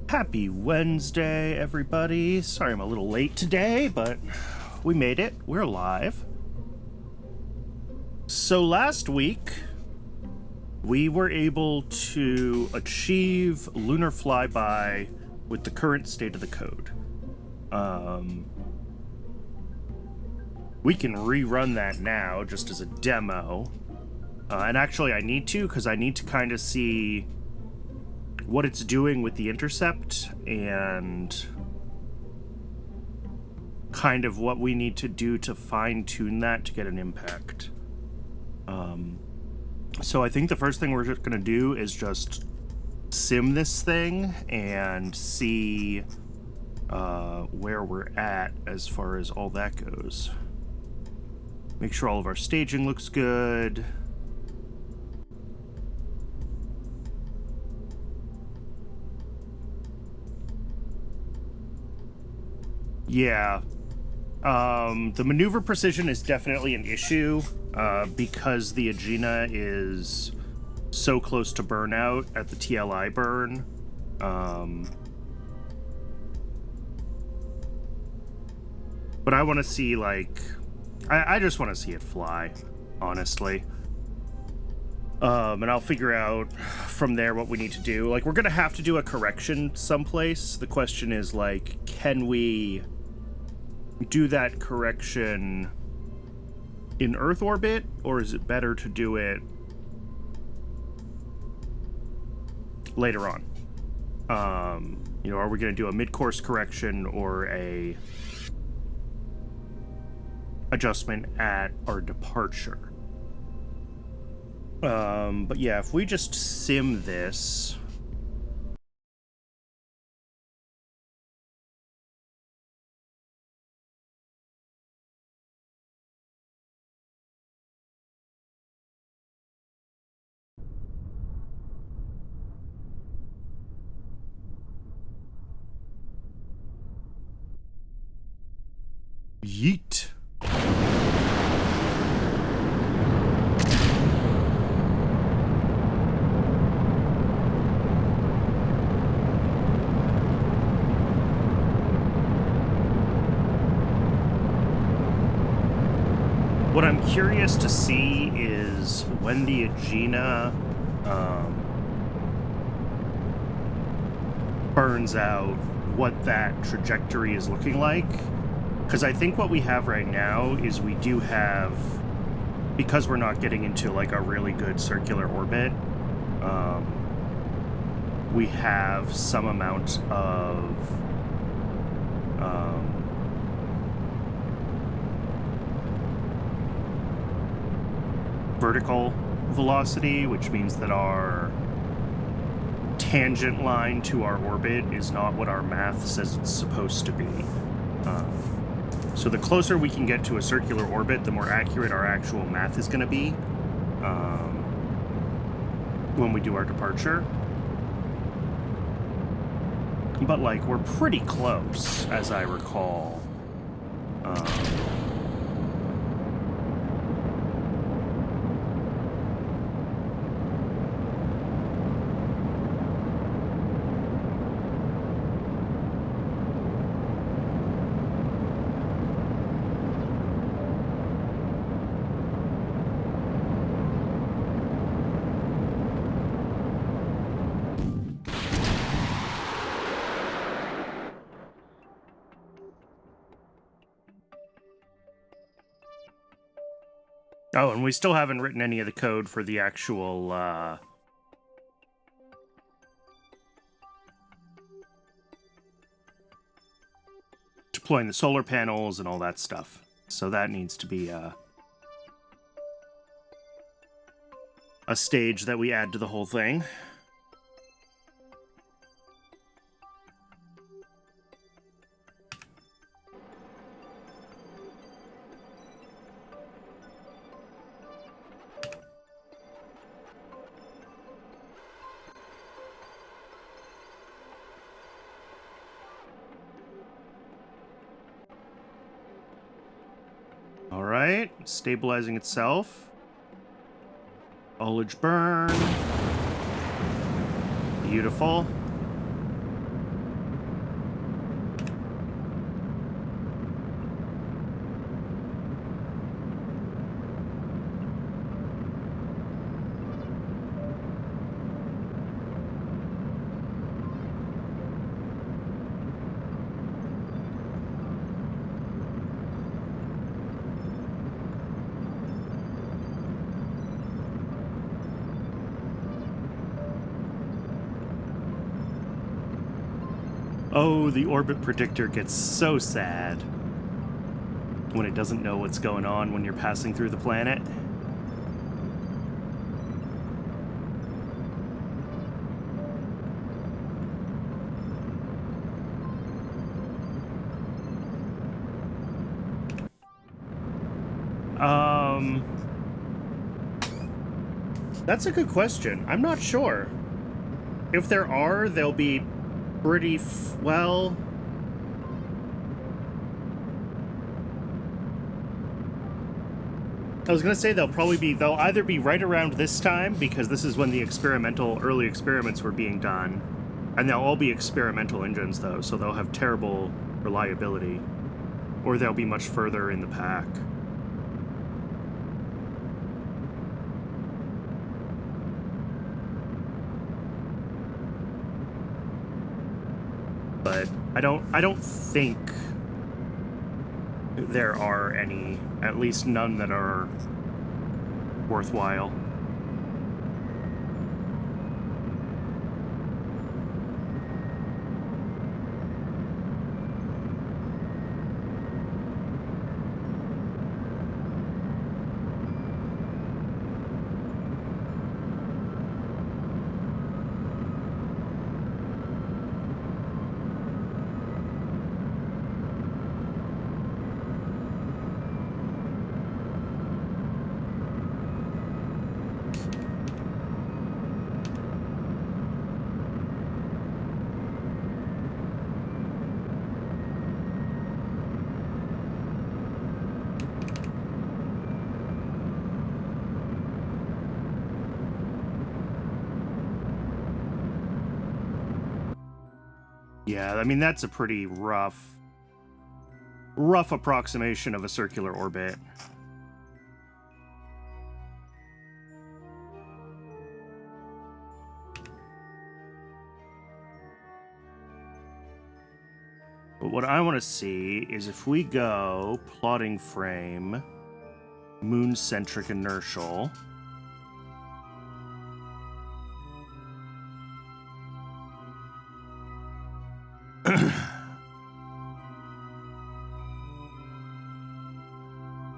Happy Wednesday, everybody. Sorry I'm a little late today, but we made it. We're alive. So last week, we were able to achieve lunar flyby with the current state of the code. We can rerun that now just as a demo. And actually I need to, because I need to kind of see what it's doing with the intercept and kind of what we need to do to fine-tune that to get an impact. So I think the first thing we're just going to do is just sim this thing and see where we're at as far as all that goes. Make sure all of our staging looks good. Yeah, the maneuver precision is definitely an issue because the Agena is so close to burnout at the TLI burn. But I want to see, like, I just want to see it fly, honestly. And I'll figure out from there what we need to do. Like, we're going to have to do a correction someplace. The question is, like, can we do that correction in Earth orbit, or is it better to do it later on? You know, are we going to do a mid-course correction or a adjustment at our departure? But yeah, if we just sim this. Yeet. What I'm curious to see is when the Agena burns out, what that trajectory is looking like. Because I think what we have right now is we do have, because we're not getting into like a really good circular orbit, we have some amount of vertical velocity, which means that our tangent line to our orbit is not what our math says it's supposed to be. So the closer we can get to a circular orbit, the more accurate our actual math is going to be when we do our departure. But, like, we're pretty close, as I recall. Oh, and we still haven't written any of the code for the actual deploying the solar panels and all that stuff. So that needs to be a stage that we add to the whole thing. All right, stabilizing itself. Foliage burn. Beautiful. Oh, the orbit predictor gets so sad when it doesn't know what's going on when you're passing through the planet. That's a good question. I'm not sure. If there are, they'll be pretty well. I was gonna say they'll either be right around this time, because this is when the early experiments were being done, and they'll all be experimental engines though, so they'll have terrible reliability, or they'll be much further in the pack. But I don't think there are any, at least none that are worthwhile. Yeah, I mean, that's a pretty rough approximation of a circular orbit. But what I want to see is if we go plotting frame, moon-centric inertial.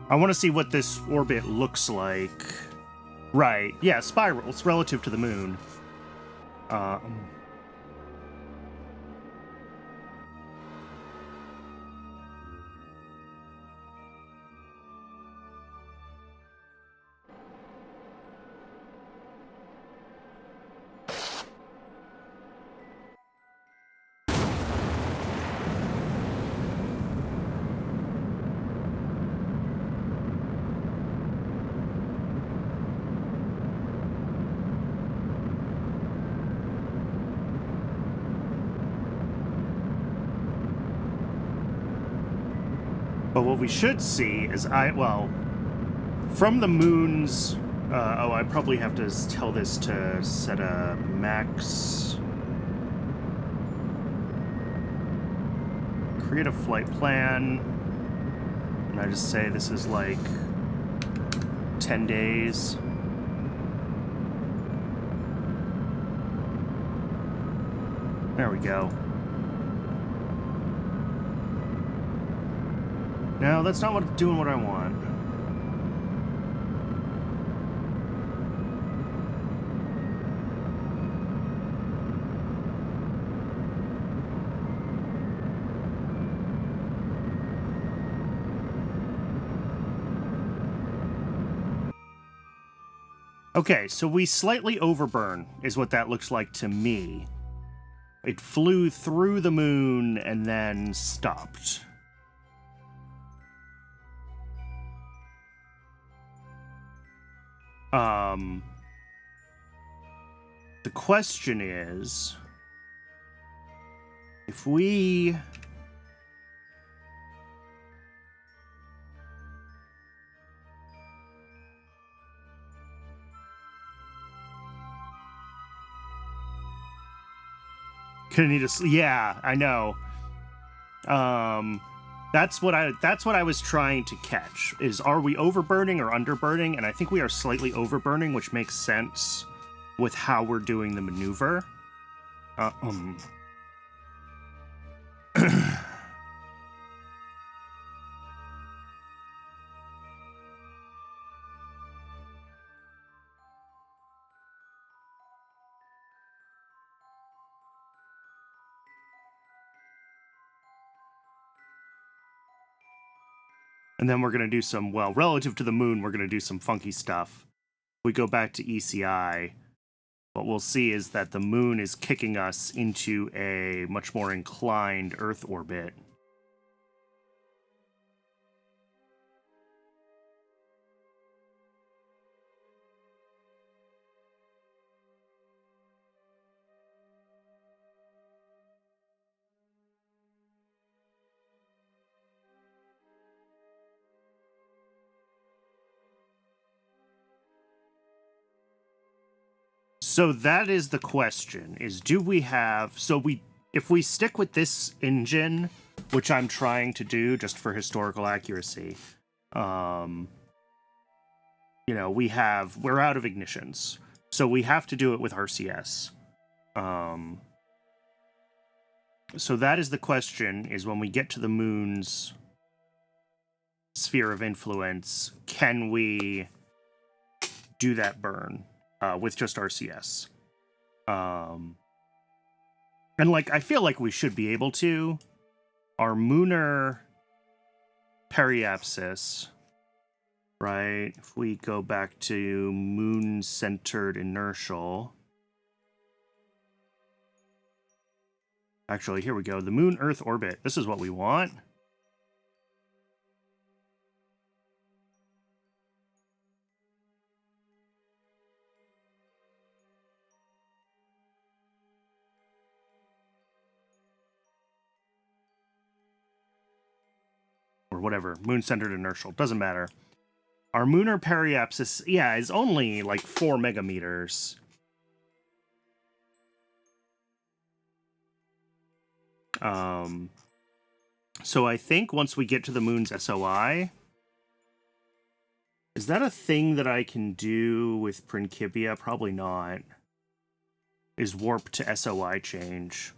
I want to see what this orbit looks like. Right, yeah, spirals relative to the moon. But what we should see is from the moon's, I probably have to tell this to set a max, create a flight plan, and I just say this is like 10 days. There we go. No, that's not doing what I want. Okay, so we slightly overburn, is what that looks like to me. It flew through the moon and then stopped. The question is, if we... Gonna need a... Yeah, I know. That's what I was trying to catch, is are we overburning or underburning? And I think we are slightly overburning, which makes sense with how we're doing the maneuver. And then we're going to do some, well, relative to the moon, we're going to do some funky stuff. We go back to ECI. What we'll see is that the moon is kicking us into a much more inclined Earth orbit. So that is the question, is do we have... So if we stick with this engine, which I'm trying to do just for historical accuracy, you know, we're out of ignitions. So we have to do it with RCS. So that is the question, is when we get to the moon's sphere of influence, can we do that burn with just RCS? And like, I feel like we should be able to. Our Mooner periapsis, right? If we go back to moon-centered inertial. Actually, here we go. The Moon-Earth orbit. This is what we want. Or whatever. Moon-centered inertial. Doesn't matter. Our Mooner periapsis, yeah, is only like 4 megameters. So I think once we get to the moon's SOI, is that a thing that I can do with Principia? Probably not. Is warp to SOI change.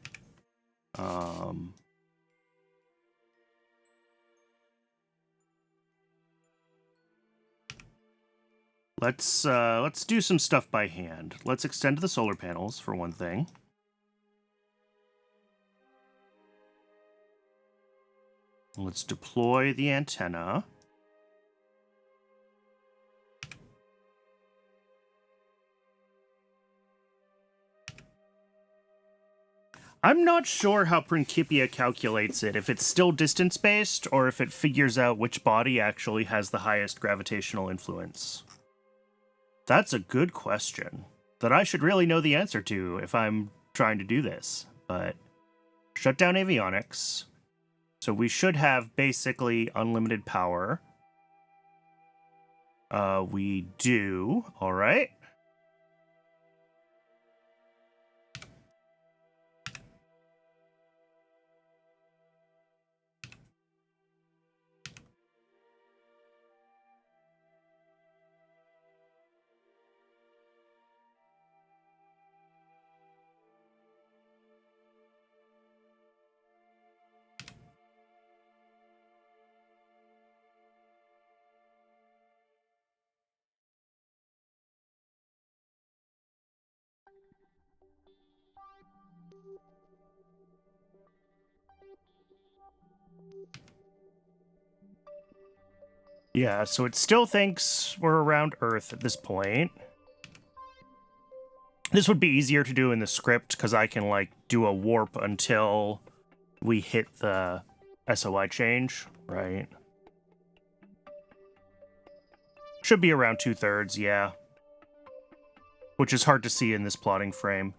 Let's do some stuff by hand. Let's extend the solar panels for one thing. Let's deploy the antenna. I'm not sure how Principia calculates it, if it's still distance-based, or if it figures out which body actually has the highest gravitational influence. That's a good question that I should really know the answer to if I'm trying to do this. But shut down avionics. So we should have basically unlimited power. We do. All right. Yeah, so it still thinks we're around Earth at this point. This would be easier to do in the script, because I can, like, do a warp until we hit the SOI change, right? Should be around 2/3, yeah. Which is hard to see in this plotting frame.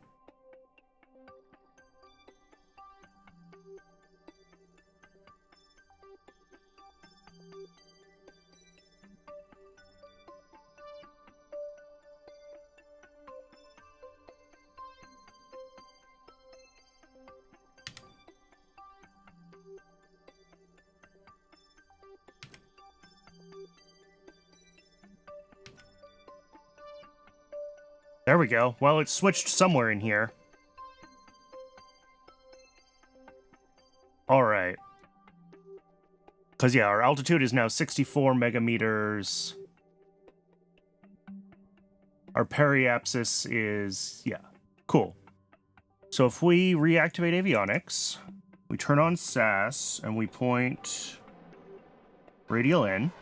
There we go. Well, it switched somewhere in here. Alright. Because, yeah, our altitude is now 64 megameters. Our periapsis is... yeah. Cool. So if we reactivate avionics, we turn on SAS, and we point radial in.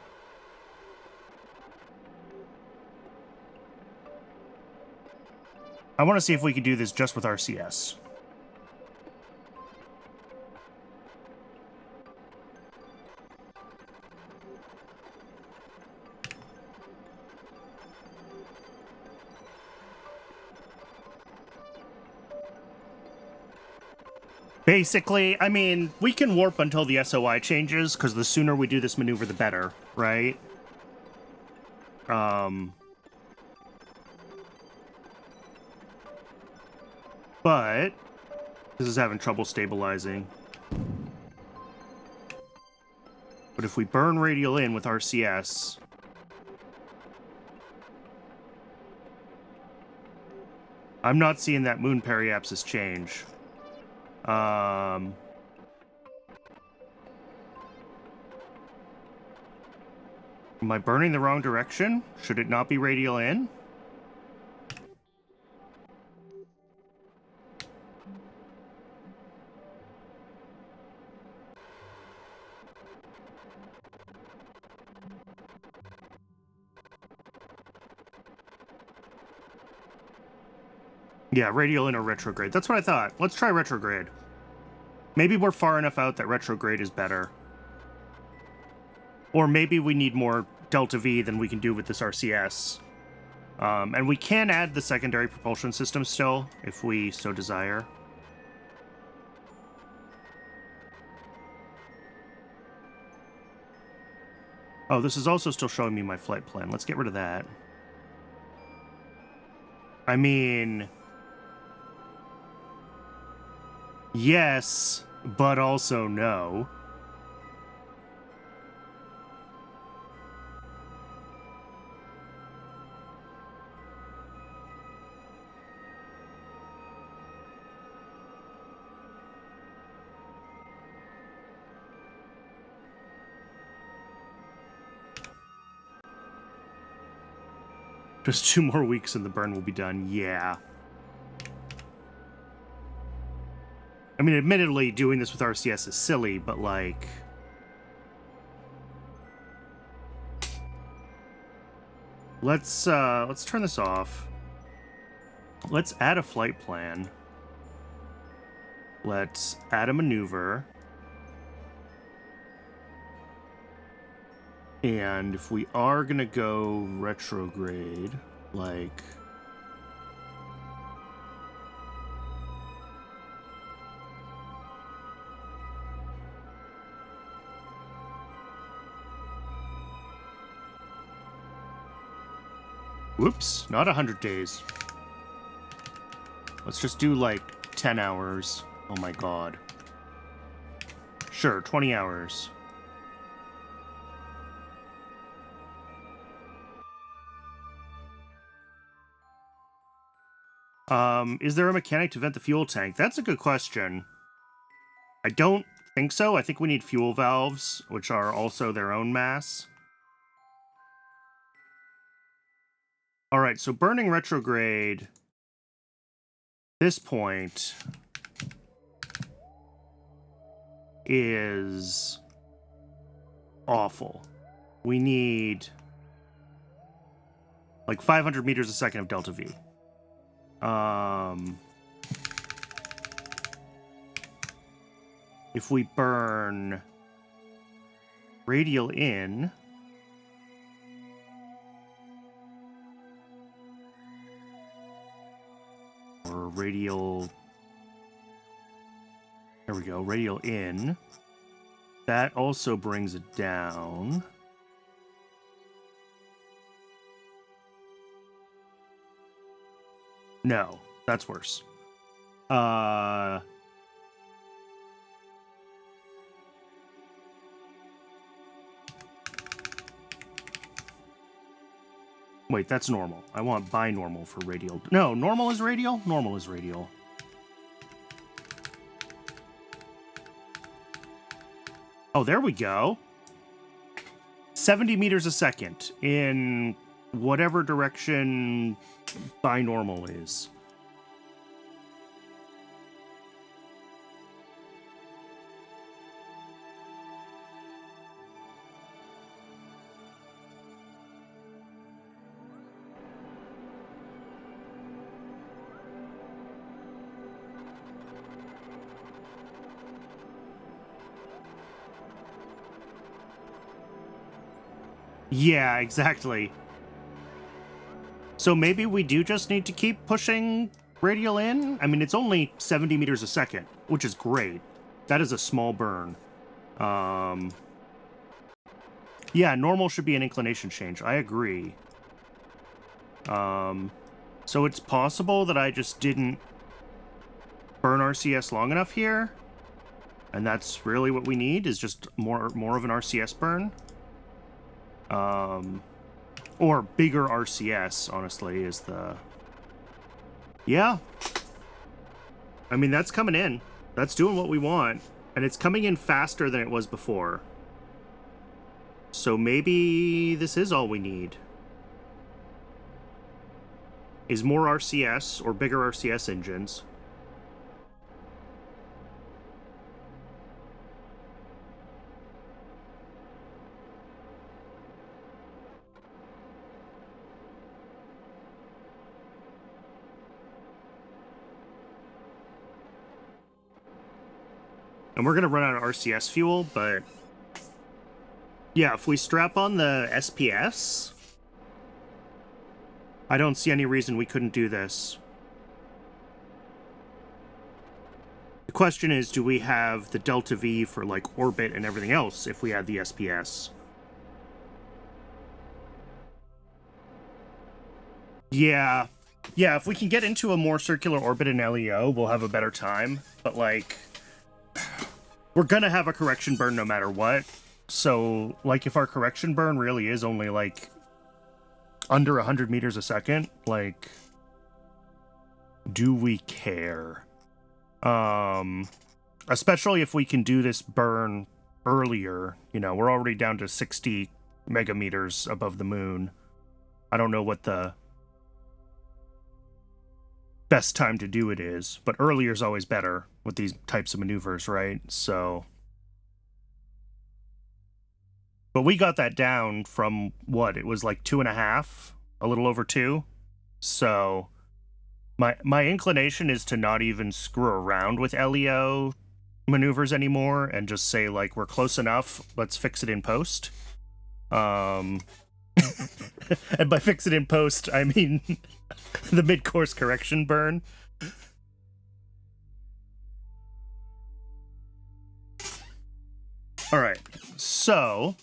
I want to see if we can do this just with RCS. Basically, I mean, we can warp until the SOI changes, because the sooner we do this maneuver, the better, right? But this is having trouble stabilizing. But if we burn radial in with RCS... I'm not seeing that moon periapsis change. Am I burning the wrong direction? Should it not be radial in? Yeah, radial in or retrograde. That's what I thought. Let's try retrograde. Maybe we're far enough out that retrograde is better. Or maybe we need more delta V than we can do with this RCS. And we can add the secondary propulsion system still, if we so desire. Oh, this is also still showing me my flight plan. Let's get rid of that. I mean... yes, but also no. Just 2 more weeks and the burn will be done. Yeah. I mean, admittedly, doing this with RCS is silly, but, like... let's turn this off. Let's add a flight plan. Let's add a maneuver. And if we are gonna go retrograde, like... whoops, not 100 days. Let's just do, like, 10 hours. Oh my god. Sure, 20 hours. Is there a mechanic to vent the fuel tank? That's a good question. I don't think so. I think we need fuel valves, which are also their own mass. Alright, so burning retrograde... this point, is awful. We need like 500 meters a second of delta V. If we burn radial in, or radial, there we go, radial in, that also brings it down. No, that's worse. Wait, that's normal. I want binormal for radial. No, normal is radial? Normal is radial. Oh, there we go. 70 meters a second in whatever direction binormal is. Yeah, exactly. So maybe we do just need to keep pushing radial in? I mean, it's only 70 meters a second, which is great. That is a small burn. Yeah, normal should be an inclination change. I agree. So it's possible that I just didn't burn RCS long enough here. And that's really what we need, is just more of an RCS burn. Or bigger RCS, honestly, is the... Yeah. I mean, that's coming in. That's doing what we want. And it's coming in faster than it was before. So maybe this is all we need. Is more RCS, or bigger RCS engines. And we're going to run out of RCS fuel, but... Yeah, if we strap on the SPS... I don't see any reason we couldn't do this. The question is, do we have the delta V for, like, orbit and everything else if we had the SPS? Yeah. Yeah, if we can get into a more circular orbit in LEO, we'll have a better time. But, like... We're gonna have a correction burn no matter what. So, like, if our correction burn really is only, like, under 100 meters a second, like, do we care? Especially if we can do this burn earlier. You know, we're already down to 60 megameters above the moon. I don't know what the best time to do it is, but earlier is always better with these types of maneuvers, right? So, but we got that down from what? It was like 2.5, a little over 2. So my inclination is to not even screw around with LEO maneuvers anymore and just say, like, we're close enough, let's fix it in post. And by fix it in post, I mean the mid-course correction burn. All right, so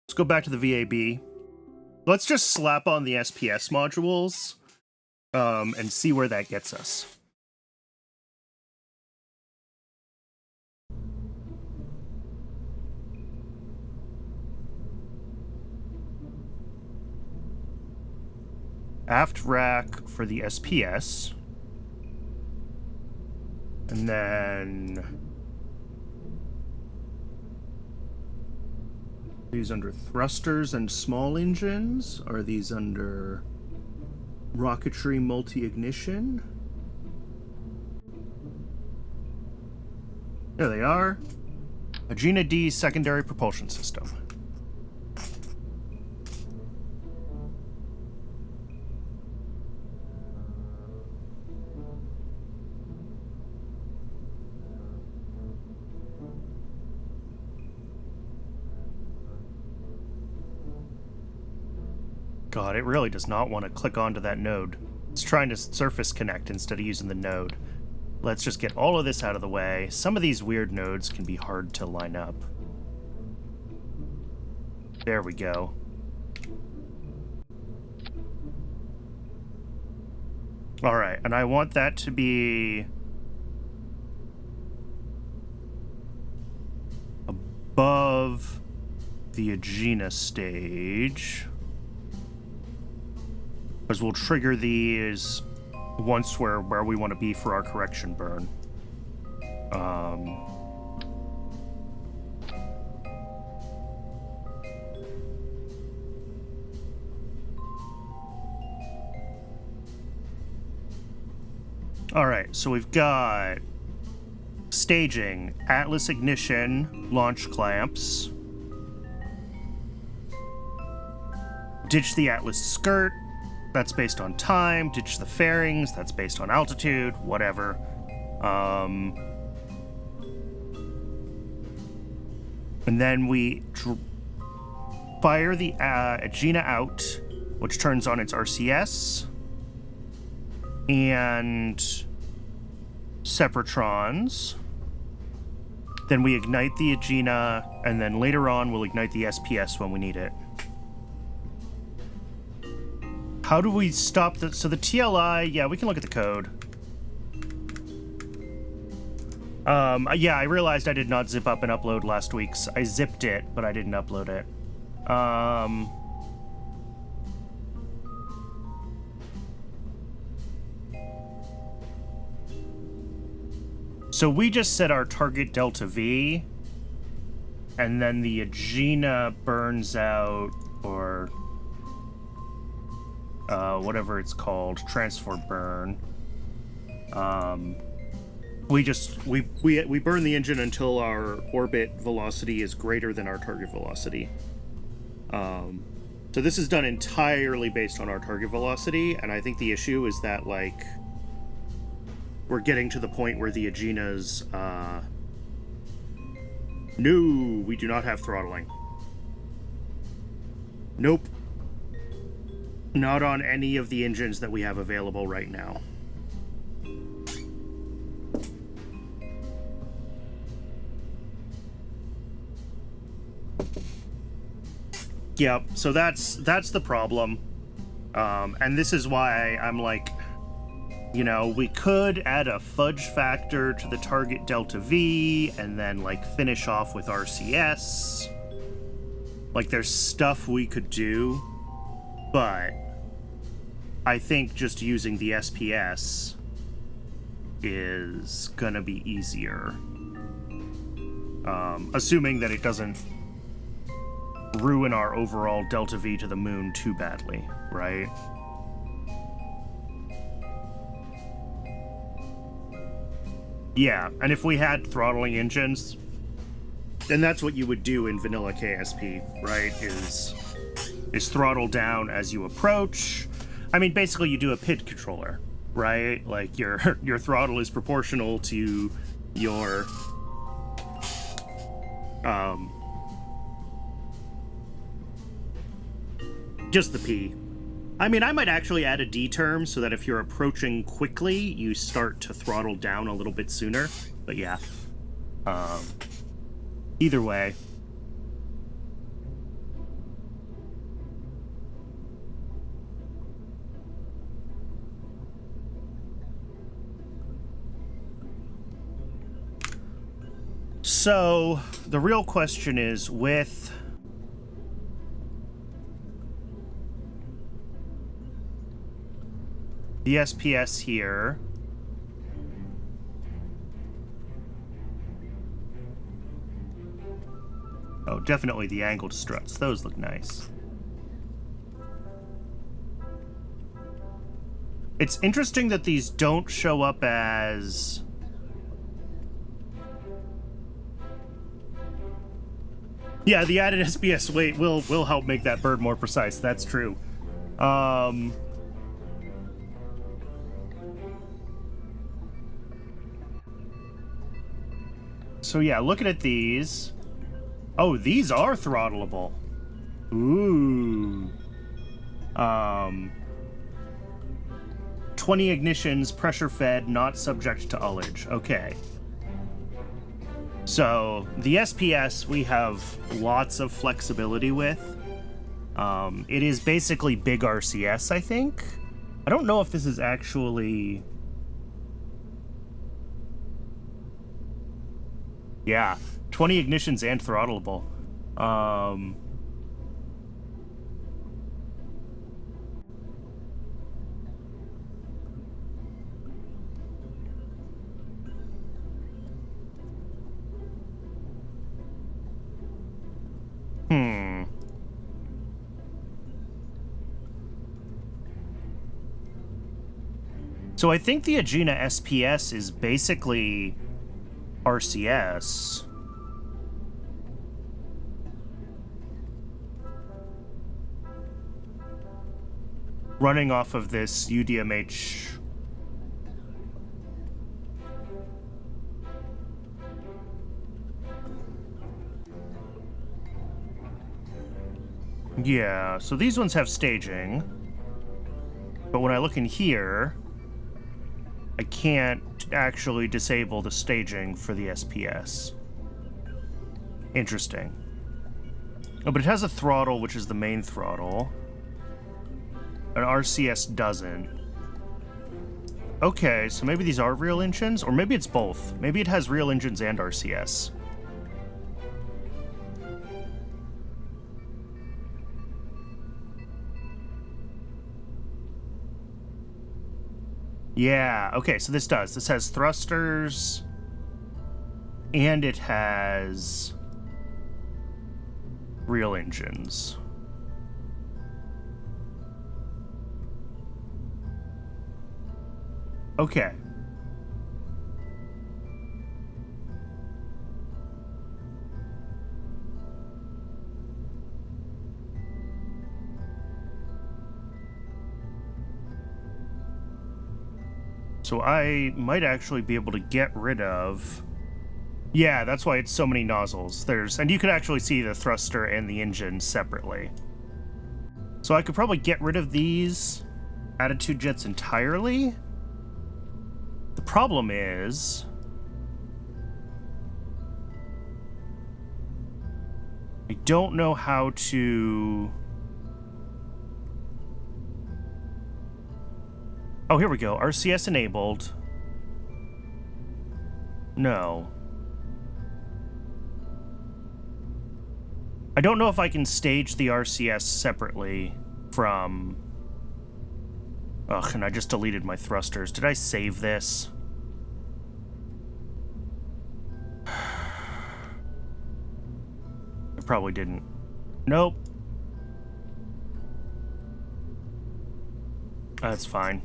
let's go back to the VAB. Let's just slap on the SPS modules and see where that gets us. Aft rack for the SPS. And then these under thrusters and small engines. Are these under rocketry multi-ignition? There they are. Agena D secondary propulsion system. God, it really does not want to click onto that node. It's trying to surface connect instead of using the node. Let's just get all of this out of the way. Some of these weird nodes can be hard to line up. There we go. Alright, and I want that to be above the Agena stage. Because we'll trigger these once we're where we want to be for our correction burn. Alright, so we've got staging, Atlas ignition, launch clamps, ditch the Atlas skirt, that's based on time, ditch the fairings, that's based on altitude, whatever. And then we fire the Agena out, which turns on its RCS, and separatrons. Then we ignite the Agena, and then later on we'll ignite the SPS when we need it. How do we stop the... So the TLI, yeah, we can look at the code. Yeah, I realized I did not zip up and upload last week's. I zipped it, but I didn't upload it. So we just set our target delta V, and then the Agena burns out, or... whatever it's called, transfer burn. We burn the engine until our orbit velocity is greater than our target velocity. So this is done entirely based on our target velocity, and I think the issue is that, like, we're getting to the point where the Agena's, no, we do not have throttling. Nope. Not on any of the engines that we have available right now. Yep, so that's the problem. And this is why I'm like, you know, we could add a fudge factor to the target delta V and then, like, finish off with RCS. Like, there's stuff we could do, but I think just using the SPS is gonna be easier. Assuming that it doesn't ruin our overall delta V to the moon too badly, right? Yeah, and if we had throttling engines, then that's what you would do in vanilla KSP, right? Is throttle down as you approach. I mean, basically you do a PID controller, right? Like your throttle is proportional to your just the P. I mean, I might actually add a D term so that if you're approaching quickly, you start to throttle down a little bit sooner. But yeah. Either way. So, the real question is, with the SPS here, oh, definitely the angled struts. Those look nice. It's interesting that these don't show up as Yeah, the added SPS weight will help make that bird more precise. That's true. So yeah, looking at these. Oh, these are throttleable. Ooh. 20 ignitions, pressure fed, not subject to ullage. Okay. So the SPS we have lots of flexibility with. It is basically big RCS, I think. I don't know if this is actually... Yeah, 20 ignitions and throttleable. So I think the Agena SPS is basically RCS. Running off of this UDMH. Yeah, so these ones have staging. But when I look in here, I can't actually disable the staging for the SPS. Interesting. Oh, but it has a throttle, which is the main throttle. An RCS doesn't. Okay, so maybe these are real engines, or maybe it's both. Maybe it has real engines and RCS. Yeah, okay, so this does. This has thrusters, and it has real engines. Okay. So I might actually be able to get rid of... Yeah, that's why it's so many nozzles. And you can actually see the thruster and the engine separately. So I could probably get rid of these attitude jets entirely. The problem is... I don't know how to... Oh, here we go. RCS enabled. No. I don't know if I can stage the RCS separately from... Ugh, and I just deleted my thrusters. Did I save this? I probably didn't. Nope. That's fine.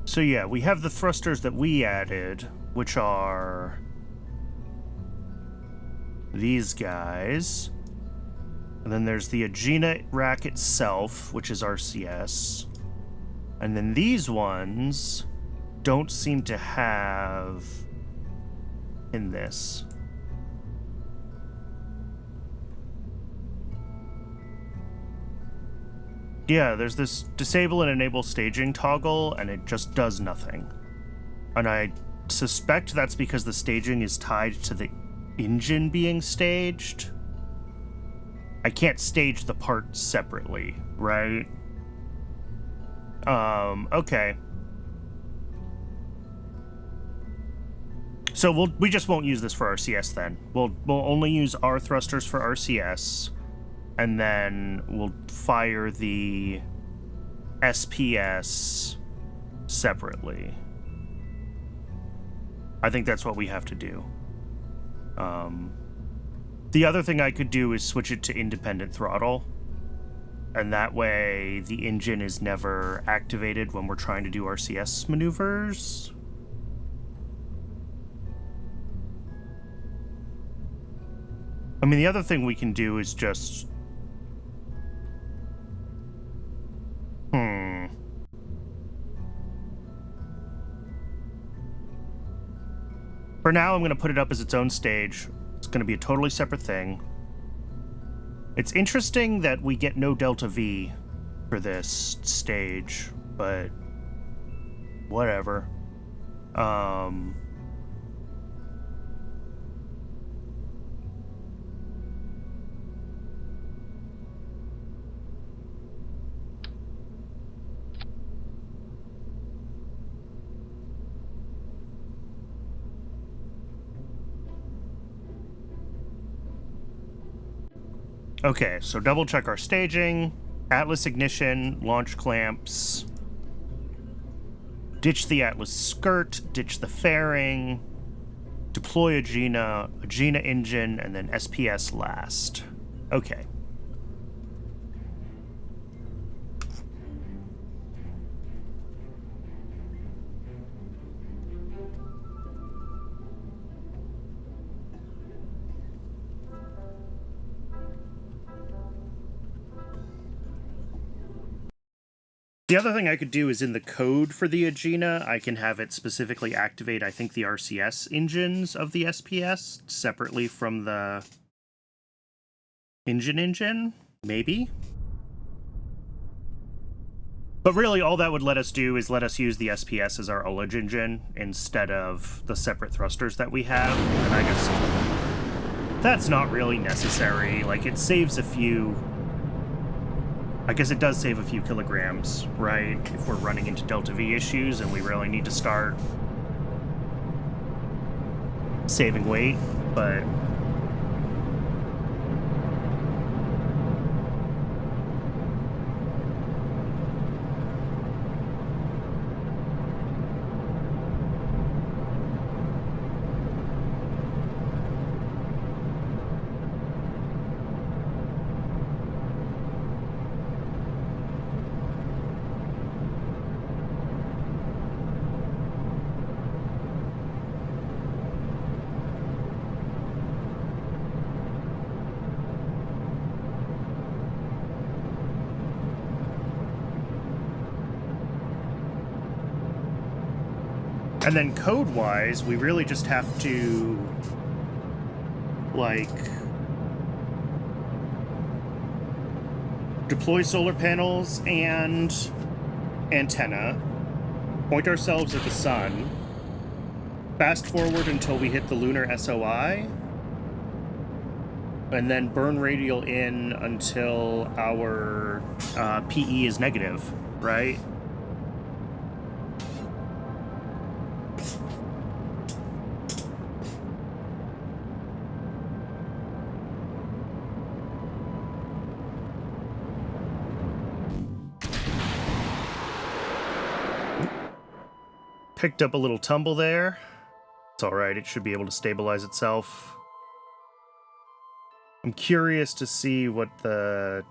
So yeah, we have the thrusters that we added, which are these guys. And then there's the Agena rack itself, which is RCS. And then these ones don't seem to have in this. Yeah, there's this disable and enable staging toggle, and it just does nothing. And I suspect that's because the staging is tied to the engine being staged. I can't stage the parts separately, right? Okay. So we just won't use this for RCS then. We'll only use our thrusters for RCS. And then we'll fire the SPS separately. I think that's what we have to do. The other thing I could do is switch it to independent throttle. And that way the engine is never activated when we're trying to do RCS maneuvers. I mean, the other thing we can do is just... For now, I'm going to put it up as its own stage. It's going to be a totally separate thing. It's interesting that we get no Delta V for this stage, but whatever. Okay, so double check our staging, Atlas ignition, launch clamps, ditch the Atlas skirt, ditch the fairing, deploy Agena engine, and then SPS last. Okay. The other thing I could do is in the code for the Agena, I can have it specifically activate, I think, the RCS engines of the SPS separately from the engine, maybe? But really, all that would let us do is let us use the SPS as our ullage engine instead of the separate thrusters that we have, and I just... That's not really necessary. Like, it saves a few... I guess it does save a few kilograms, right? If we're running into Delta V issues and we really need to start saving weight, but... And then code-wise, we really just have to, like, deploy solar panels and antenna, point ourselves at the sun, fast forward until we hit the lunar SOI, and then burn radial in until our PE is negative, right? Picked up a little tumble there. It's alright, it should be able to stabilize itself. I'm curious to see what the...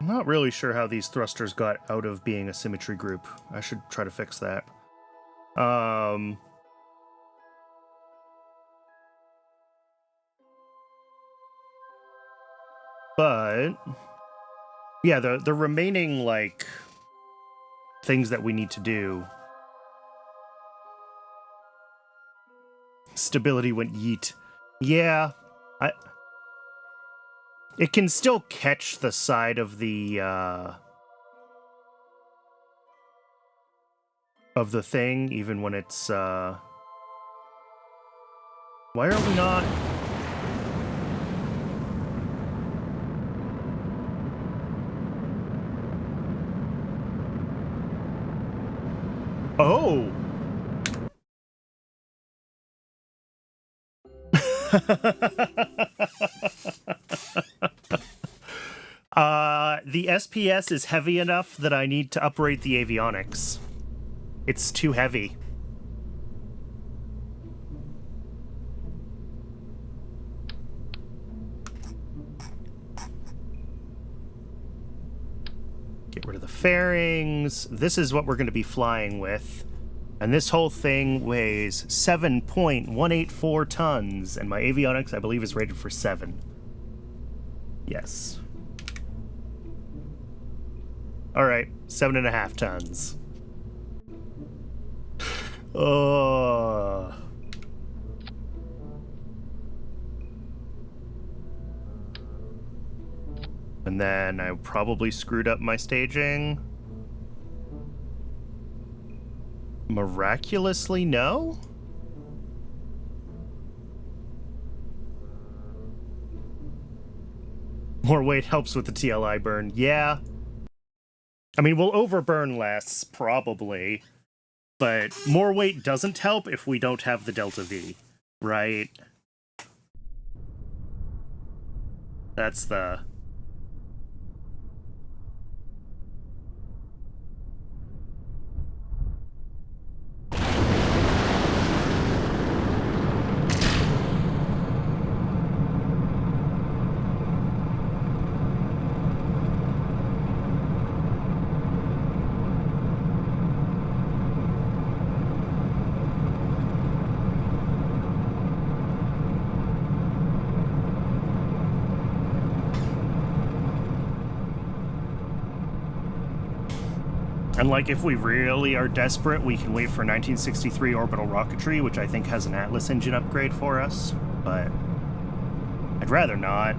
I'm not really sure how these thrusters got out of being a symmetry group. I should try to fix that. But... yeah, the remaining, like, things that we need to do... Stability went yeet. Yeah, it can still catch the side of the thing, even when it's, Why are we not... Oh! the SPS is heavy enough that I need to upgrade the avionics. It's too heavy. Get rid of the fairings. This is what we're going to be flying with. And this whole thing weighs 7.184 tons, and my avionics, I believe, is rated for 7. Yes. Alright, 7.5 tons. Oh. And then I probably screwed up my staging. Miraculously, no? More weight helps with the TLI burn. Yeah. I mean, we'll overburn less, probably. But more weight doesn't help if we don't have the Delta V, right? That's the... And, like, if we really are desperate, we can wait for 1963 orbital rocketry, which I think has an Atlas engine upgrade for us. But I'd rather not.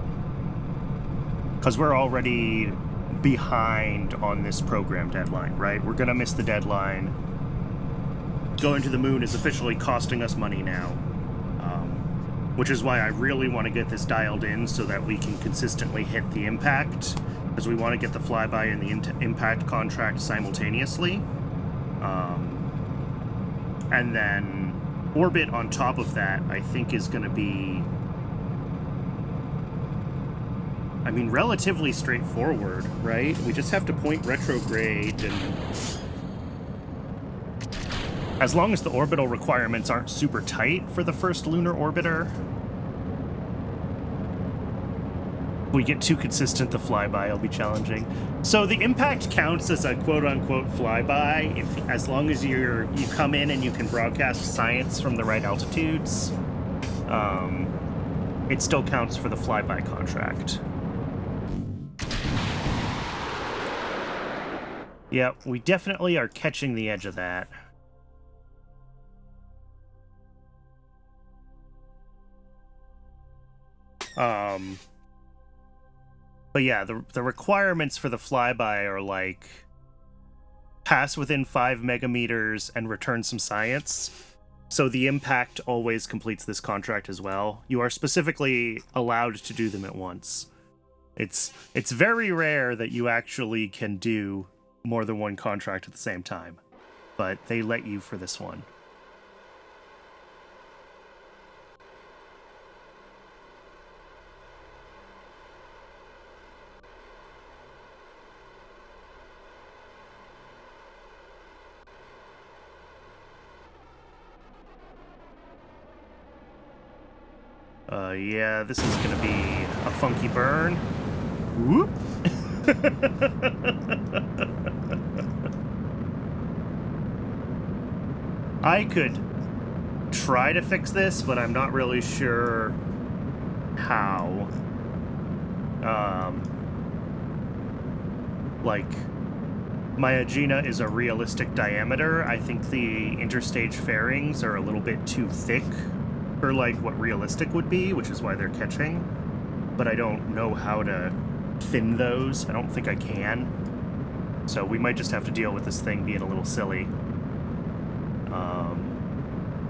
Because we're already behind on this program deadline, right? We're going to miss the deadline. Going to the moon is officially costing us money now. Which is why I really want to get this dialed in so that we can consistently hit the impact. Because we want to get the flyby and the impact contract simultaneously. And then orbit on top of that, I think, is going to be... I mean, relatively straightforward, right? We just have to point retrograde and... As long as the orbital requirements aren't super tight for the first lunar orbiter. If we get too consistent, the flyby will be challenging. So the impact counts as a quote-unquote flyby as long as you come in and you can broadcast science from the right altitudes. It still counts for the flyby contract. Yeah, we definitely are catching the edge of that. But yeah, the requirements for the flyby are like pass within 5 megameters and return some science. So the impact always completes this contract as well. You are specifically allowed to do them at once. It's very rare that you actually can do more than one contract at the same time, but they let you for this one. Yeah, this is gonna be a funky burn. Whoop! I could try to fix this, but I'm not really sure how. Like, my Agena is a realistic diameter. I think the interstage fairings are a little bit too thick for like what realistic would be, which is why they're catching. But I don't know how to thin those. I don't think I can. So we might just have to deal with this thing being a little silly.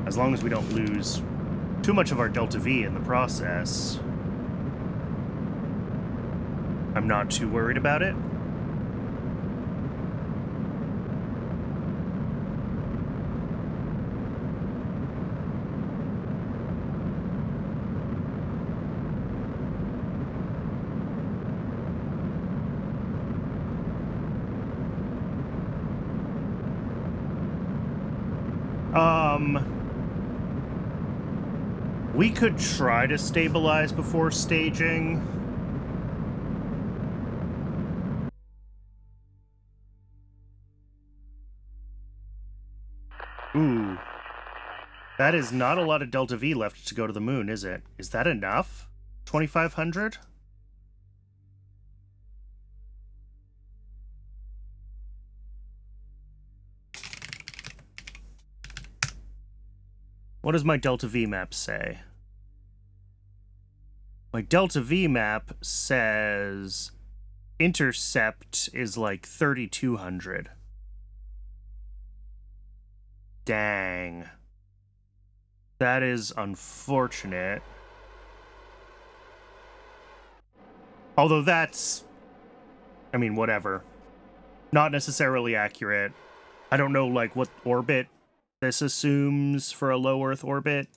As long as we don't lose too much of our Delta V in the process, I'm not too worried about it. We could try to stabilize before staging. Ooh. That is not a lot of Delta V left to go to the moon, is it? Is that enough? 2,500? What does my Delta V map say? My Delta V map says intercept is like 3,200. Dang. That is unfortunate. Although that's... I mean, whatever. Not necessarily accurate. I don't know, like, what orbit this assumes for a low Earth orbit.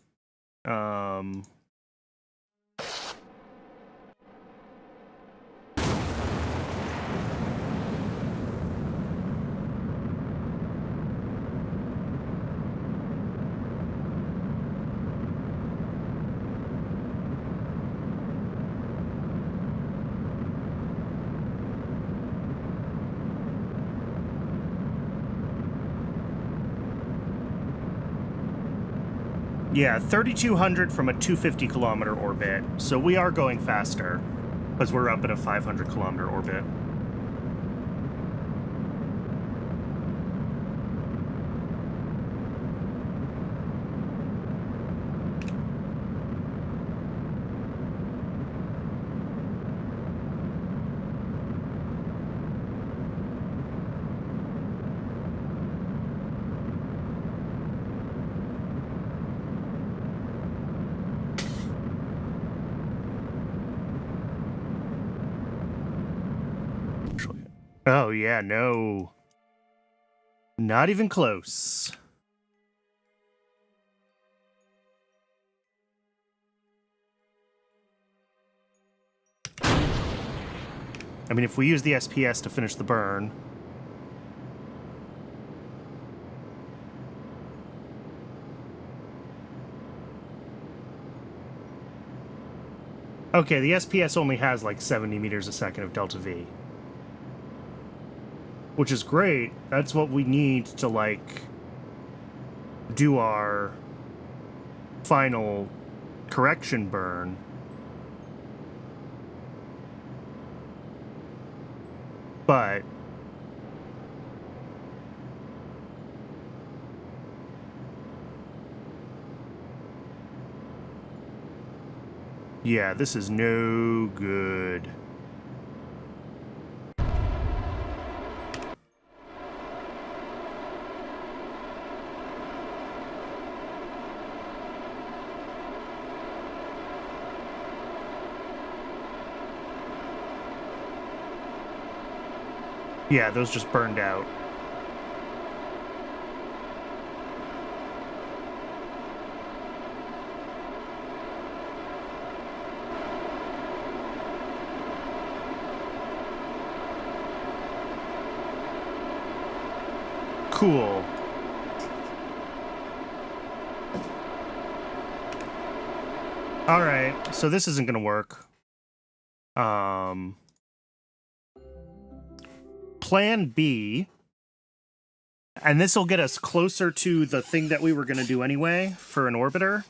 Yeah, 3,200 from a 250-kilometer orbit, so we are going faster, because we're up at a 500-kilometer orbit. Oh, yeah, no. Not even close. I mean, if we use the SPS to finish the burn... Okay, the SPS only has like 70 meters a second of Delta V. Which is great. That's what we need to, like, do our final correction burn. But... yeah, this is no good. Yeah, those just burned out. Cool. All right, so this isn't gonna work. Plan B, and this will get us closer to the thing that we were going to do anyway for an orbiter,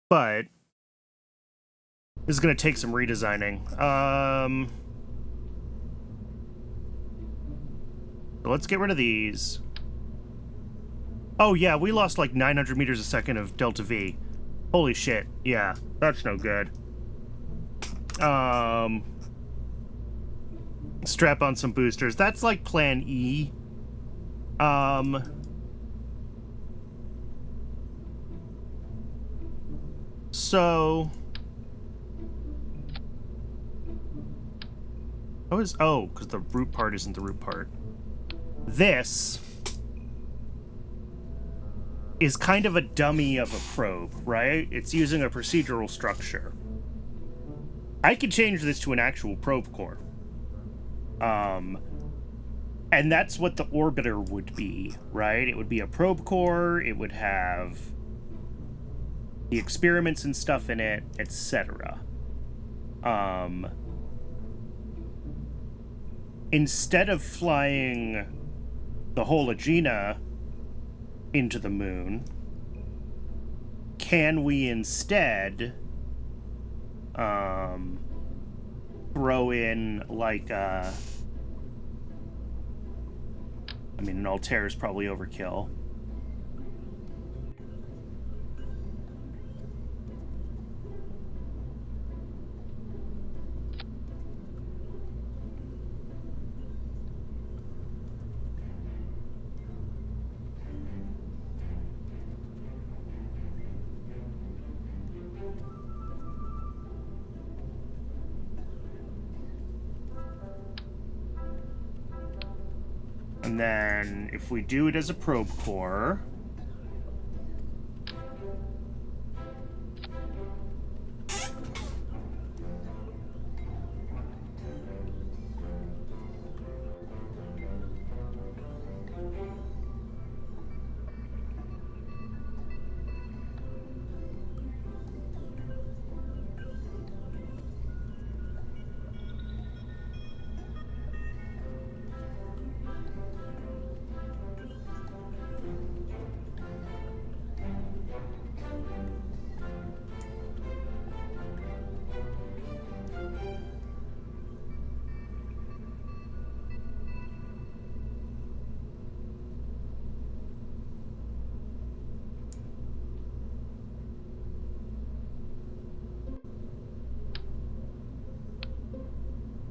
but this is going to take some redesigning. So let's get rid of these. Oh yeah, we lost like 900 meters a second of Delta V. Holy shit, yeah, that's no good. Strap on some boosters. That's like plan E. So... oh, because the root part isn't the root part. This is kind of a dummy of a probe, right? It's using a procedural structure. I could change this to an actual probe core. And that's what the orbiter would be, right? It would be a probe core, it would have the experiments and stuff in it, etc. Instead of flying the whole Aegina into the moon, can we instead throw in like I mean, an Altair is probably overkill. And then if we do it as a probe core,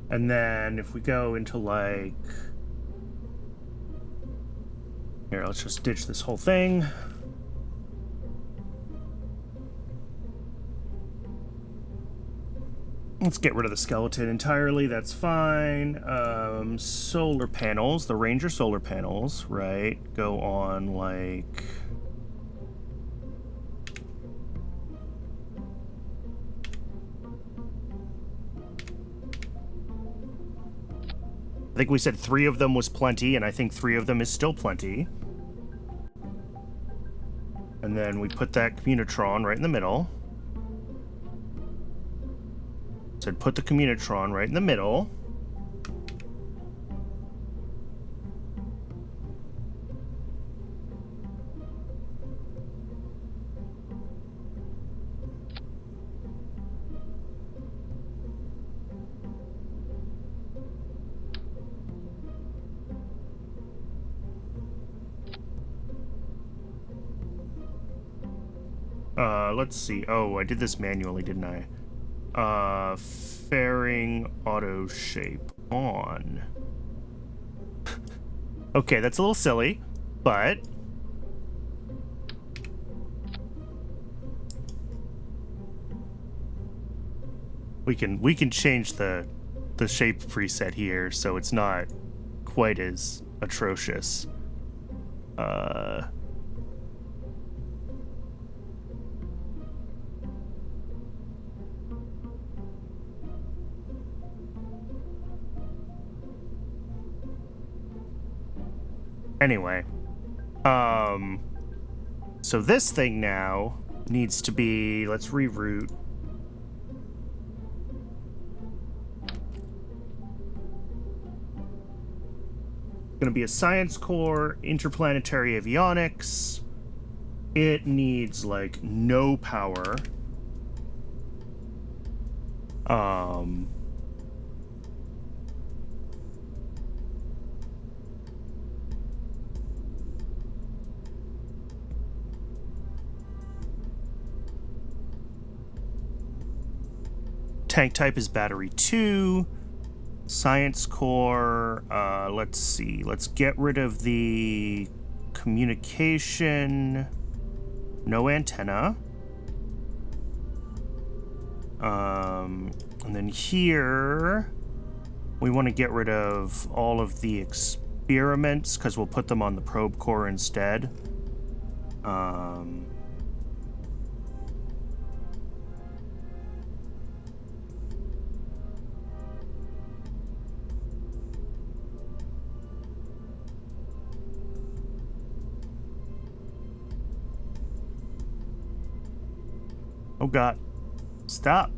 and then if we go into like, here, let's just ditch this whole thing. Let's get rid of the skeleton entirely, that's fine. Solar panels, the Ranger solar panels, right, go on like... I think we said 3 of them was plenty, and I think 3 of them is still plenty. And then we put that communitron right in the middle. Said put the communitron right in the middle. Let's see. Oh, I did this manually, didn't I? Fairing auto shape on. Okay, that's a little silly, but we can change the shape preset here so it's not quite as atrocious. Anyway, so this thing now needs to be, let's reroute. Going to be a science core, interplanetary avionics. It needs like no power. Tank type is battery 2. Science core, let's see. Let's get rid of the communication. No antenna. And then here, we want to get rid of all of the experiments because we'll put them on the probe core instead. Oh God. Stop.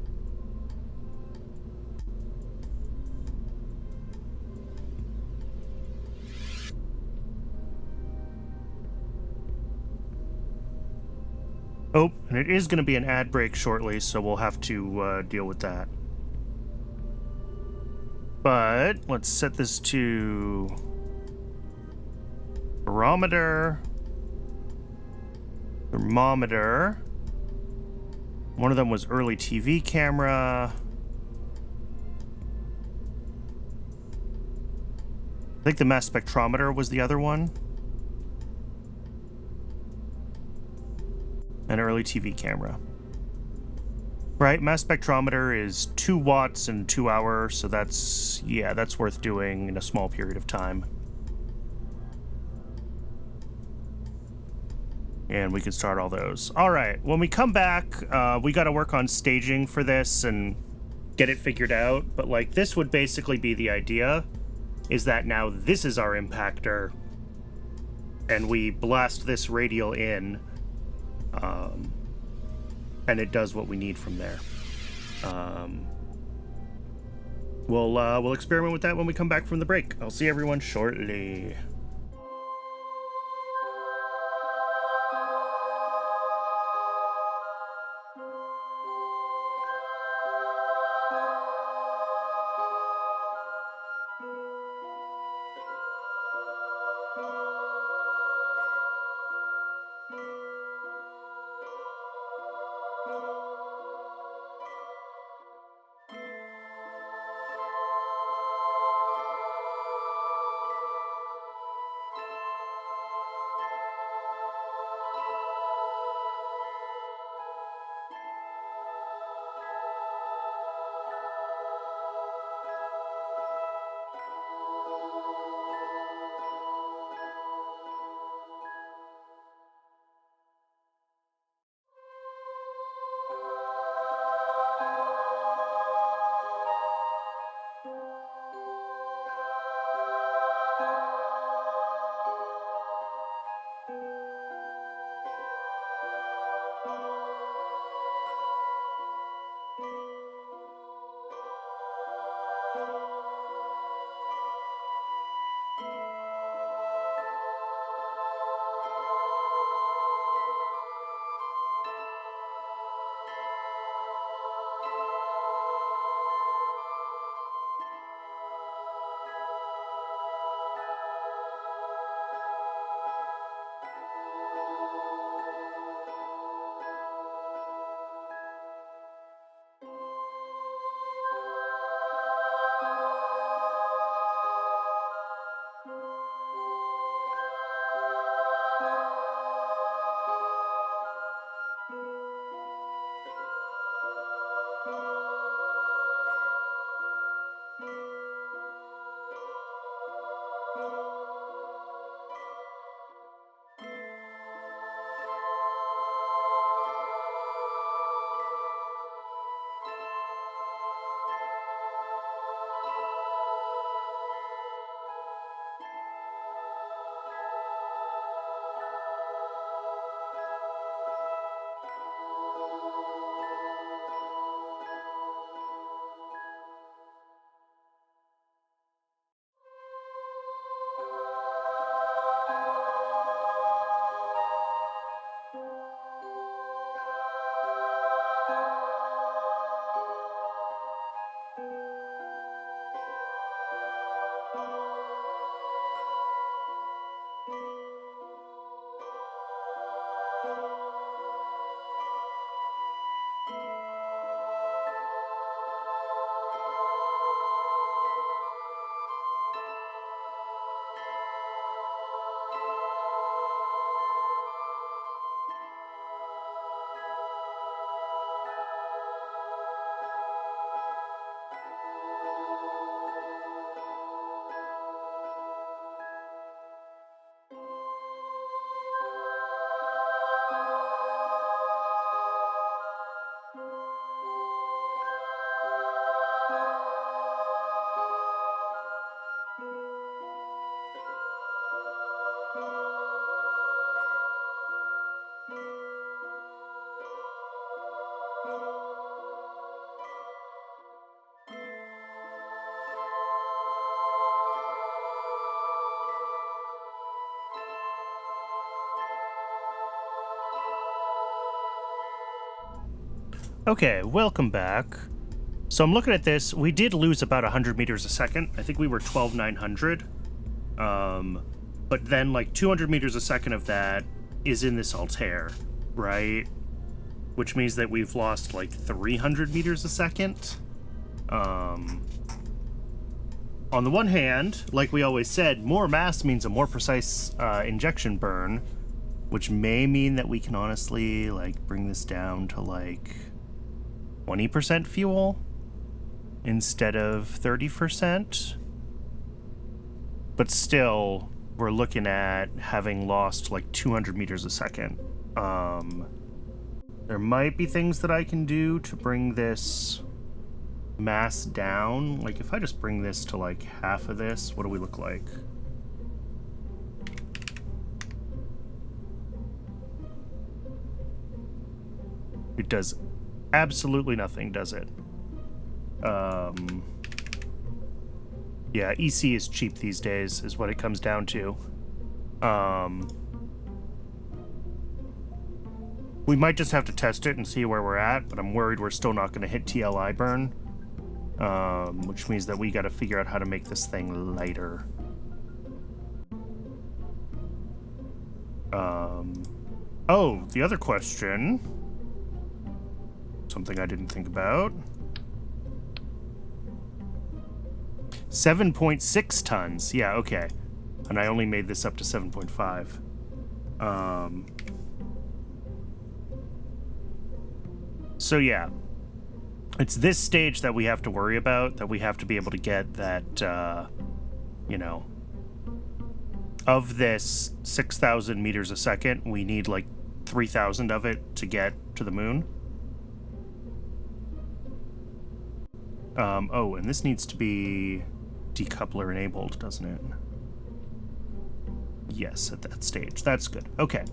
Oh, and it is going to be an ad break shortly, so we'll have to deal with that. But let's set this to barometer, thermometer. One of them was early TV camera. I think the mass spectrometer was the other one. An early TV camera. Right, mass spectrometer is 2 watts in 2 hours, so that's, yeah, that's worth doing in a small period of time. And we can start all those. All right, when we come back, we got to work on staging for this and get it figured out. But like, this would basically be the idea, is that now this is our impactor, and we blast this radial in, and it does what we need from there. We'll experiment with that when we come back from the break. I'll see everyone shortly. Okay, welcome back. So I'm looking at this. We did lose about 100 meters a second. I think we were 12,900. But then like 200 meters a second of that is in this Altair, right? Which means that we've lost like 300 meters a second. On the one hand, like we always said, more mass means a more precise injection burn, which may mean that we can honestly like bring this down to like 20% fuel instead of 30%. But still, we're looking at having lost like 200 meters a second. There might be things that I can do to bring this mass down. Like if I just bring this to like half of this, what do we look like? It does absolutely nothing, does it? Yeah, EC is cheap these days, is what it comes down to. We might just have to test it and see where we're at, but I'm worried we're still not going to hit TLI burn, which means that we got to figure out how to make this thing lighter. Oh, the other question, something I didn't think about. 7.6 tons. Yeah, okay. And I only made this up to 7.5. So yeah, it's this stage that we have to worry about, that we have to be able to get that, you know, of this 6,000 meters a second, we need like 3,000 of it to get to the moon. Oh, and this needs to be decoupler enabled, doesn't it? Yes, at that stage. That's good. Okay.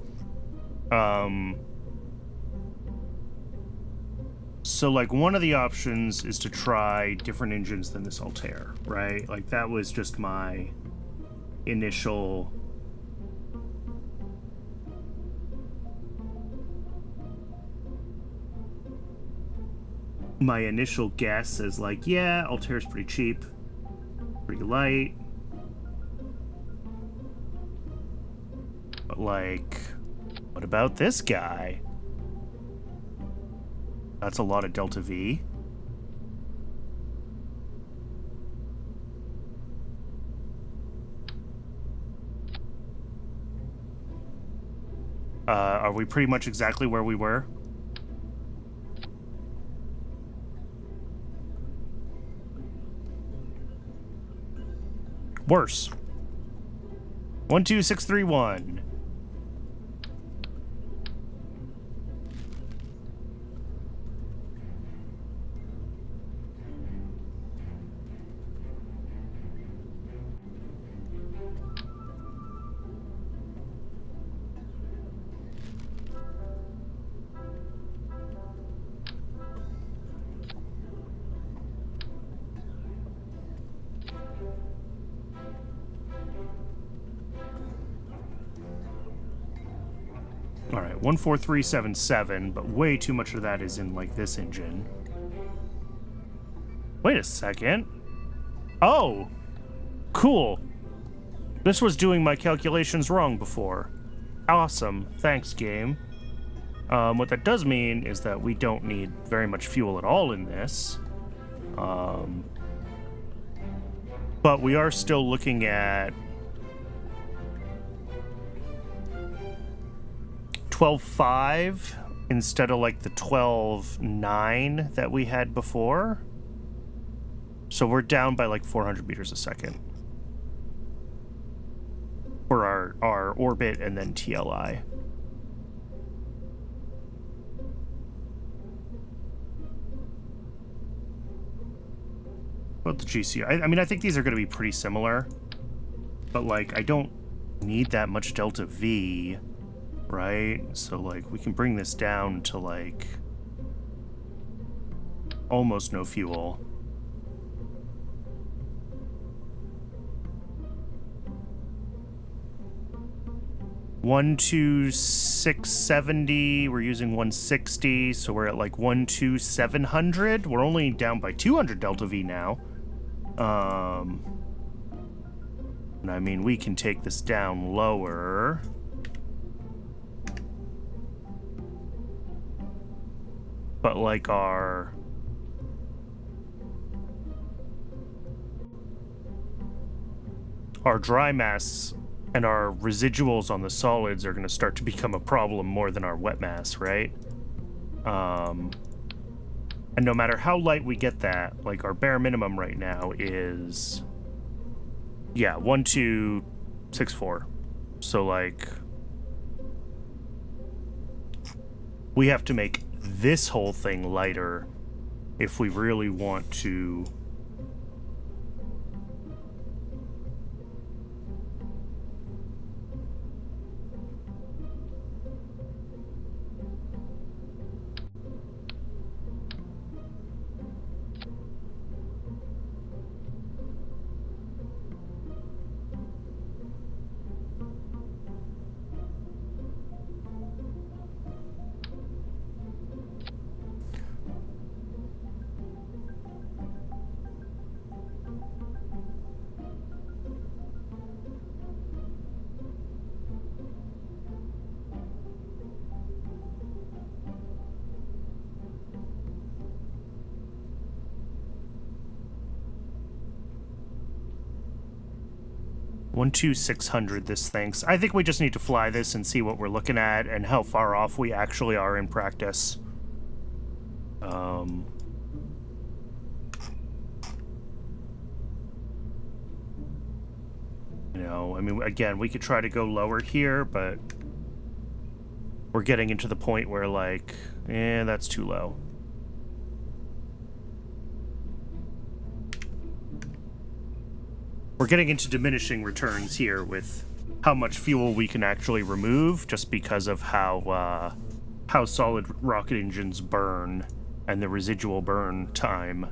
So, like, one of the options is to try different engines than this Altair, right? Like, that was just my initial... guess is like, yeah, Altair's pretty cheap, pretty light. But, like, what about this guy? That's a lot of Delta V. Are we pretty much exactly where we were? Worse. 12631. All right, 14377, but way too much of that is in, like, this engine. Wait a second. Oh! Cool. This was doing my calculations wrong before. Awesome. Thanks, game. What that does mean is that we don't need very much fuel at all in this. But we are still looking at 12.5 instead of like the 12.9 that we had before. So we're down by like 400 meters a second for our orbit and then TLI. About the GC, I mean, I think these are going to be pretty similar, but like I don't need that much Delta V. Right? So, like, we can bring this down to, like, almost no fuel. 12670. We're using 160, so we're at like 12700. We're only down by 200 delta V now. And I mean, we can take this down lower. But like our dry mass and our residuals on the solids are going to start to become a problem more than our wet mass, right? And no matter how light we get that, like our bare minimum right now is, yeah, 1264. So like, we have to make this whole thing lighter if we really want to. One 2600 this thinks. I think we just need to fly this and see what we're looking at and how far off we actually are in practice. You know, I mean, again, we could try to go lower here, but we're getting into the point where, like, that's too low. We're getting into diminishing returns here with how much fuel we can actually remove, just because of how solid rocket engines burn and the residual burn time.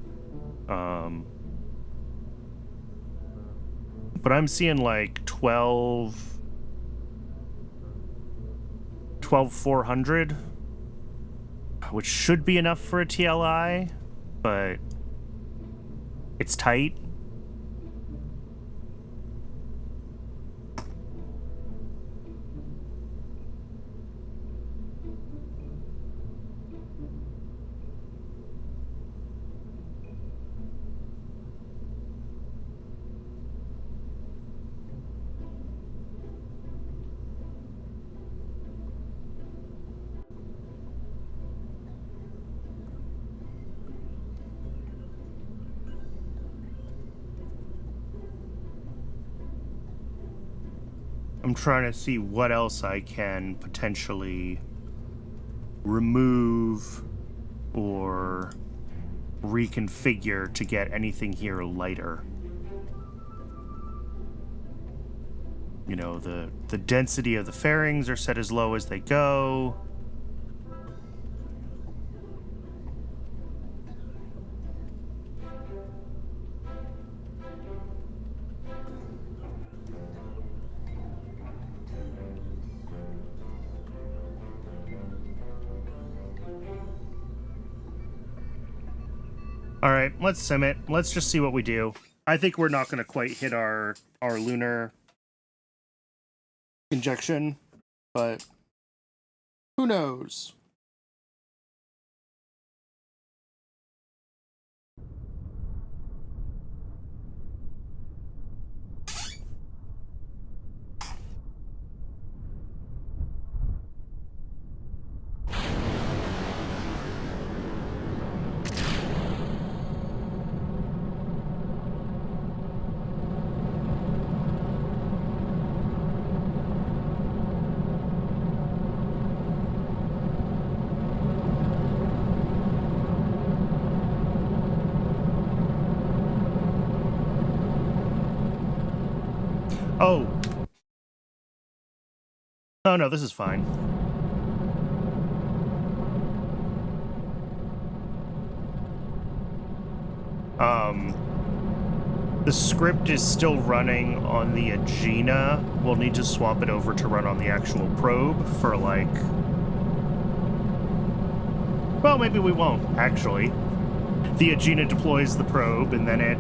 But I'm seeing like 12,400, which should be enough for a TLI, but it's tight. I'm trying to see what else I can potentially remove or reconfigure to get anything here lighter. You know, the density of the fairings are set as low as they go. All right, let's sim it. Let's just see what we do. I think we're not going to quite hit our lunar injection, but who knows? Oh. Oh no, this is fine. The script is still running on the Agena. We'll need to swap it over to run on the actual probe for, like... Well, maybe we won't, actually. The Agena deploys the probe, and then it...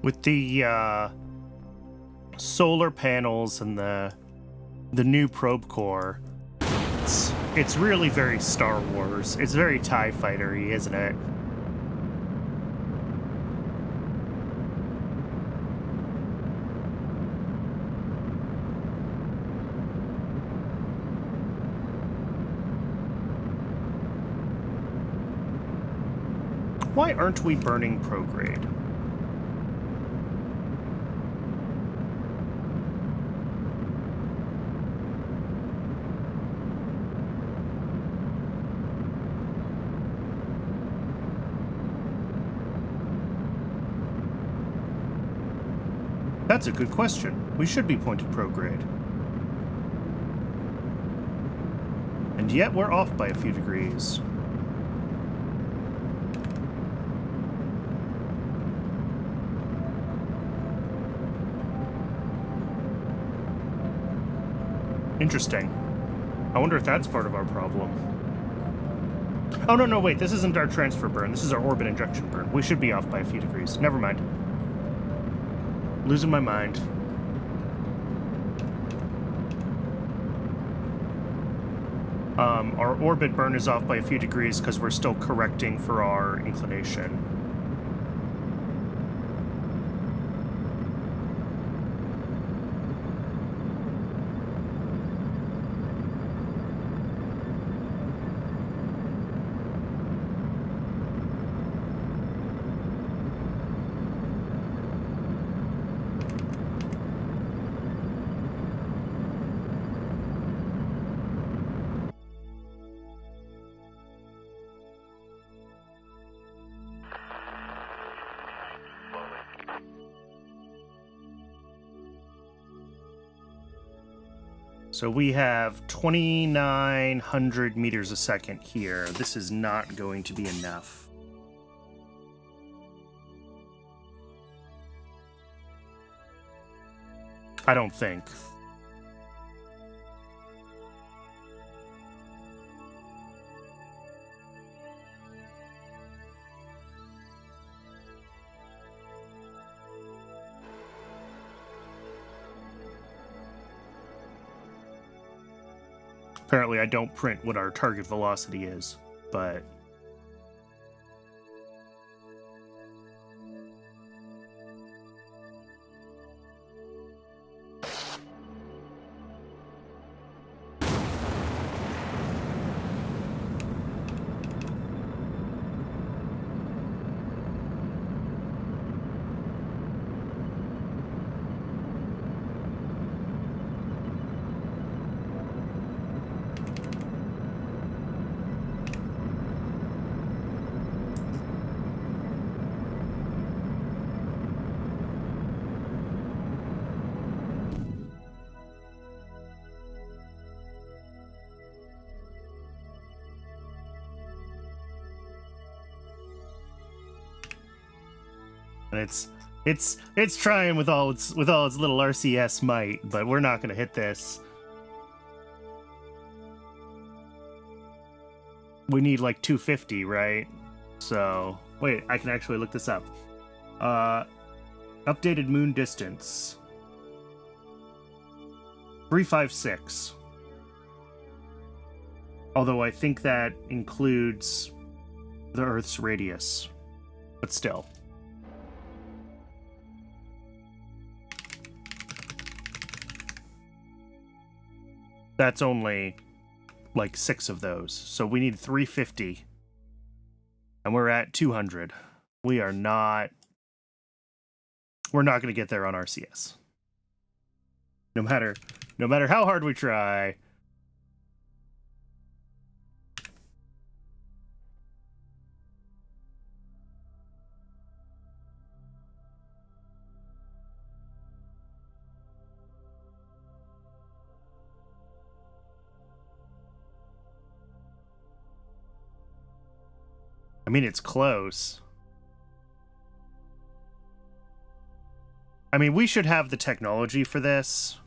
With the solar panels and the new probe core, it's really very Star Wars. It's very TIE Fighter-y, isn't it? Why aren't we burning prograde? That's a good question. We should be pointed prograde. And yet we're off by a few degrees. Interesting. I wonder if that's part of our problem. Oh, no, wait. This isn't our transfer burn. This is our orbit injection burn. We should be off by a few degrees. Never mind. Losing my mind. Our orbit burn is off by a few degrees because we're still correcting for our inclination. So we have 2,900 meters a second here. This is not going to be enough. I don't think. Apparently I don't print what our target velocity is, but... And it's trying with all its little RCS might, but we're not gonna hit this. We need like 250, right? So wait, I can actually look this up. Updated moon distance 356. Although I think that includes the Earth's radius, but still. That's only like 6 of those. So we need 350. And we're at 200. We're not going to get there on RCS. No matter how hard we try. I mean, it's close. I mean, we should have the technology for this.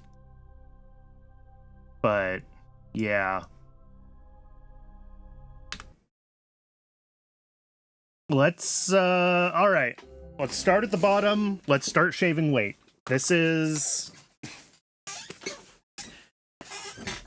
But, yeah. Let's, all right. Let's start at the bottom. Let's start shaving weight. This is...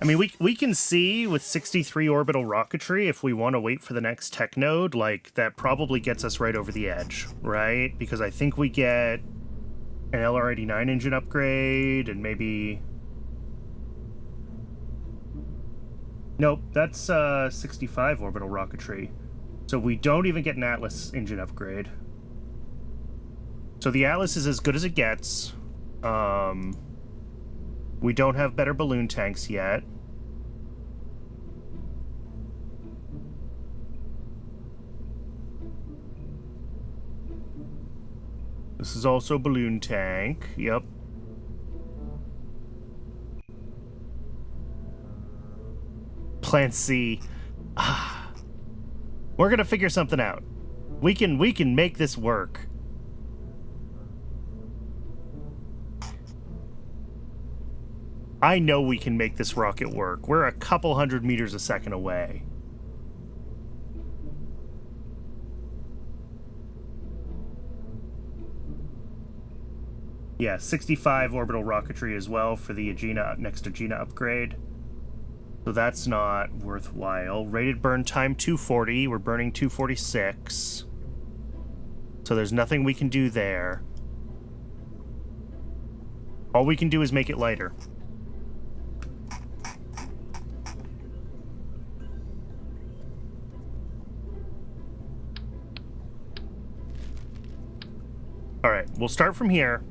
I mean, we can see with 63 orbital rocketry, if we want to wait for the next tech node, like, that probably gets us right over the edge, right? Because I think we get an LR-89 engine upgrade, and maybe... Nope, that's 65 orbital rocketry. So we don't even get an Atlas engine upgrade. So the Atlas is as good as it gets. We don't have better balloon tanks yet. This is also balloon tank. Yep. Plan C. We're gonna figure something out. We can make this work. I know we can make this rocket work. We're a couple hundred meters a second away. Yeah, 65 orbital rocketry as well for the next Agena upgrade. So that's not worthwhile. Rated burn time 240. We're burning 246. So there's nothing we can do there. All we can do is make it lighter. All right, we'll start from here.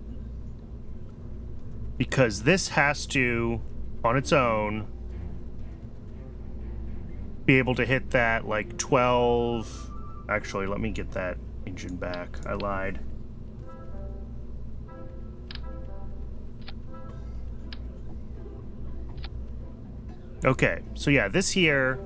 Because this has to, on its own, be able to hit that, like, 12... Actually, let me get that engine back. I lied. Okay, so yeah, this here...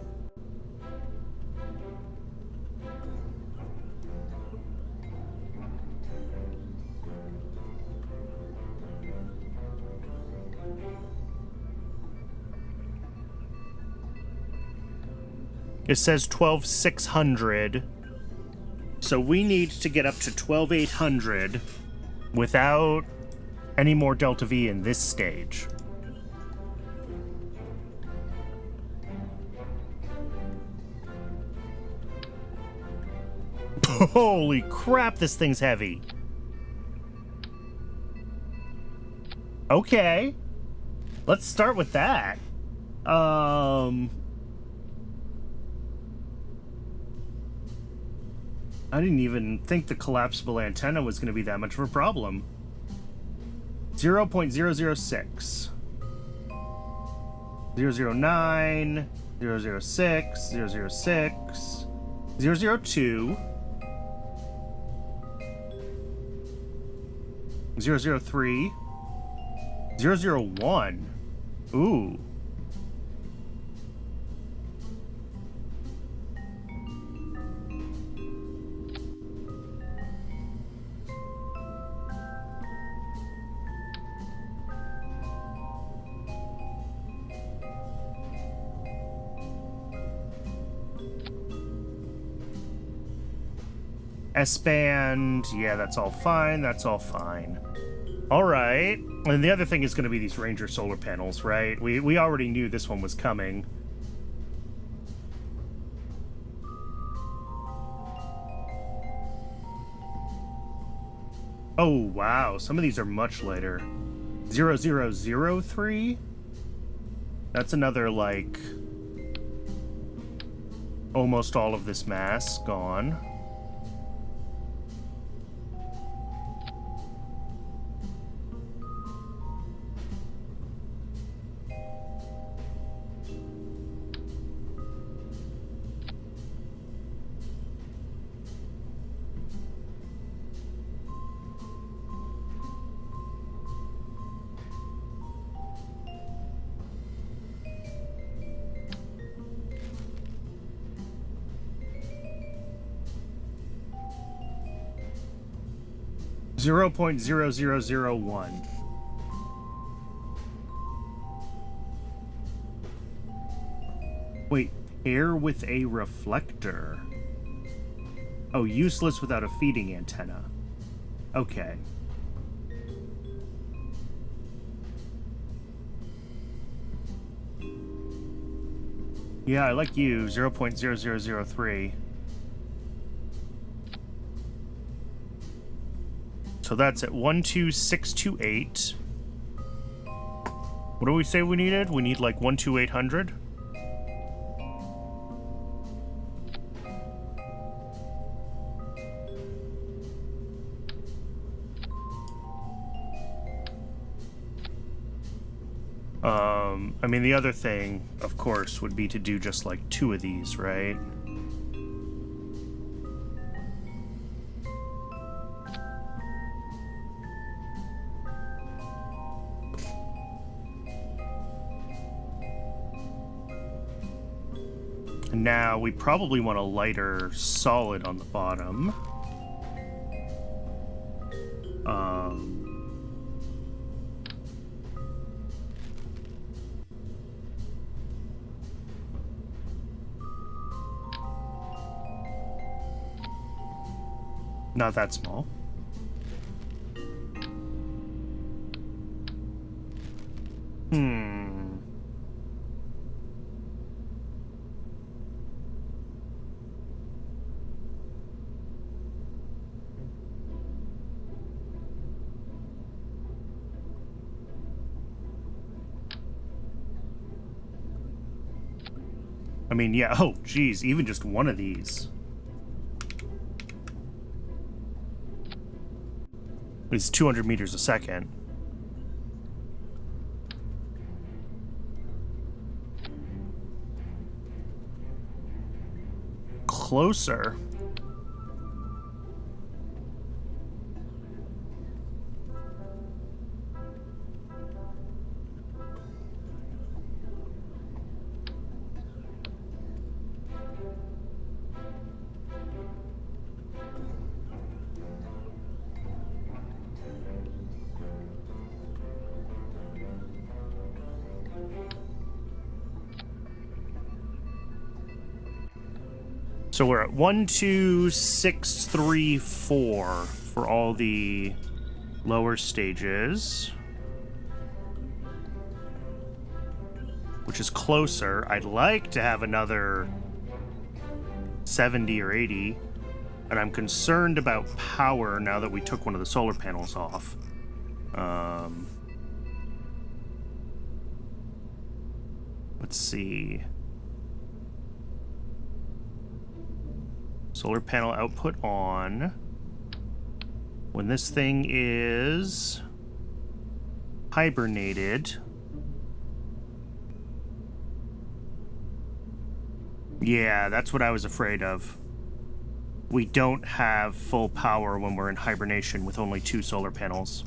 It says 12,600, so we need to get up to 12,800 without any more Delta V in this stage. Holy crap, this thing's heavy. Okay, let's start with that. I didn't even think the collapsible antenna was going to be that much of a problem. 0.006. 009, 006, 006, 002, 003, 001. Ooh. S-band, yeah, that's all fine, that's all fine. All right, and the other thing is going to be these Ranger solar panels, right? We already knew this one was coming. Oh, wow, some of these are much later. 0003? That's another, like, almost all of this mass gone. .0001. Wait, air with a reflector. Oh, useless without a feeding antenna. Okay. Yeah, I like you, 0.0003. So that's at 12628. What do we say we needed? We need like 12800. I mean, the other thing, of course, would be to do just like 2 of these, right? And now we probably want a lighter solid on the bottom. Not that small. I mean, yeah, oh, geez, even just one of these. It's 200 meters a second. Closer. So we're at 12634 for all the lower stages, which is closer. I'd like to have another 70 or 80, and I'm concerned about power now that we took one of the solar panels off. Let's see. Solar panel output on. When this thing is hibernated. Yeah, that's what I was afraid of. We don't have full power when we're in hibernation with only 2 solar panels.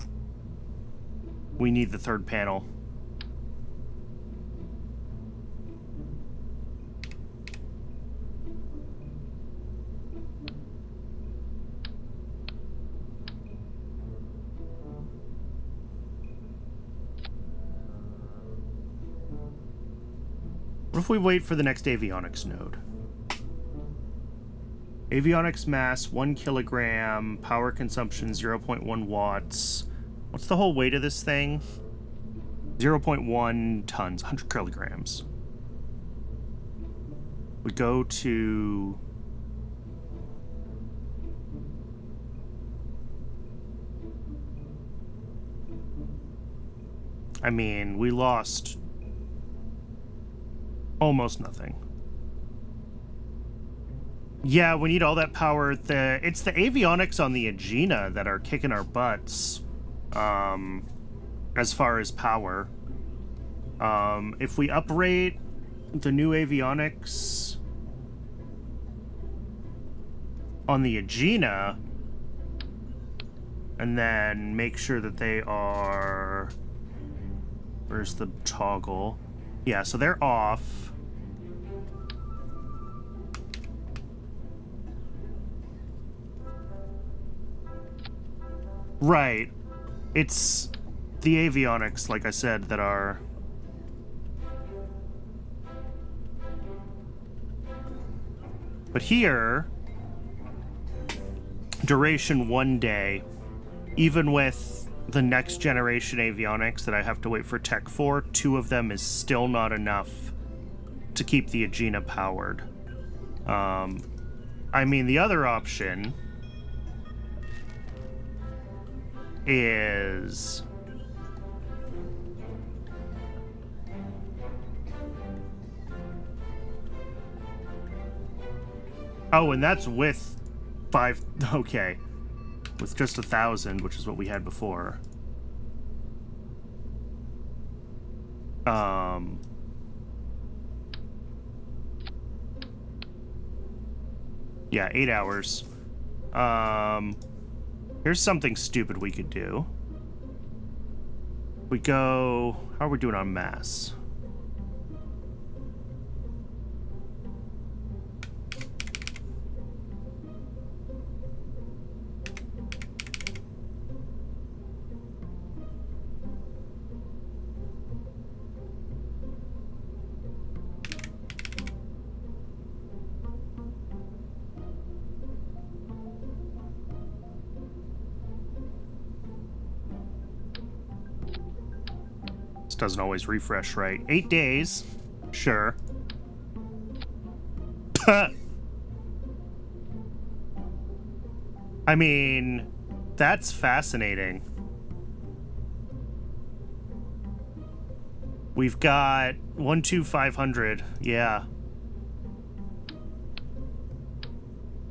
We need the 3rd panel. What if we wait for the next avionics node? Avionics mass 1 kilogram, power consumption 0.1 watts. What's the whole weight of this thing? 0.1 tons, 100 kilograms. We go to... I mean, we lost almost nothing. Yeah, we need all that power. It's the avionics on the Agena that are kicking our butts, as far as power. If we uprate the new avionics on the Agena, and then make sure that they are... Where's the toggle? Yeah, so they're off. Right. It's the avionics, like I said, that are... But here, duration 1 day, even with the next generation avionics that I have to wait for tech for, 2 of them is still not enough to keep the Agena powered. I mean, the other option is... Oh, and that's with 5... Okay. With just 1,000, which is what we had before. Yeah, 8 hours. Here's something stupid we could do. We go... How are we doing on mass? Doesn't always refresh right. 8 days. Sure. I mean, that's fascinating. We've got 12500. Yeah.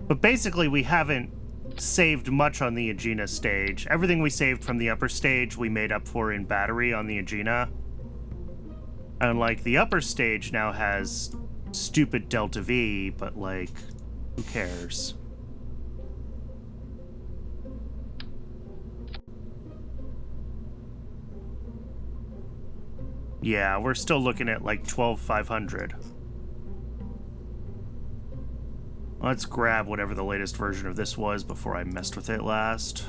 But basically, we haven't saved much on the Agena stage. Everything we saved from the upper stage we made up for in battery on the Agena. And like the upper stage now has stupid Delta V, but like, who cares? Yeah, we're still looking at like 12,500. Let's grab whatever the latest version of this was before I messed with it last.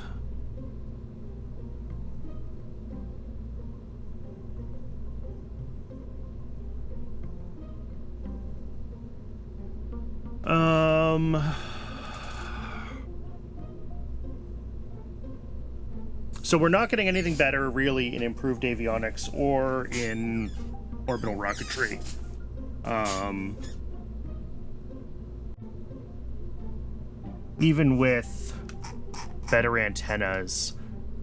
So we're not getting anything better, really, in improved avionics or in orbital rocketry. Even with better antennas,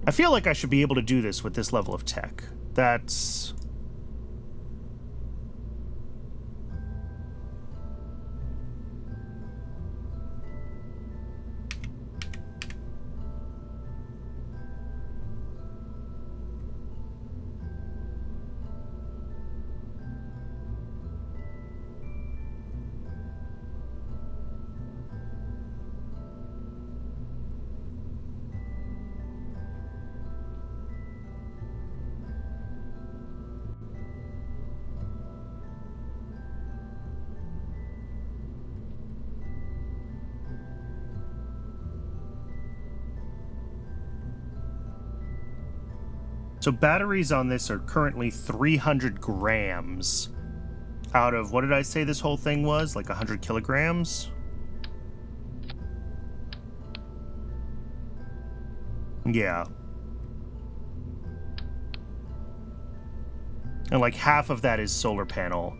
I feel like I should be able to do this with this level of tech. That's... So batteries on this are currently 300 grams out of, what did I say this whole thing was? Like 100 kilograms? Yeah. And like half of that is solar panel.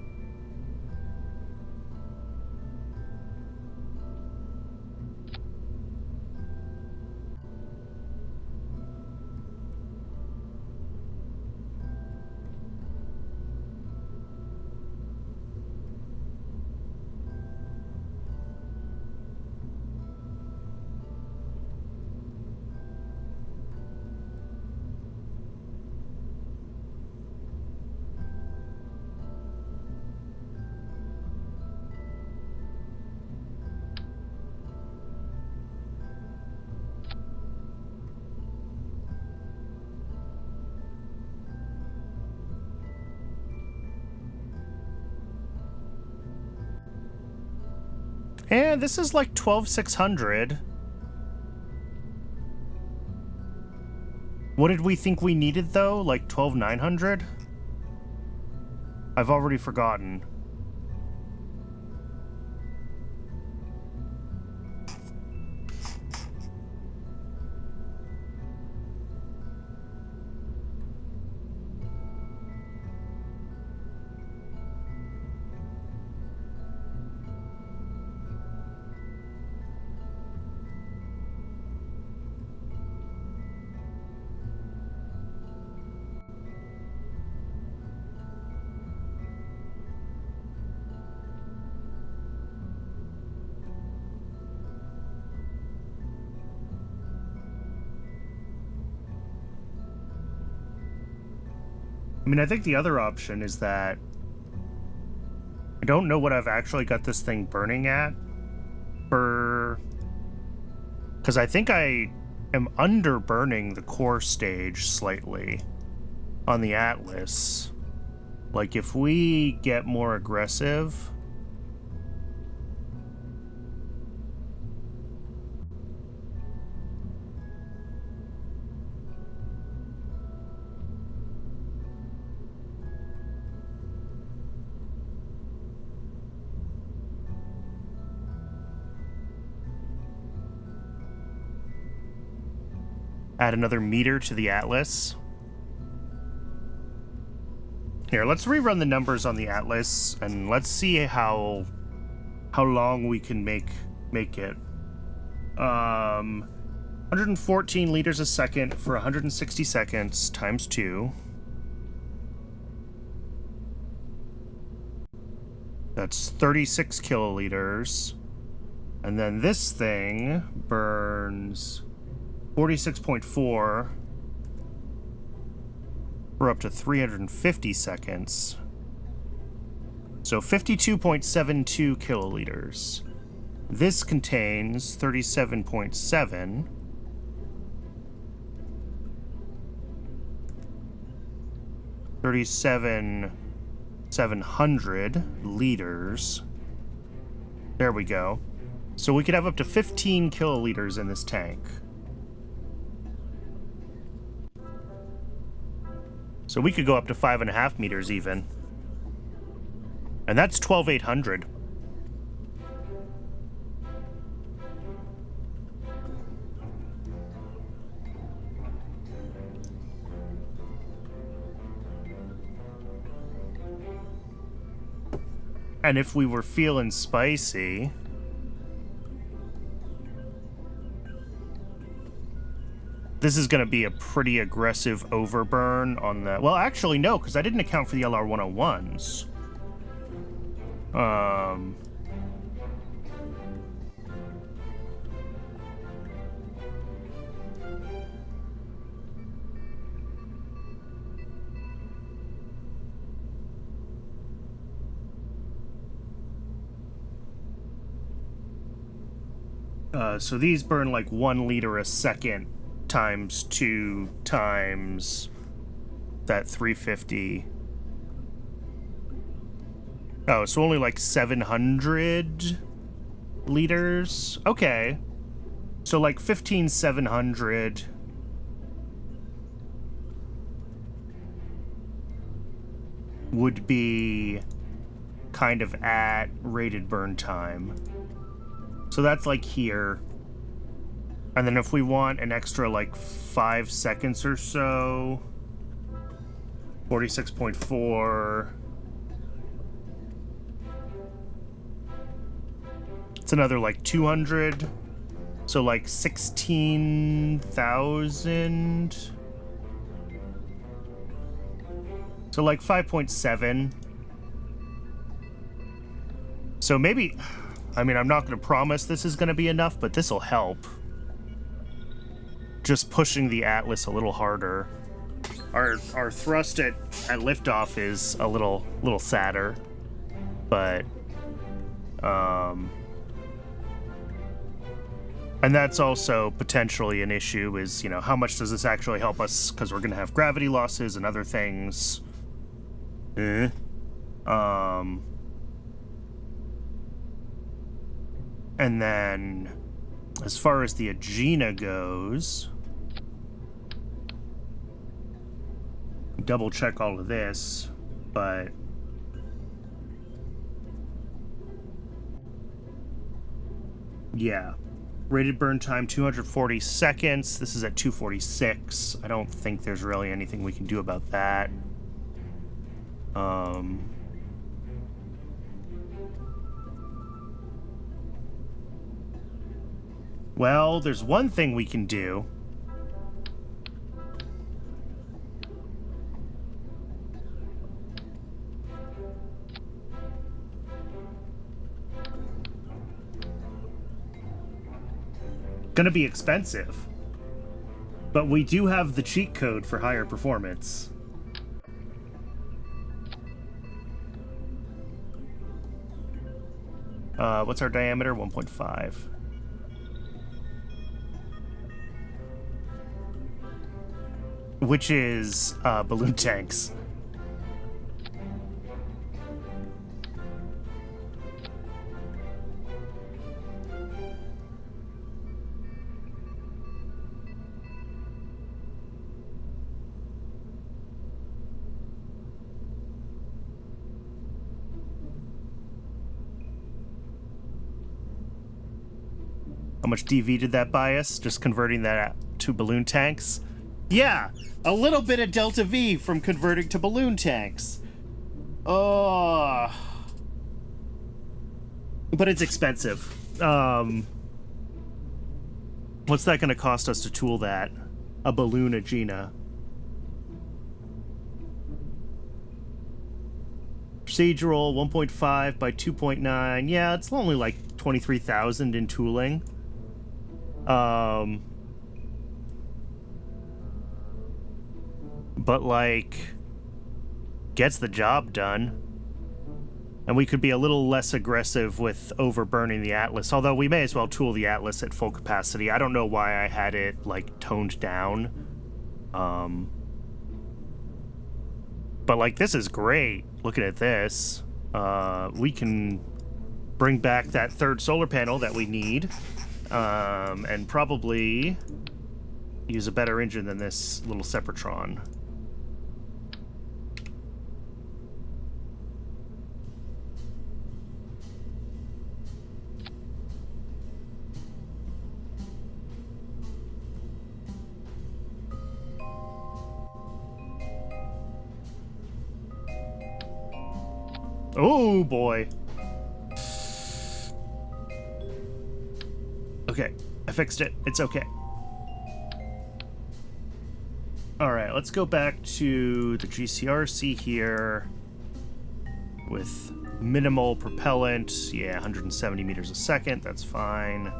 And this is like 12,600. What did we think we needed, though? Like 12,900? I've already forgotten. I mean, I think the other option is that I don't know what I've actually got this thing burning at for... Because I think I am under burning the core stage slightly on the Atlas. Like, if we get more aggressive... Add another meter to the Atlas. Here, let's rerun the numbers on the Atlas, and let's see how long we can make it. 114 liters a second for 160 seconds times 2. That's 36 kiloliters. And then this thing burns 46.4 for up to 350 seconds. So 52.72 kiloliters. This contains 37.7. $37,700 liters. There we go. So we could have up to 15 kiloliters in this tank. So we could go up to 5.5 meters even. And that's 12,800. And if we were feeling spicy... This is going to be a pretty aggressive overburn on the... Well, actually, no, because I didn't account for the LR101s. So these burn like 1 liter a second times 2 times that 350. Oh, so only like 700 liters? Okay. So like 15,700 would be kind of at rated burn time. So that's like here. And then if we want an extra, like, 5 seconds or so... 46.4... It's another, like, 200. So, like, 16,000... So, like, 5.7. So maybe... I mean, I'm not going to promise this is going to be enough, but this will help. Just pushing the Atlas a little harder. Our thrust at liftoff is a little sadder, but and that's also potentially an issue. Is, you know, how much does this actually help us? Because we're going to have gravity losses and other things. And then, as far as the Agena goes, double check all of this, but yeah, rated burn time 240 seconds. This is at 246. I don't think there's really anything we can do about that. Well, there's one thing we can do. Gonna be expensive, but we do have the cheat code for higher performance. What's our diameter? 1.5. Which is balloon tanks. How much DV did that buy us? Just converting that to balloon tanks? Yeah, a little bit of Delta V from converting to balloon tanks. Oh. But it's expensive. What's that going to cost us to tool that? A balloon Agena. Procedural, 1.5 by 2.9. Yeah, it's only like 23,000 in tooling. But, like, gets the job done. And we could be a little less aggressive with overburning the Atlas, although we may as well tool the Atlas at full capacity. I don't know why I had it, like, toned down. But, like, this is great. Looking at this. We can bring back that third solar panel that we need. And probably use a better engine than this little Sepratron. Oh boy. Okay, I fixed it. It's okay. Alright, let's go back to the GCRC here with minimal propellant. Yeah, 170 meters a second. That's fine.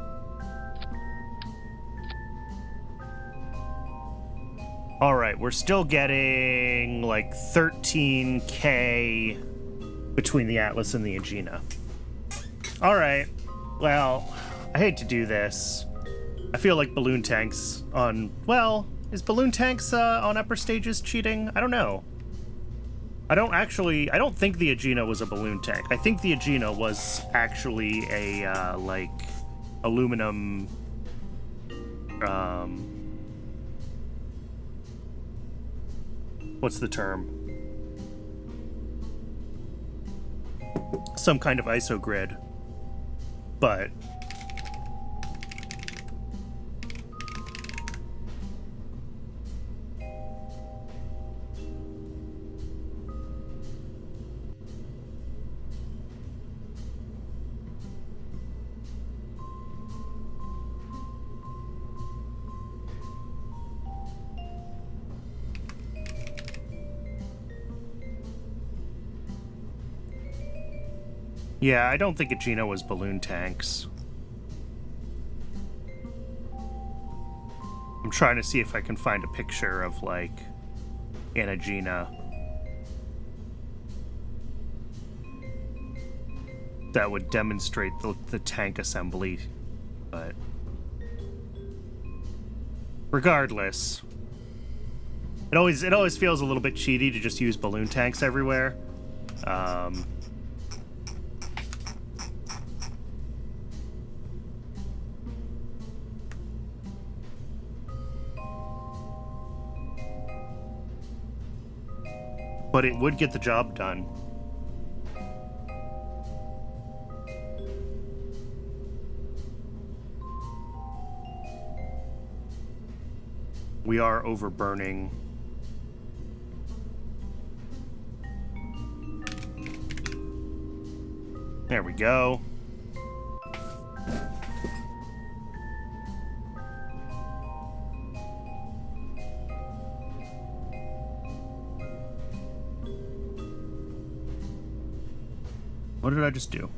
Alright, we're still getting like 13K between the Atlas and the Agena. Alright, well, I hate to do this. I feel like balloon tanks on... Well, is balloon tanks on upper stages cheating? I don't know. I don't think the Agena was a balloon tank. I think the Agena was actually a, like, aluminum... what's the term? Some kind of isogrid. But... Yeah, I don't think Agena was balloon tanks. I'm trying to see if I can find a picture of, like, an Agena that would demonstrate the tank assembly, but regardless, it always feels a little bit cheaty to just use balloon tanks everywhere. But it would get the job done. We are overburning. There we go. What did I just do?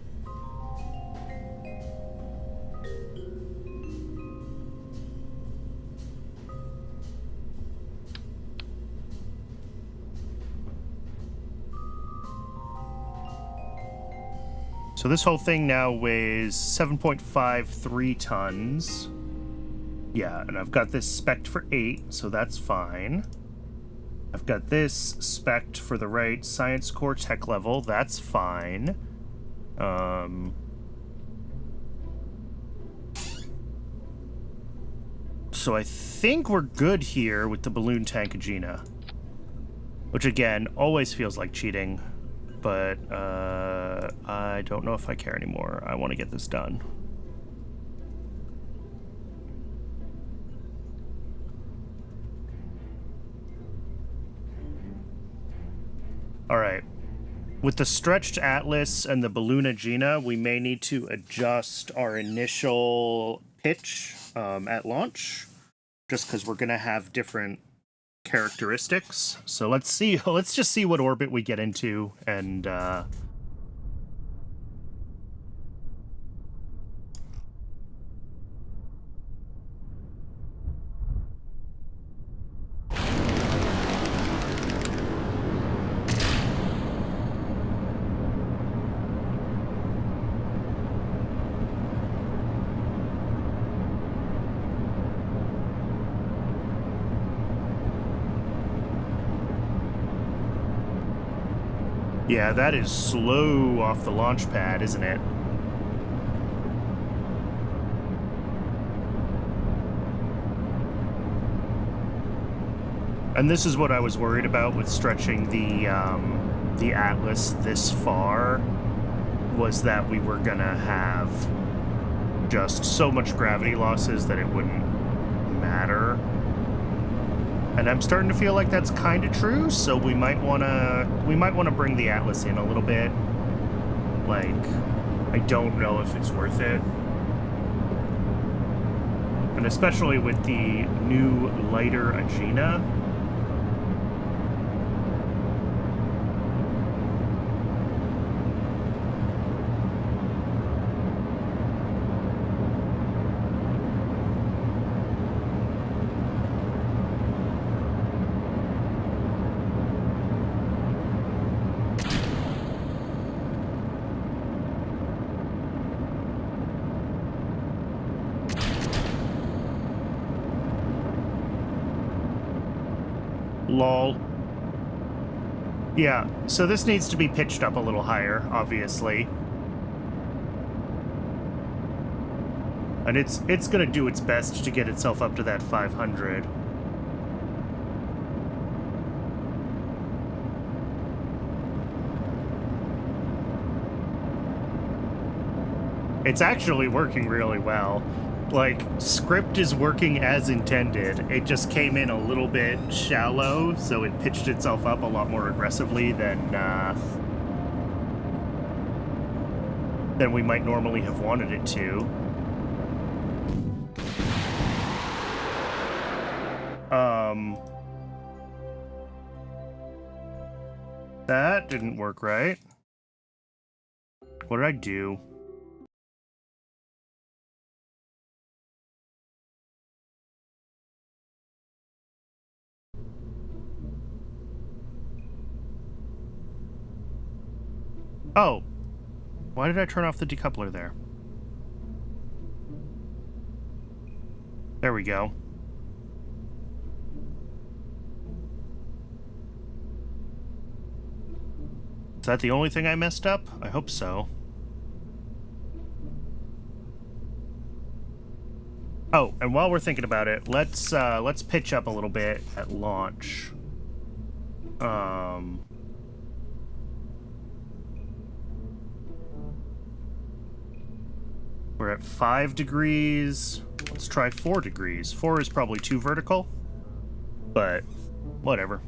So this whole thing now weighs 7.53 tons. Yeah, and I've got this spec'd for 8, so that's fine. I've got this spec'd for the right science core tech level, that's fine. So I think we're good here with the balloon tank Agena. Which again, always feels like cheating. But I don't know if I care anymore. I want to get this done. Alright. With the stretched Atlas and the balloon Agena, we may need to adjust our initial pitch at launch. Just because we're going to have different characteristics. So let's see. Let's just see what orbit we get into, and yeah, that is slow off the launch pad, isn't it? And this is what I was worried about with stretching the Atlas this far, was that we were gonna have just so much gravity losses that it wouldn't matter. And I'm starting to feel like that's kind of true, so we might wanna bring the Atlas in a little bit. Like, I don't know if it's worth it. And especially with the new lighter Agena. Lol. Yeah, so this needs to be pitched up a little higher, obviously. And it's gonna do its best to get itself up to that 500. It's actually working really well. Like, script is working as intended. It just came in a little bit shallow, so it pitched itself up a lot more aggressively than we might normally have wanted it to. That didn't work right. What did I do? Oh. Why did I turn off the decoupler there? There we go. Is that the only thing I messed up? I hope so. Oh, and while we're thinking about it, let's pitch up a little bit at launch. We're at 5 degrees. Let's try 4 degrees. 4 is probably too vertical, but whatever.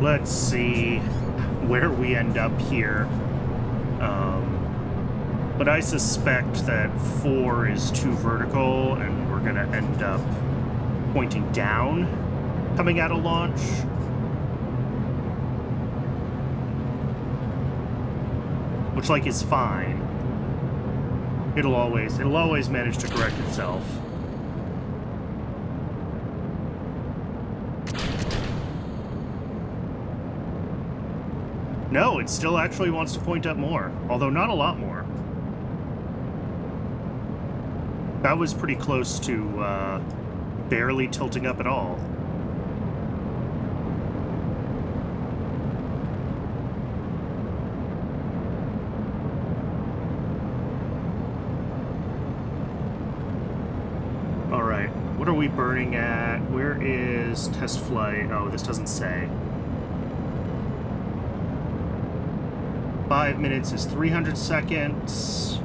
Let's see where we end up here. But I suspect that 4 is too vertical, and we're gonna end up pointing down coming out of launch. Which, like, is fine. It'll always manage to correct itself. No, it still actually wants to point up more, although not a lot more. That was pretty close to barely tilting up at all. All right, what are we burning at? Where is test flight? Oh, this doesn't say. 5 minutes is 300 seconds.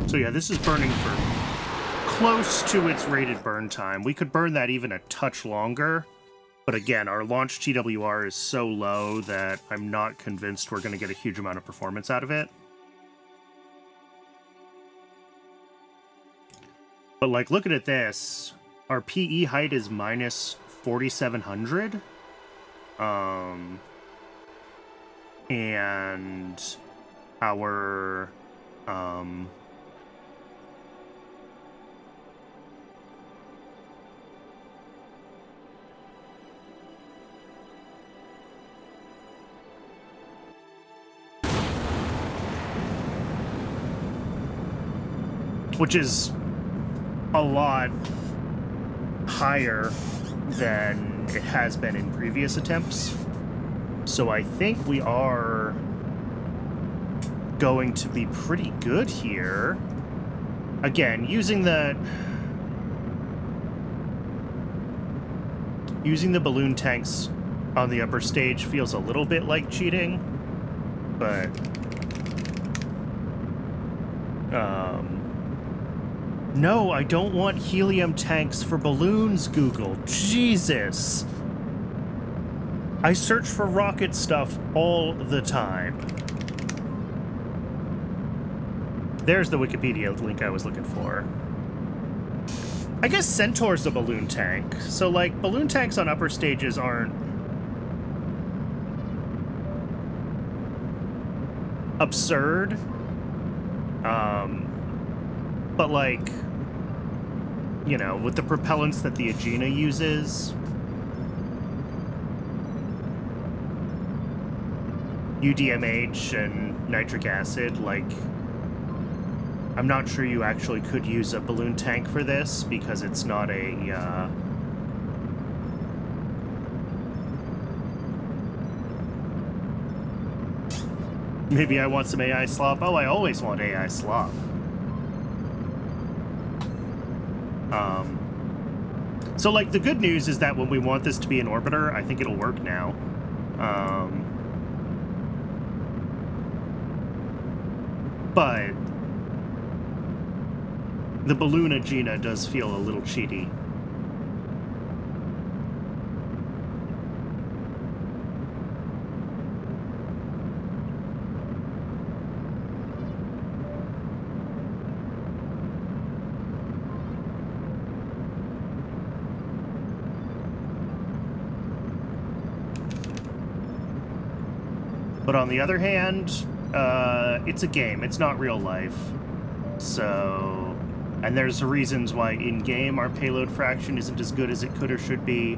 So yeah, this is burning for close to its rated burn time. We could burn that even a touch longer, but again, our launch TWR is so low that I'm not convinced we're going to get a huge amount of performance out of it. But like, looking at this, our PE height is minus 4,700. And our, which is a lot higher than it has been in previous attempts. So I think we are going to be pretty good here. Again, using the balloon tanks on the upper stage feels a little bit like cheating, but no, I don't want helium tanks for balloons, Google. Jesus. I search for rocket stuff all the time. There's the Wikipedia link I was looking for. I guess Centaur's a balloon tank. So, like, balloon tanks on upper stages aren't absurd. But, like, you know, with the propellants that the Aegina uses, UDMH and nitric acid, like, I'm not sure you actually could use a balloon tank for this because it's not a, Maybe I want some AI slop. Oh, I always want AI slop. So, like, the good news is that when we want this to be an orbiter, I think it'll work now. But the balloon Aegina does feel a little cheaty. But on the other hand, it's a game. It's not real life. So, and there's reasons why in-game our payload fraction isn't as good as it could or should be.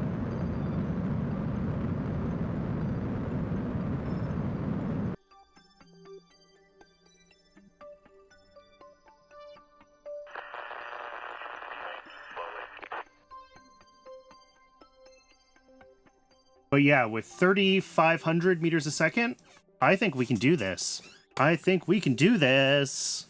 But yeah, with 3,500 meters a second, I think we can do this. I think we can do this.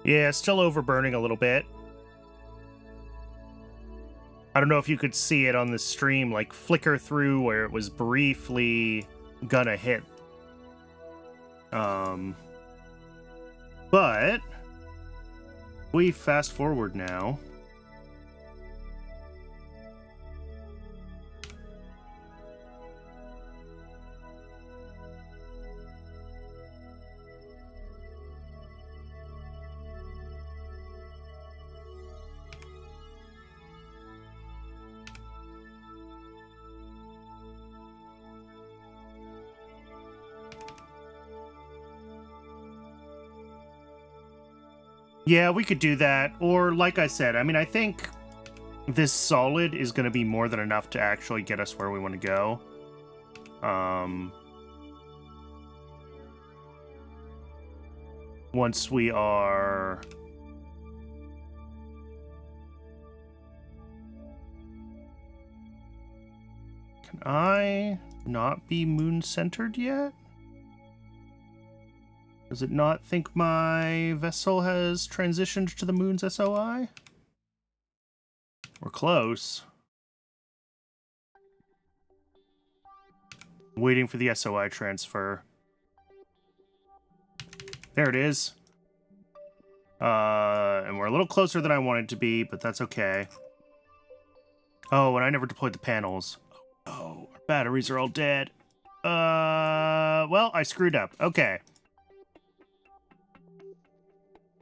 Yeah, still overburning a little bit. I don't know if you could see it on the stream, like, flicker through where it was briefly gonna hit. But we fast forward now. Yeah, we could do that. Or, like I said, I mean, I think this solid is going to be more than enough to actually get us where we want to go. Once we are... Can I... not be moon-centered yet? Does it not think my vessel has transitioned to the moon's SOI? We're close. Waiting for the SOI transfer. There it is. And we're a little closer than I wanted to be, but that's okay. Oh, and I never deployed the panels. Oh, our batteries are all dead. Well, I screwed up. Okay.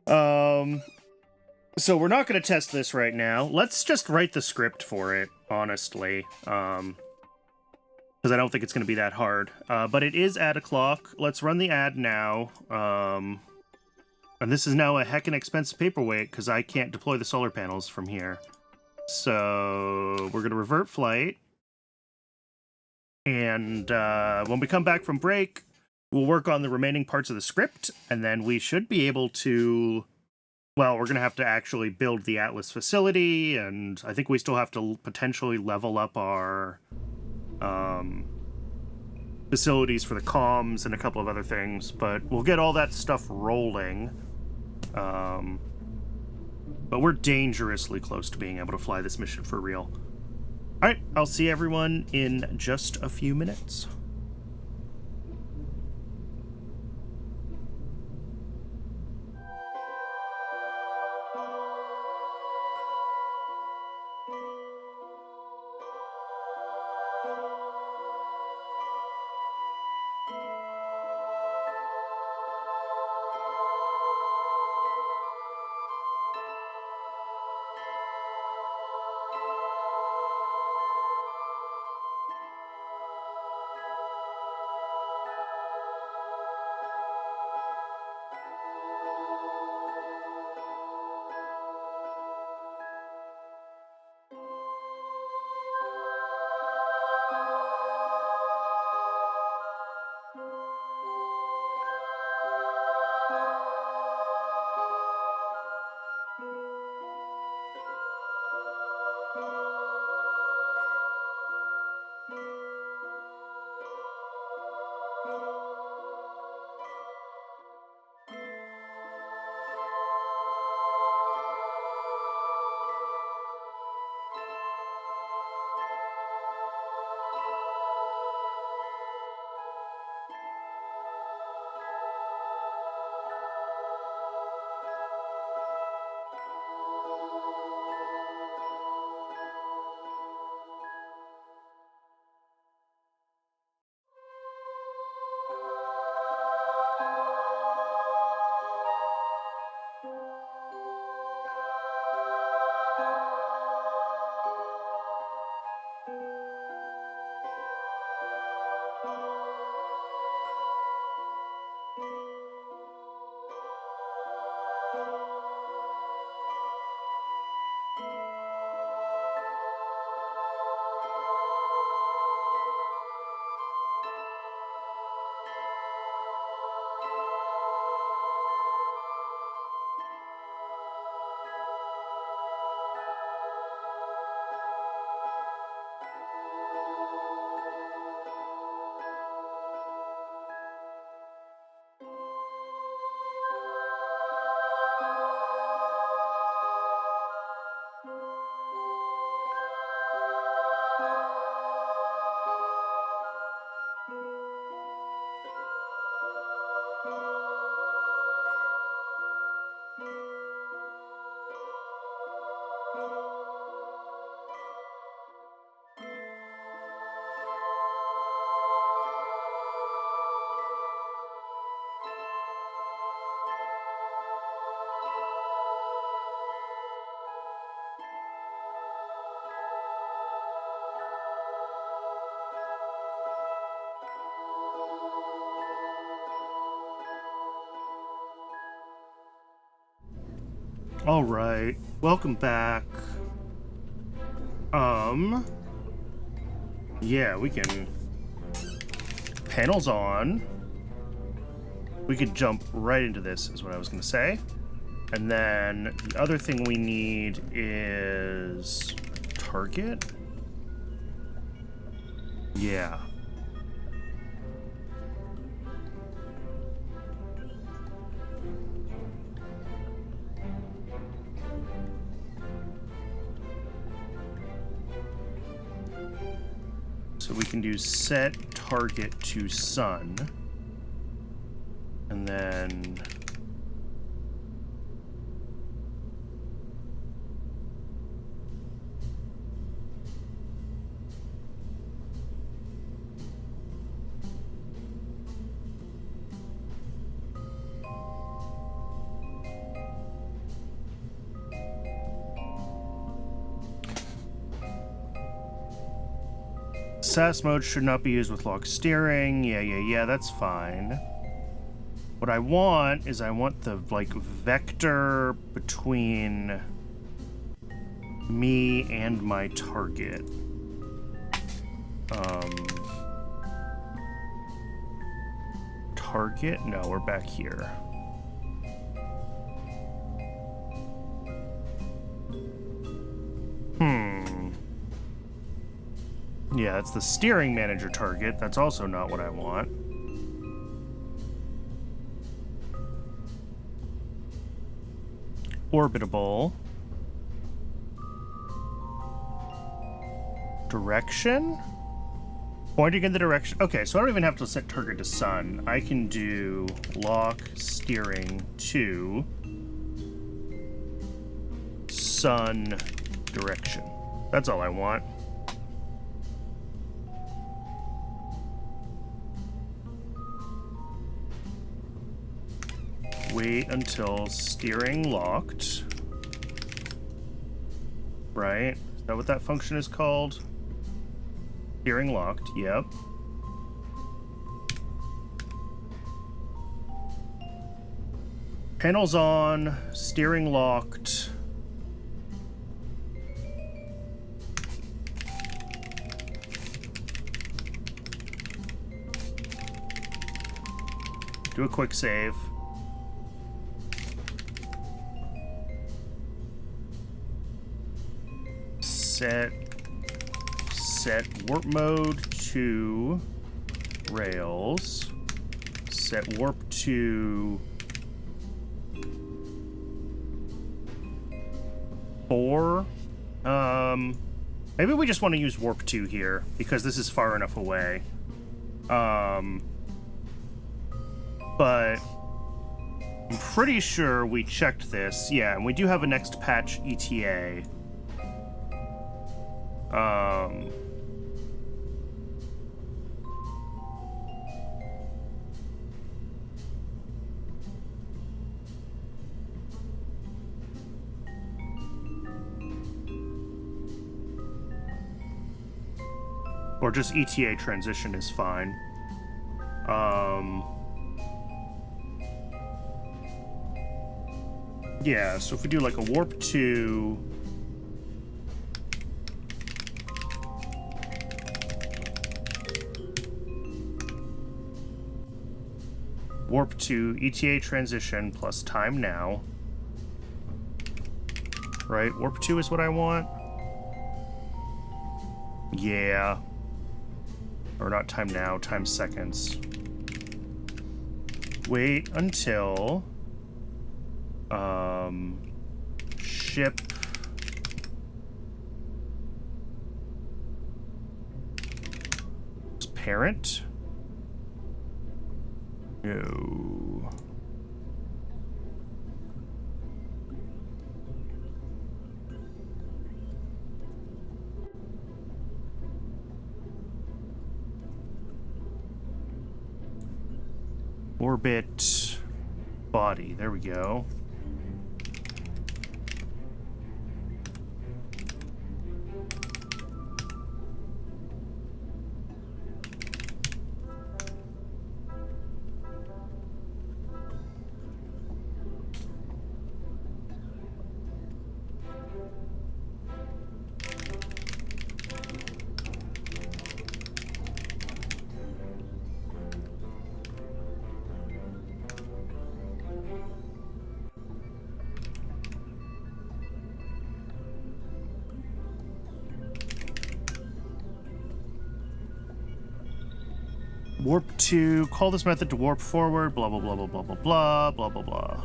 So we're not going to test this right now. Let's just write the script for it, honestly. Because I don't think it's going to be that hard. But it is ad o'clock. Let's run the ad now. And this is now a heckin' expensive paperweight because I can't deploy the solar panels from here. So we're going to revert flight. And when we come back from break, we'll work on the remaining parts of the script. And then we should be able to... Well, we're going to have to actually build the Atlas facility. And I think we still have to potentially level up our... facilities for the comms and a couple of other things, but we'll get all that stuff rolling. But we're dangerously close to being able to fly this mission for real. All right, I'll see everyone in just a few minutes. All right, welcome back. Yeah, we can... Panels on. We could jump right into this, is what I was going to say. And then the other thing we need is... Target? Yeah. So we can do set target to sun. And then... SAS mode should not be used with lock steering. Yeah, that's fine. What I want is I want the, like, vector between me and my target. Target? No, we're back here. Yeah, it's the steering manager target. That's also not what I want. Orbitable. Direction? Pointing in the direction. Okay, so I don't even have to set target to sun. I can do lock steering to sun direction. That's all I want. Wait until steering locked. Right? Is that what that function is called? Steering locked, yep. Panels on, steering locked. Do a quick save. Set warp mode to rails. Set warp to 4. Maybe we just want to use warp 2 here because this is far enough away. But I'm pretty sure we checked this. Yeah, and we do have a next patch ETA. Or just ETA transition is fine. Yeah, so if we do like a warp 2... Warp 2 ETA transition plus time now. Right? Warp 2 is what I want? Yeah. Or not time now, time seconds. Wait until... ship... parent? No. Orbit body. There we go. Warp 2, call this method to warp forward, blah, blah, blah, blah, blah, blah, blah, blah, blah, blah.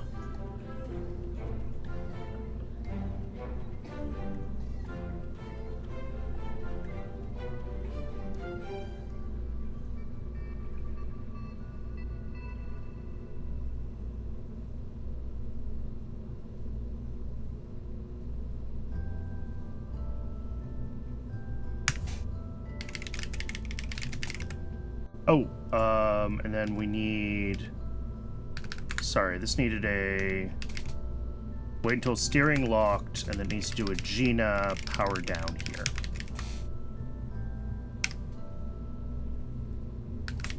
Oh, and then we need... Sorry, this needed a... Wait until steering locked, and then needs to do a Gina power down here.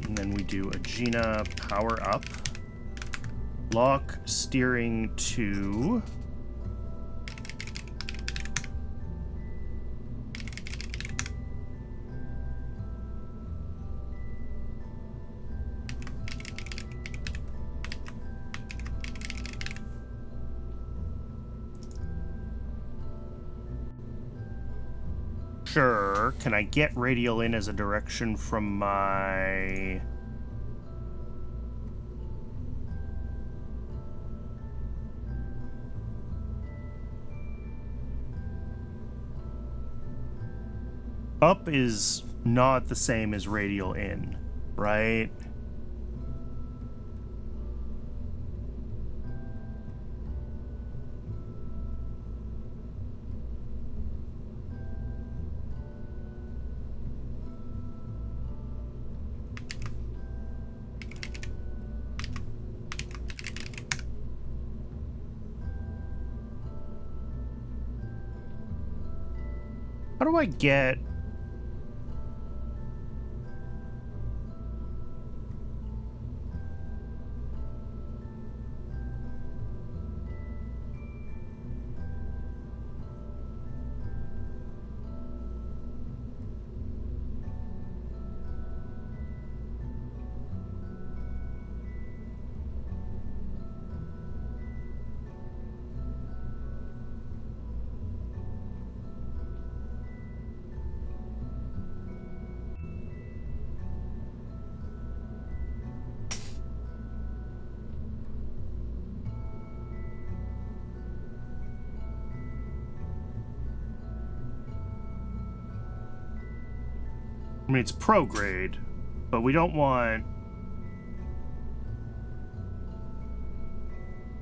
And then we do a Gina power up. Lock steering to... Sure. Can I get radial in as a direction from my... Up is not the same as radial in, right? How do I get... I mean, it's prograde, but we don't want...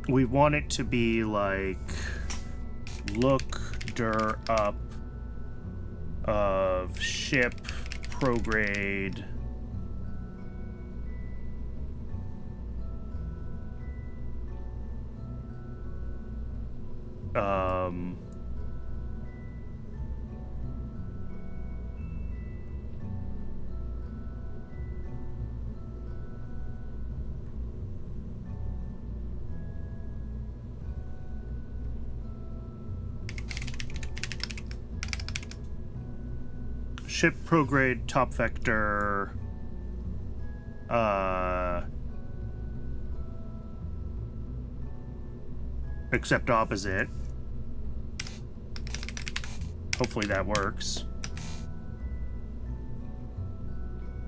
We want it to be like... Look dir up of ship prograde... ship prograde top vector except opposite. Hopefully that works.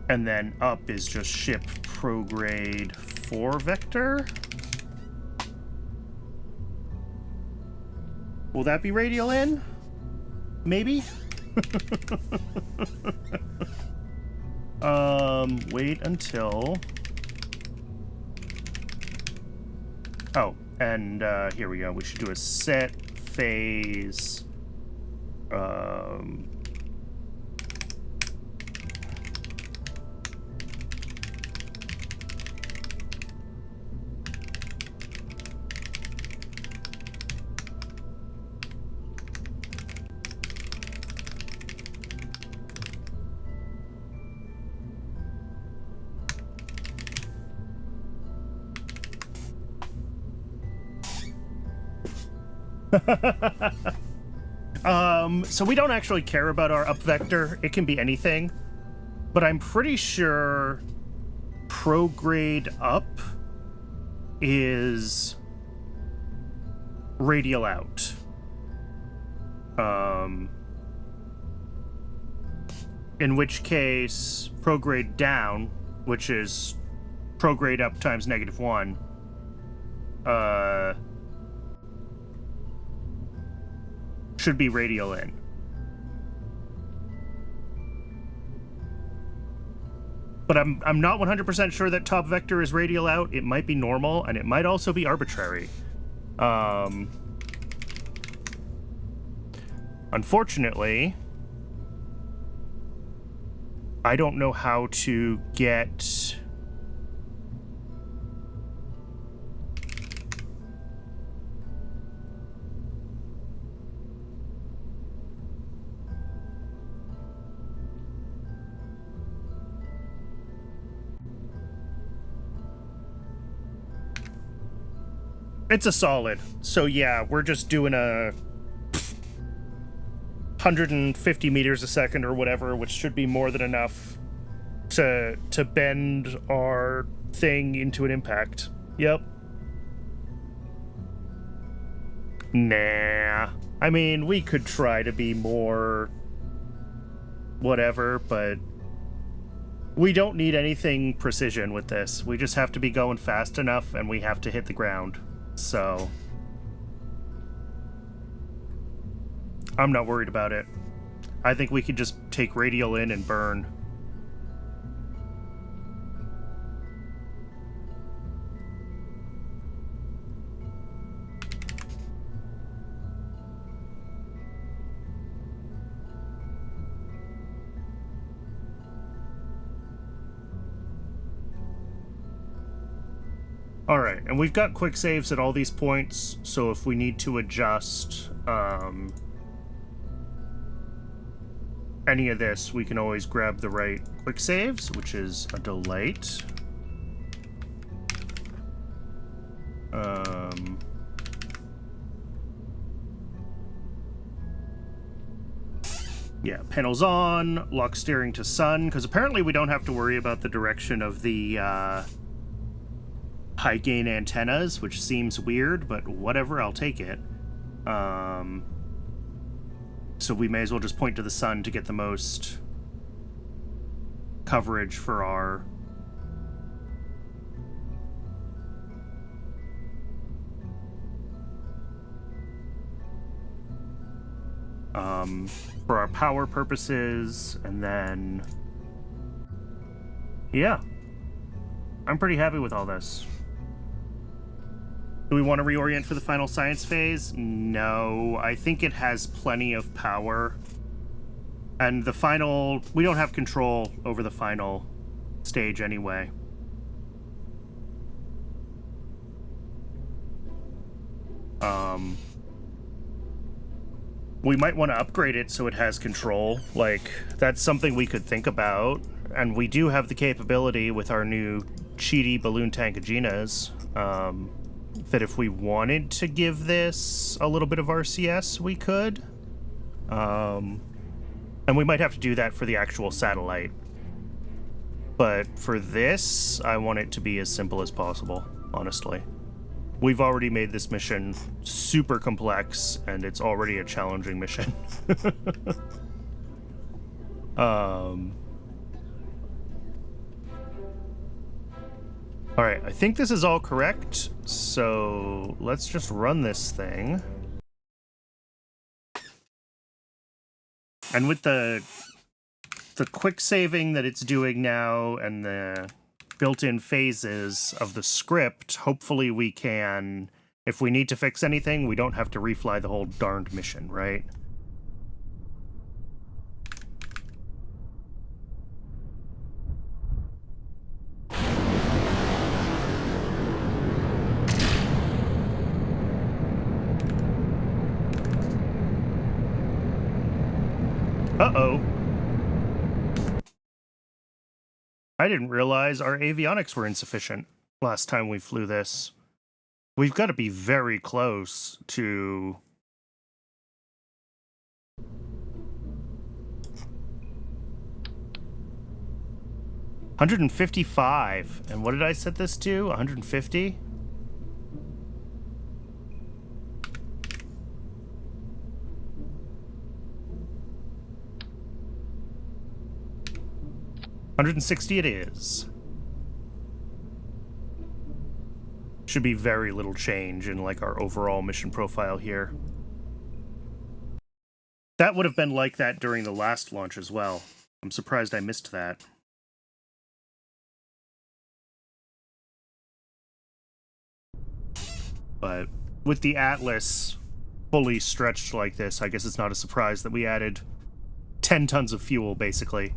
And then up is just ship prograde 4 vector. Will that be radial in? Maybe? Wait until... Oh, and here we go. We should do a set phase. So we don't actually care about our up vector. It can be anything. But I'm pretty sure prograde up is radial out. In which case, prograde down, which is prograde up times -1, should be radial in. But I'm not 100% sure that top vector is radial out. It might be normal, and it might also be arbitrary. Unfortunately, I don't know how to get... It's a solid. So yeah, we're just doing a 150 meters a second or whatever, which should be more than enough to bend our thing into an impact. Yep. Nah. I mean, we could try to be more whatever, but we don't need anything precision with this. We just have to be going fast enough, and we have to hit the ground. So I'm not worried about it. I think we could just take radial in and burn. Alright, and we've got quick saves at all these points, so if we need to adjust any of this, we can always grab the right quick saves, which is a delight. Yeah, panels on, lock steering to sun, because apparently we don't have to worry about the direction of the high gain antennas, which seems weird, but whatever, I'll take it. So we may as well just point to the sun to get the most coverage for our power purposes, and then yeah, I'm pretty happy with all this. Do we want to reorient for the final science phase? No, I think it has plenty of power. And the final... we don't have control over the final stage anyway. We might want to upgrade it so it has control. Like, that's something we could think about. And we do have the capability with our new cheaty balloon tankaginas, that if we wanted to give this a little bit of RCS, we could. And we might have to do that for the actual satellite. But for this, I want it to be as simple as possible, honestly. We've already made this mission super complex, and it's already a challenging mission. Alright, I think this is all correct, so let's just run this thing. And with the quick saving that it's doing now and the built-in phases of the script, hopefully we can, if we need to fix anything, we don't have to refly the whole darned mission, right? Uh-oh. I didn't realize our avionics were insufficient last time we flew this. We've got to be very close to... $155. And what did I set this to? 150? $160 it is. Should be very little change in like our overall mission profile here. That would have been like that during the last launch as well. I'm surprised I missed that. But with the Atlas fully stretched like this, I guess it's not a surprise that we added 10 tons of fuel, basically.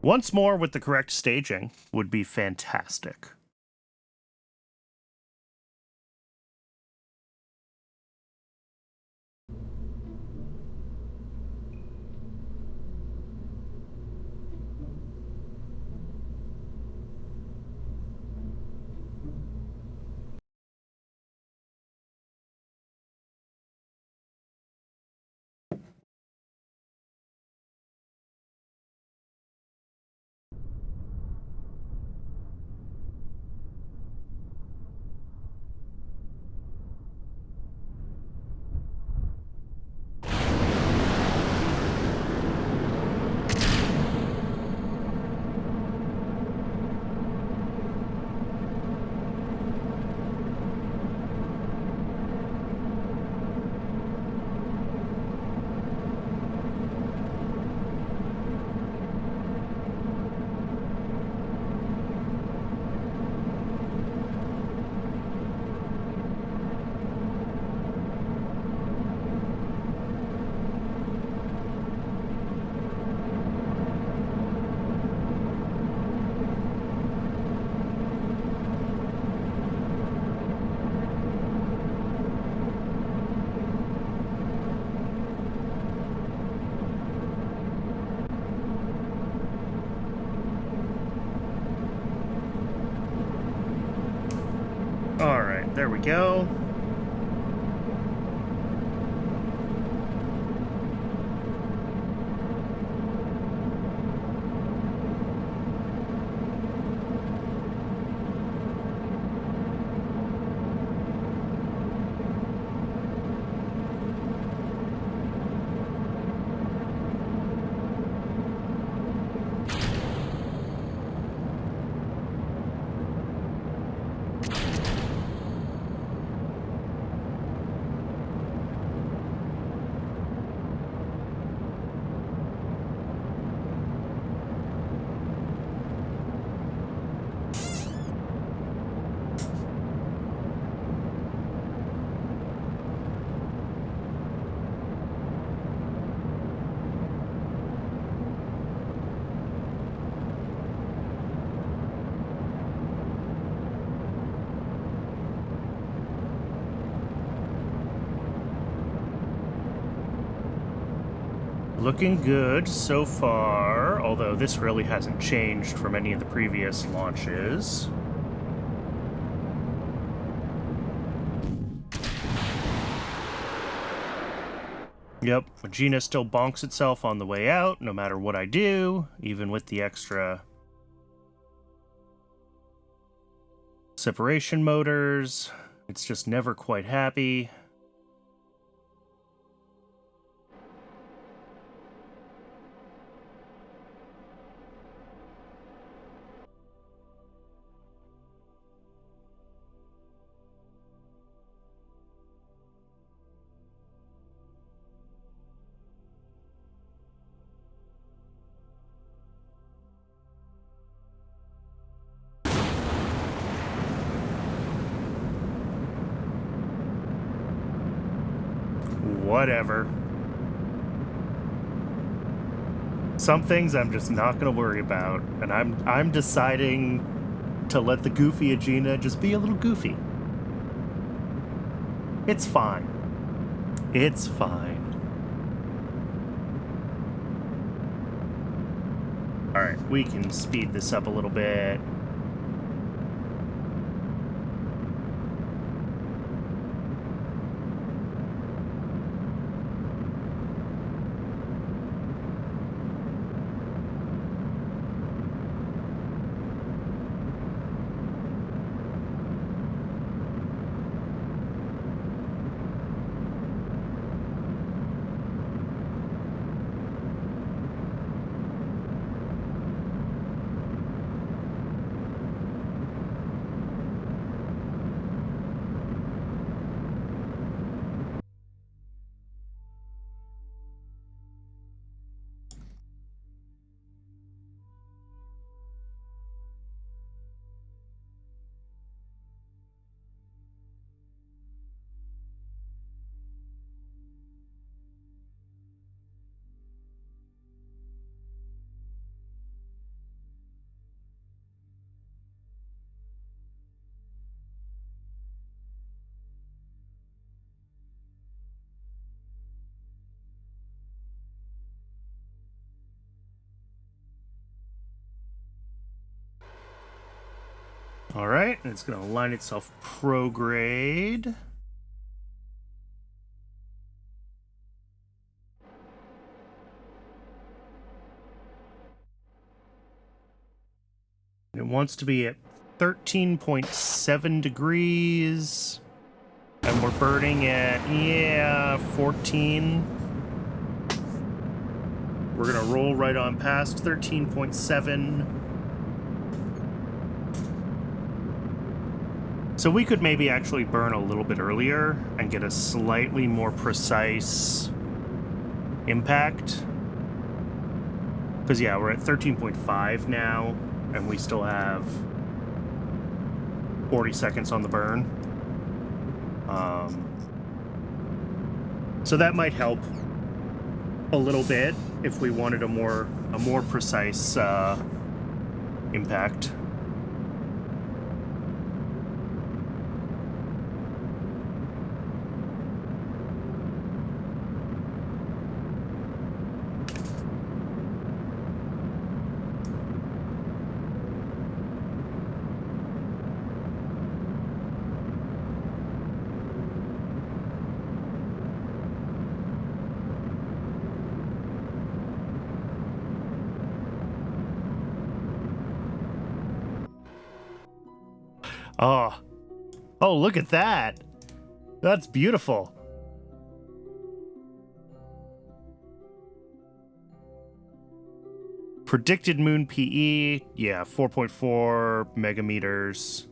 Once more with the correct staging would be fantastic. All right, there we go. Looking good so far, although this really hasn't changed from any of the previous launches. Yep, Agena still bonks itself on the way out, no matter what I do, even with the extra separation motors. It's just never quite happy. Whatever. Some things I'm just not going to worry about, and I'm deciding to let the goofy Agena just be a little goofy. It's fine. It's fine. All right, we can speed this up a little bit. All right, and it's going to align itself prograde. It wants to be at 13.7 degrees. And we're burning at, 14. We're going to roll right on past 13.7. So we could maybe actually burn a little bit earlier and get a slightly more precise impact. Because, yeah, we're at 13.5 now, and we still have 40 seconds on the burn. So that might help a little bit if we wanted a more precise impact. Oh, look at that. That's beautiful. Predicted moon PE, yeah, 4.4 megameters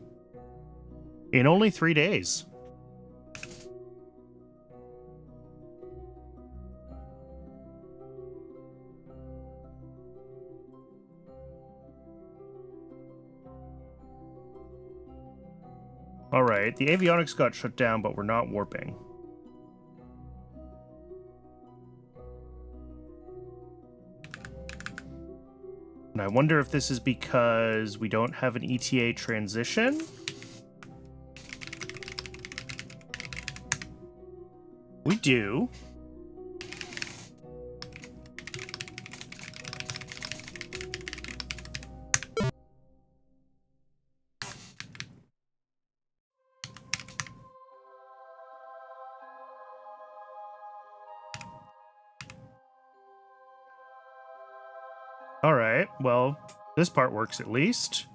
in only 3 days. All right, the avionics got shut down, but we're not warping. And I wonder if this is because we don't have an ETA transition? We do. All right, well, this part works at least.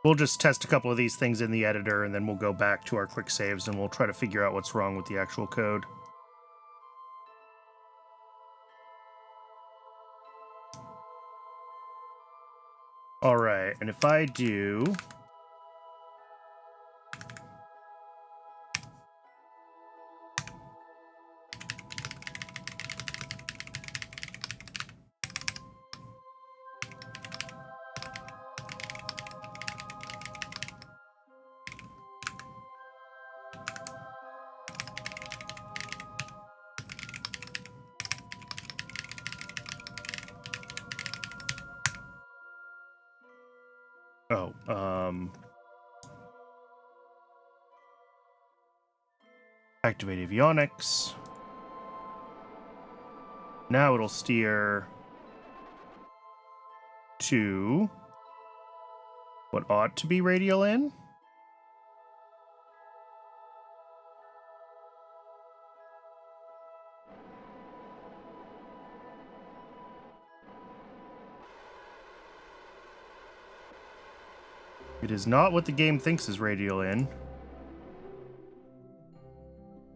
We'll just test a couple of these things in the editor, and then we'll go back to our quick saves, and we'll try to figure out what's wrong with the actual code. All right, and if I do... activate avionics. Now it'll steer to what ought to be radial in. It is not what the game thinks is radial in.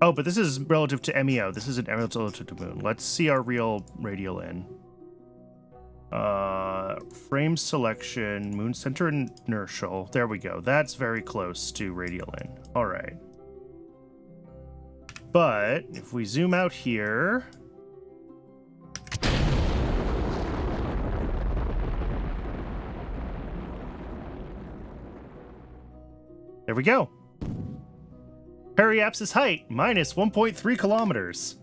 Oh, but this is relative to MEO. This isn't relative to moon. Let's see our real radial in. Frame selection, moon center inertial. There we go. That's very close to radial in. All right. But if we zoom out here... There we go. Periapsis height, minus 1.3 kilometers.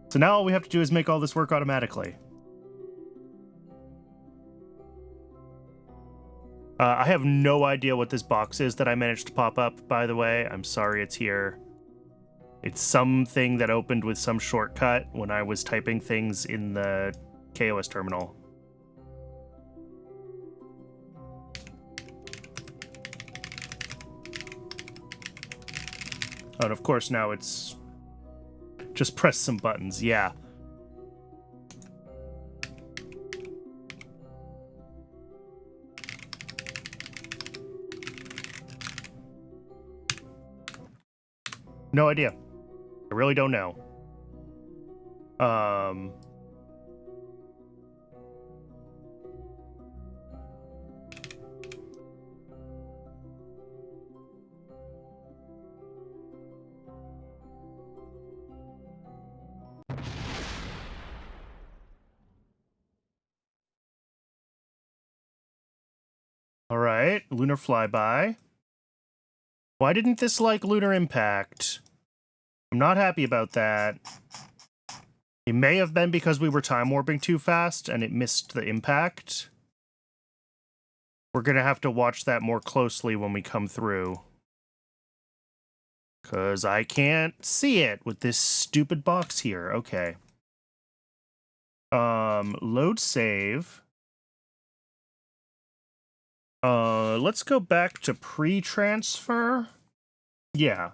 So now all we have to do is make all this work automatically. I have no idea what this box is that I managed to pop up, by the way. I'm sorry it's here. It's something that opened with some shortcut when I was typing things in the kOS terminal. Oh, and of course now it's just press some buttons, yeah. No idea. I really don't know. All right, lunar flyby. Why didn't this like lunar impact? I'm not happy about that. It may have been because we were time warping too fast and it missed the impact. We're gonna have to watch that more closely when we come through. Because I can't see it with this stupid box here. Okay. Load save. Let's go back to pre-transfer. Yeah.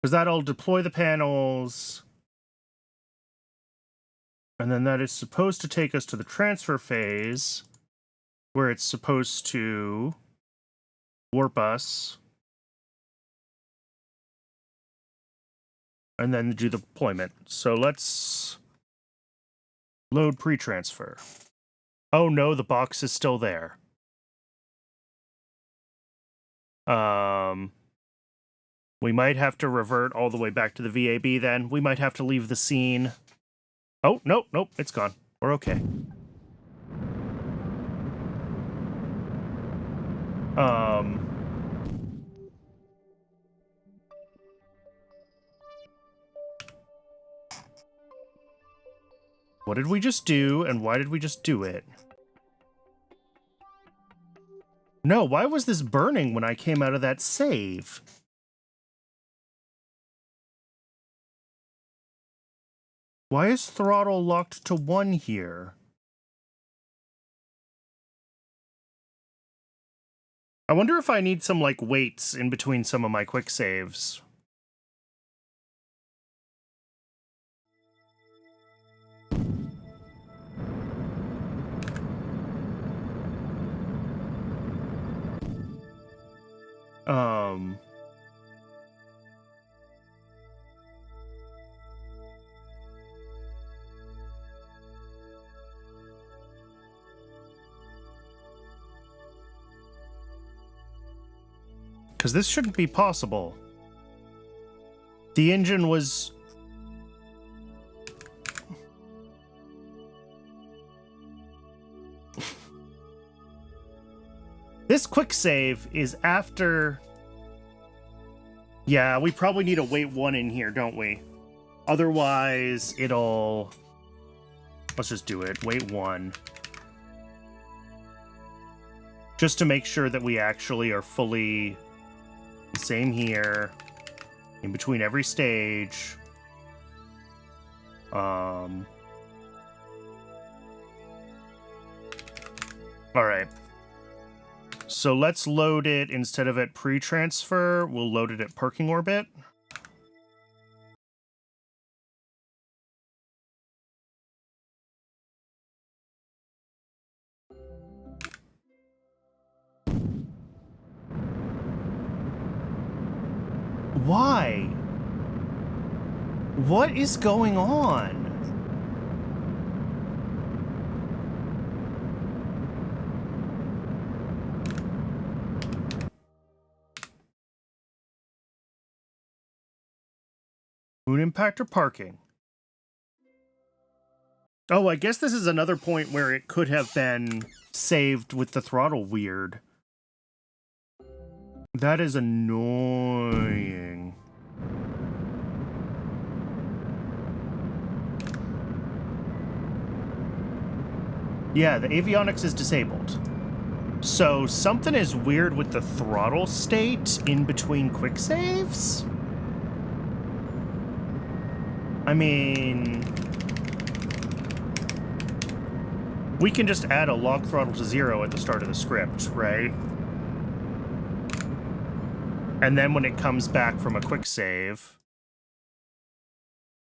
Because that'll deploy the panels. And then that is supposed to take us to the transfer phase, where it's supposed to warp us. And then do the deployment. So let's load pre-transfer. Oh no, the box is still there. We might have to revert all the way back to the VAB then. We might have to leave the scene. Oh, nope, it's gone. We're okay. What did we just do, and why did we just do it? No, why was this burning when I came out of that save? Why is throttle locked to 1 here? I wonder if I need some, like, waits in between some of my quick saves. Because this shouldn't be possible. The engine was... This quick save is after... Yeah, we probably need a wait 1 in here, don't we? Otherwise, it'll... Let's just do it. Wait 1. Just to make sure that we actually are fully... Same here. In between every stage. Alright. So let's load it instead of at pre-transfer. We'll load it at parking orbit. Why? What is going on? Moon Impactor parking. Oh, I guess this is another point where it could have been saved with the throttle weird. That is annoying. Yeah, the avionics is disabled. So something is weird with the throttle state in between quick saves? I mean, we can just add a log throttle to 0 at the start of the script, right? And then when it comes back from a quick save,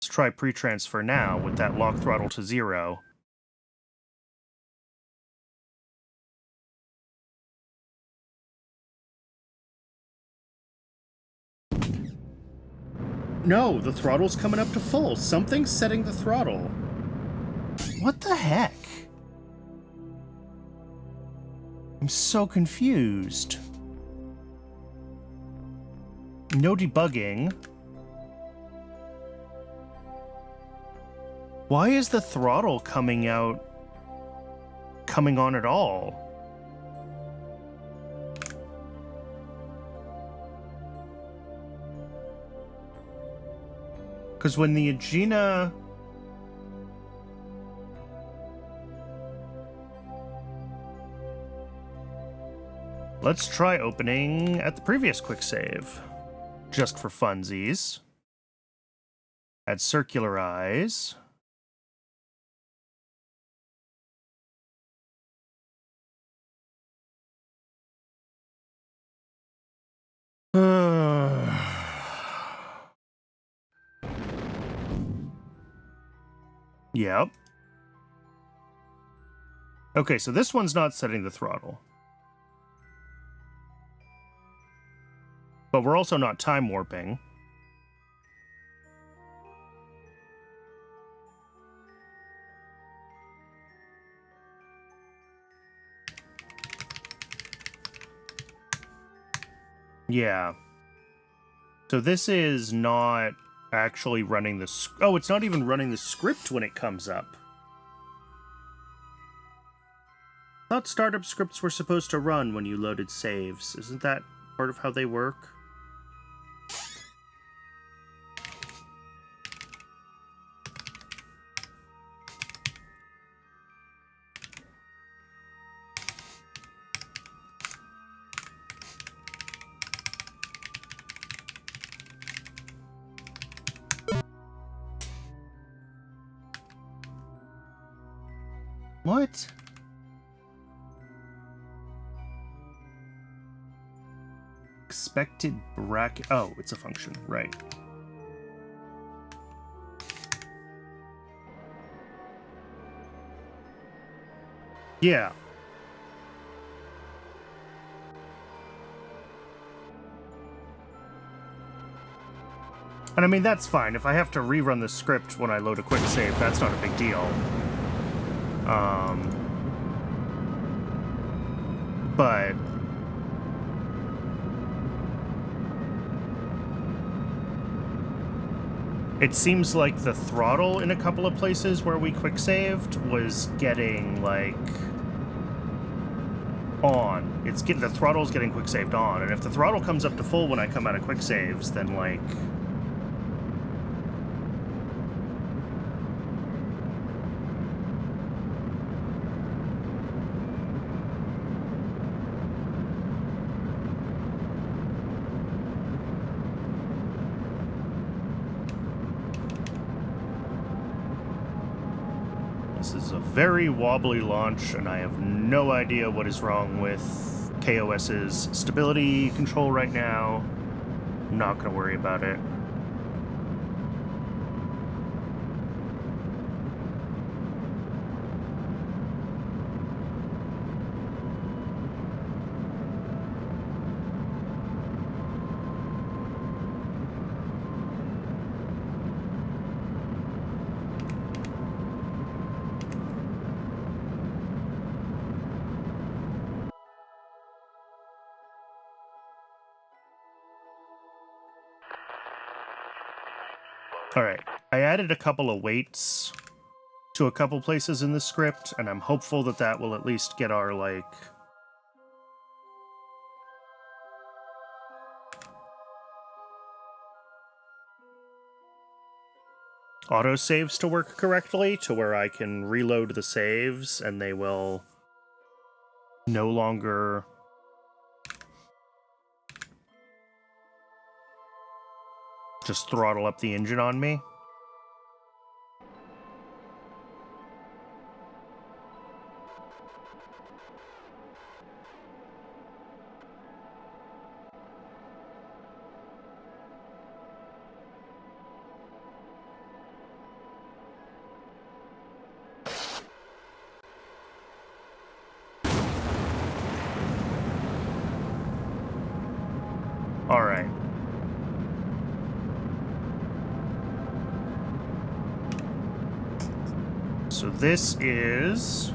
let's try pre-transfer now with that log throttle to 0. No, the throttle's coming up to full. Something's setting the throttle. What the heck? I'm so confused. No debugging. Why is the throttle coming on at all? Because when the Agena... Let's try opening at the previous quick save. Just for funsies. Add circular eyes. Yep. Okay, so this one's not setting the throttle. But we're also not time warping. Yeah. So this is not actually running the... Oh, it's not even running the script when it comes up. I thought startup scripts were supposed to run when you loaded saves. Isn't that part of how they work? What? Expected bracket... Oh, it's a function, right. Yeah. And I mean, that's fine. If I have to rerun the script when I load a quick save, that's not a big deal. But... It seems like the throttle in a couple of places where we quick saved was getting, like, on. The throttle's getting quick saved on, and if the throttle comes up to full when I come out of quick saves, then, like... This is a very wobbly launch, and I have no idea what is wrong with kOS's stability control right now. I'm not going to worry about it. Alright, I added a couple of weights to a couple places in the script, and I'm hopeful that that will at least get our, like... autosaves to work correctly, to where I can reload the saves, and they will no longer... just throttle up the engine on me. So this is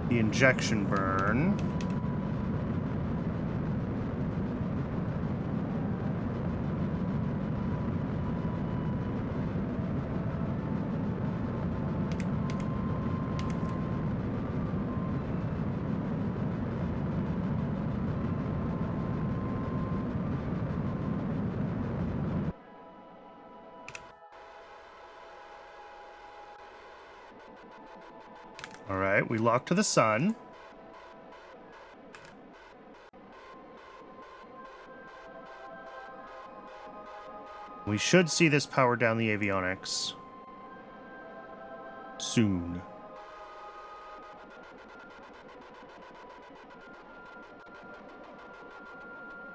the injection burn. All right, we lock to the sun. We should see this power down the avionics soon.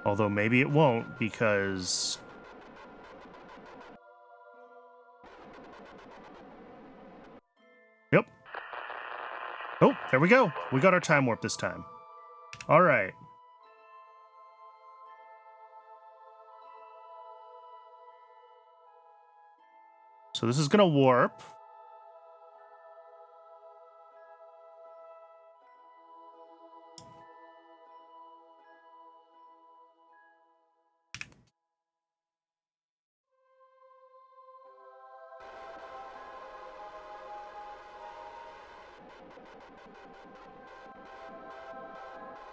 Although maybe it won't, because... Yep. Oh, there we go. We got our time warp this time. All right. So this is going to warp.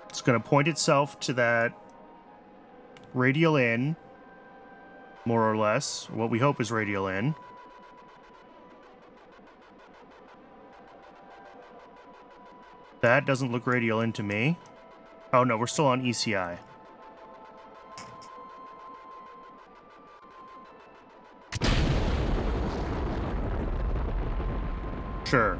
It's going to point itself to that radial in, more or less. What we hope is radial in. That doesn't look radial in to me. Oh no, we're still on ECI. Sure.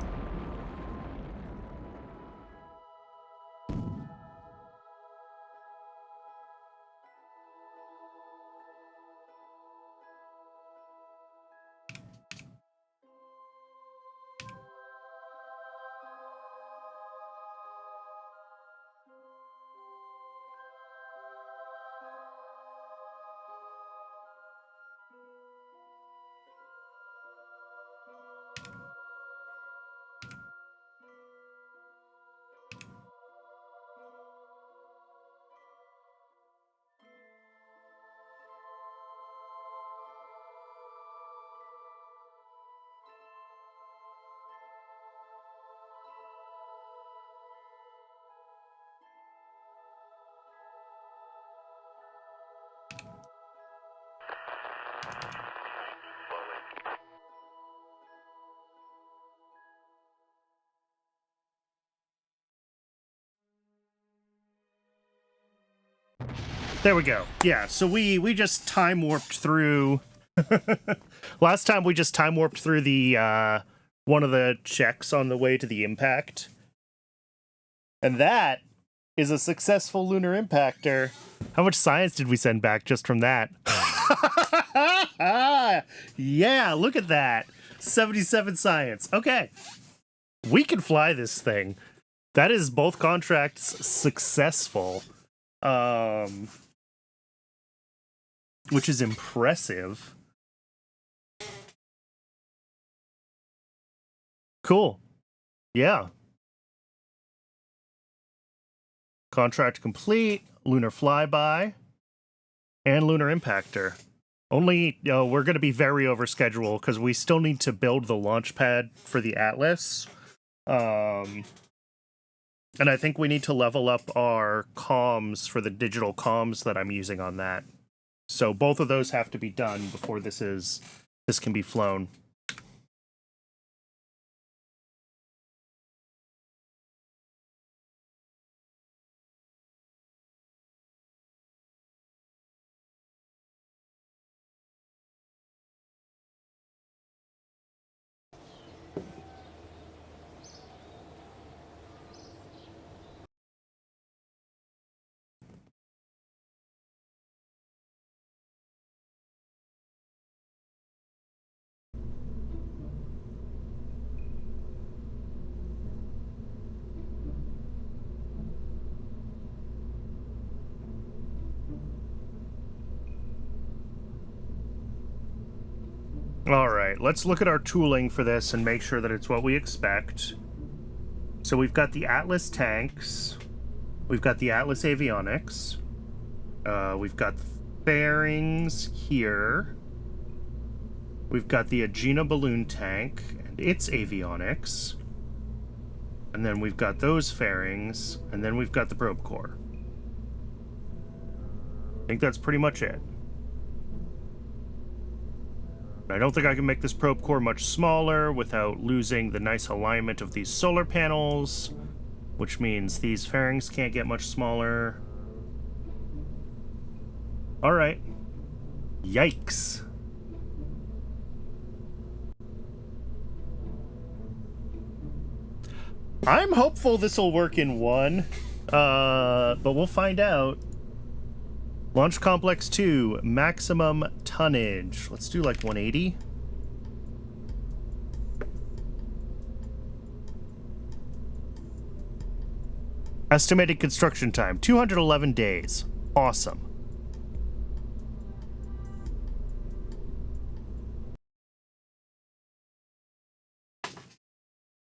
There we go. Yeah, so we just time warped through. Last time we just time warped through the one of the checks on the way to the impact. And that is a successful lunar impactor. How much science did we send back just from that? Yeah, look at that. 77 science. Okay. We can fly this thing. That is both contracts successful. Which is impressive. Cool. Yeah. Contract complete, lunar flyby, and lunar impactor. Only, we're going to be very over schedule because we still need to build the launch pad for the Atlas. And I think we need to level up our comms for the digital comms that I'm using on that. So both of those have to be done before this can be flown. right, let's look at our tooling for this and make sure that it's what we expect. So we've got the Atlas tanks. We've got the Atlas avionics. We've got fairings here. We've got the Agena balloon tank and its avionics. And then we've got those fairings. And then we've got the probe core. I think that's pretty much it. I don't think I can make this probe core much smaller without losing the nice alignment of these solar panels, which means these fairings can't get much smaller. All right. Yikes. I'm hopeful this will work in one, but we'll find out. Launch Complex 2, maximum tonnage. Let's do like 180. Estimated construction time, 211 days. Awesome.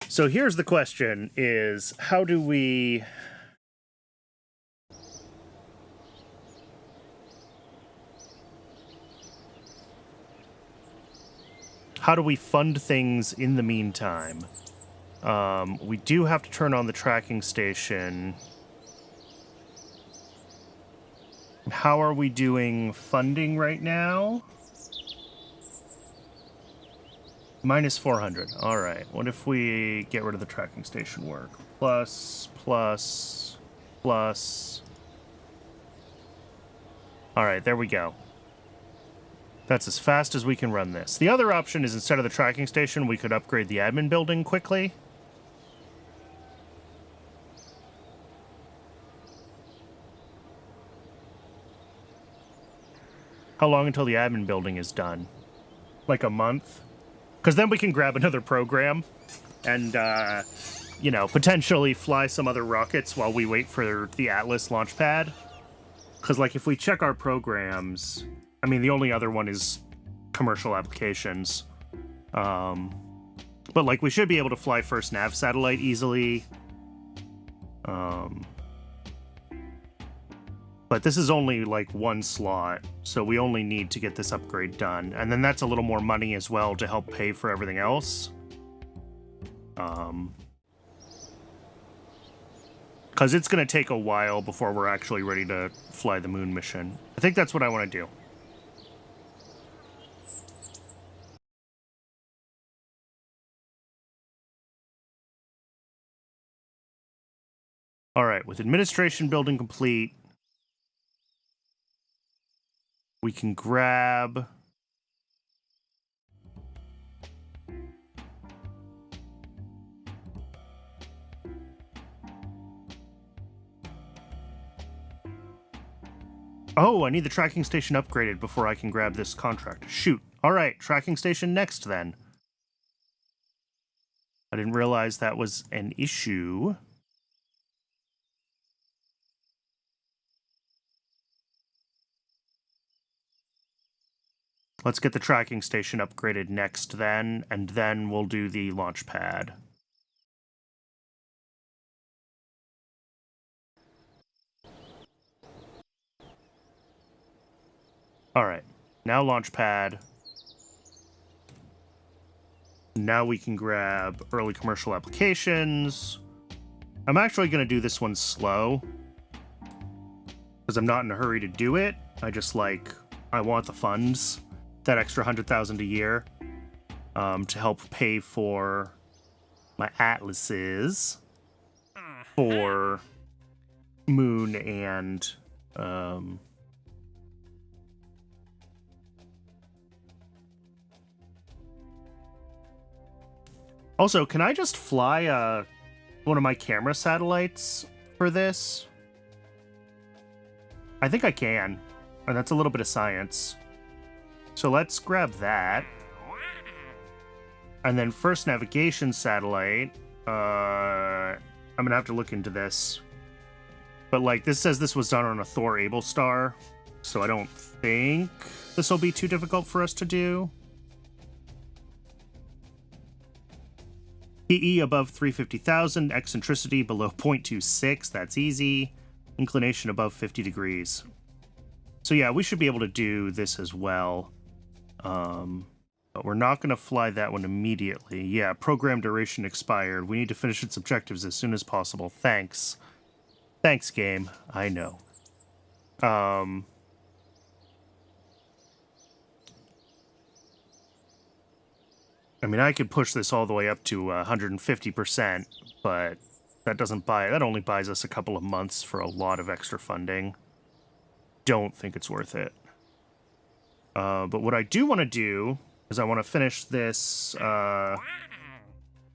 So here's the question is, how do we... How do we fund things in the meantime? We do have to turn on the tracking station. How are we doing funding right now? Minus 400. All right. What if we get rid of the tracking station work? Plus, plus, plus. All right, there we go. That's as fast as we can run this. The other option is instead of the tracking station, we could upgrade the admin building quickly. How long until the admin building is done? Like a month? Because then we can grab another program and, you know, potentially fly some other rockets while we wait for the Atlas launch pad. Because, like, if we check our programs... I mean, the only other one is commercial applications. But, like, we should be able to fly first nav satellite easily. But this is only, like, one slot, so we only need to get this upgrade done. And then that's a little more money as well to help pay for everything else. Because it's going to take a while before we're actually ready to fly the moon mission. I think that's what I want to do. All right, with administration building complete, we can grab... Oh, I need the tracking station upgraded before I can grab this contract. Shoot. All right, tracking station next then. I didn't realize that was an issue. Let's get the tracking station upgraded next then, and then we'll do the launch pad. Alright, now launch pad. Now we can grab early commercial applications. I'm actually going to do this one slow, because I'm not in a hurry to do it. I just, like, I want the funds. That extra 100,000 a year to help pay for my atlases for Moon and also, can I just fly one of my camera satellites for this? I think I can, and that's a little bit of science. So let's grab that. And then first navigation satellite. I'm gonna have to look into this. But like, this says this was done on a Thor Able Star. So I don't think this will be too difficult for us to do. PE above 350,000, eccentricity below 0.26, that's easy. Inclination above 50 degrees. So yeah, we should be able to do this as well. But we're not going to fly that one immediately. Yeah, program duration expired. We need to finish its objectives as soon as possible. Thanks. Thanks, game. I know. I mean, I could push this all the way up to 150%, but that only buys us a couple of months for a lot of extra funding. Don't think it's worth it. But what I do want to do is I want to finish this.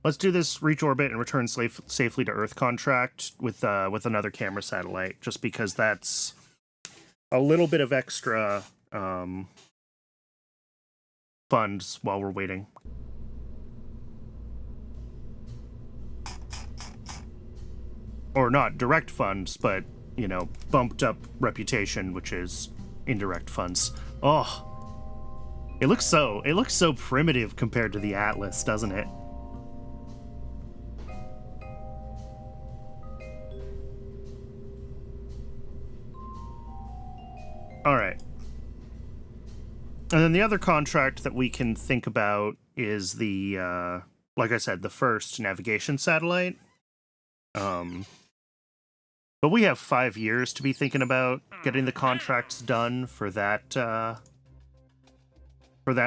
Let's do this reach orbit and return safely to Earth contract with another camera satellite, just because that's a little bit of extra funds while we're waiting. Or not direct funds, but, you know, bumped up reputation, which is indirect funds. Oh, it looks so primitive compared to the Atlas, doesn't it? All right. And then the other contract that we can think about is the, like I said, the first navigation satellite. But we have 5 years to be thinking about getting the contracts done for that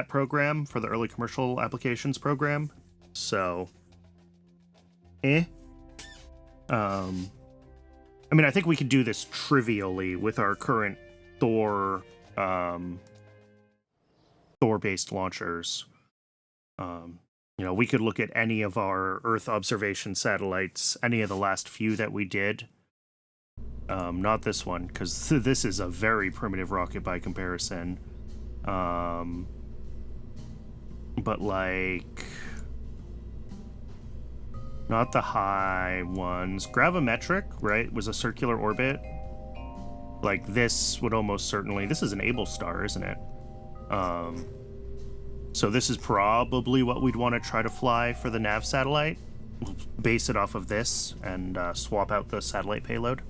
program, for the early commercial applications program. So, I mean, I think we can do this trivially with our current Thor-based launchers. You know, we could look at any of our Earth observation satellites, any of the last few that we did. Not this one, because this is a very primitive rocket by comparison. But like, not the high ones. Gravimetric, right, was a circular orbit. Like, this would almost certainly... This is an Able star, isn't it? So this is probably what we'd want to try to fly for the nav satellite. We'll base it off of this and swap out the satellite payload.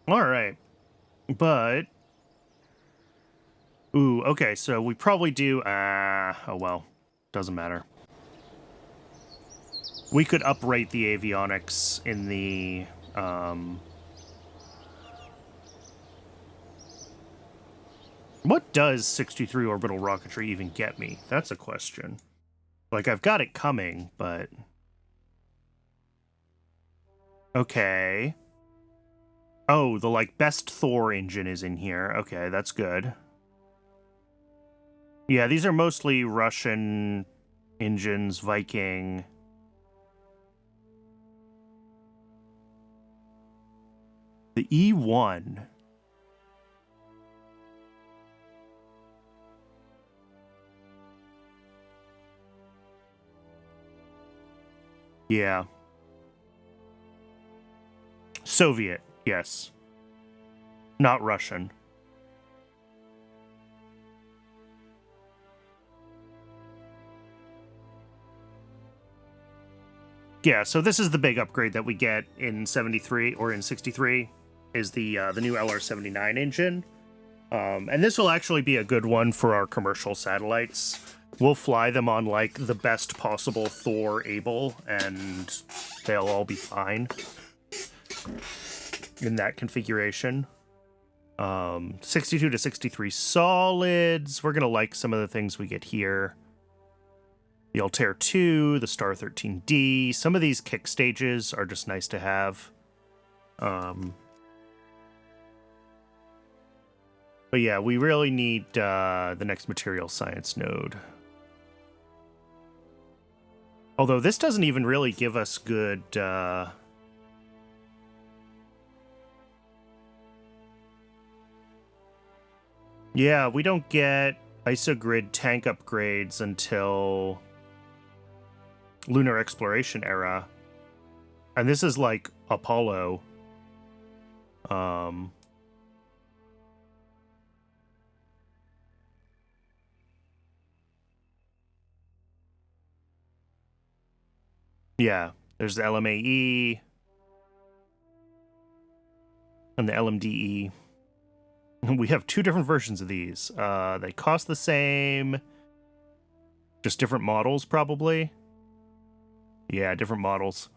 All right, but ooh, okay, so we probably do. Oh well, doesn't matter. We could uprate the avionics in the What does 63 orbital rocketry even get me? That's a question. Like, I've got it coming, but... Okay. Oh, the, like, best Thor engine is in here. Okay, that's good. Yeah, these are mostly Russian engines, Viking. The E1. Yeah. Soviet, yes. Not Russian. Yeah, so this is the big upgrade that we get in 73 or in 63 is the new LR-79 engine. And this will actually be a good one for our commercial satellites. We'll fly them on, like, the best possible Thor Able, and they'll all be fine in that configuration. 62 to 63 solids. We're going to like some of the things we get here. The Altair 2, the Star 13D. Some of these kick stages are just nice to have. But yeah, we really need the next material science node. Although this doesn't even really give us good... Yeah, we don't get isogrid tank upgrades until Lunar Exploration era. And this is like Apollo. Yeah, there's the LMAE and the LMDE. We have two different versions of these. They cost the same, just different models, probably. Yeah, different models.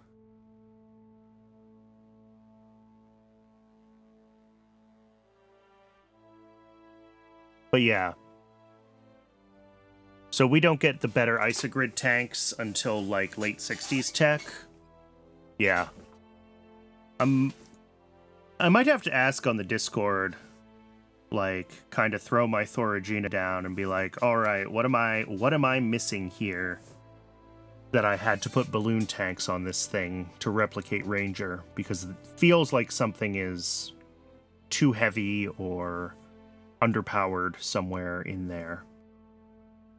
But yeah. So we don't get the better isogrid tanks until, like, late 60s tech. Yeah. I might have to ask on the Discord, like, kind of throw my Thoragina down and be like, all right, what am I missing here that I had to put balloon tanks on this thing to replicate Ranger? Because it feels like something is too heavy or underpowered somewhere in there.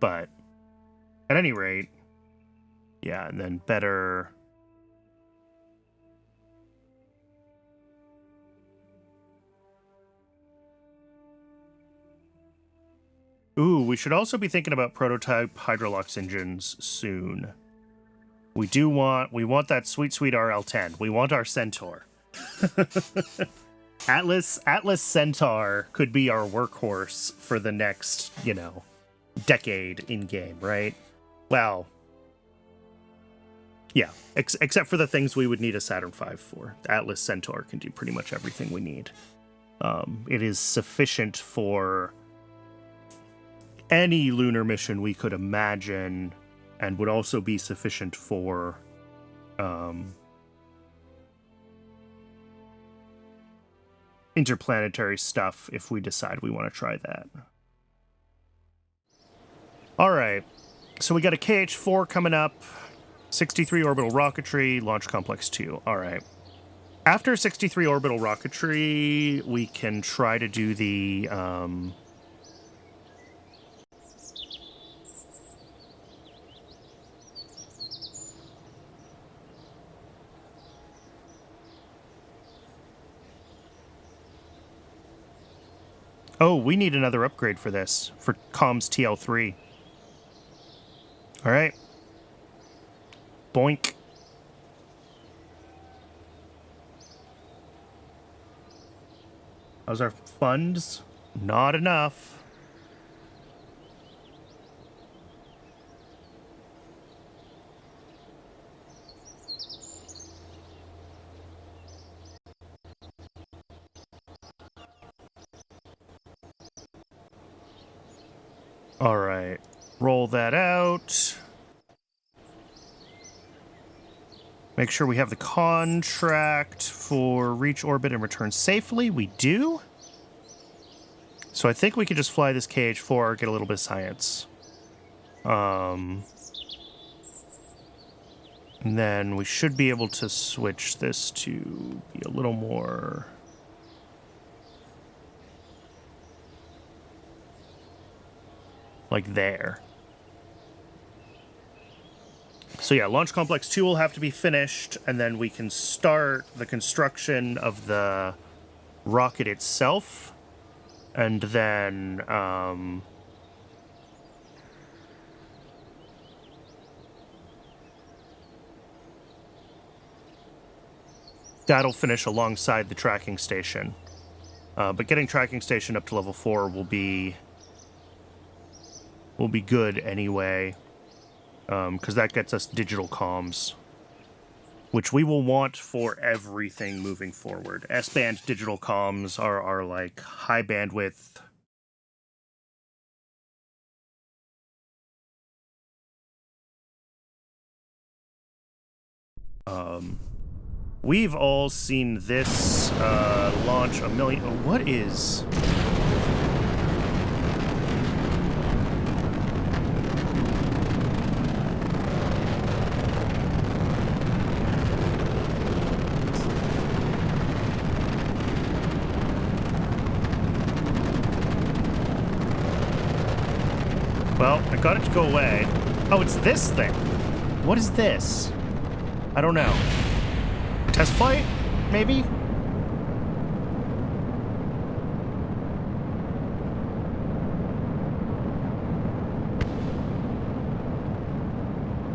But at any rate, yeah, and then better... Ooh, we should also be thinking about prototype Hydrolux engines soon. We want that sweet RL10. We want our Centaur. Atlas Centaur could be our workhorse for the next, decade in game, right? Well, yeah, except for the things we would need a Saturn V for. Atlas Centaur can do pretty much everything we need. It is sufficient for any lunar mission we could imagine, and would also be sufficient for interplanetary stuff if we decide we want to try that. Alright, so we got a KH-4 coming up, 63 orbital rocketry, Launch Complex 2. Alright. After 63 orbital rocketry, we can try to do the... Oh, we need another upgrade for this, for comms TL3. Alright. Boink. How's our funds? Not enough. All right, roll that out. Make sure we have the contract for reach orbit and return safely. We do. So I think we could just fly this KH-4, get a little bit of science. And then we should be able to switch this to be a little more... like there. So yeah, Launch Complex 2 will have to be finished, and then we can start the construction of the rocket itself, and then that'll finish alongside the tracking station. But getting tracking station up to level 4 will be good anyway, because that gets us digital comms, which we will want for everything moving forward. S-band digital comms are like high bandwidth. We've all seen this launch a million... What is... Well, I got it to go away. Oh, it's this thing. What is this? I don't know. Test flight? maybe?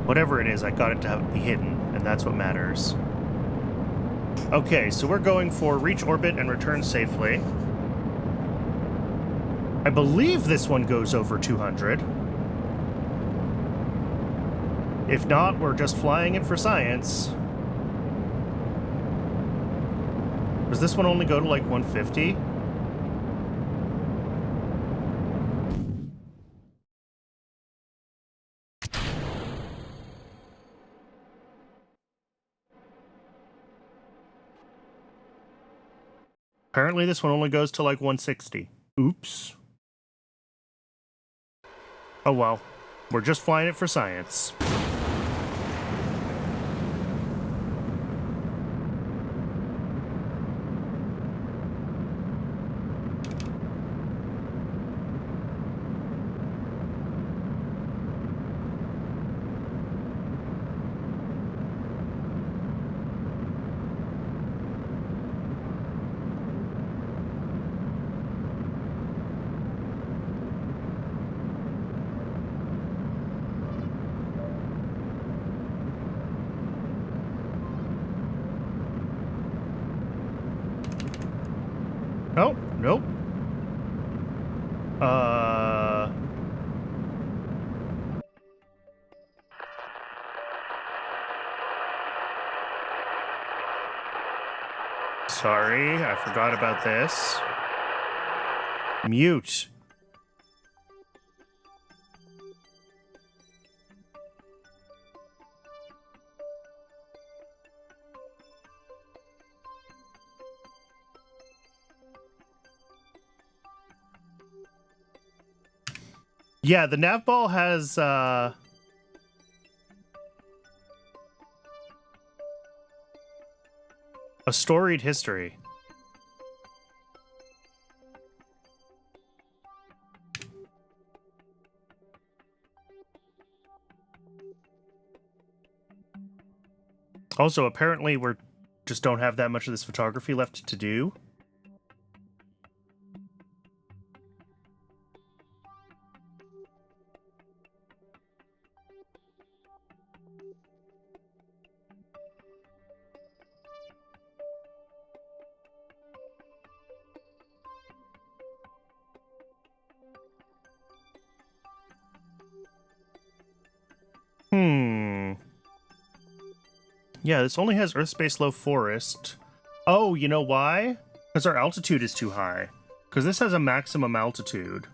Whatever it is, I got it to be hidden, and that's what matters. Okay, so we're going for reach orbit and return safely. I believe this one goes over 200. If not, we're just flying it for science. Does this one only go to like 150? Apparently this one only goes to like 160. Oops. Oh well. We're just flying it for science. Oh, nope. Sorry, I forgot about this. Mute. Yeah, the nav ball has, a storied history. Also, apparently we're just don't have that much of this photography left to do. Yeah, this only has Earth, Space, Low, Forest. Oh, you know why? Because our altitude is too high. Because this has a maximum altitude.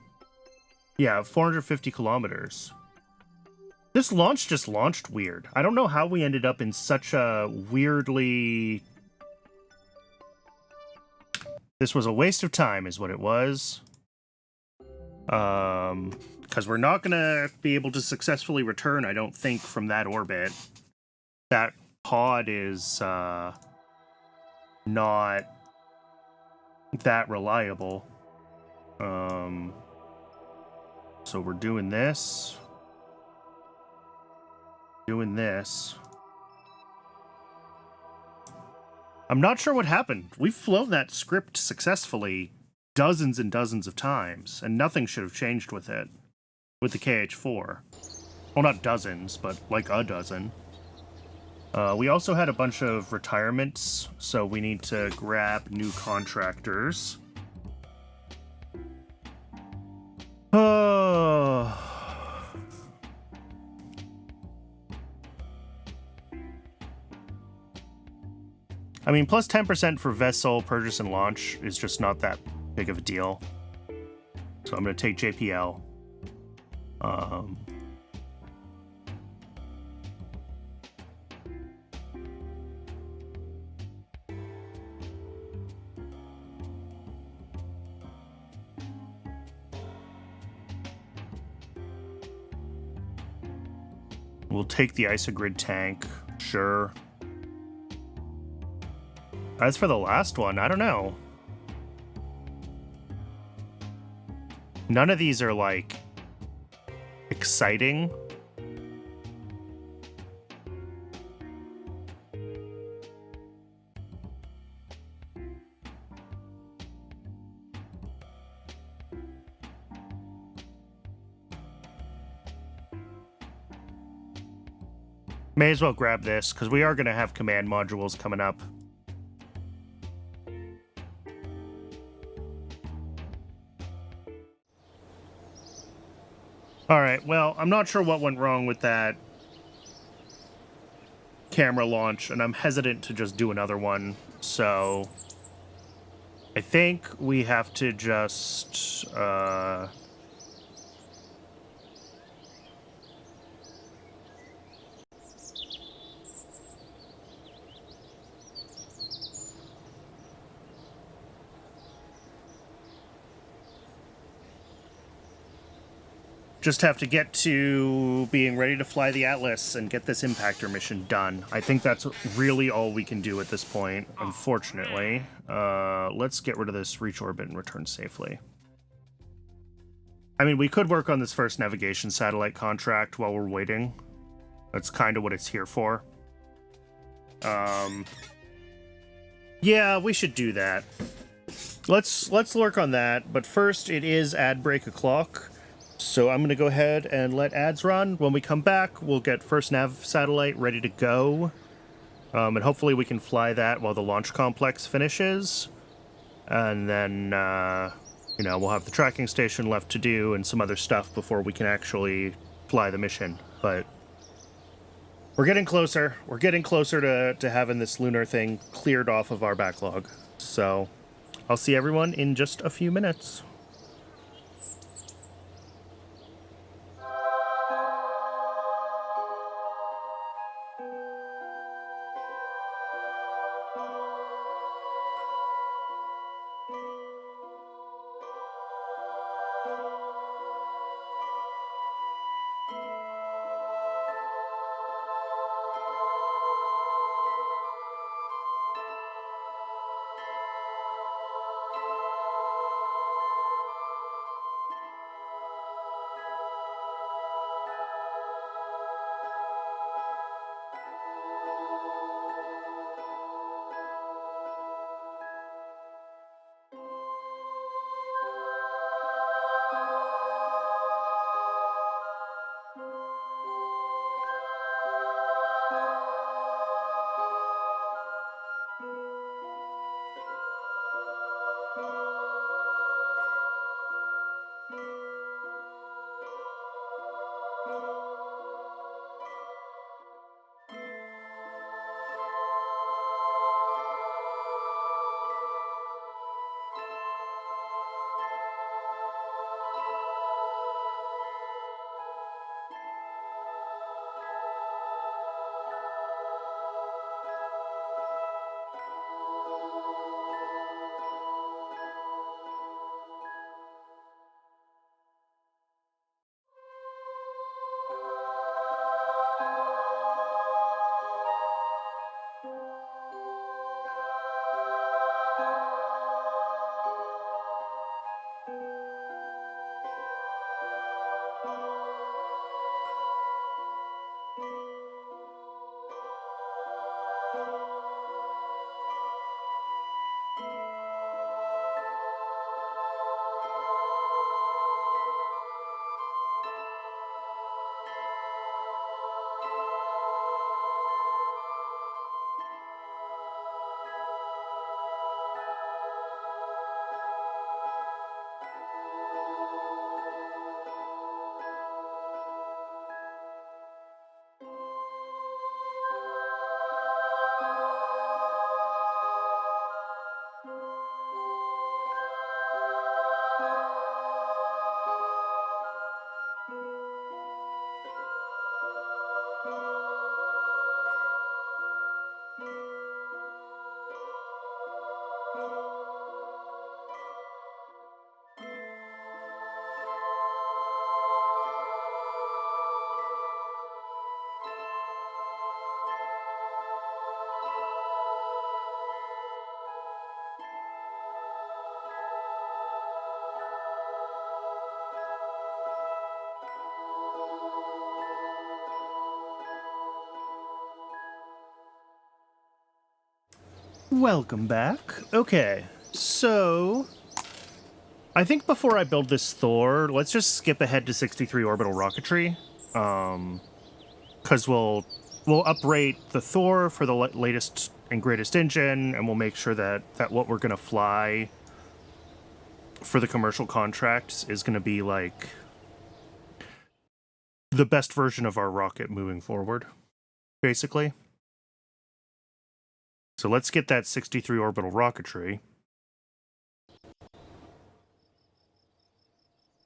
Yeah, 450 kilometers. This launch just launched weird. I don't know how we ended up in such a weirdly... This was a waste of time, is what it was. Because we're not gonna be able to successfully return, I don't think, from that orbit. That pod is, not that reliable. So we're doing this. Doing this. I'm not sure what happened. We've flown that script successfully dozens and dozens of times, and nothing should have changed with it. With the KH-4. Well, not dozens, but like a dozen. We also had a bunch of retirements, so we need to grab new contractors. I mean, plus 10% for vessel purchase and launch is just not that big of a deal. So I'm going to take JPL. We'll take the isogrid tank, sure. As for the last one, I don't know. None of these are, like, exciting. May as well grab this, because we are going to have command modules coming up. Alright, well, I'm not sure what went wrong with that camera launch, and I'm hesitant to just do another one, so I think we have to just, just have to get to being ready to fly the Atlas and get this Impactor mission done. I think that's really all we can do at this point, unfortunately. Let's get rid of this reach orbit and return safely. I mean, we could work on this first navigation satellite contract while we're waiting. That's kind of what it's here for. Yeah, we should do that. Let's work on that, but first it is ad break o'clock. So I'm going to go ahead and let ads run. When we come back, we'll get first nav satellite ready to go. And hopefully we can fly that while the launch complex finishes. And then, you know, we'll have the tracking station left to do and some other stuff before we can actually fly the mission. But we're getting closer. We're getting closer to having this lunar thing cleared off of our backlog. So I'll see everyone in just a few minutes. Welcome back. Okay, so I think before I build this Thor, let's just skip ahead to 63 orbital rocketry. Because we'll we'll uprate the Thor for the latest and greatest engine, and we'll make sure that what we're going to fly for the commercial contracts is going to be like the best version of our rocket moving forward, basically. So let's get that 63 orbital rocketry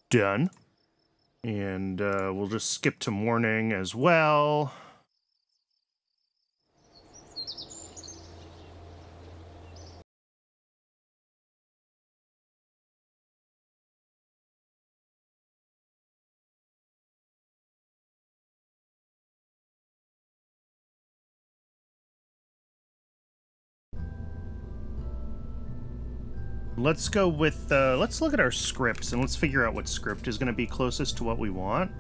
done. And we'll just skip to morning as well. Let's go with, let's look at our scripts and let's figure out what script is going to be closest to what we want.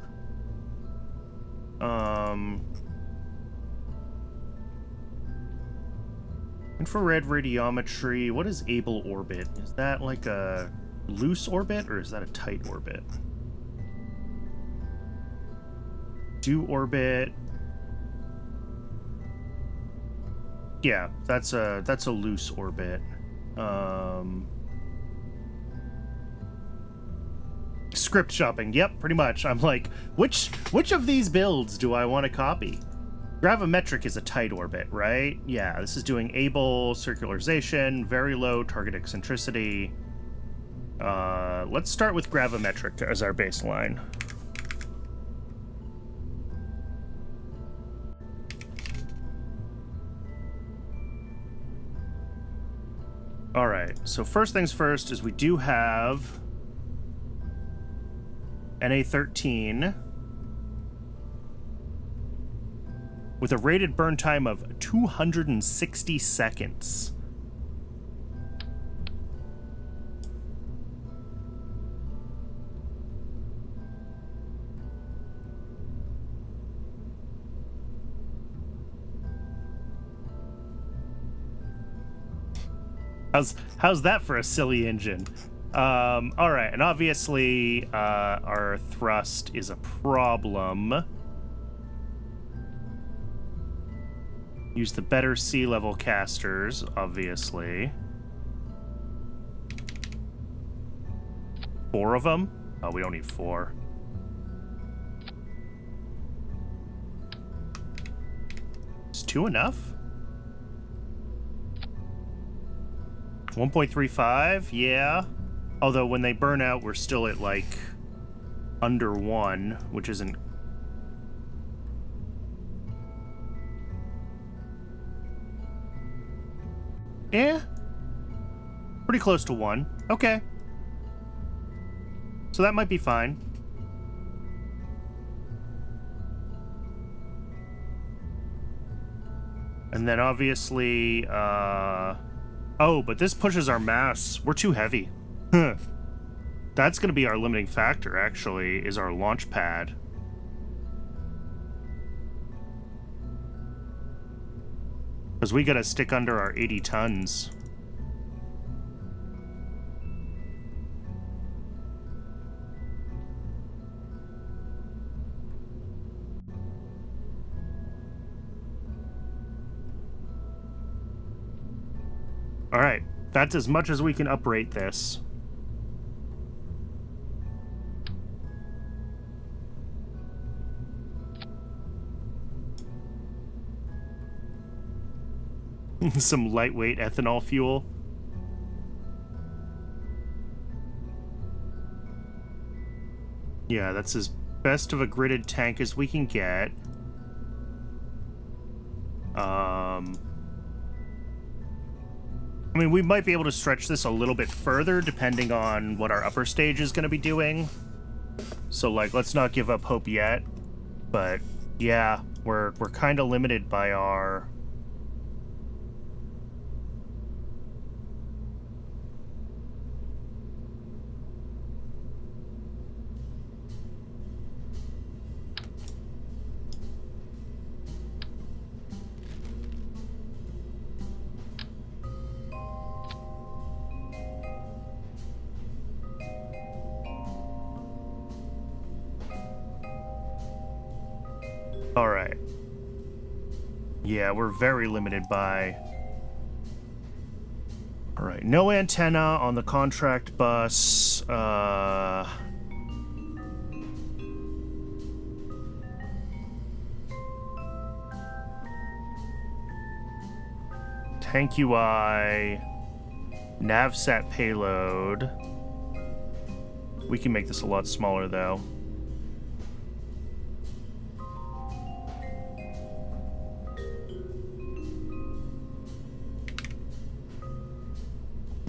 Infrared radiometry, what is able orbit? Is that like a loose orbit or is that a tight orbit? Do orbit. Yeah, that's a loose orbit. Script shopping, yep, pretty much. I'm like, which of these builds do I want to copy? Gravimetric is a tight orbit, right? Yeah, this is doing able, circularization, very low target eccentricity. Let's start with gravimetric as our baseline. All right, so first things first is we do have NA-13 with a rated burn time of 260 seconds. How's that for a silly engine? All right, and obviously our thrust is a problem. Use the better sea level casters, obviously. 4 of them? Oh, we don't need 4. Is 2 enough? 1.35, yeah. Although when they burn out, we're still at like under 1, which isn't. Yeah. Pretty close to 1. Okay. So that might be fine. And then obviously, oh, but this pushes our mass. We're too heavy. That's going to be our limiting factor, actually, is our launch pad. Because we got to stick under our 80 tons. All right, that's as much as we can uprate this. Some lightweight ethanol fuel. Yeah, that's as best of a gridded tank as we can get. I mean, we might be able to stretch this a little bit further depending on what our upper stage is going to be doing. So, like, let's not give up hope yet. But, yeah, we're kind of limited by our... All right. Yeah, we're very limited by... Alright, no antenna on the contract bus. Tank UI, navsat payload. We can make this a lot smaller, though.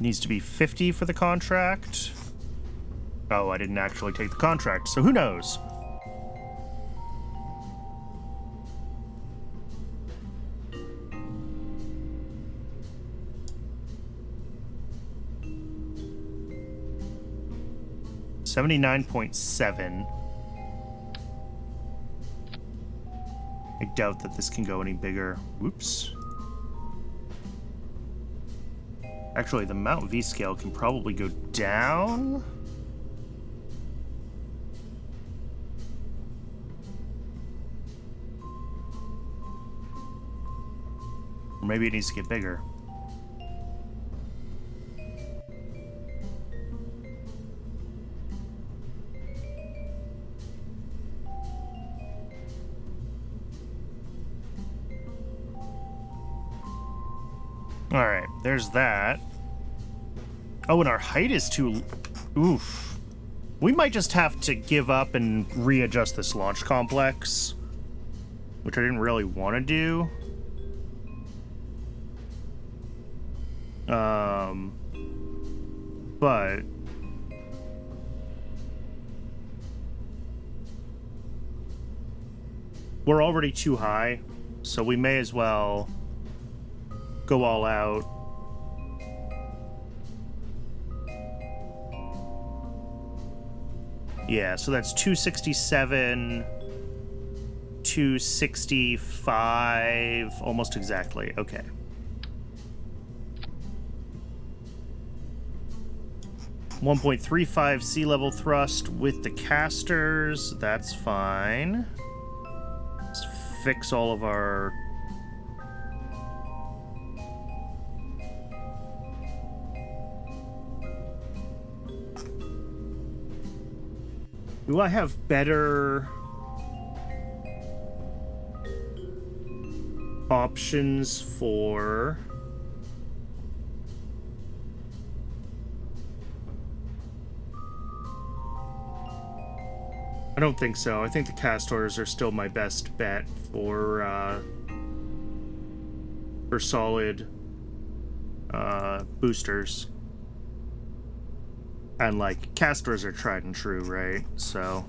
Needs to be 50 for the contract. Oh, I didn't actually take the contract, so who knows? $79.7. I doubt that this can go any bigger. Whoops. Actually, the Mount V scale can probably go down. Or maybe it needs to get bigger. Alright, there's that. Oh, and our height is too... Oof. We might just have to give up and readjust this launch complex, which I didn't really want to do. But... we're already too high, so we may as well go all out. Yeah, so that's 267, 265, almost exactly. Okay. .35 sea level thrust with the casters. That's fine. Let's fix all of our... Do I have better options for... I don't think so. I think the castors are still my best bet for solid boosters. And, like, castors are tried and true, right? So...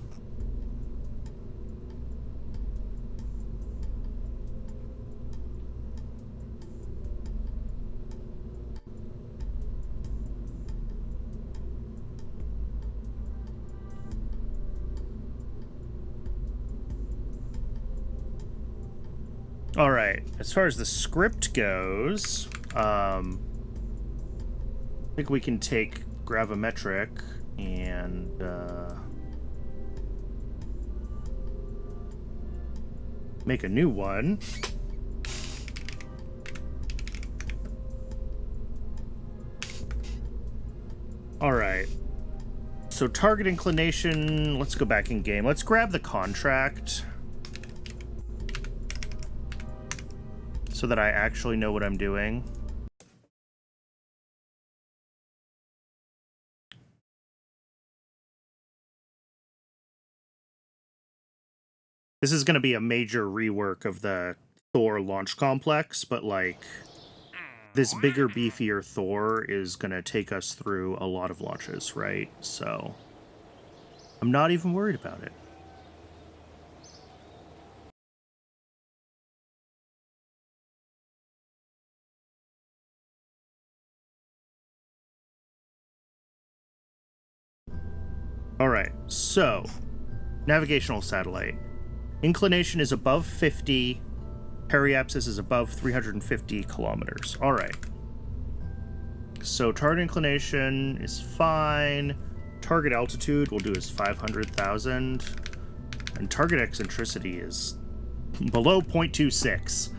Alright, as far as the script goes, I think we can take gravimetric and make a new one. Alright, so target inclination, let's go back in game. Let's grab the contract so that I actually know what I'm doing. This is going to be a major rework of the Thor launch complex, but, like, this bigger, beefier Thor is going to take us through a lot of launches, right? So, I'm not even worried about it. Alright, so, navigational satellite. Inclination is above 50. Periapsis is above 350 kilometers. Alright. So target inclination is fine. Target altitude we'll do is 500,000. And target eccentricity is below 0.26.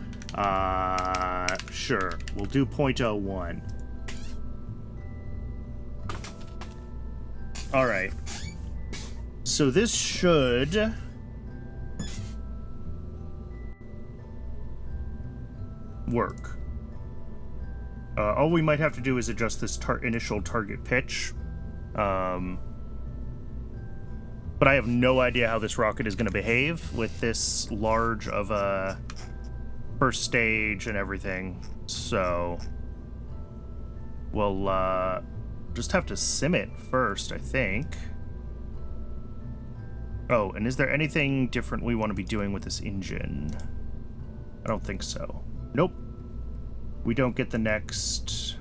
Sure. We'll do 0.01. All right. So this should work. All we might have to do is adjust this initial target pitch. But I have no idea how this rocket is going to behave with this large of a first stage and everything. So we'll just have to sim it first, I think. Oh, and is there anything different we want to be doing with this engine? I don't think so. Nope. We don't get the next...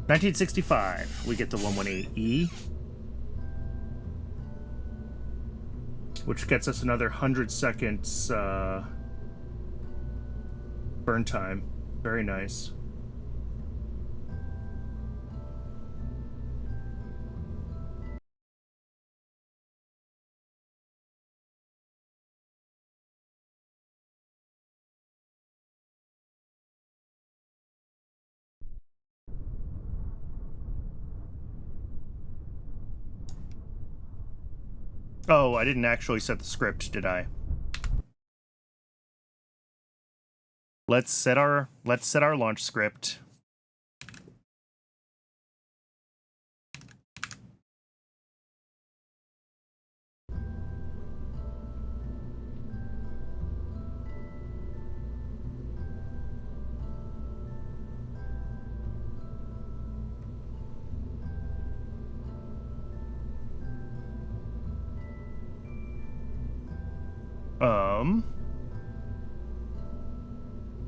1965. We get the 118E. Which gets us another 100 seconds burn time. Very nice. Oh, I didn't actually set the script, did I? Let's set our launch script.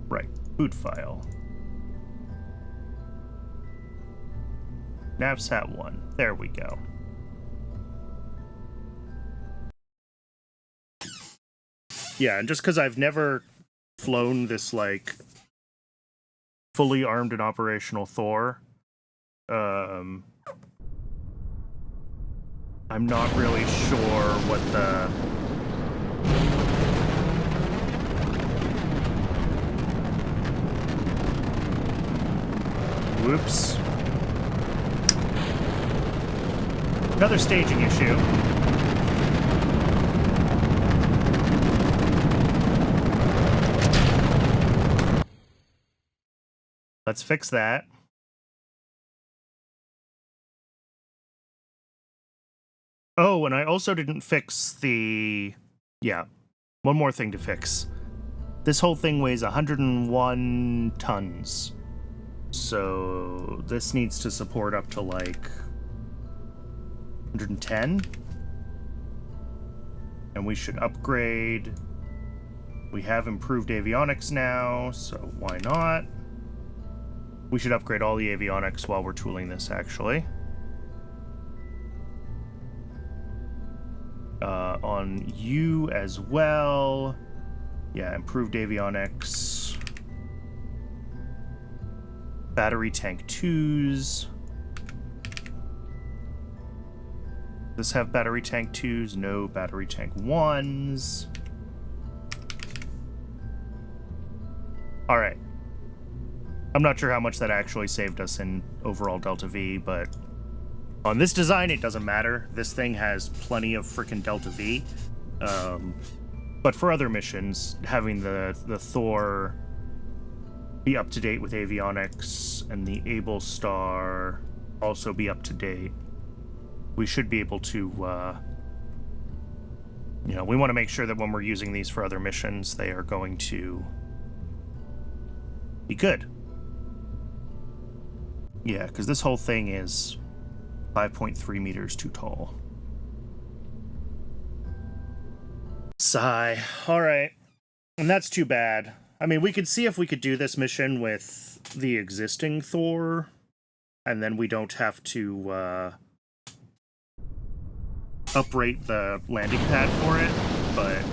Right, boot file. Navsat1. There we go. Yeah, and just because I've never flown this, like, fully armed and operational Thor, I'm not really sure what the... Whoops. Another staging issue. Let's fix that. Oh, and I also didn't fix the... Yeah, one more thing to fix. This whole thing weighs 101 tons. So this needs to support up to like 110. And we should upgrade. We have improved avionics now, so why not? We should upgrade all the avionics while we're tooling this, actually. On you as well. Yeah, improved avionics. Battery tank 2s. Does this have battery tank 2s? No, battery tank 1s. Alright. I'm not sure how much that actually saved us in overall Delta V, but on this design, it doesn't matter. This thing has plenty of frickin' Delta V. But for other missions, having the Thor be up to date with avionics and the Able Star also be up to date, we should be able to, you know, we want to make sure that when we're using these for other missions, they are going to be good. Yeah, because this whole thing is 5.3 meters too tall. Sigh. Alright. And that's too bad. I mean, we could see if we could do this mission with the existing Thor, and then we don't have to uprate the landing pad for it, but...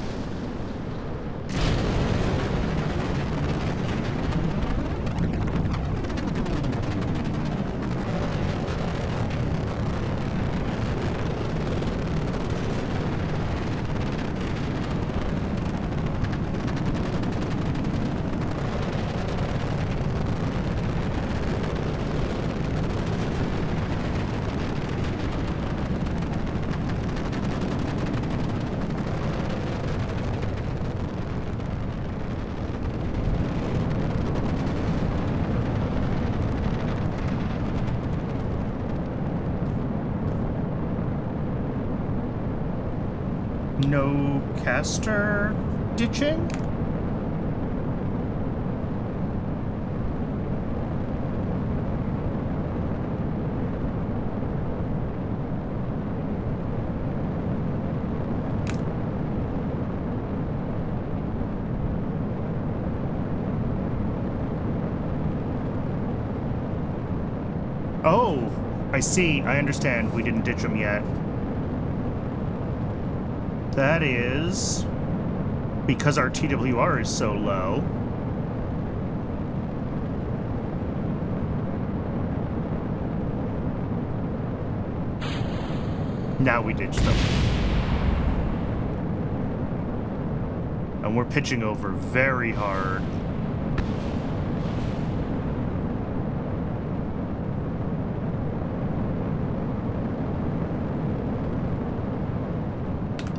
No caster ditching? Oh, I see. I understand. We didn't ditch them yet. That is because our TWR is so low. Now we ditch them. And we're pitching over very hard.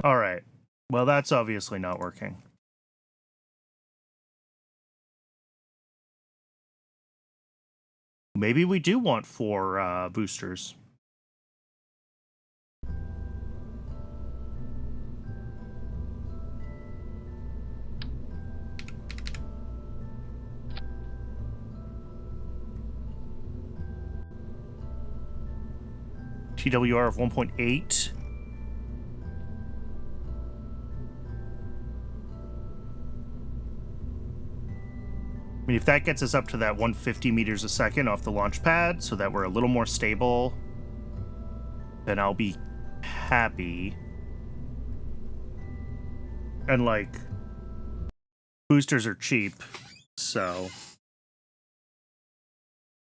All right. Well, that's obviously not working. Maybe we do want 4 boosters. TWR of 1.8. I mean, if that gets us up to that 150 meters a second off the launch pad so that we're a little more stable, then I'll be happy. And, like, boosters are cheap, so...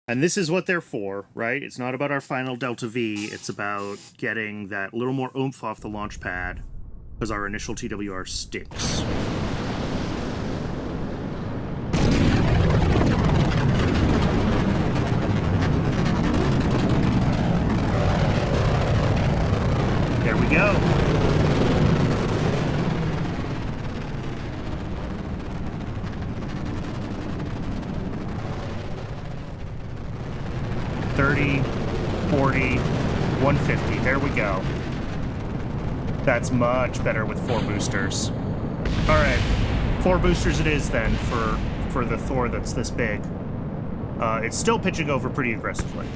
And this is what they're for, right? It's not about our final Delta V, it's about getting that little more oomph off the launch pad, because our initial TWR stinks. There we go. $30, $40, $150. There we go. That's much better with 4 boosters. All right, 4 boosters it is then for the Thor that's this big. It's still pitching over pretty aggressively.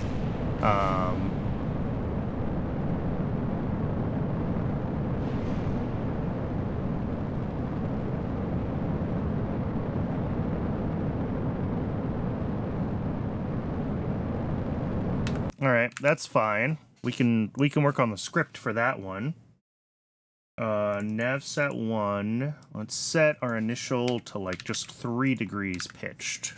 All right, that's fine. We can work on the script for that one. Nav set 1. Let's set our initial to like just 3 degrees pitched.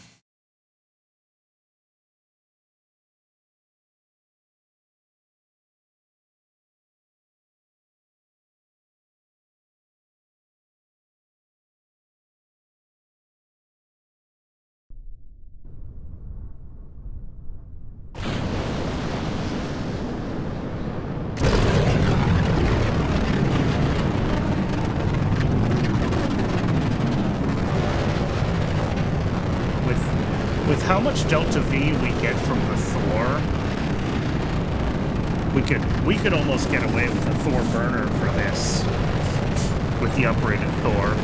With how much Delta V we get from the Thor, we could almost get away with a Thor burner for this, with the uprated Thor.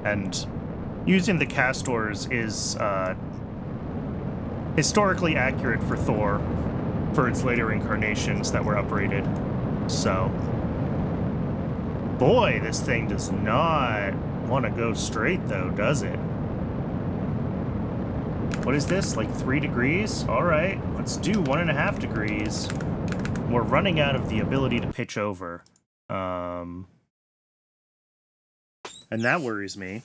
And using the castors is historically accurate for Thor for its later incarnations that were uprated. So, boy, this thing does not want to go straight though, does it? What is this, like 3 degrees? All right, let's do 1.5 degrees. We're running out of the ability to pitch over. And that worries me.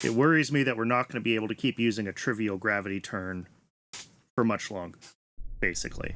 It worries me that we're not going to be able to keep using a trivial gravity turn for much longer, basically.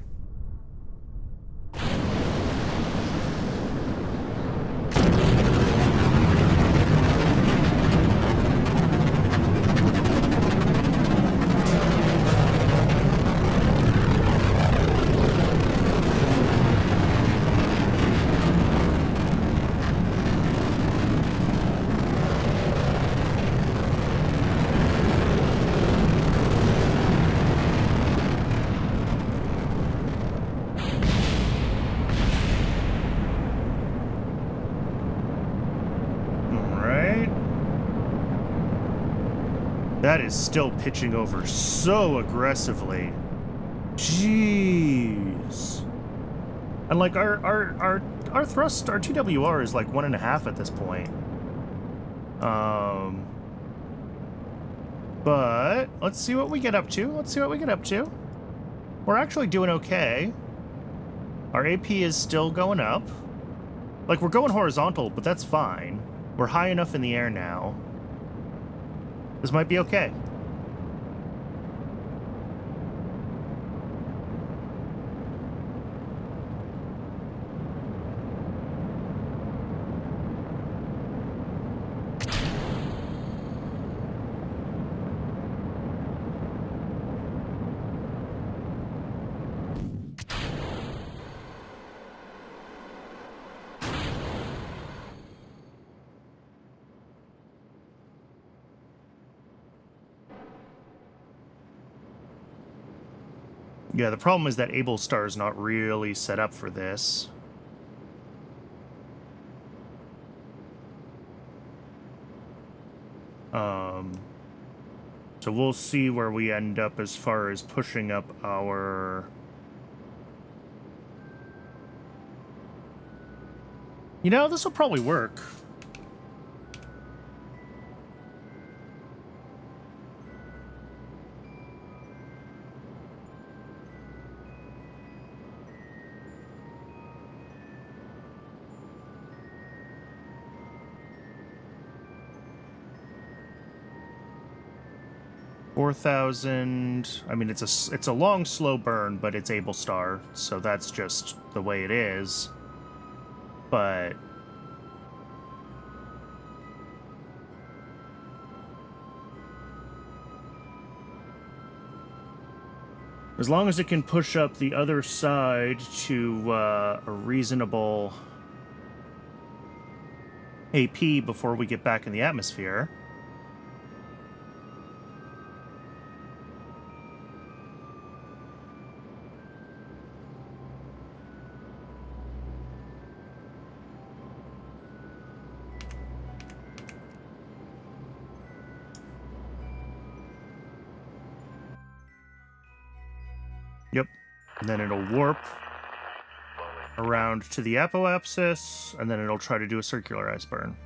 That is still pitching over so aggressively. Jeez. And like our thrust, our TWR is like 1.5 at this point. But let's see what we get up to. Let's see what we get up to. We're actually doing okay. Our AP is still going up. Like, we're going horizontal, but that's fine. We're high enough in the air now. This might be okay. Yeah, the problem is that Able Star is not really set up for this. So we'll see where we end up as far as pushing up our... You know, this will probably work. $4,000. I mean, it's a long, slow burn, but it's Able Star, so that's just the way it is. But as long as it can push up the other side to a reasonable AP before we get back in the atmosphere. Yep. And then it'll warp around to the apoapsis, and then it'll try to do a circular ice burn.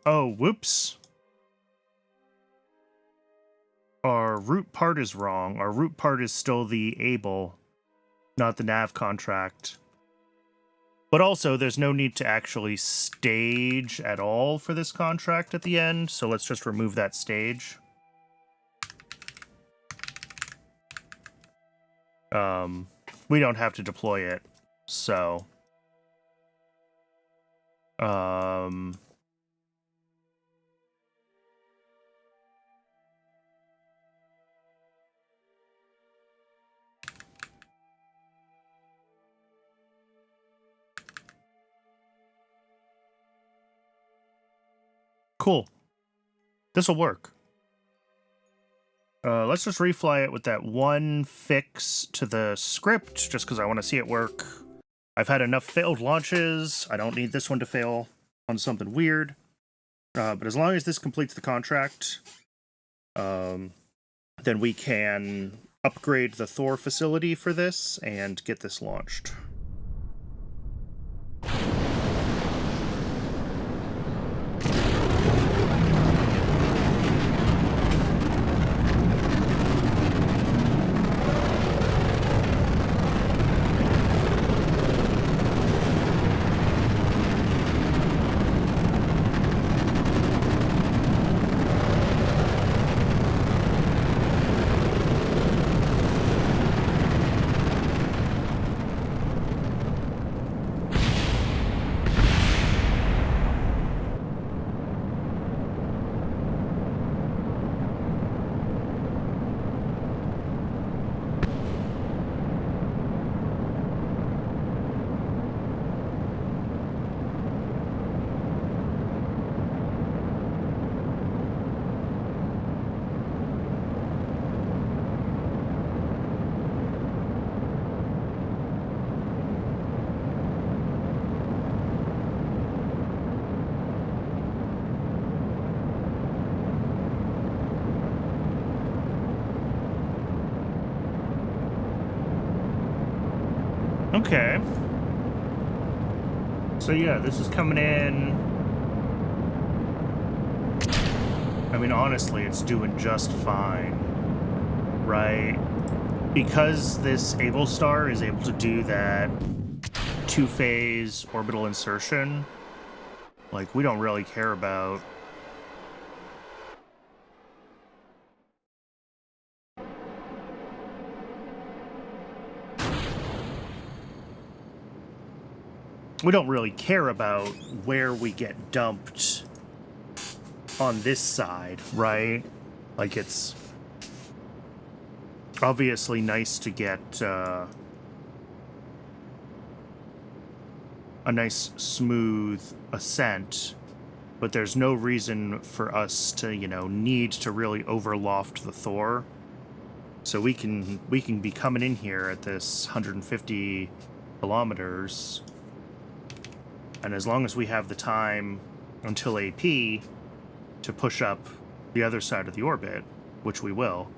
Oh, whoops. Our root part is wrong. Our root part is still the Able, not the nav contract. But also, there's no need to actually stage at all for this contract at the end, so let's just remove that stage. We don't have to deploy it, so... Cool. This'll work. Let's just refly it with that one fix to the script, just because I want to see it work. I've had enough failed launches. I don't need this one to fail on something weird. But as long as this completes the contract, then we can upgrade the Thor facility for this and get this launched. Okay. So yeah, this is coming in. I mean, honestly, it's doing just fine, right? Because this Able Star is able to do that two-phase orbital insertion, like, we don't really care about where we get dumped on this side, right? Like, it's obviously nice to get a nice smooth ascent, but there's no reason for us to, you know, need to really overloft the Thor. So we can be coming in here at this 150 kilometers, and as long as we have the time until AP to push up the other side of the orbit, which we will,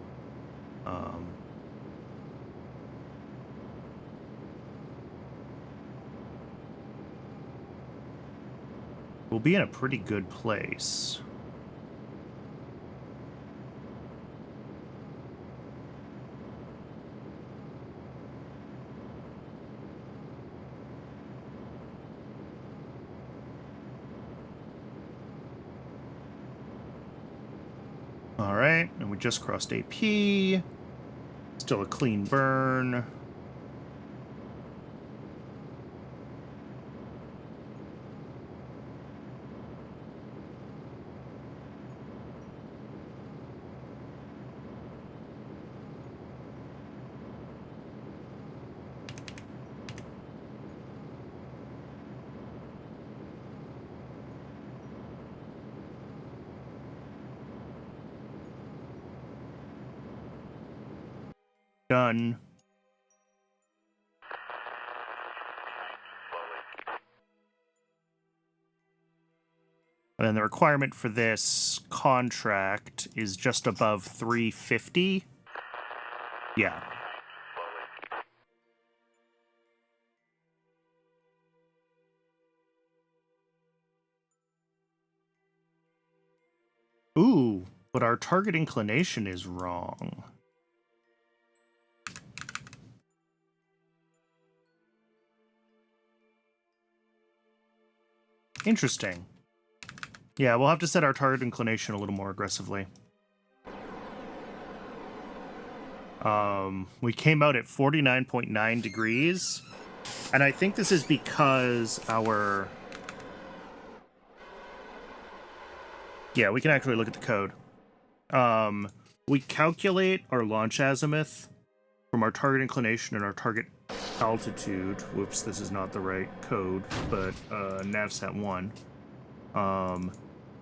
we'll be in a pretty good place. All right, and we just crossed AP. Still a clean burn. Done. And then the requirement for this contract is just above 350. Yeah. Ooh, but our target inclination is wrong. Interesting. Yeah, we'll have to set our target inclination a little more aggressively. We came out at 49.9 degrees, and I think this is because our... Yeah, we can actually look at the code. We calculate our launch azimuth from our target inclination and our target altitude. Whoops, this is not the right code, but navsat 1.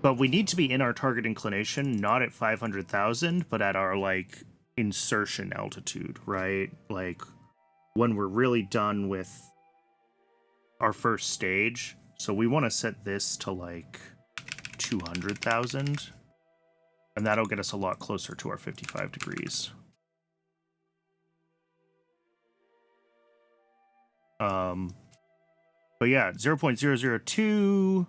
But we need to be in our target inclination, not at 500,000, but at our, like, insertion altitude, right? Like, when we're really done with our first stage. So we want to set this to, like, 200,000. And that'll get us a lot closer to our 55 degrees. But yeah, 0.002,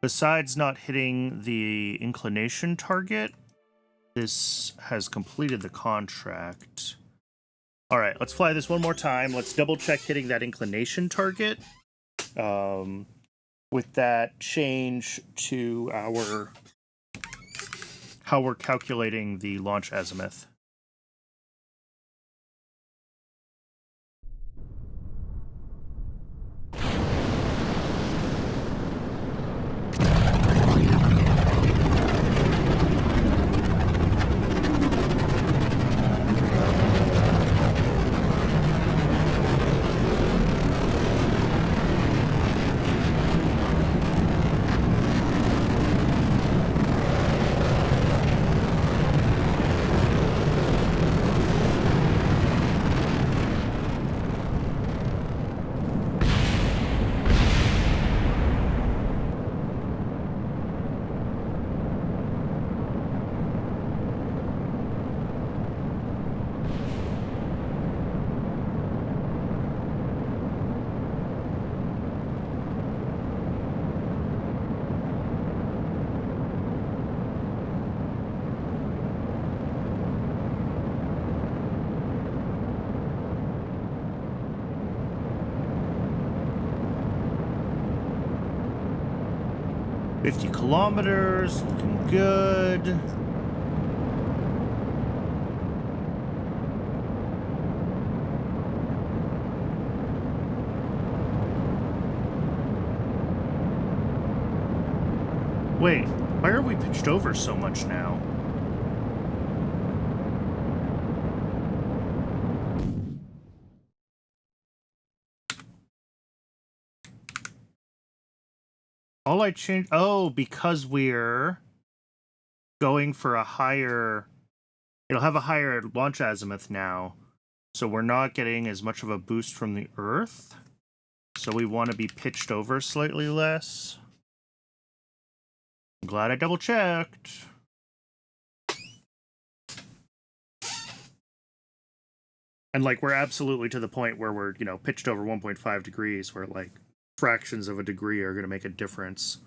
besides not hitting the inclination target, this has completed the contract. All right, let's fly this one more time. Let's double check hitting that inclination target. With that change to our how we're calculating the launch azimuth. $50 kilometers, looking good. Wait, why are we pitched over so much now? All I changed... Oh, because we're going for a higher... It'll have a higher launch azimuth now. So we're not getting as much of a boost from the Earth. So we want to be pitched over slightly less. I'm glad I double-checked. And, like, we're absolutely to the point where we're, you know, pitched over 1.5 degrees, where, like, fractions of a degree are going to make a difference.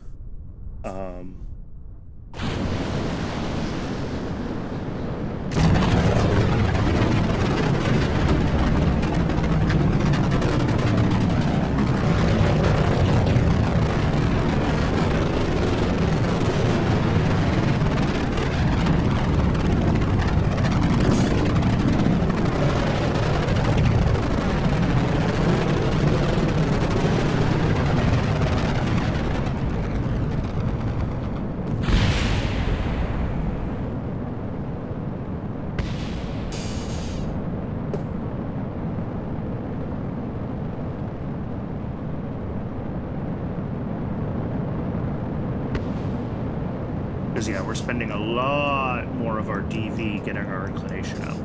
Because, yeah, we're spending a lot more of our DV getting our inclination up.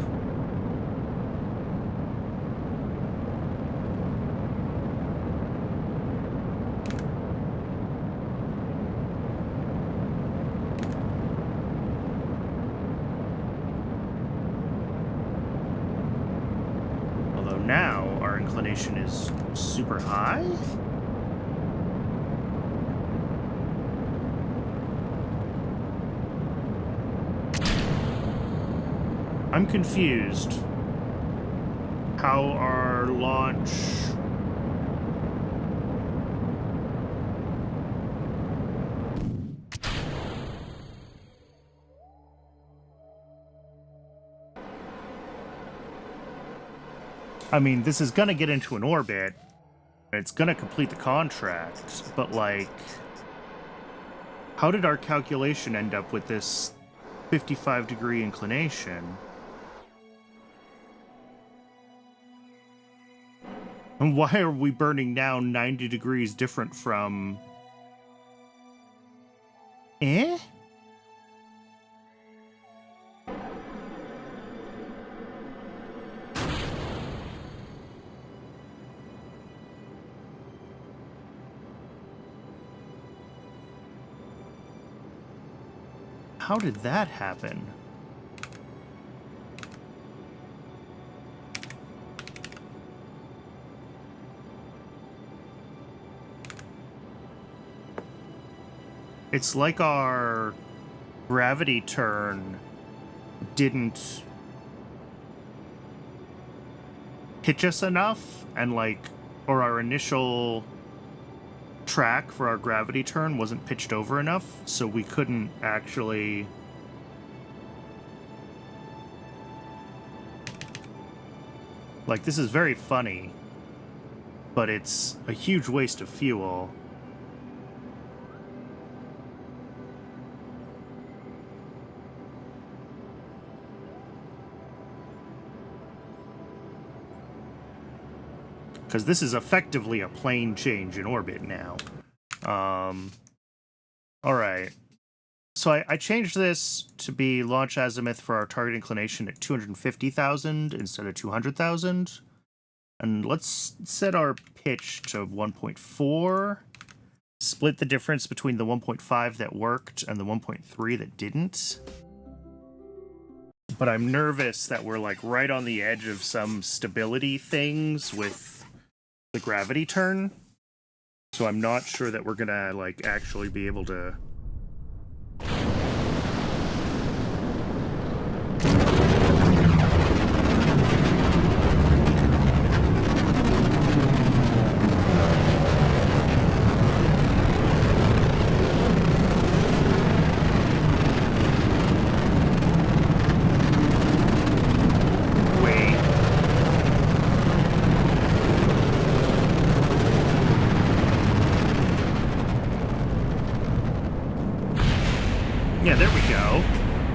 Although now our inclination is super high? I'm confused. How our launch... I mean, this is gonna get into an orbit. It's gonna complete the contract, but, like... How did our calculation end up with this 55-degree inclination? And why are we burning down 90 degrees different from... Eh? how did that happen? It's like our gravity turn didn't pitch us enough, and like, or our initial track for our gravity turn wasn't pitched over enough, so we couldn't actually like, this is very funny, but it's a huge waste of fuel. Because this is effectively a plane change in orbit now. Alright. So I changed this to be launch azimuth for our target inclination at 250,000 instead of 200,000. And let's set our pitch to 1.4. Split the difference between the 1.5 that worked and the 1.3 that didn't. But I'm nervous that we're like right on the edge of some stability things with the gravity turn, so I'm not sure that we're gonna like actually be able to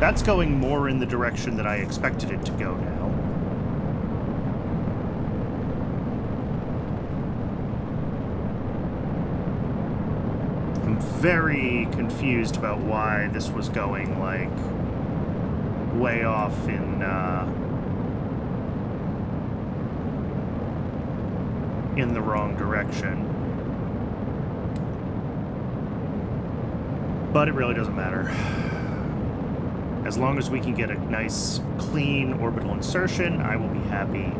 That's going more in the direction that I expected it to go now. I'm very confused about why this was going, like, way off in the wrong direction. But it really doesn't matter. As long as we can get a nice, clean orbital insertion, I will be happy.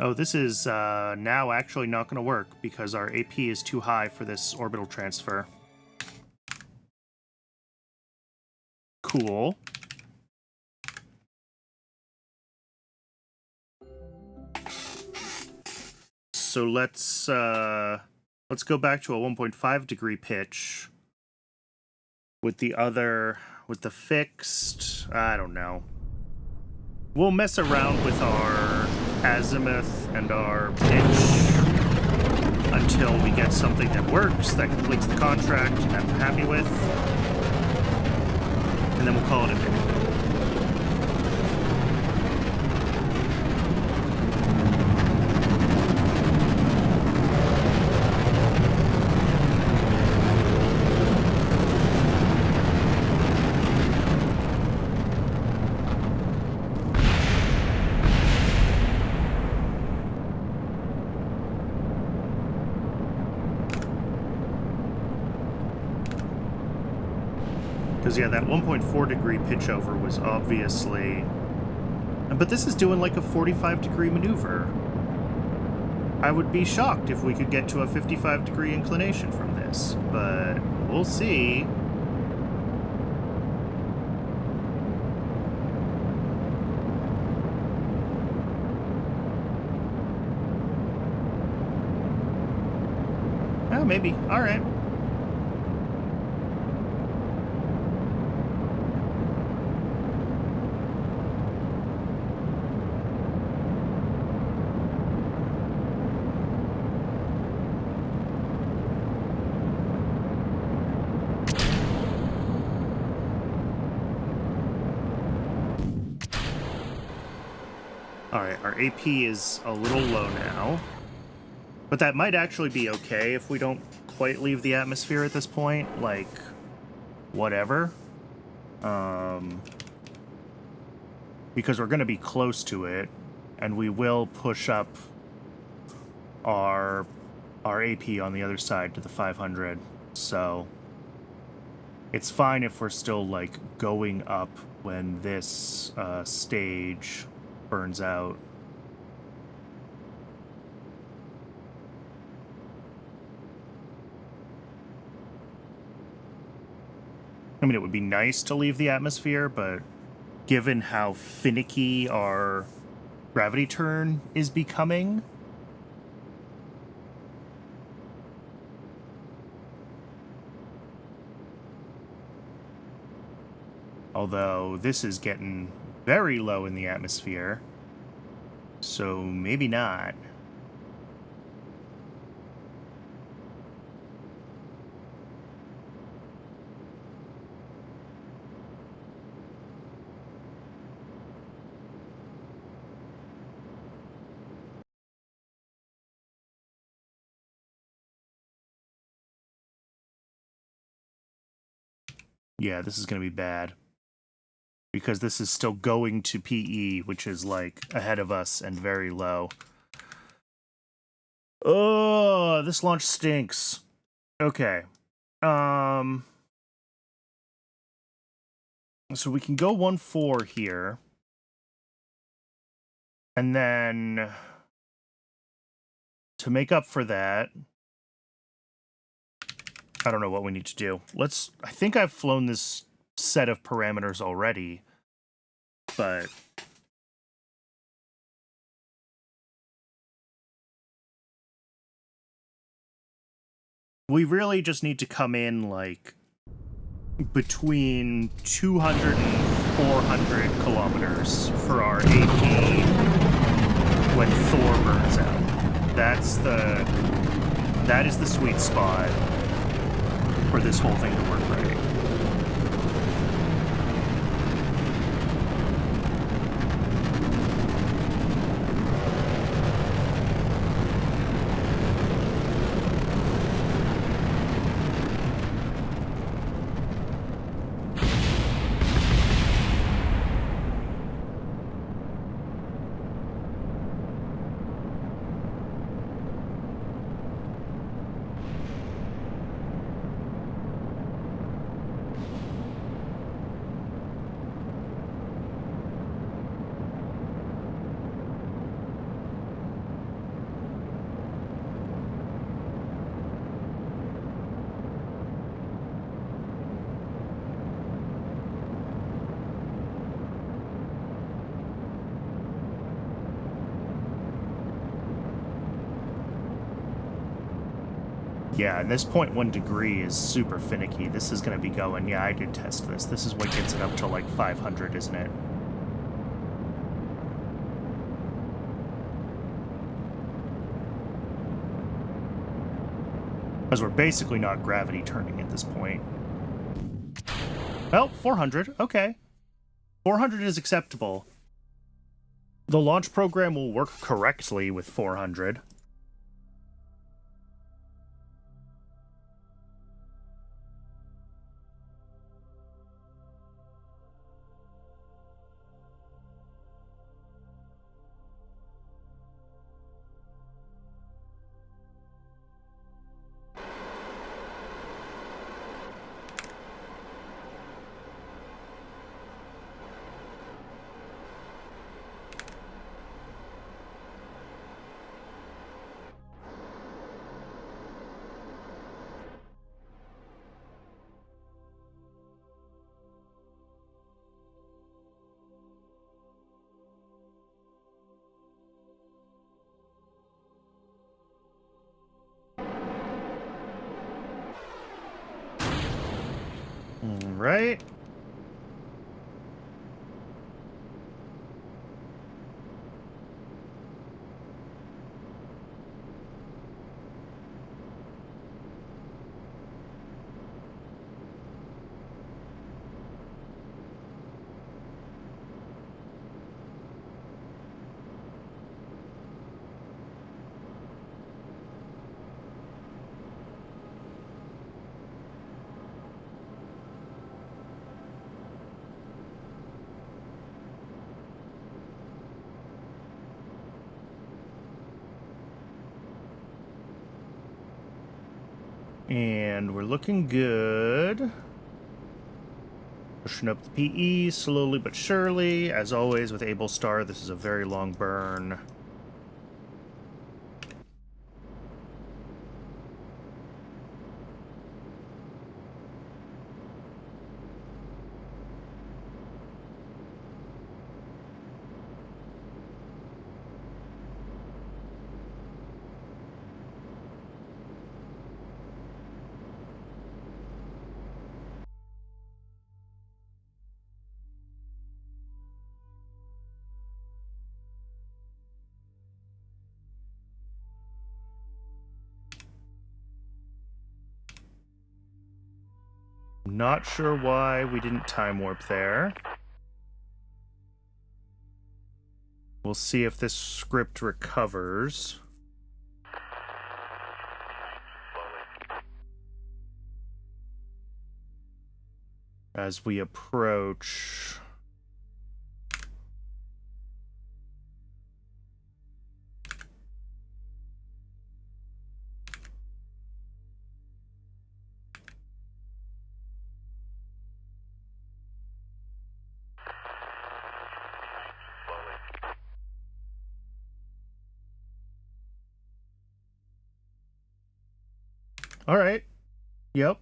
Oh, this is now actually not going to work because our AP is too high for this orbital transfer. Cool. So let's go back to a 1.5 degree pitch with the fixed. I don't know. We'll mess around with our azimuth and our pitch until we get something that works, that completes the contract, and I'm happy with. And then we'll call it a day. Because, yeah, that 1.4 degree pitch over was obviously... But this is doing like a 45 degree maneuver. I would be shocked if we could get to a 55 degree inclination from this, but we'll see. Oh, maybe. All right. Alright, our AP is a little low now. But that might actually be okay if we don't quite leave the atmosphere at this point. Like, whatever. Because we're going to be close to it, and we will push up our AP on the other side to the 500. So it's fine if we're still, like, going up when this stage burns out. I mean, it would be nice to leave the atmosphere, but given how finicky our gravity turn is becoming, although this is getting very low in the atmosphere, so maybe not. Yeah, this is going to be bad. Because this is still going to PE, which is, like, ahead of us and very low. Oh, this launch stinks. Okay. So we can go 1-4 here. And then to make up for that, I don't know what we need to do. I think I've flown this set of parameters already, but we really just need to come in, like, between 200 and 400 kilometers for our AP when Thor burns out. That is the sweet spot for this whole thing to work right. Yeah, and this 0.1 degree is super finicky. This is going to be going... Yeah, I did test this. This is what gets it up to, like, 500, isn't it? Because we're basically not gravity turning at this point. Well, 400. Okay. 400 is acceptable. The launch program will work correctly with 400. Right? And we're looking good. Pushing up the PE slowly but surely. As always with Able Star, this is a very long burn. Not sure why we didn't time warp there. We'll see if this script recovers. As we approach. All right. Yep.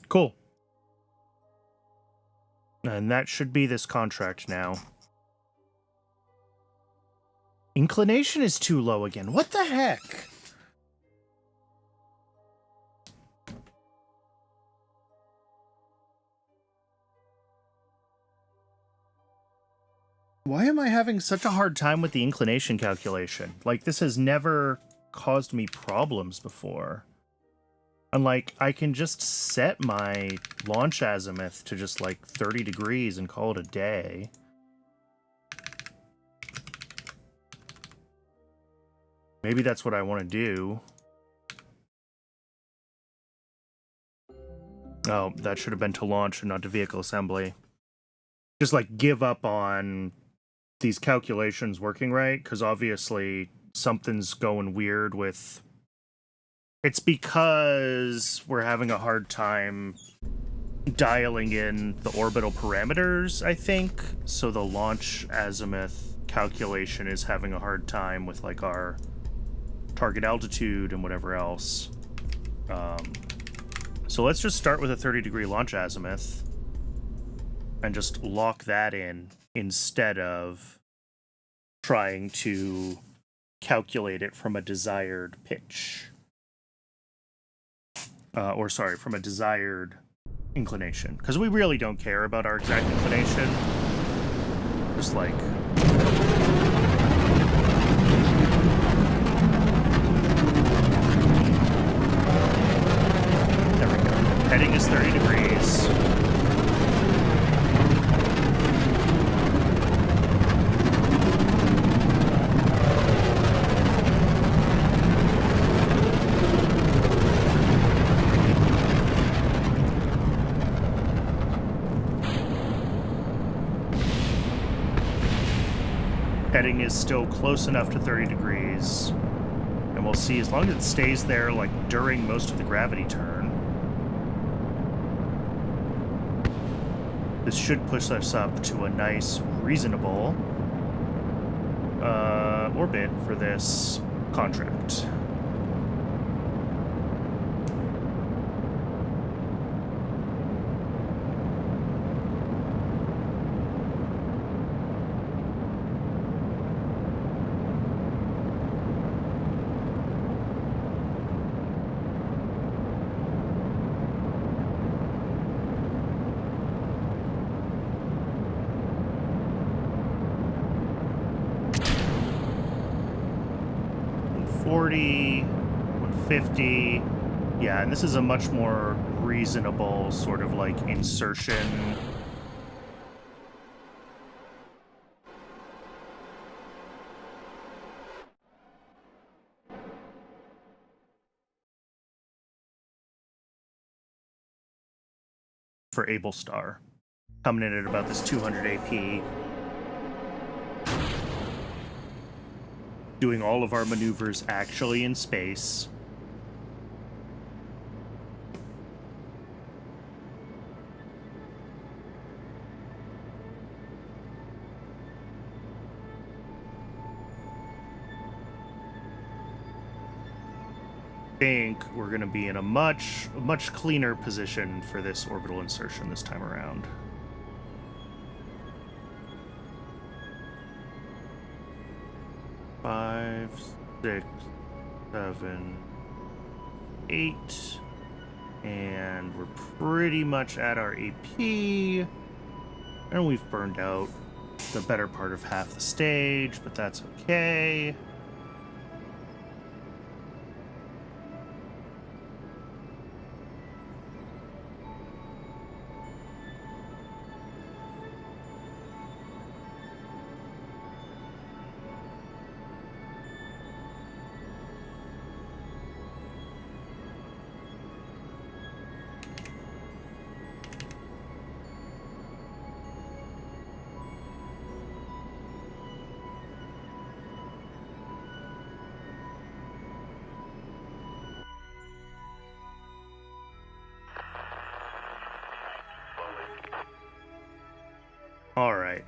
Cool. And that should be this contract now. Inclination is too low again. What the heck? Why am I having such a hard time with the inclination calculation? Like, this has never caused me problems before. And, like, I can just set my launch azimuth to just, like, 30 degrees and call it a day. Maybe that's what I want to do. Oh, that should have been to launch and not to vehicle assembly. Just, like, give up on these calculations working right, because obviously something's going weird with... It's because we're having a hard time dialing in the orbital parameters, I think. So the launch azimuth calculation is having a hard time with, like, our target altitude and whatever else. So let's just start with a 30-degree launch azimuth and just lock that in instead of trying to calculate it from a desired pitch. Or sorry, from a desired inclination. Because we really don't care about our exact inclination. Just like... There we go. Heading is 30 degrees. Heading is still close enough to 30 degrees. And we'll see, as long as it stays there, like, during most of the gravity turn, this should push us up to a nice, reasonable orbit for this contract. 140, 150. Yeah, and this is a much more reasonable sort of like insertion. For Able Star. Coming in at about this 200 AP. Doing all of our maneuvers actually in space. I think we're going to be in a much cleaner position for this orbital insertion this time around. Five, 6, 7, 8, and we're pretty much at our AP, and we've burned out the better part of half the stage, but that's okay. All right.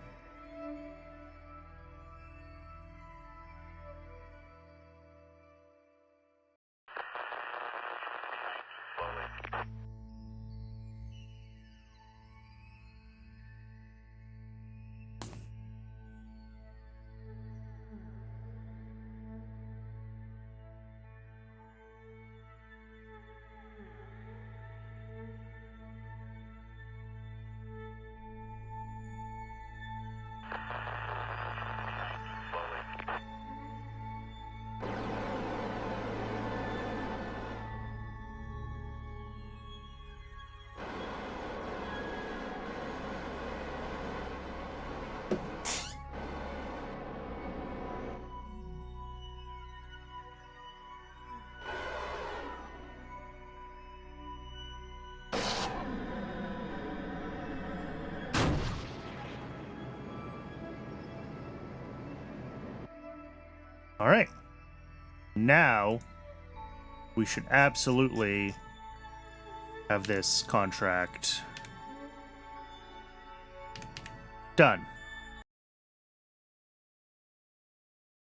All right. Now, we should absolutely have this contract done.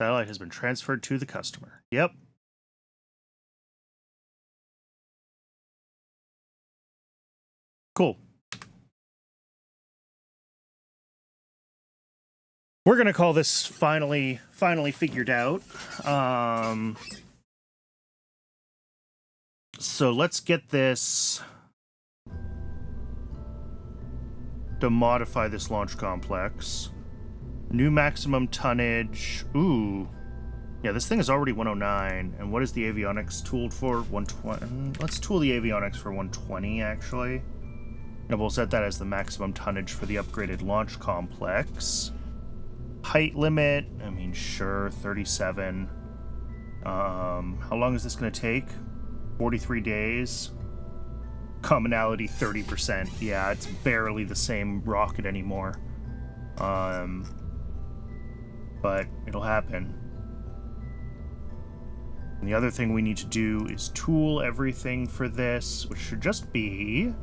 Satellite has been transferred to the customer. Yep. Cool. We're going to call this finally figured out. So let's get this to modify this launch complex. New maximum tonnage. Ooh. Yeah, this thing is already 109. And what is the avionics tooled for? 120. Let's tool the avionics for 120, actually. And we'll set that as the maximum tonnage for the upgraded launch complex. Height limit, I mean, sure, 37. How long is this going to take? 43 days. Commonality, 30%. Yeah, it's barely the same rocket anymore. But it'll happen. And the other thing we need to do is tool everything for this, which should just be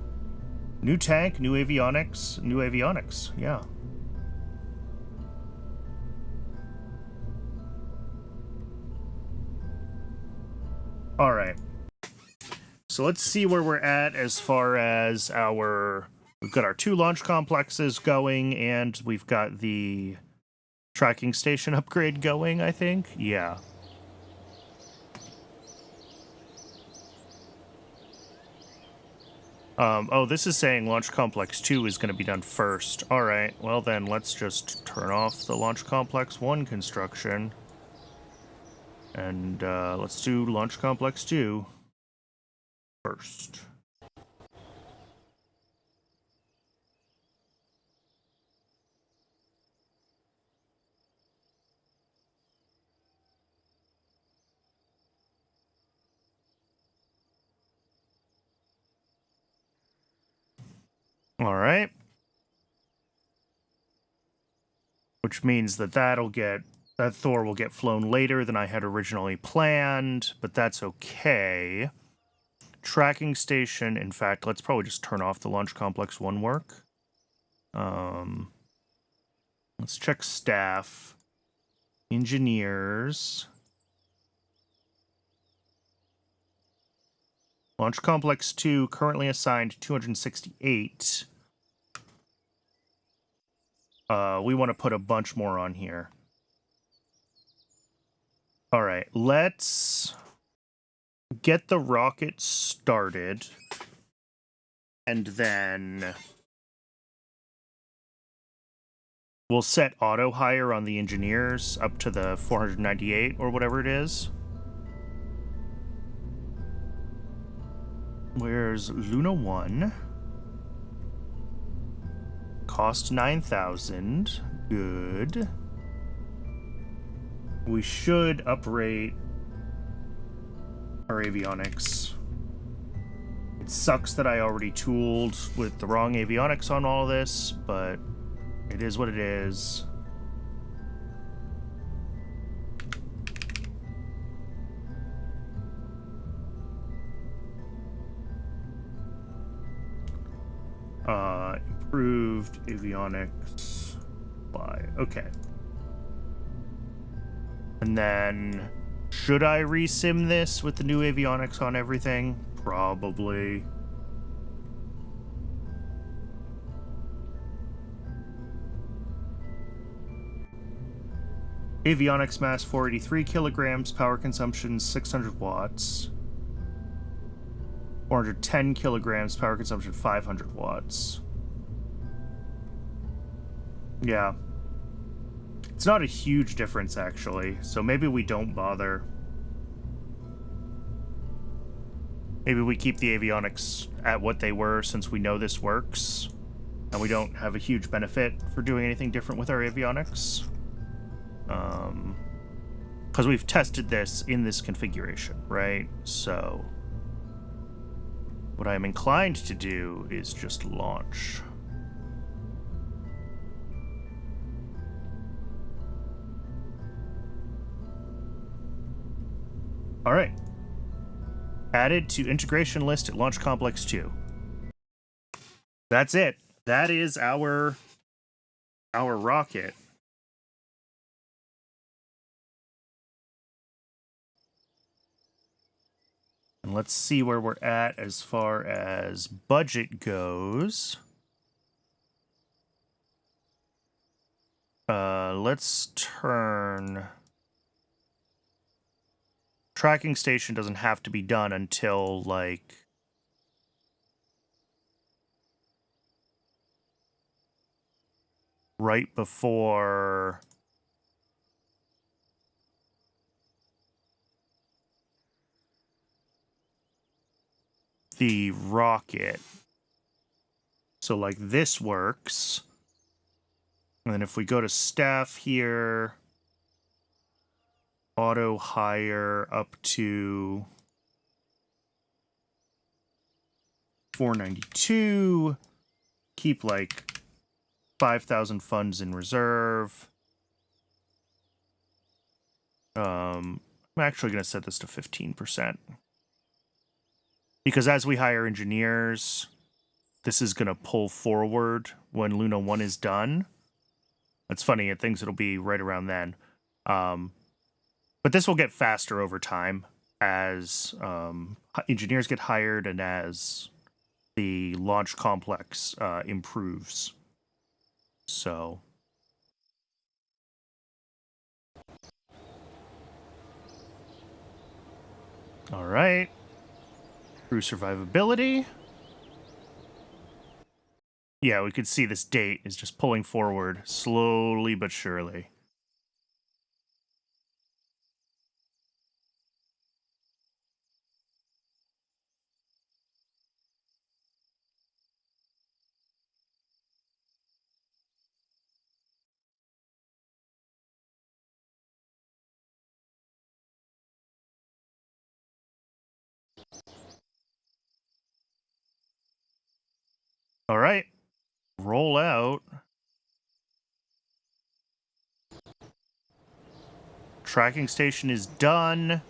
new tank, new avionics, yeah. All right. So let's see where we're at as far as we've got our 2 launch complexes going, and we've got the tracking station upgrade going, I think. Yeah. Oh, this is saying Launch Complex 2 is going to be done first. All right, well then, let's just turn off the Launch Complex 1 construction. And let's do Launch Complex 2 first. All right. Which means that that Thor will get flown later than I had originally planned, but that's okay. Tracking station, in fact, let's probably just turn off the Launch Complex 1 work. Let's check staff. Engineers. Launch Complex 2 currently assigned 268. We want to put a bunch more on here. All right, let's get the rocket started. And then we'll set auto hire on the engineers up to the 498 or whatever it is. Where's Luna 1? Cost 9,000. Good. We should uprate our avionics. It sucks that I already tooled with the wrong avionics on all of this, but it is what it is. Improved avionics. Fly. Okay. And then, should I resim this with the new avionics on everything? Probably. Avionics mass 483 kilograms, power consumption 600 watts. 410 kilograms, power consumption 500 watts. Yeah. It's not a huge difference, actually, so maybe we don't bother. Maybe we keep the avionics at what they were since we know this works, and we don't have a huge benefit for doing anything different with our avionics. Because we've tested this in this configuration, right? So what I'm inclined to do is just launch. All right. Added to integration list at Launch Complex 2. That's it. That is our rocket. And let's see where we're at as far as budget goes. Let's turn... Tracking station doesn't have to be done until, like... right before... the rocket. So, like, this works. And then if we go to staff here... auto hire up to 492. Keep like 5,000 funds in reserve. I'm actually going to set this to 15%. Because as we hire engineers, this is going to pull forward when Luna 1 is done. That's funny, I think it'll be right around then. But this will get faster over time as engineers get hired and as the launch complex improves. So. All right. Crew survivability. Yeah, we could see this date is just pulling forward slowly but surely. All right. Roll out. Tracking station is done.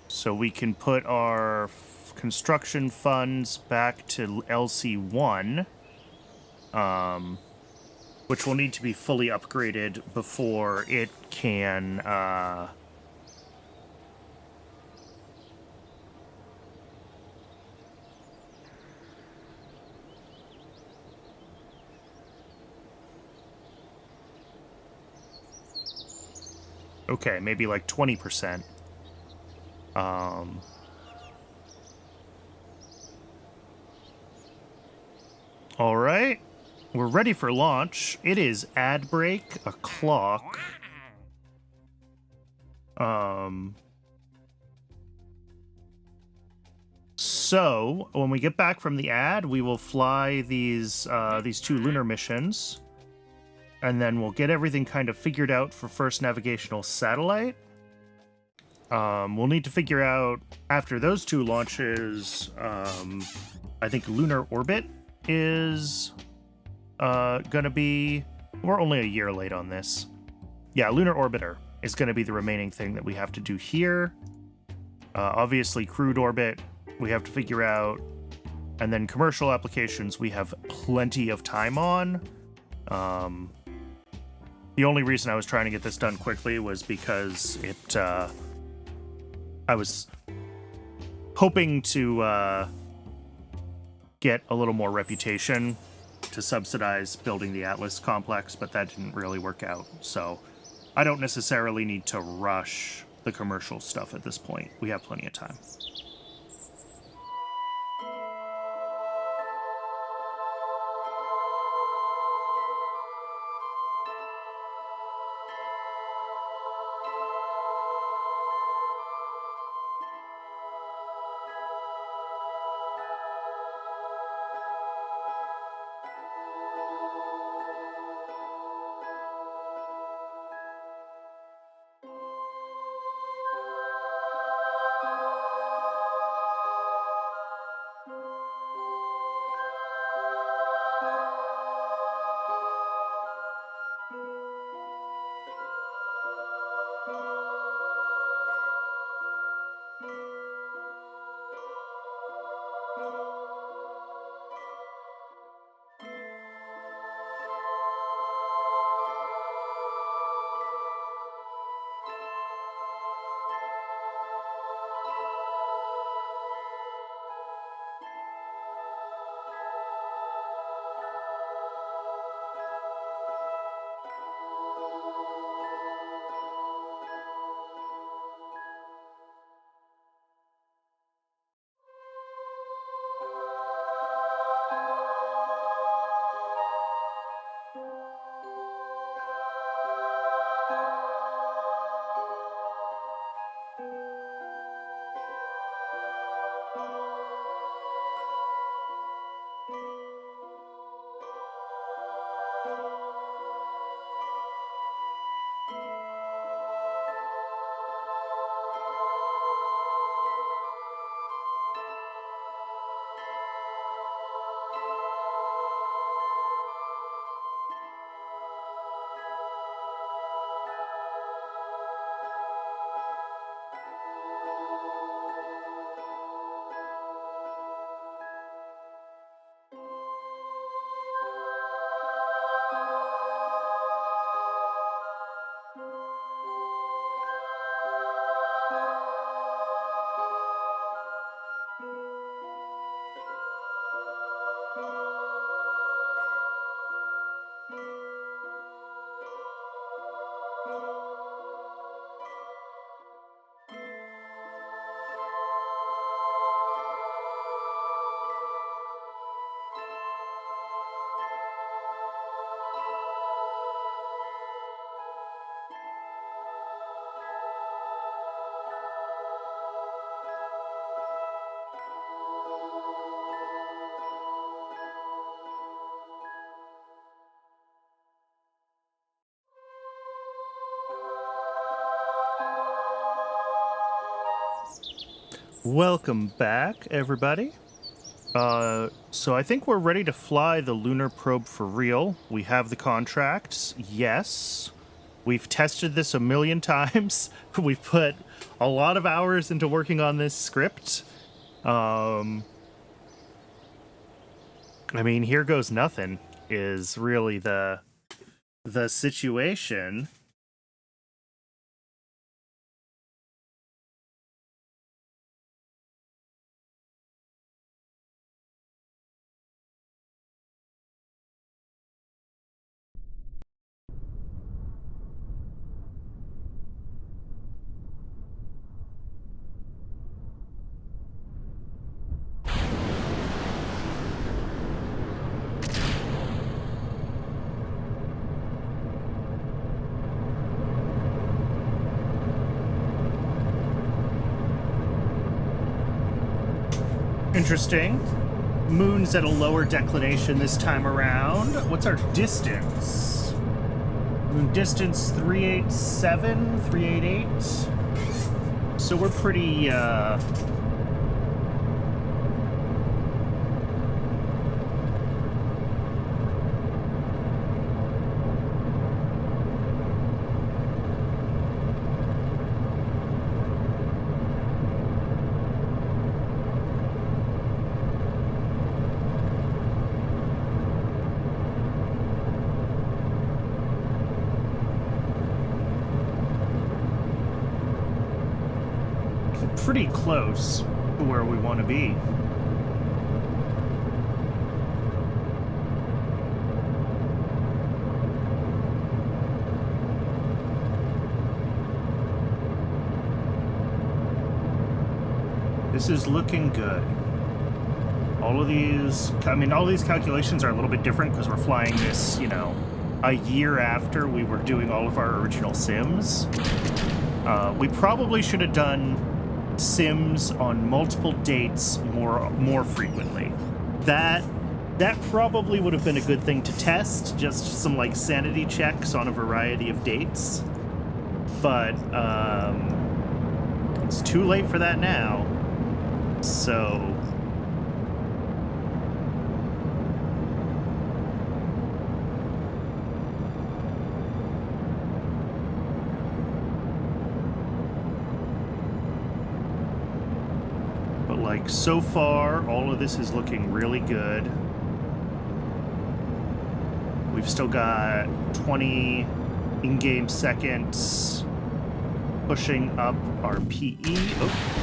So we can put our construction funds back to LC1, which will need to be fully upgraded before it can okay, maybe like 20%. All right. We're ready for launch. It is ad break o'clock. So when we get back from the ad, we will fly these 2 lunar missions, and then we'll get everything kind of figured out for first navigational satellite. We'll need to figure out after those 2 launches. I think lunar orbit is gonna be. We're only a year late on this. Yeah, lunar orbiter is gonna be the remaining thing that we have to do here. Obviously, crewed orbit we have to figure out, and then commercial applications we have plenty of time on. The only reason I was trying to get this done quickly was because I was hoping to get a little more reputation to subsidize building the Atlas complex, but that didn't really work out. So I don't necessarily need to rush the commercial stuff at this point. We have plenty of time. Welcome back, everybody. So I think we're ready to fly the lunar probe for real. We have the contracts. Yes. We've tested this a million times. We've put a lot of hours into working on this script. I mean, here goes nothing is really the situation. Interesting. Moon's at a lower declination this time around. What's our distance? Moon distance 387, 388. So we're pretty, pretty close to where we want to be. This is looking good. All of these, I mean, all these calculations are a little bit different because we're flying this, you know, a year after we were doing all of our original sims. We probably should have done sims on multiple dates more frequently. That probably would have been a good thing to test, just some like sanity checks on a variety of dates. But it's too late for that now. So like, so far, all of this is looking really good. We've still got 20 in-game seconds pushing up our PE. Oh.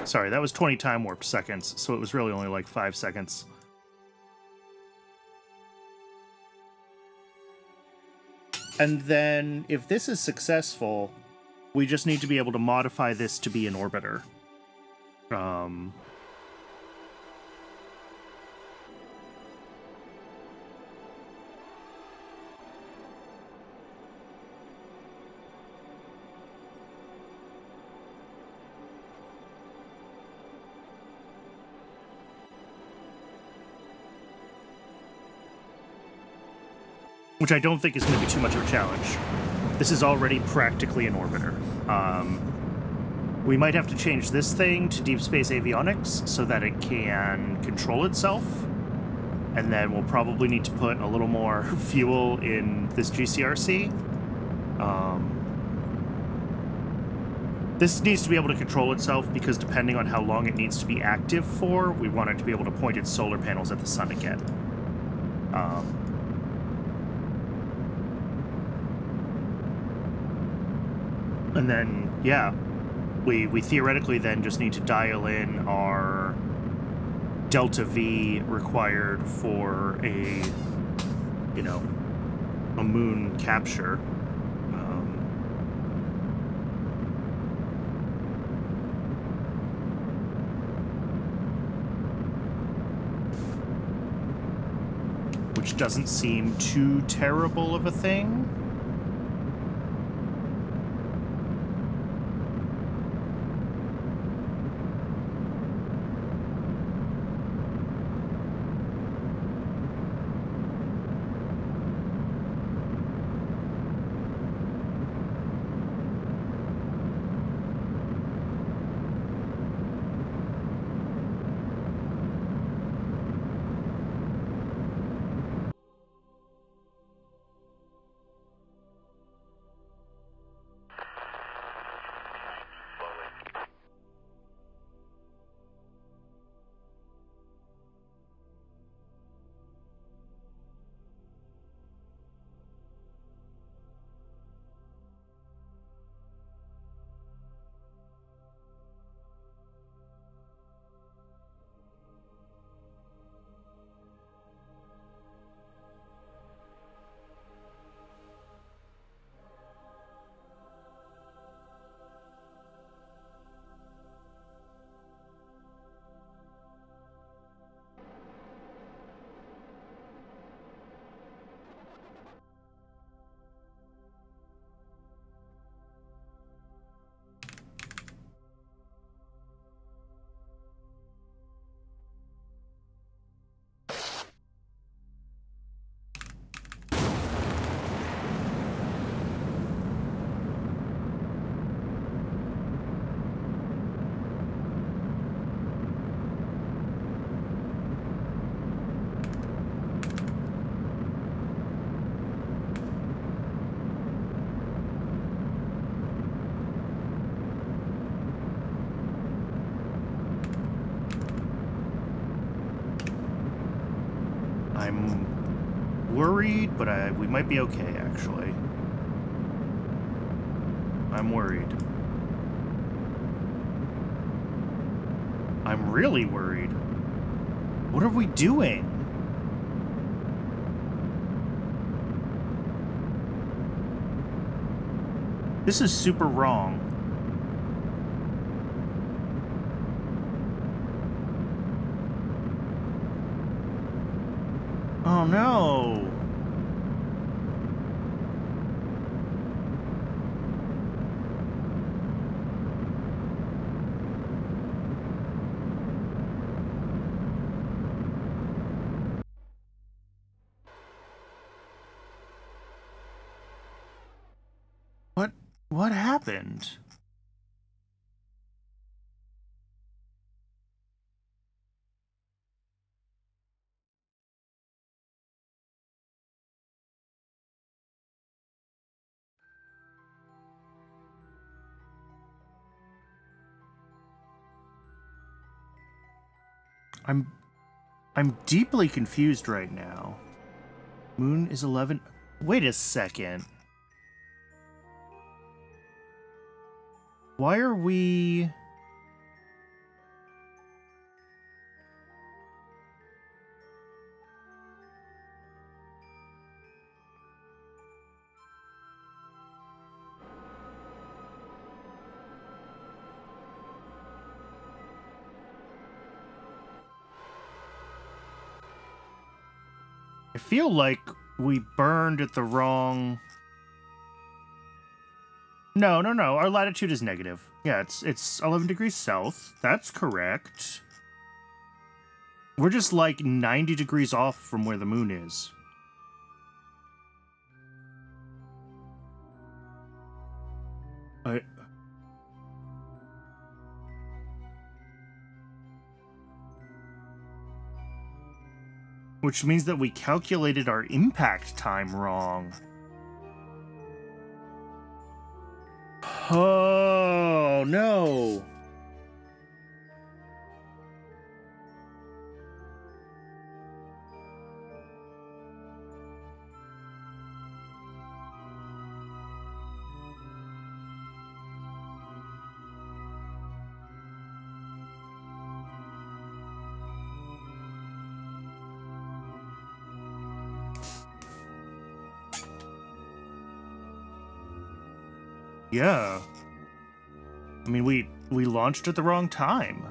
Sorry, that was 20 time warp seconds, so it was really only like 5 seconds. And then, if this is successful, we just need to be able to modify this to be an orbiter. Which I don't think is going to be too much of a challenge. This is already practically an orbiter. We might have to change this thing to deep space avionics so that it can control itself. And then we'll probably need to put a little more fuel in this GCRC. This needs to be able to control itself because depending on how long it needs to be active for, we want it to be able to point its solar panels at the sun again. And then, yeah, we theoretically then just need to dial in our delta V required for a, you know, a moon capture. Which doesn't seem too terrible of a thing. I'm worried, but we might be okay, actually. I'm worried. I'm really worried. What are we doing? This is super wrong. Oh no! What happened? I'm deeply confused right now. Moon is 11. Wait a second. Why are we... I feel like we burned at the wrong... No. Our latitude is negative. Yeah, it's 11 degrees south. That's correct. We're just like 90 degrees off from where the moon is. Which means that we calculated our impact time wrong. Oh, no. Yeah. I mean, we launched at the wrong time.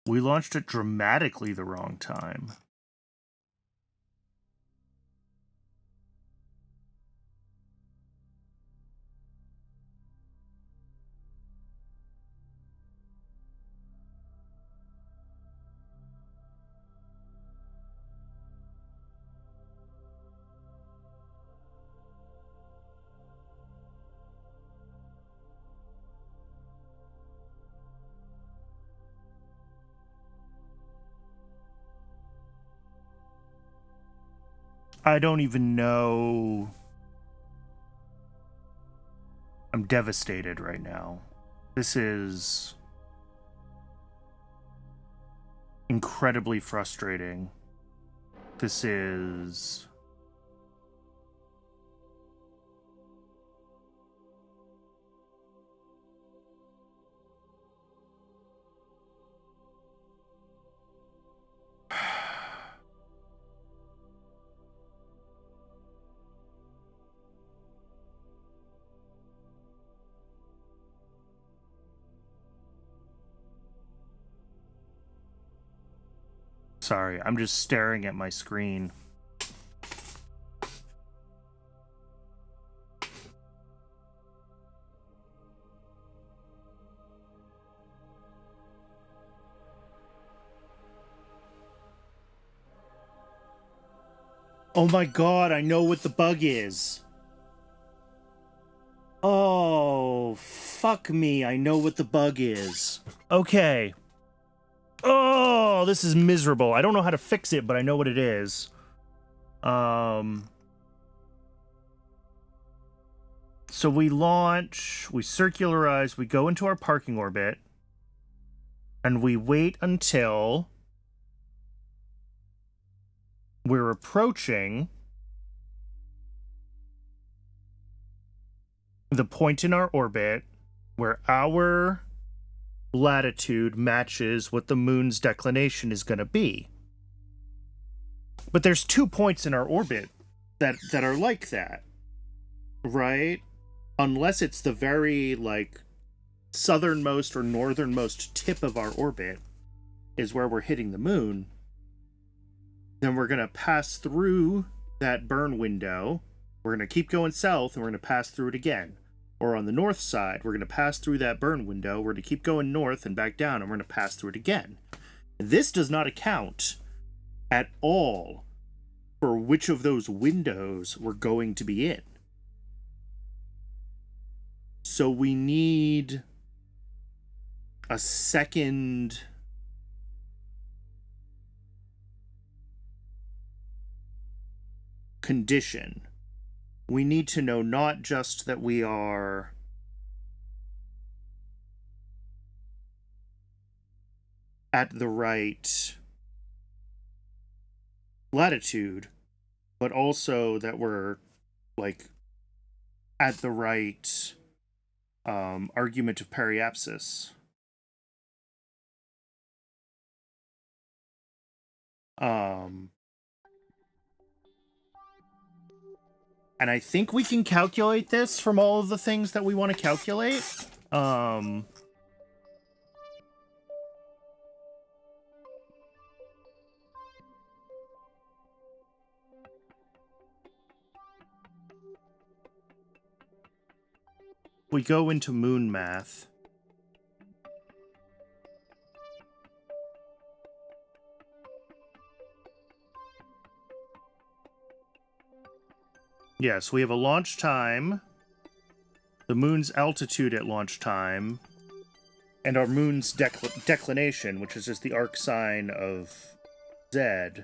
We launched at dramatically the wrong time. I don't even know. I'm devastated right now. This is incredibly frustrating. This is... Sorry, I'm just staring at my screen. Oh my god, I know what the bug is. Oh, fuck me. I know what the bug is. Okay. Oh, this is miserable. I don't know how to fix it, but I know what it is. So we launch, we circularize, we go into our parking orbit, and we wait until we're approaching the point in our orbit where our latitude matches what the moon's declination is going to be. But there's 2 points in our orbit that are like that, right? Unless it's the very, like, southernmost or northernmost tip of our orbit is where we're hitting the moon, then we're going to pass through that burn window. We're going to keep going south, and we're going to pass through it again. Or on the north side, we're going to pass through that burn window. We're going to keep going north and back down, and we're going to pass through it again. This does not account at all for which of those windows we're going to be in. So we need a second condition. We need to know not just that we are at the right latitude, but also that we're, like, at the right argument of periapsis. And I think we can calculate this from all of the things that we want to calculate. We go into moon math. Yes, we have a launch time, the moon's altitude at launch time, and our moon's declination, which is just the arc sign of Z.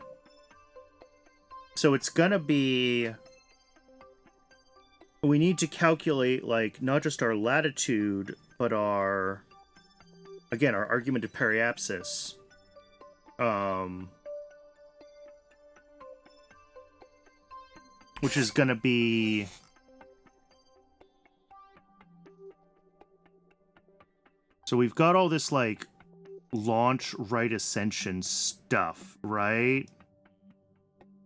So it's gonna be... We need to calculate, like, not just our latitude, but our... Again, our argument of periapsis. Which is gonna be... So we've got all this, like, launch right ascension stuff, right?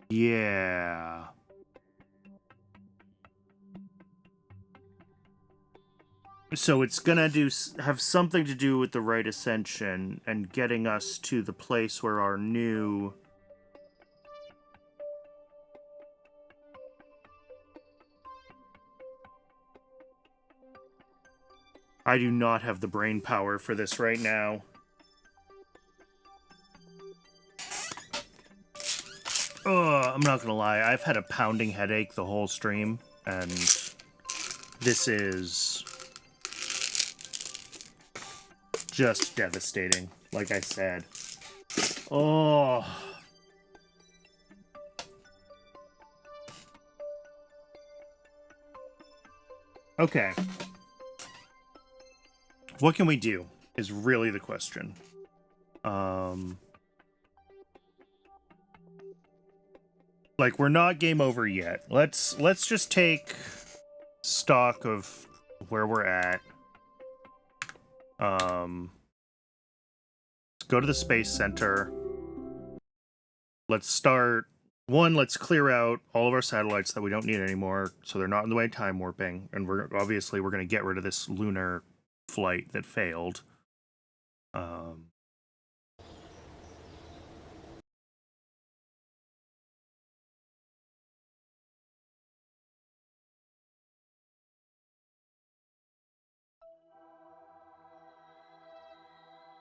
Yeah. So it's gonna have something to do with the right ascension and getting us to the place where our new... I do not have the brain power for this right now. I'm not gonna lie, I've had a pounding headache the whole stream, and this is just devastating, like I said. Oh. Okay. What can we do is really the question. Like, we're not game over yet. Let's just take stock of where we're at. Let's go to the Space Center. Let's start... One, let's clear out all of our satellites that we don't need anymore, so they're not in the way of time warping. And we're going to get rid of this lunar flight that failed.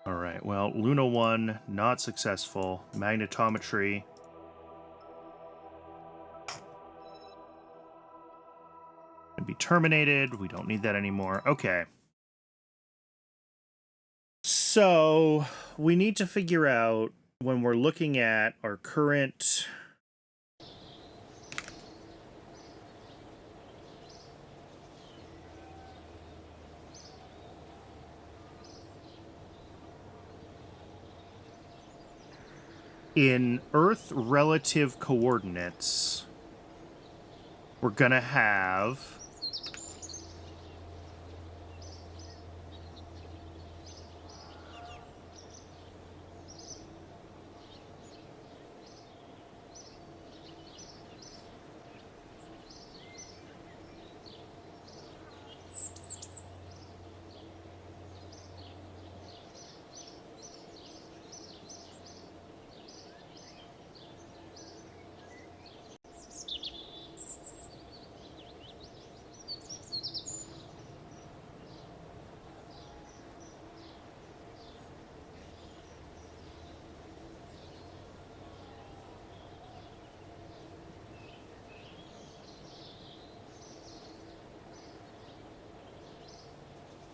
All right, well, Luna 1, not successful. Magnetometry. Can be terminated. We don't need that anymore. Okay. So we need to figure out, when we're looking at our current in Earth relative coordinates, we're gonna have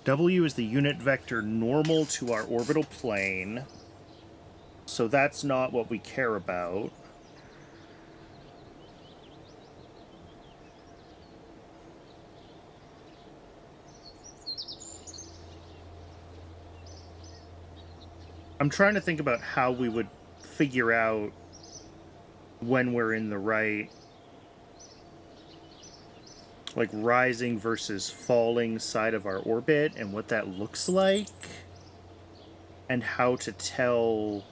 W is the unit vector normal to our orbital plane, so that's not what we care about. I'm trying to think about how we would figure out when we're in the right, like, rising versus falling side of our orbit and what that looks like, and how to tell.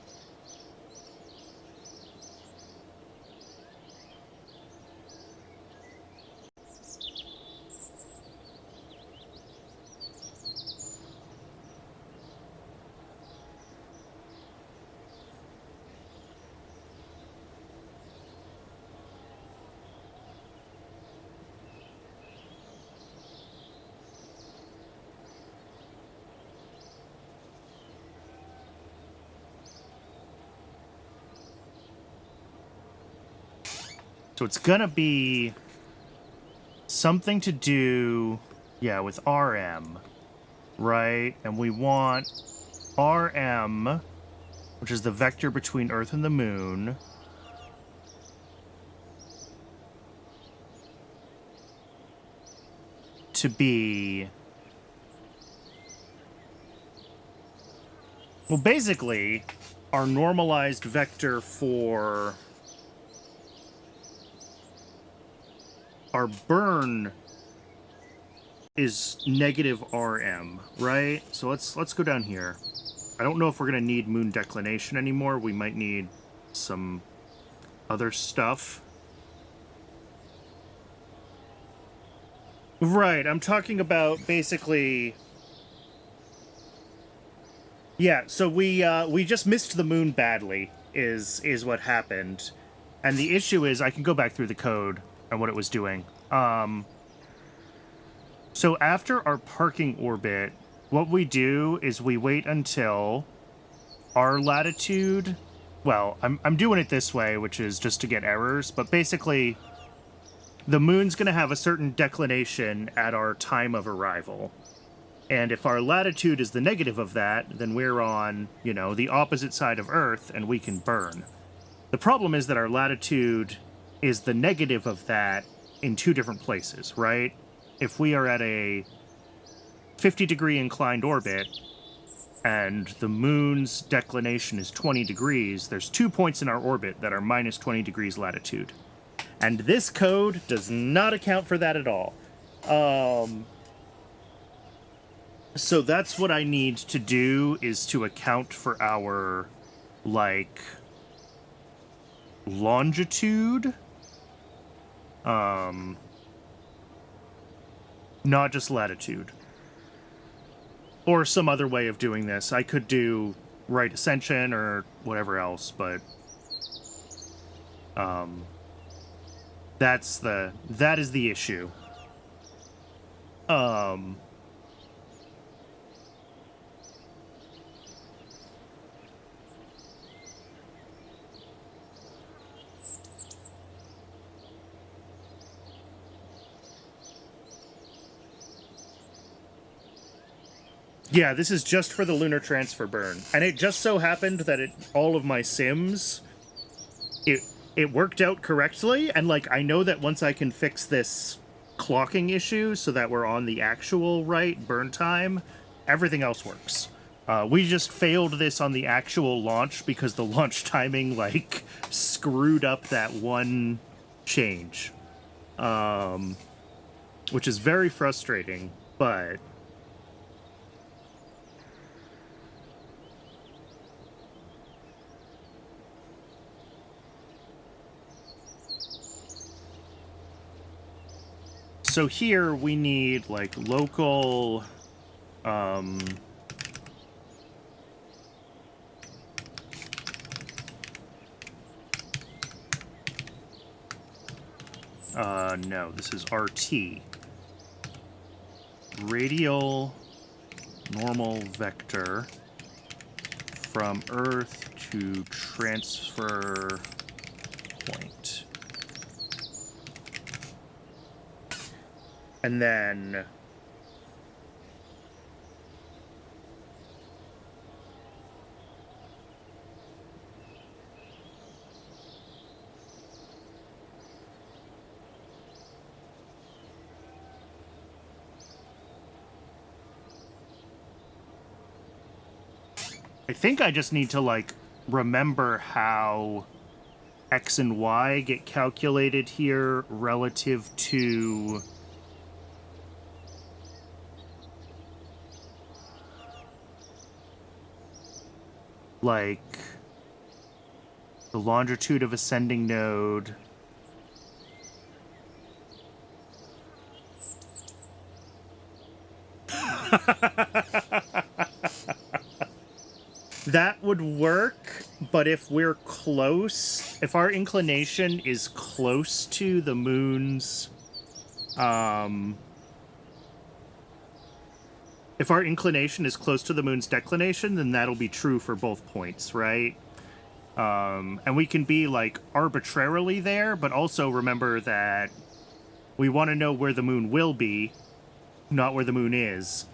So it's gonna be something to do, yeah, with RM, right? And we want RM, which is the vector between Earth and the Moon, to be, well, basically, our normalized vector for our burn is negative RM, right? So let's go down here. I don't know if we're gonna need moon declination anymore. We might need some other stuff. Right, I'm talking about basically. Yeah, so we just missed the moon badly, is what happened. And the issue is, I can go back through the code and what it was doing. So after our parking orbit, what we do is we wait until our latitude. Well, I'm doing it this way, which is just to get errors, but basically the moon's going to have a certain declination at our time of arrival. And if our latitude is the negative of that, then we're on, you know, the opposite side of Earth, and we can burn. The problem is that our latitude is the negative of that in two different places, right? If we are at a 50-degree inclined orbit, and the moon's declination is 20 degrees, there's 2 points in our orbit that are minus 20 degrees latitude. And this code does not account for that at all. So that's what I need to do, is to account for our, like, longitude. Not just latitude. Or some other way of doing this. I could do right ascension or whatever else, but that is the issue. Yeah, this is just for the lunar transfer burn. And it just so happened that all of my sims, it worked out correctly. And, like, I know that once I can fix this clocking issue so that we're on the actual right burn time, everything else works. We just failed this on the actual launch because the launch timing, like, screwed up that one change. Which is very frustrating, but... So here we need, like, local... no, this is RT. Radial normal vector from Earth to transfer point. And then... I think I just need to, like, remember how X and Y get calculated here relative to... like, the longitude of ascending node. That would work, but if we're close, if our inclination is close to the moon's, if our inclination is close to the moon's declination, then that'll be true for both points, right? And we can be, like, arbitrarily there, but also remember that we want to know where the moon will be, not where the moon is.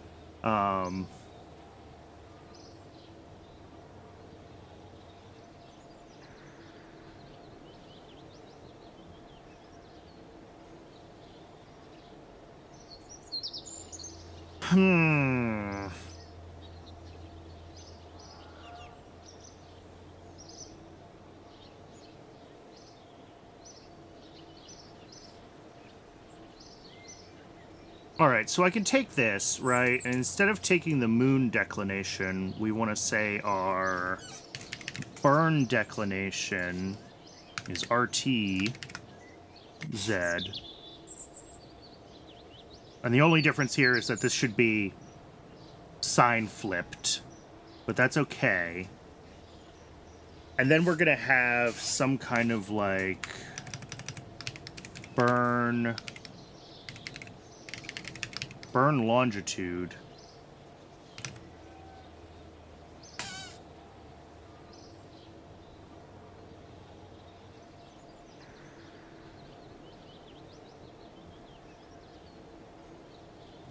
Alright, so I can take this, right? And instead of taking the moon declination, we want to say our burn declination is RT Z. And the only difference here is that this should be sign flipped, but that's okay. And then we're going to have some kind of, like, burn longitude.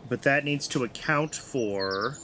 But that needs to account for...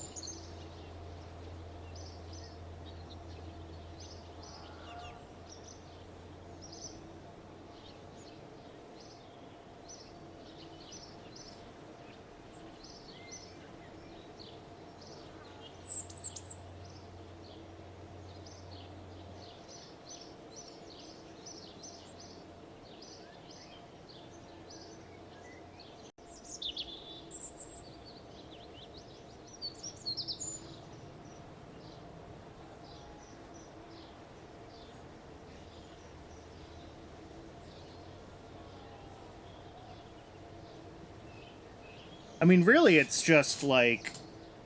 I mean, really, it's just, like,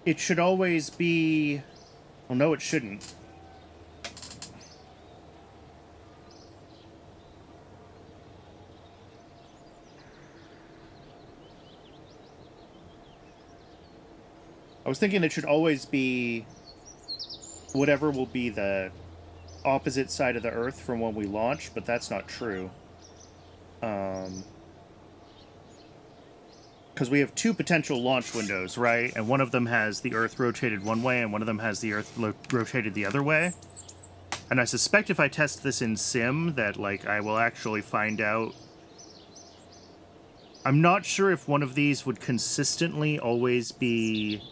it should always be... Well, no, it shouldn't. I was thinking it should always be whatever will be the opposite side of the Earth from when we launch, but that's not true. because we have two potential launch windows, right? And one of them has the Earth rotated one way, and one of them has the Earth rotated the other way. And I suspect if I test this in Sim, that, like, I will actually find out. I'm not sure if one of these would consistently always be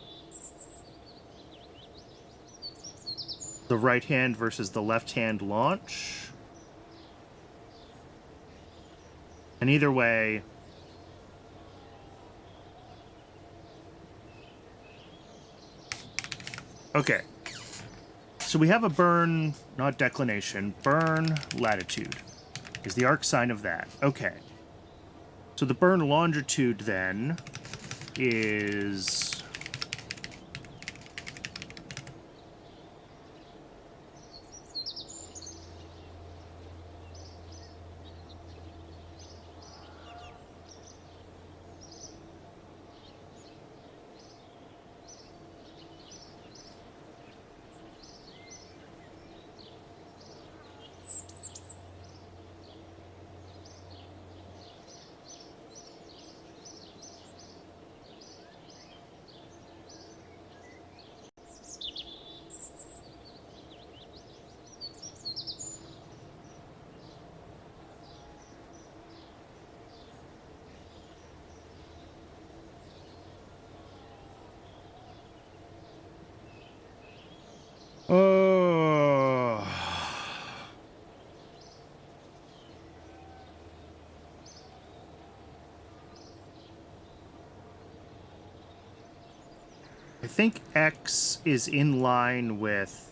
the right hand versus the left hand launch. And either way, okay. So we have a burn, not declination, burn latitude is the arc sign of that. Okay. So the burn longitude then is... Oh. I think X is in line with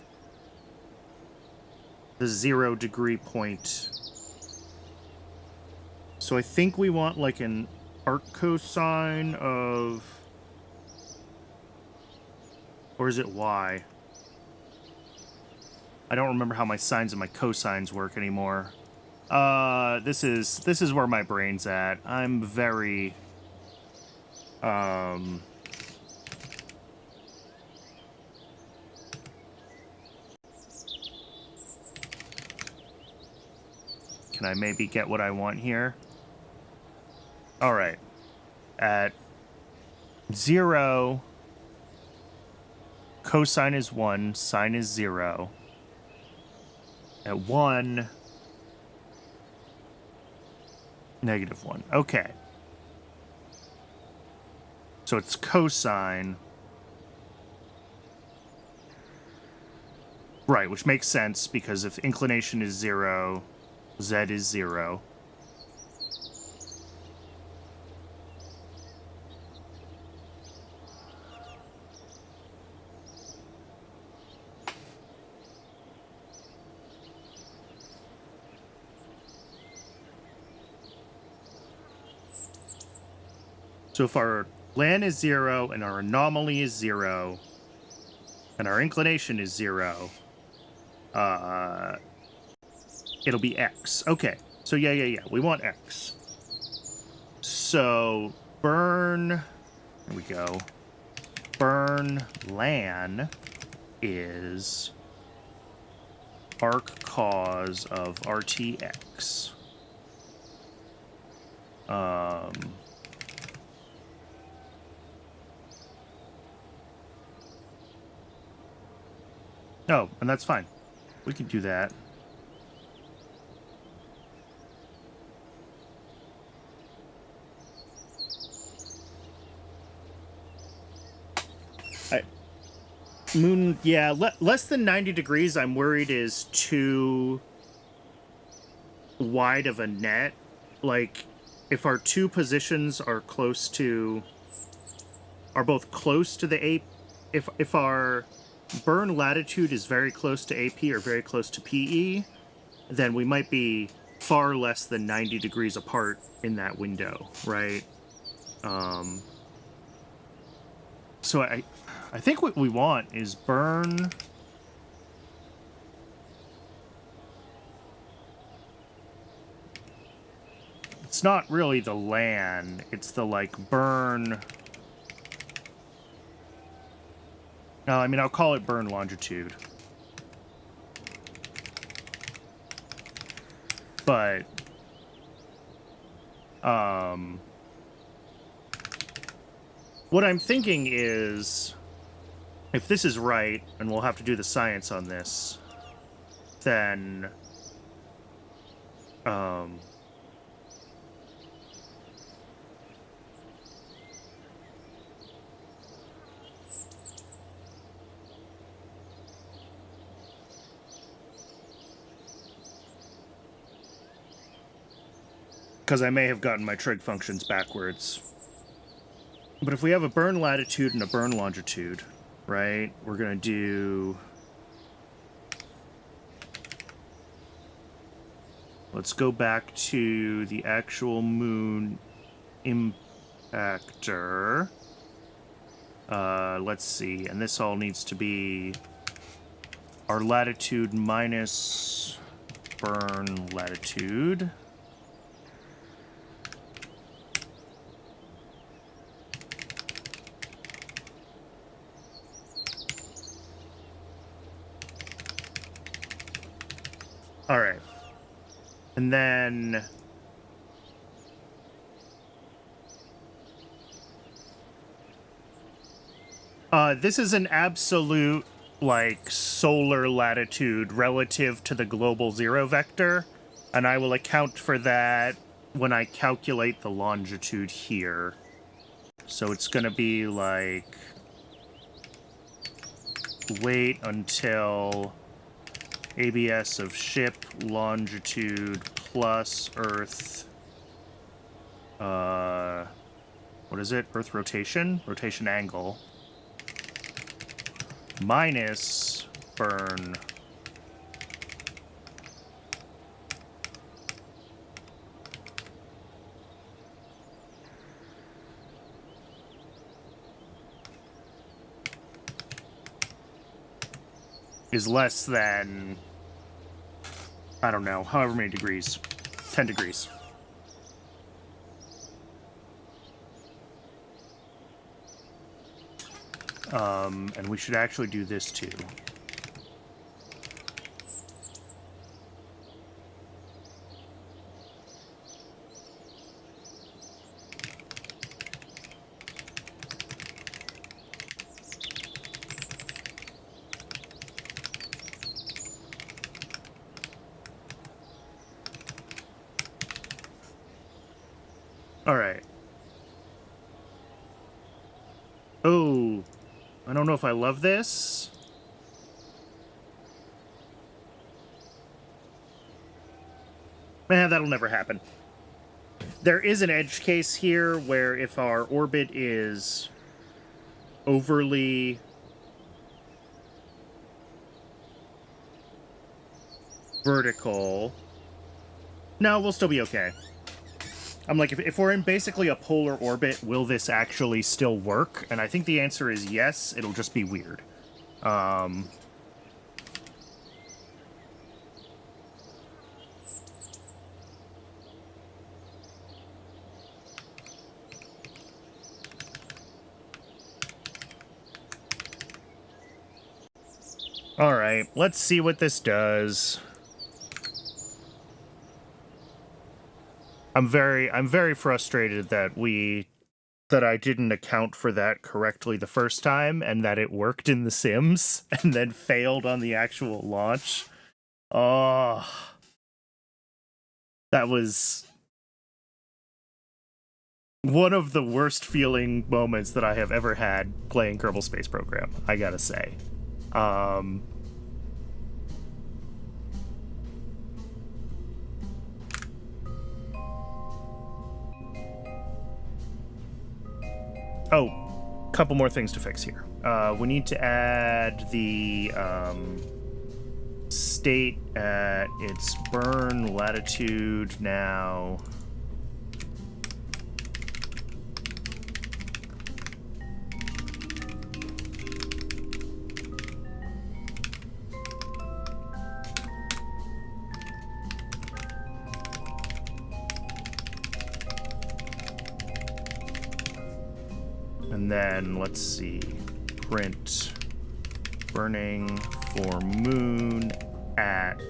the 0 degree point. So I think we want like an arc cosine of... Or is it Y? I don't remember how my sines and my cosines work anymore. This is where my brain's at. I'm very... Can I maybe get what I want here? Alright. At 0, cosine is 1, sine is 0. At 1, negative 1. Okay. So it's cosine. Right, which makes sense, because if inclination is 0, Z is 0. So if our LAN is 0 and our anomaly is 0 and our inclination is 0, it'll be X. Okay. So yeah. We want X. So burn, there we go. Burn LAN is arc cos of RTX. Oh, and that's fine. We can do that. Moon, yeah, less than 90 degrees, I'm worried is too wide of a net. Like, if our two positions are close to... are both close to the AP... If our burn latitude is very close to AP or very close to PE, then we might be far less than 90 degrees apart in that window, right? So I think what we want is burn... It's not really the LAN, it's the, like, burn... No, I mean, I'll call it burn longitude. But... What I'm thinking is, if this is right, and we'll have to do the science on this, then because I may have gotten my trig functions backwards. But if we have a burn latitude and a burn longitude, right, we're going to do... Let's go back to the actual moon impactor. Let's see, and this all needs to be our latitude minus burn latitude. All right. And then this is an absolute, like, solar latitude relative to the global zero vector, and I will account for that when I calculate the longitude here. So it's going to be, like, wait until ABS of ship longitude plus Earth, what is it? Earth rotation? Rotation angle. Minus burn. Is less than, I don't know, however many degrees. 10 degrees. And we should actually do this too. All right. Oh, I don't know if I love this. That'll never happen. There is an edge case here where if our orbit is overly vertical, no, we'll still be okay. I'm like, if we're in basically a polar orbit, will this actually still work? And I think the answer is yes, it'll just be weird. All right, let's see what this does. I'm very frustrated that I didn't account for that correctly the first time and that it worked in The Sims and then failed on the actual launch. Oh, that was one of the worst feeling moments that I have ever had playing Kerbal Space Program, I gotta say. Oh, couple more things to fix here. We need to add the state at its burn latitude now. And then, let's see, print burning for moon at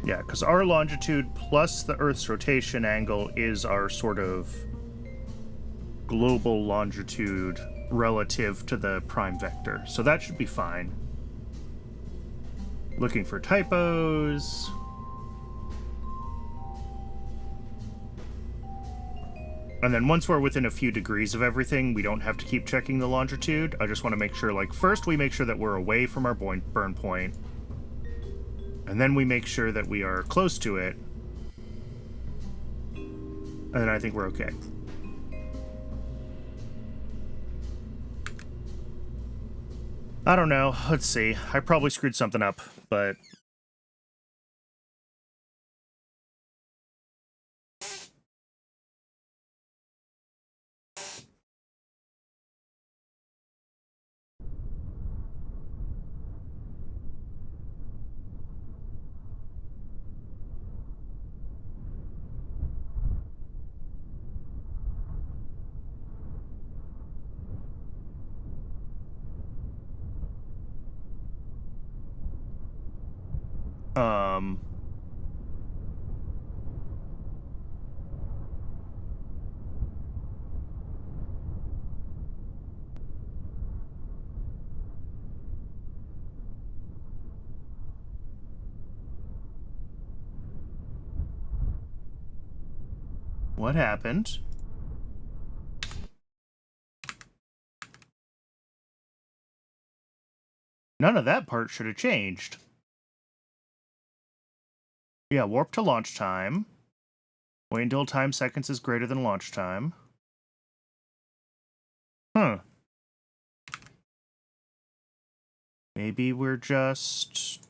Yeah, because our longitude plus the Earth's rotation angle is our sort of global longitude relative to the prime vector. So that should be fine. Looking for typos. And then once we're within a few degrees of everything, we don't have to keep checking the longitude. I just want to make sure, like, first we make sure that we're away from our burn point. And then we make sure that we are close to it. And then I think we're okay. I don't know. Let's see. I probably screwed something up, but... What happened? None of that part should have changed. Yeah, warp to launch time. Wait until time seconds is greater than launch time. Huh. Maybe we're just...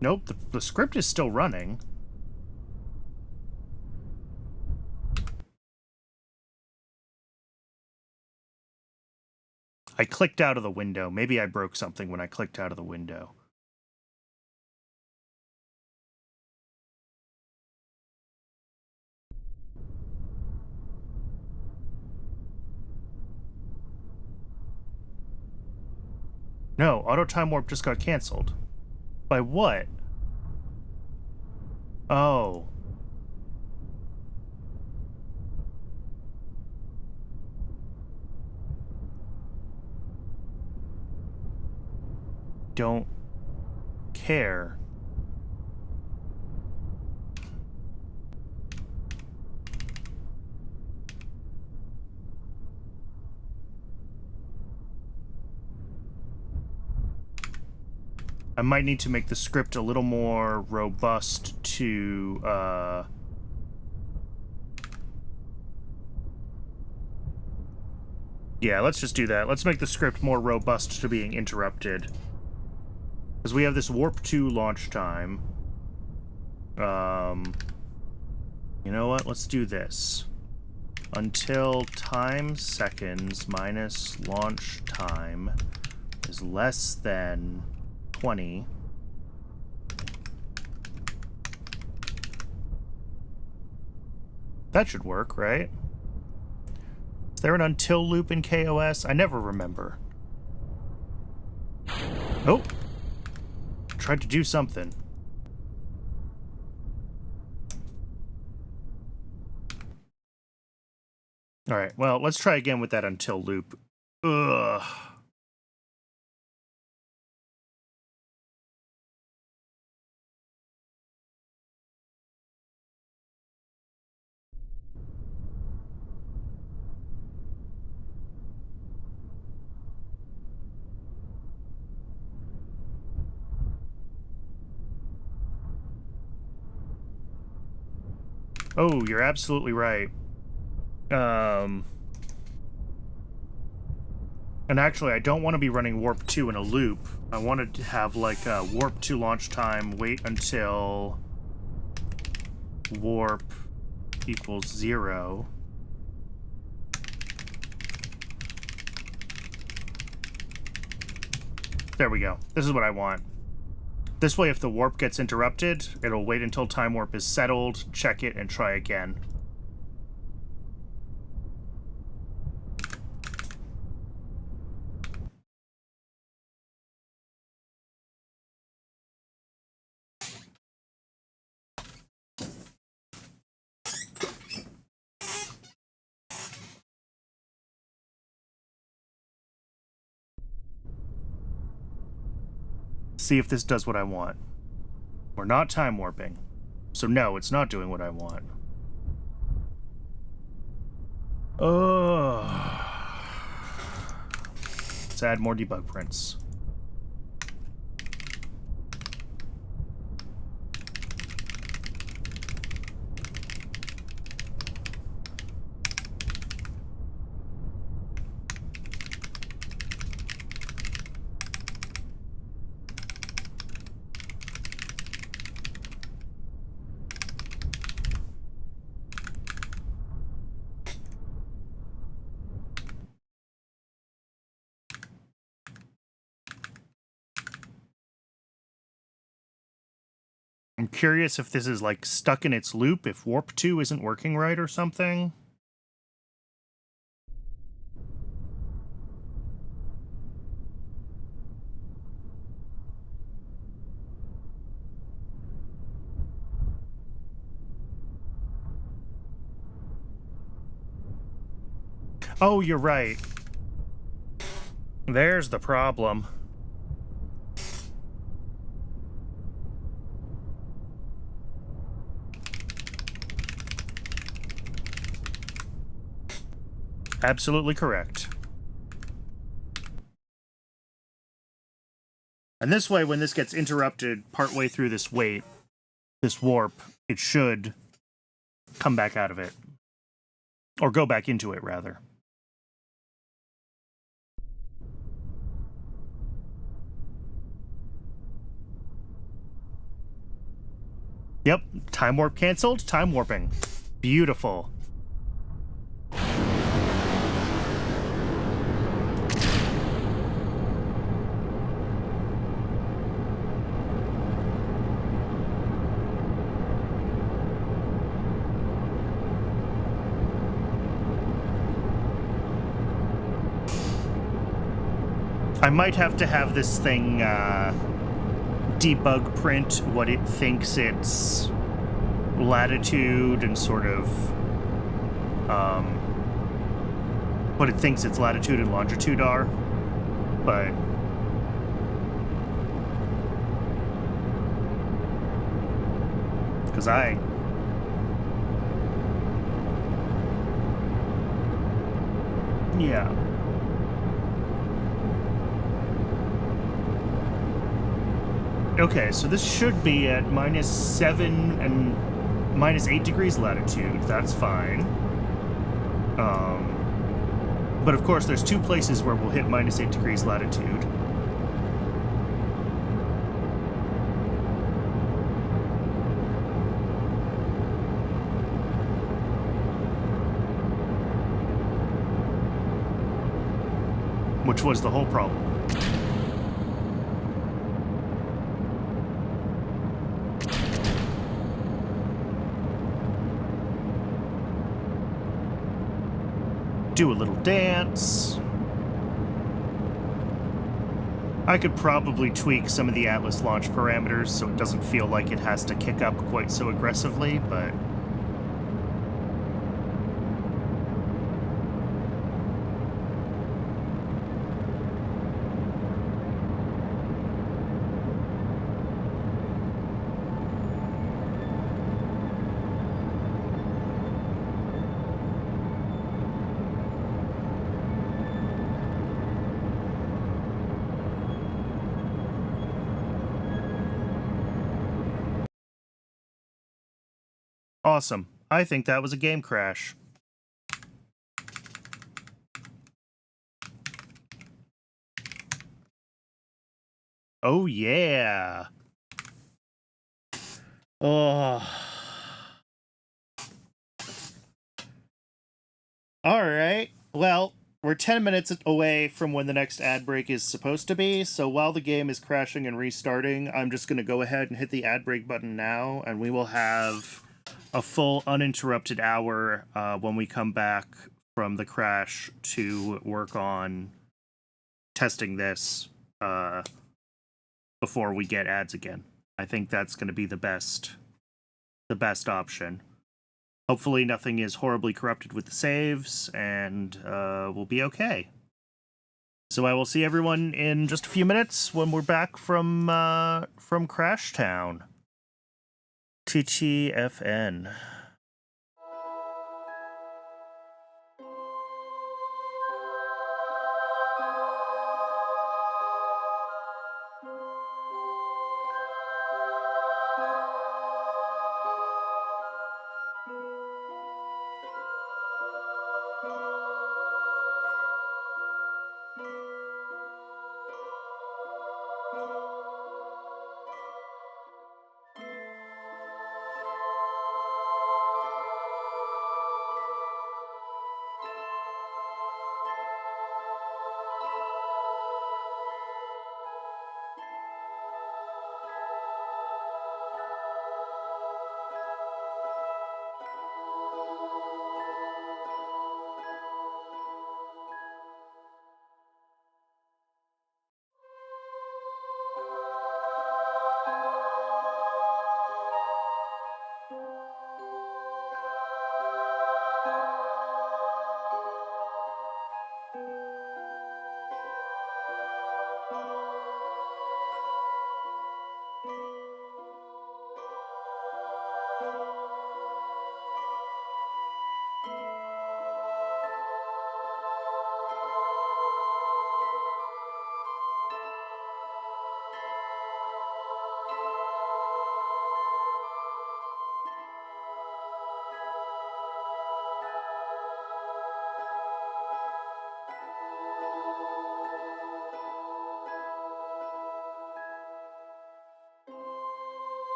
Nope, the script is still running. I clicked out of the window. Maybe I broke something when I clicked out of the window. No, auto time warp just got canceled. By what? Oh. Don't care. I might need to make the script a little more robust to, Yeah, let's just do that. Let's make the script more robust to being interrupted. Because we have this warp 2 launch time. You know what? Let's do this. Until time seconds minus launch time is less than 20. That should work, right? Is there an until loop in KOS? I never remember. Oh! Tried to do something. Alright, well, let's try again with that until loop. Ugh. Oh, you're absolutely right. And actually, I don't want to be running Warp 2 in a loop. I wanted to have, like, a Warp 2 launch time, wait until Warp equals 0. There we go. This is what I want. This way, if the warp gets interrupted, it'll wait until time warp is settled, check it, and try again. See if this does what I want. We're not time warping. So no, it's not doing what I want. Let's add more debug prints. I'm curious if this is like stuck in its loop, if warp 2 isn't working right or something. Oh, you're right. There's the problem. Absolutely correct. And this way, when this gets interrupted partway through this wait, this warp, it should come back out of it. Or go back into it, rather. Yep, time warp canceled, time warping. Beautiful. I might have to have this thing debug print what it thinks its latitude and sort of what it thinks its latitude and longitude are, but because yeah. Okay, so this should be at -7 and -8 degrees latitude. That's fine. But of course, there's two places where we'll hit -8 degrees latitude. Which was the whole problem. Do a little dance. I could probably tweak some of the Atlas launch parameters so it doesn't feel like it has to kick up quite so aggressively, but awesome. I think that was a game crash. Oh, yeah. Oh. All right. Well, we're 10 minutes away from when the next ad break is supposed to be, so while the game is crashing and restarting, I'm just going to go ahead and hit the ad break button now, and we will have a full uninterrupted hour when we come back from the crash to work on testing this before we get ads again. I think that's going to be the best option. Hopefully nothing is horribly corrupted with the saves, and we'll be okay. So I will see everyone in just a few minutes when we're back from Crash Town. TTFN.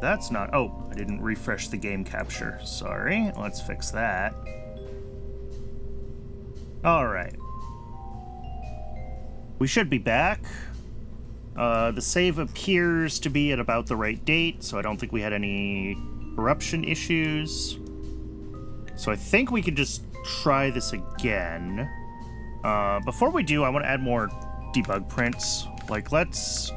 That's not... Oh, I didn't refresh the game capture. Sorry. Let's fix that. Alright. We should be back. The save appears to be at about the right date, so I don't think we had any corruption issues. So I think we could just try this again. Before we do, I want to add more debug prints. Like, let's...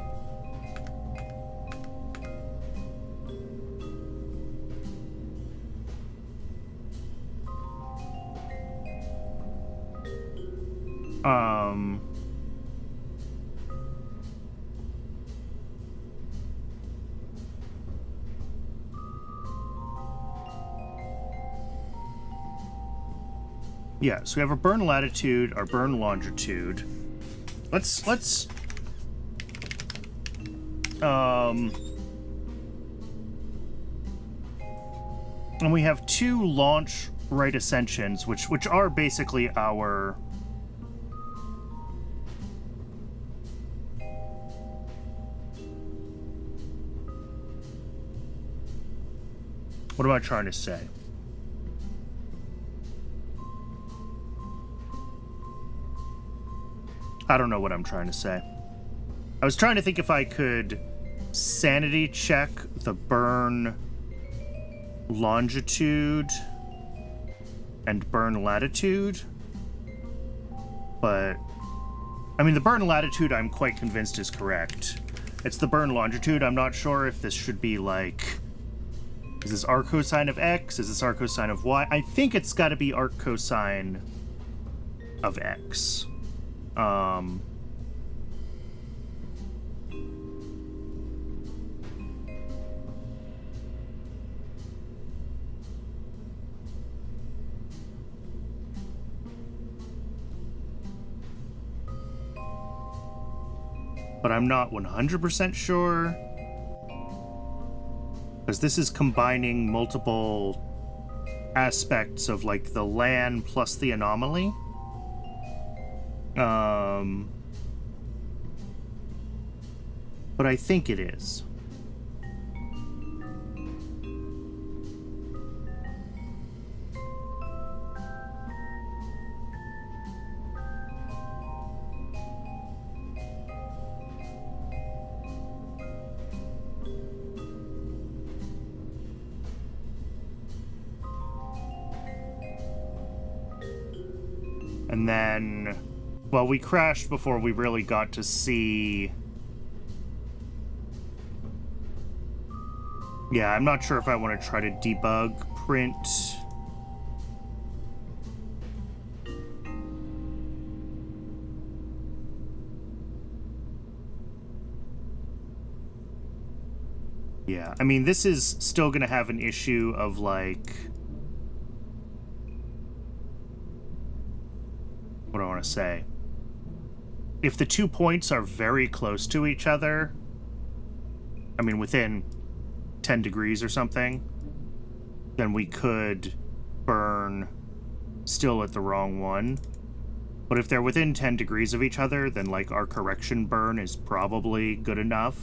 Yeah, so we have our burn latitude, our burn longitude. Let's and we have two launch right ascensions, which are basically our What am I trying to say? I don't know what I'm trying to say. I was trying to think if I could sanity check the burn longitude and burn latitude. But, I mean, the burn latitude I'm quite convinced is correct. It's the burn longitude. I'm not sure if this should be like... Is this arc cosine of X? Is this arc cosine of Y? I think it's got to be arc cosine of X. But I'm not 100% sure. Because this is combining multiple aspects of, like, the LAN plus the anomaly. But I think it is. And then, well, we crashed before we really got to see... Yeah, I'm not sure if I want to try to debug print. Yeah, I mean, this is still going to have an issue of, like... What do I want to say? If the 2 points are very close to each other, I mean, within 10 degrees or something, then we could burn still at the wrong one. But if they're within 10 degrees of each other, then, like, our correction burn is probably good enough.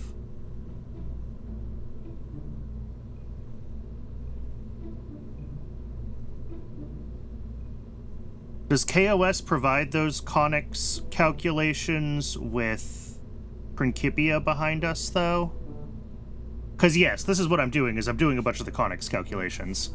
Does KOS provide those conics calculations with Principia behind us, though? Because, yes, this is what I'm doing, is I'm doing a bunch of the conics calculations.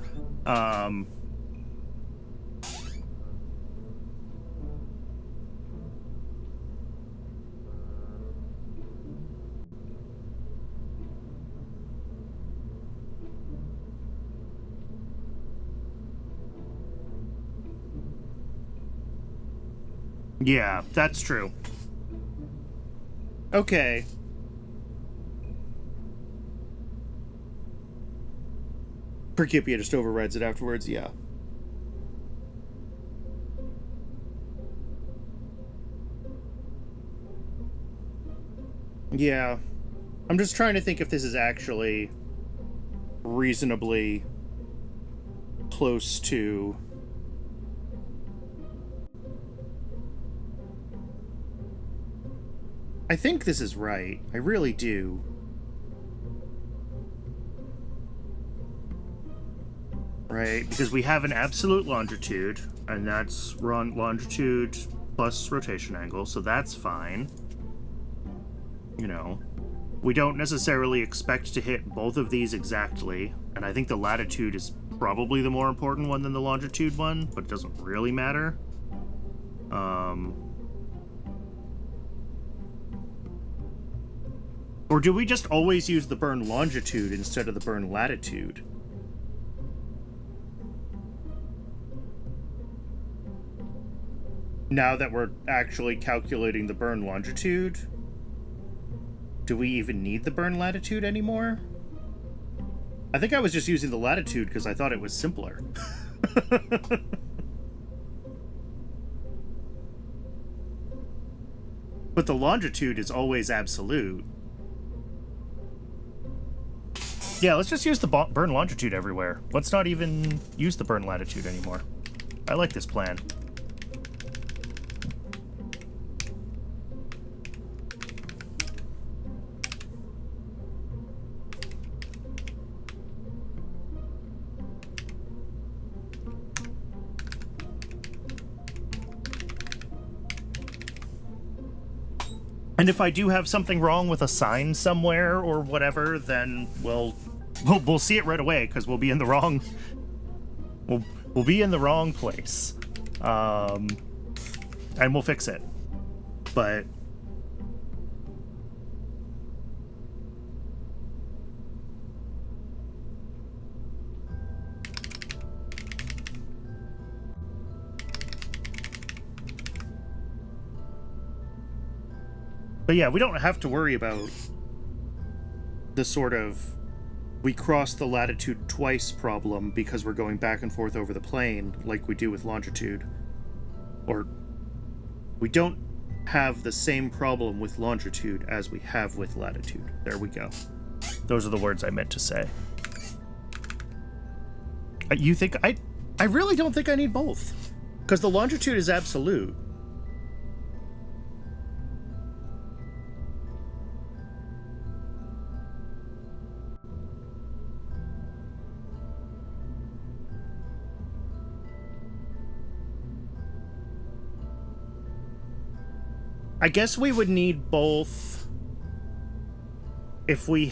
Yeah, that's true. Okay. Principia just overrides it afterwards, yeah. Yeah. I'm just trying to think if this is actually reasonably close to... I think this is right. I really do. Right, because we have an absolute longitude, and that's longitude plus rotation angle, so that's fine. You know, we don't necessarily expect to hit both of these exactly, and I think the latitude is probably the more important one than the longitude one, but it doesn't really matter. Or do we just always use the burn longitude instead of the burn latitude? Now that we're actually calculating the burn longitude, do we even need the burn latitude anymore? I think I was just using the latitude because I thought it was simpler. But the longitude is always absolute. Yeah, let's just use the burn longitude everywhere. Let's not even use the burn latitude anymore. I like this plan. And if I do have something wrong with a sign somewhere or whatever, then we'll see it right away, because we'll be in the wrong... We'll be in the wrong place. And we'll fix it. But... But yeah, we don't have to worry about the sort of we cross the latitude twice problem because we're going back and forth over the plane like we do with longitude. Or we don't have the same problem with longitude as we have with latitude. There we go. Those are the words I meant to say. You think I really don't think I need both, because the longitude is absolute. I guess we would need both. If we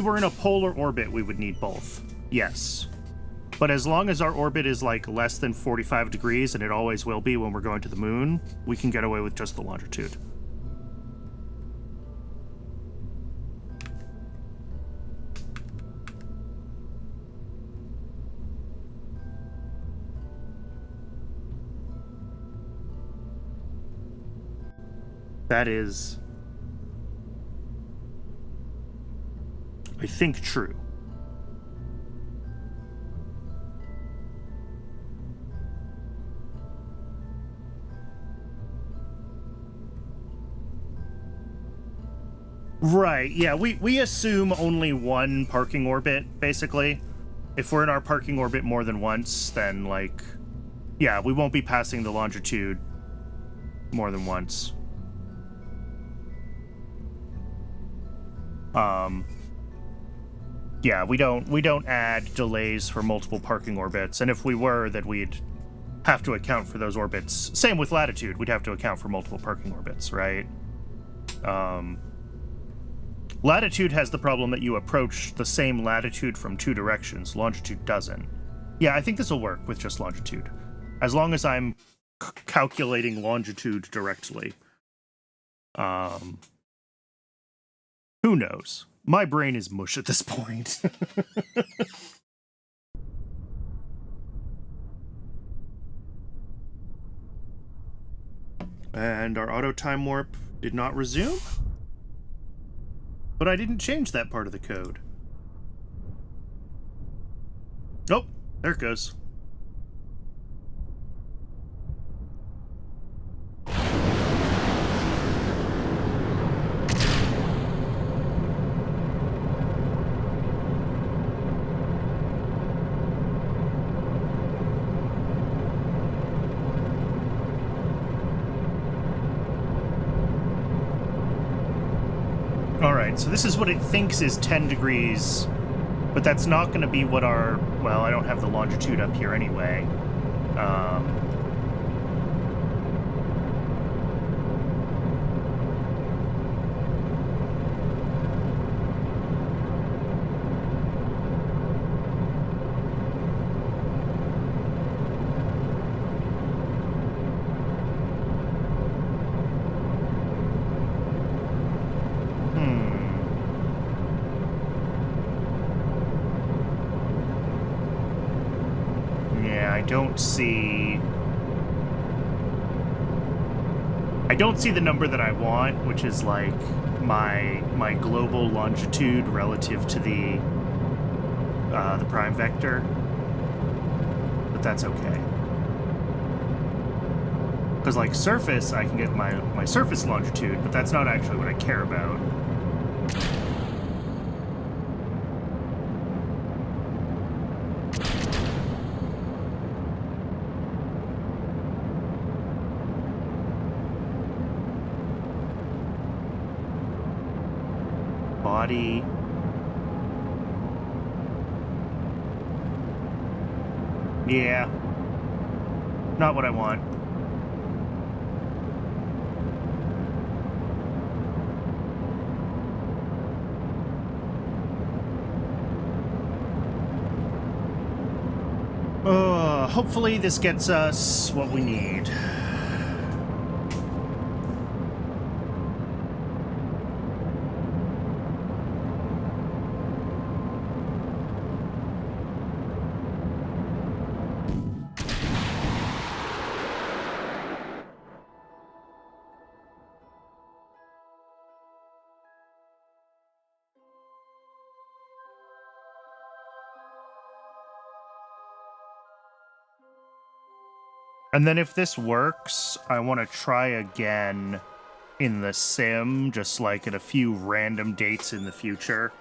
were in a polar orbit, we would need both. Yes. But as long as our orbit is like less than 45 degrees, and it always will be when we're going to the moon, we can get away with just the longitude. That is, I think, true. Right, yeah, we assume only one parking orbit, basically. If we're in our parking orbit more than once, then, like, yeah, we won't be passing the longitude more than once. Yeah, we don't add delays for multiple parking orbits, and if we were, then we'd have to account for those orbits. Same with latitude, we'd have to account for multiple parking orbits, right? Latitude has the problem that you approach the same latitude from two directions. Longitude doesn't. Yeah, I think this will work with just longitude, as long as I'm calculating longitude directly. Who knows? My brain is mush at this point. And our auto time warp did not resume? But I didn't change that part of the code. Oh, there it goes. Alright, so this is what it thinks is 10 degrees, but that's not going to be what our... Well, I don't have the longitude up here anyway. I don't see the number that I want, which is like my global longitude relative to the prime vector, but that's okay. Because like surface, I can get my surface longitude, but that's not actually what I care about. Body. Yeah. Not what I want. Hopefully this gets us what we need. And then if this works, I want to try again in the sim, just like at a few random dates in the future.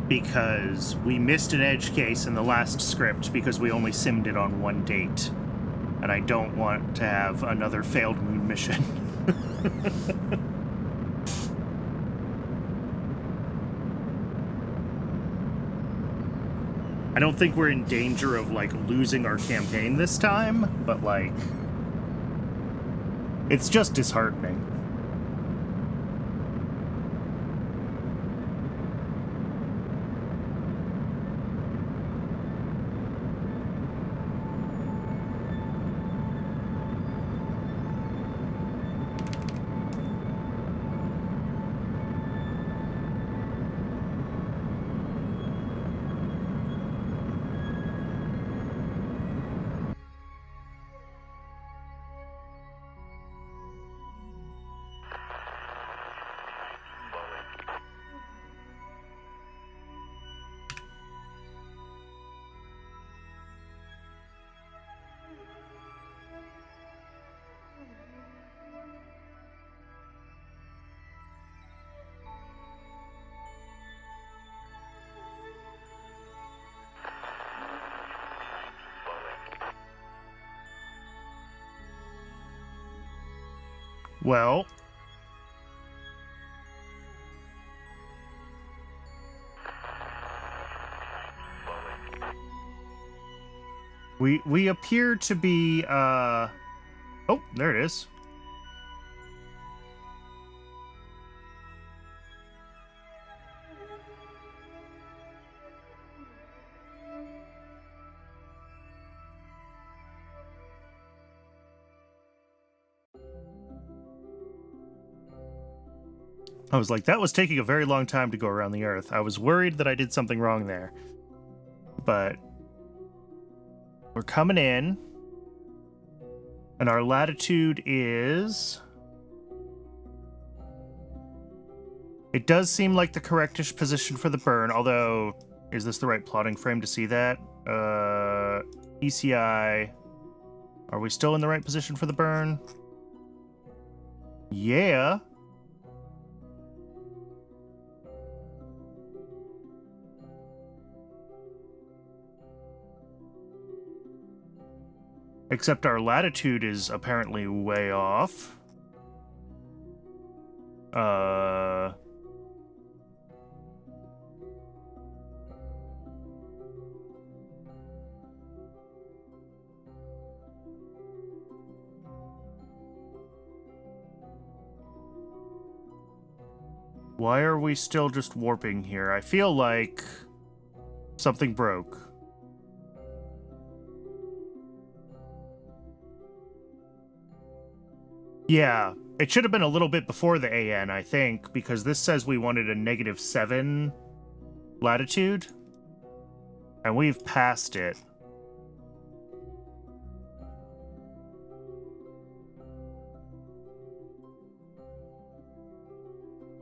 Because we missed an edge case in the last script because we only simmed it on one date. And I don't want to have another failed moon mission. I don't think we're in danger of, like, losing our campaign this time, but, like, it's just disheartening. Well, we appear to be oh, there it is. I was like, that was taking a very long time to go around the Earth. I was worried that I did something wrong there. But we're coming in. And our latitude is... It does seem like the correctish position for the burn, although... Is this the right plotting frame to see that? ECI... Are we still in the right position for the burn? Yeah. Except our latitude is apparently way off. Why are we still just warping here? I feel like something broke. Yeah, it should have been a little bit before the AN, I think, because this says we wanted a -7 latitude, and we've passed it.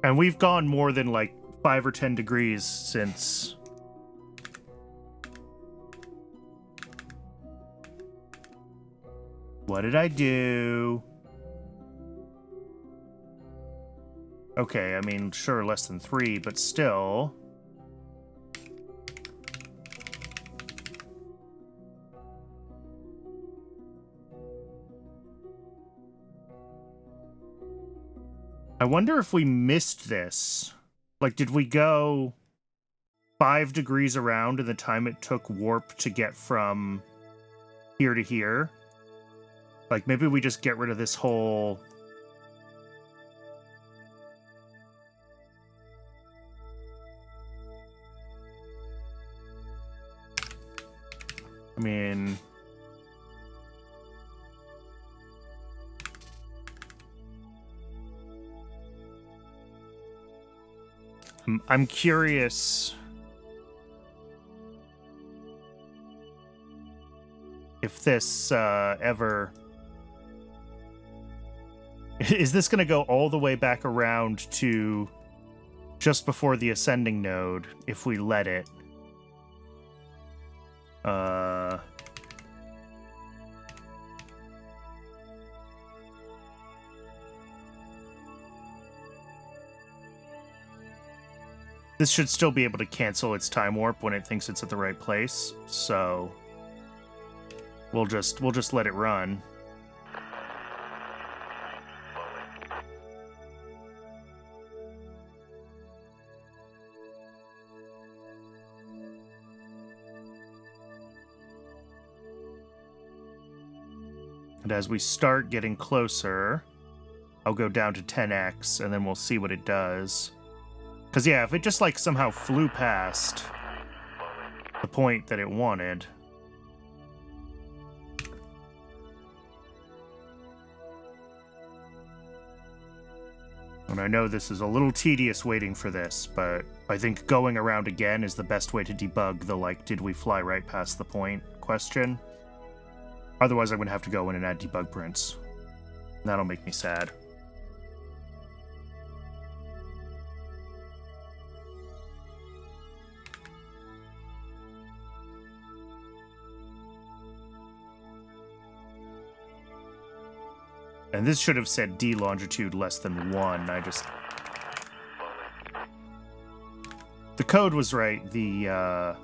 And we've gone more than, like, 5 or 10 degrees since... What did I do? Okay, I mean, sure, less than 3, but still... I wonder if we missed this. Like, did we go 5 degrees around in the time it took warp to get from here to here? Like, maybe we just get rid of this whole... I mean... I'm curious if this ever... Is this going to go all the way back around to just before the ascending node if we let it? This should still be able to cancel its time warp when it thinks it's at the right place, so we'll just let it run. And as we start getting closer, I'll go down to 10x, and then we'll see what it does. Because, yeah, if it just, like, somehow flew past the point that it wanted... And I know this is a little tedious waiting for this, but I think going around again is the best way to debug the, like, did we fly right past the point question. Otherwise, I'm going to have to go in and add debug prints. That'll make me sad. And this should have said D longitude less than 1. I just... The code was right. The,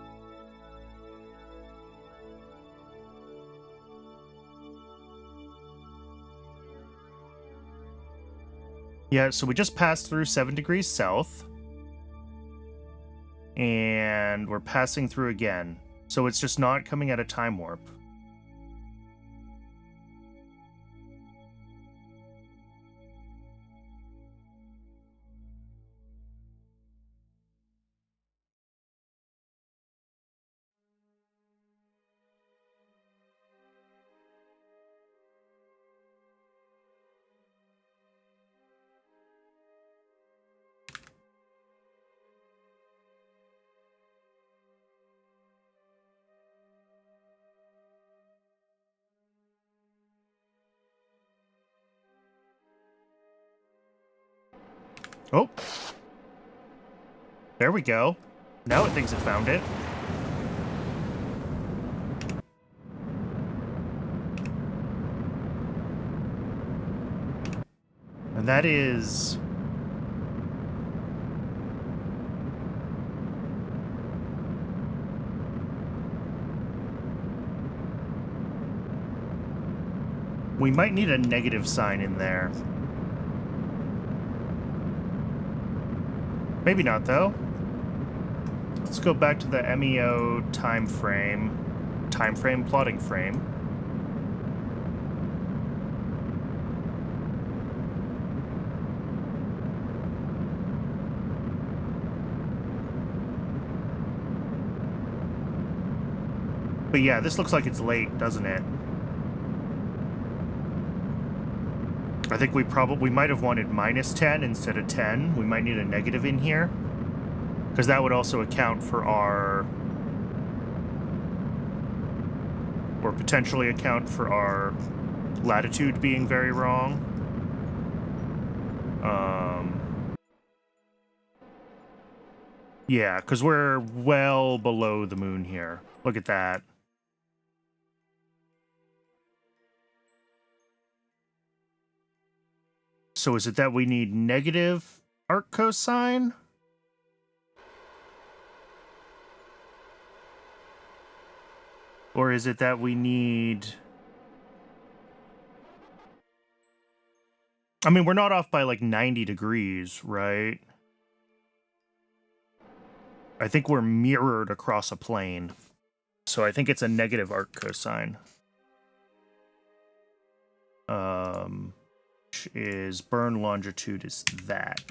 Yeah, so we just passed through 7 degrees south. And we're passing through again. So it's just not coming at a time warp. Oh. There we go. Now it thinks it found it. And that is... We might need a negative sign in there. Maybe not, though. Let's go back to the MEO time frame plotting frame. But yeah, this looks like it's late, doesn't it? I think we might have wanted -10 instead of 10. We might need a negative in here. Because that would also account for our... Or potentially account for our latitude being very wrong. Yeah, because we're well below the moon here. Look at that. So is it that we need negative arc cosine? Or is it that we need... I mean, we're not off by like 90 degrees, right? I think we're mirrored across a plane. So I think it's a negative arc cosine. Which is burn longitude is that.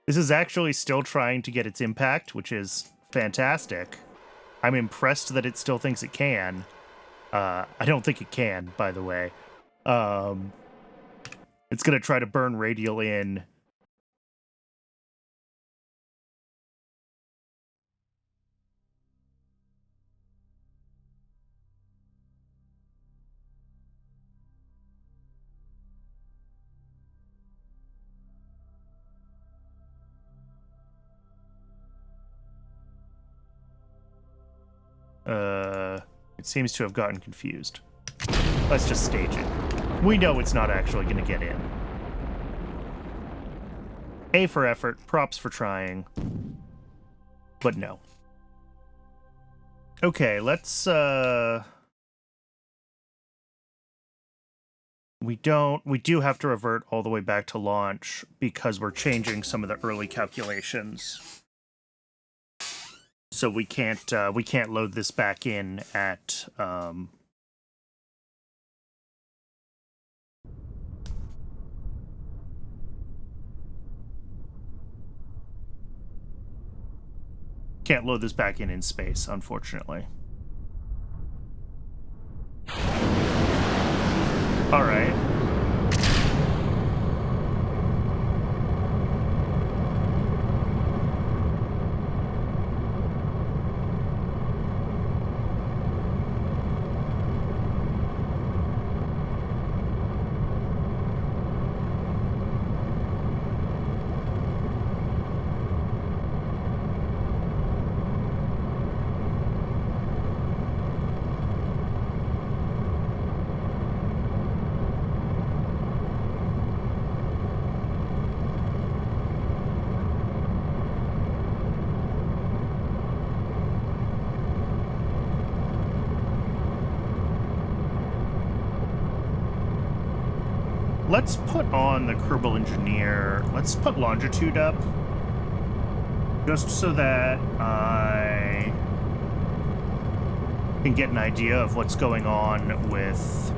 This is actually still trying to get its impact, which is fantastic. I'm impressed that it still thinks it can. I don't think it can, by the way. It's going to try to burn radial in. It seems to have gotten confused. Let's just stage it. We know it's not actually going to get in. A for effort, props for trying. But no. Okay, let's, we do have to revert all the way back to launch because we're changing some of the early calculations. So we can't load this back in at, can't load this back in space, unfortunately. All right. Let's put on the Kerbal Engineer. Let's put longitude up. Just so that I can get an idea of what's going on with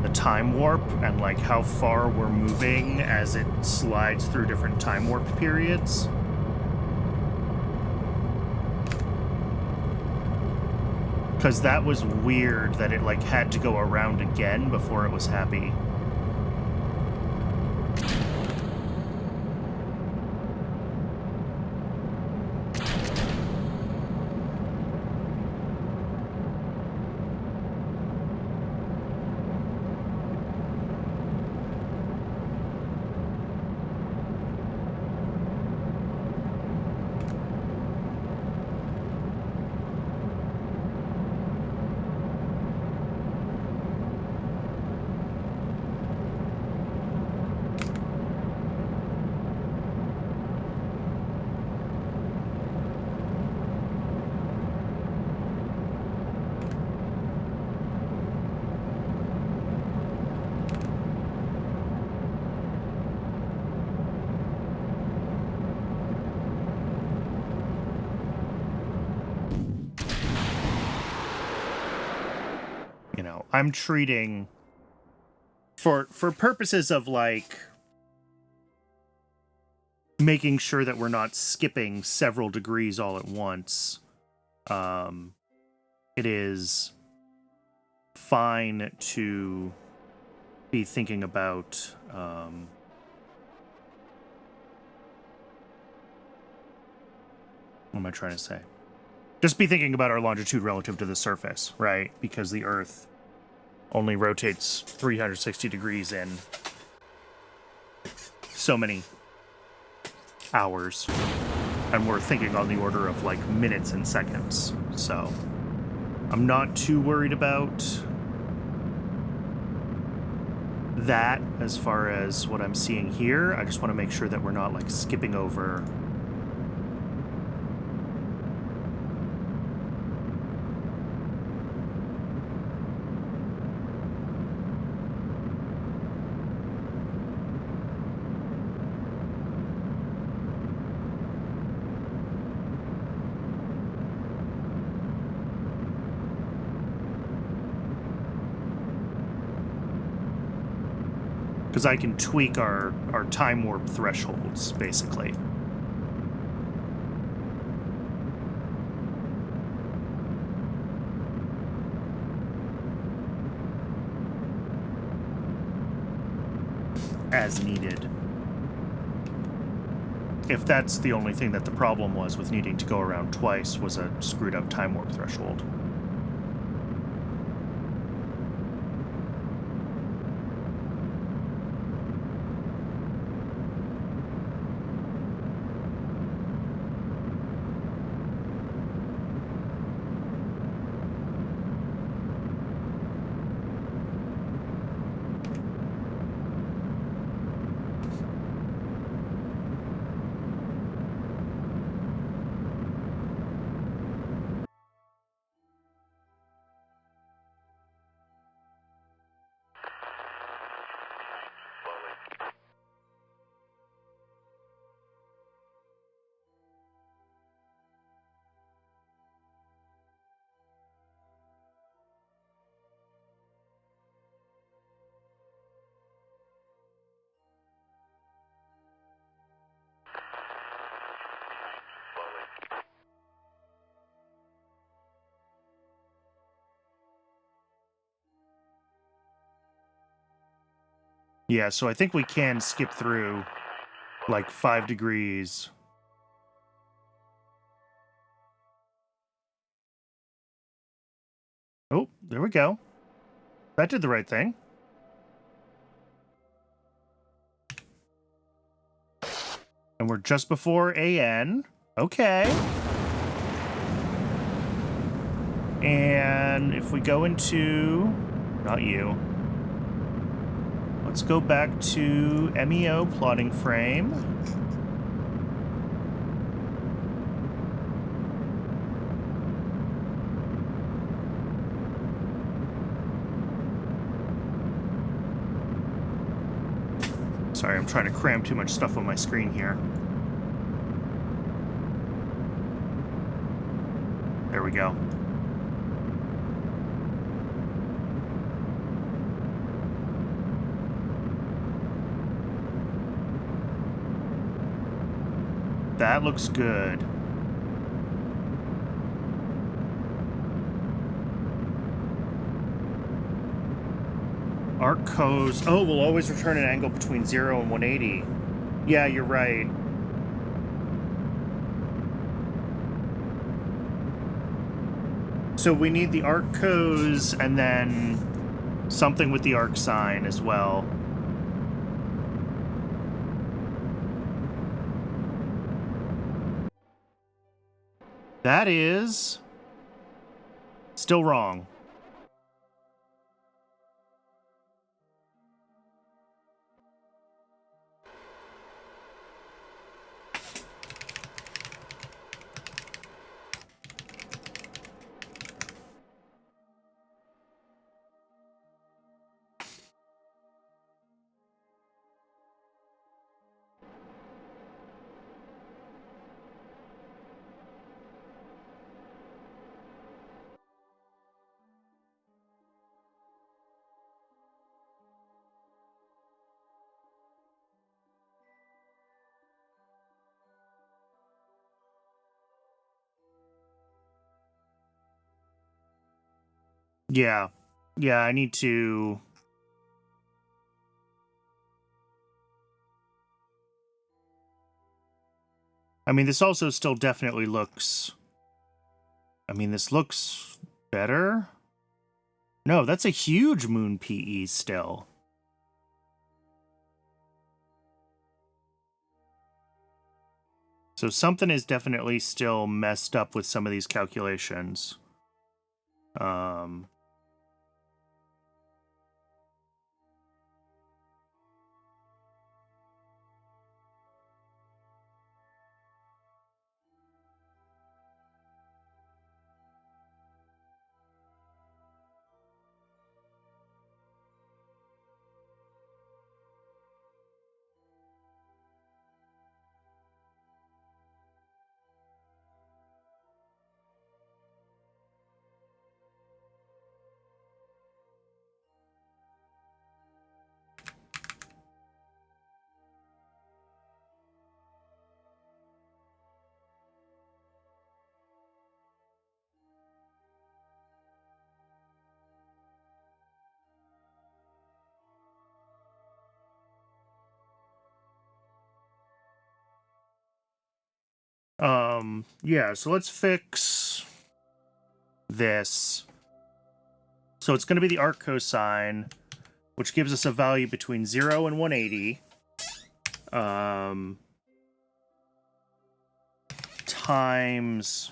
the time warp and like how far we're moving as it slides through different time warp periods. Because that was weird that it like had to go around again before it was happy. I'm treating for purposes of like making sure that we're not skipping several degrees all at once. It is fine to be thinking about What am I trying to say? Just be thinking about our longitude relative to the surface, right? Because the Earth only rotates 360 degrees in so many hours. And we're thinking on the order of, like, minutes and seconds. So I'm not too worried about that as far as what I'm seeing here. I just want to make sure that we're not, like, skipping over because I can tweak our time warp thresholds, basically. As needed. If that's the only thing that the problem was with needing to go around twice, was a screwed up time warp threshold. Yeah, so I think we can skip through like 5 degrees. Oh, there we go. That did the right thing. And we're just before AN. Okay. And if we go into... Not you. Let's go back to MEO plotting frame. Sorry, I'm trying to cram too much stuff on my screen here. There we go. That looks good. Arc kOS. Oh, we'll always return an angle between 0 and 180. Yeah, you're right. So we need the arc kOS and then something with the arc sign as well. That is still wrong. Yeah. Yeah, I need to... I mean, this also still definitely looks... I mean, this looks better. No, that's a huge moon PE still. So something is definitely still messed up with some of these calculations. Yeah, so let's fix this. So it's going to be the arc cosine, which gives us a value between 0 and 180. Times...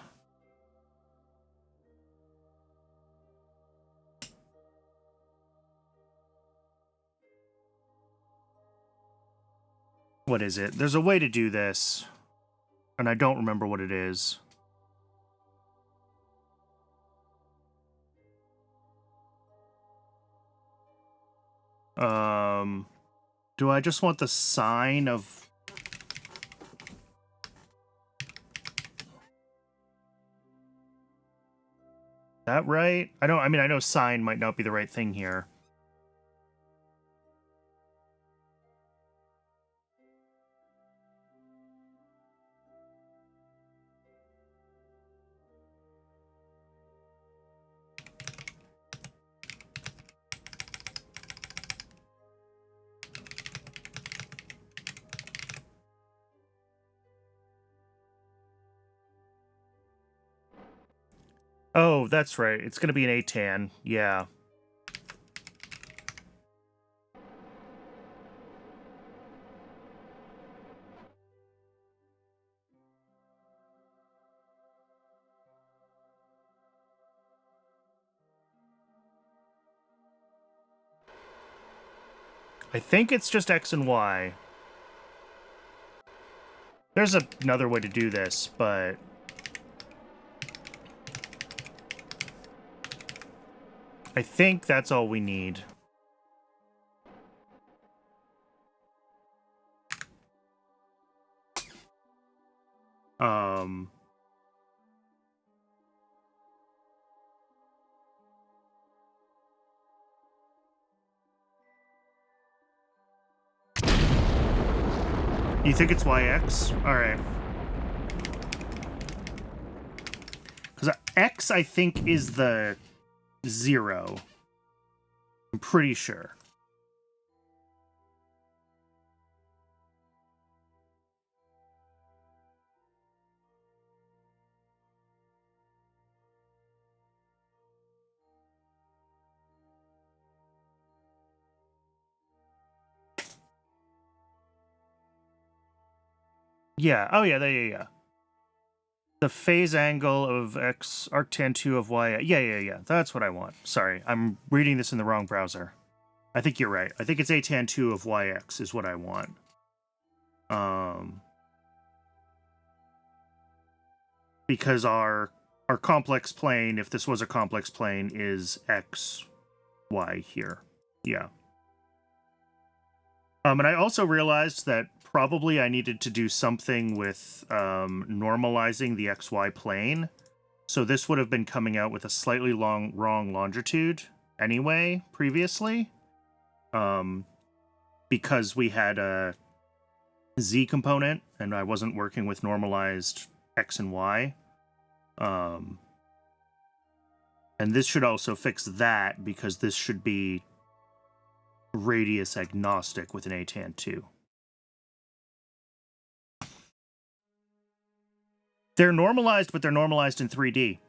What is it? There's a way to do this, and I don't remember what it is. Do I just want the sine of... That right? I mean, I know sine might not be the right thing here. Oh, that's right. It's going to be an atan. Yeah. I think it's just X and Y. There's another way to do this, but... I think that's all we need. You think it's YX? Alright. Because X, I think, is the 0. I'm pretty sure. Yeah. Oh, yeah. Yeah. The phase angle of X, arctan 2 of Y. Yeah. That's what I want. Sorry, I'm reading this in the wrong browser. I think you're right. I think it's atan 2 of YX is what I want. Because our complex plane, if this was a complex plane, is X, Y here. Yeah. And I also realized that probably I needed to do something with normalizing the XY plane. So this would have been coming out with a slightly wrong longitude anyway, previously. Because we had a Z component, and I wasn't working with normalized X and Y. And this should also fix that, because this should be radius agnostic with an atan 2. They're normalized, but they're normalized in 3D.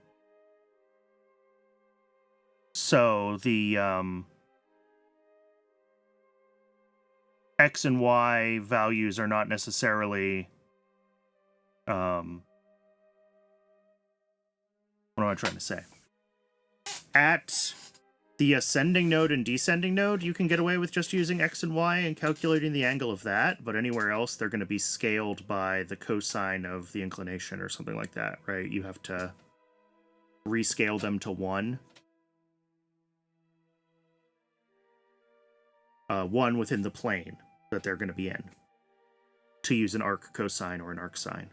So the X and Y values are not necessarily... what am I trying to say? At the ascending node and descending node, you can get away with just using X and Y and calculating the angle of that, but anywhere else, they're going to be scaled by the cosine of the inclination or something like that, right? You have to rescale them to 1. 1 within the plane that they're going to be in to use an arc cosine or an arc sine.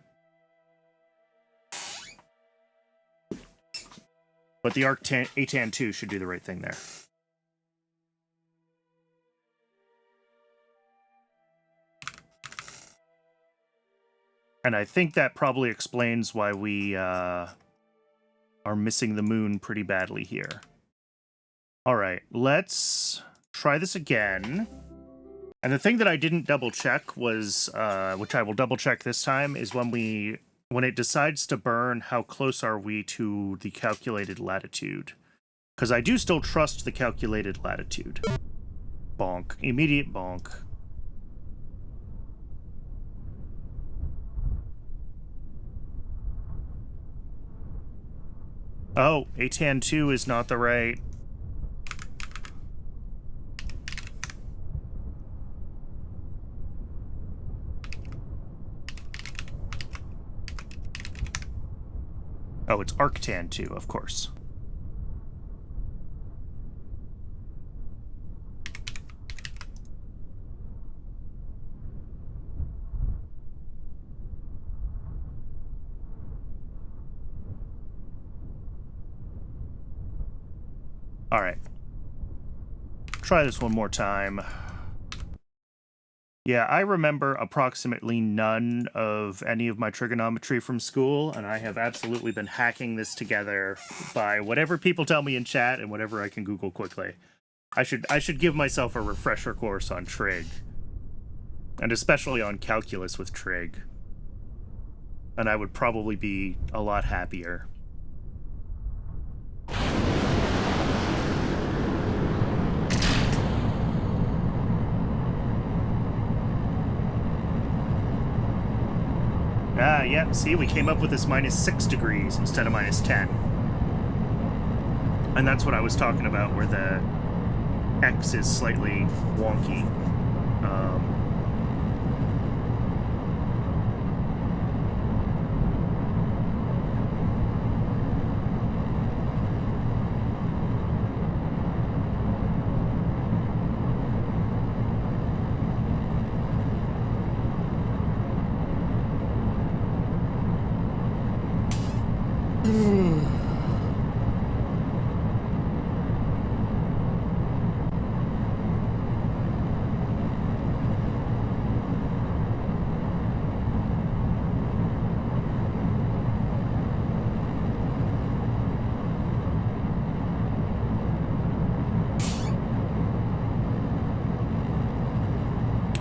But the Atan 2 should do the right thing there. And I think that probably explains why we are missing the moon pretty badly here. All right, let's try this again. And the thing that I didn't double check was, which I will double check this time, is when it decides to burn, how close are we to the calculated latitude? Because I do still trust the calculated latitude. Bonk. Immediate bonk. Oh, Atan 2 is not the right... Oh, it's Arctan 2, of course. All right. Try this one more time. Yeah, I remember approximately none of any of my trigonometry from school, and I have absolutely been hacking this together by whatever people tell me in chat and whatever I can Google quickly. I should give myself a refresher course on trig, and especially on calculus with trig, and I would probably be a lot happier. Ah, yeah, see, we came up with this -6 degrees instead of -10. And that's what I was talking about, where the X is slightly wonky.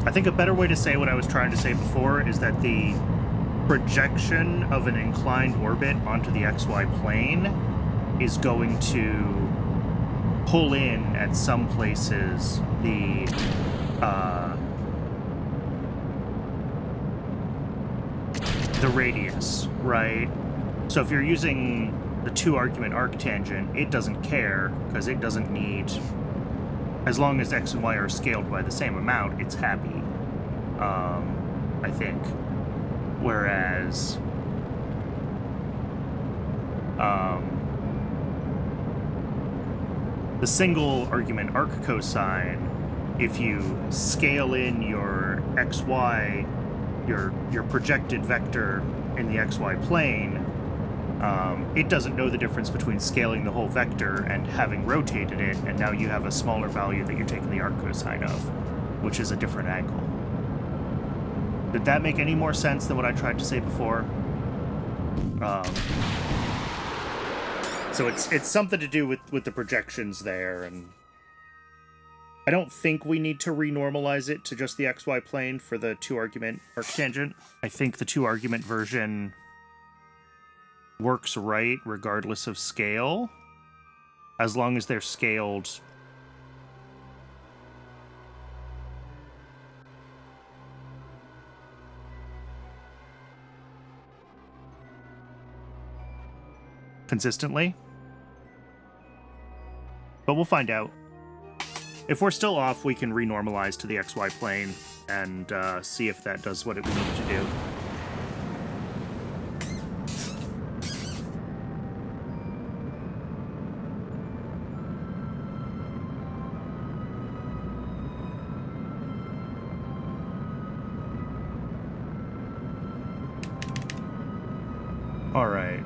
I think a better way to say what I was trying to say before is that the projection of an inclined orbit onto the XY plane is going to pull in at some places the radius, right? So if you're using the 2-argument arctangent, it doesn't care, because it doesn't need... As long as X and Y are scaled by the same amount, it's happy, I think. Whereas, the single argument arc cosine, if you scale in your XY, your projected vector in the XY plane, it doesn't know the difference between scaling the whole vector and having rotated it, and now you have a smaller value that you're taking the arc cosine of, which is a different angle. Did that make any more sense than what I tried to say before? So it's something to do with the projections there, and I don't think we need to renormalize it to just the XY plane for the 2-argument arctangent. I think the 2-argument version works right regardless of scale, as long as they're scaled consistently. But we'll find out. If we're still off, we can renormalize to the XY plane and see if that does what it needs to do. All right.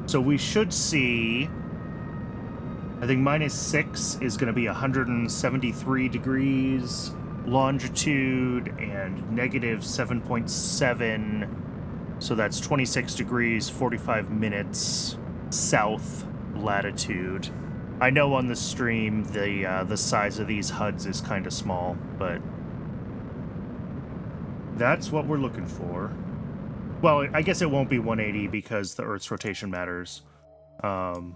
So we should see, I think -6 is going to be 173 degrees longitude and -7.7. So that's 26 degrees, 45 minutes south latitude. I know on the stream the size of these HUDs is kind of small, but that's what we're looking for. Well, I guess it won't be 180 because the Earth's rotation matters. So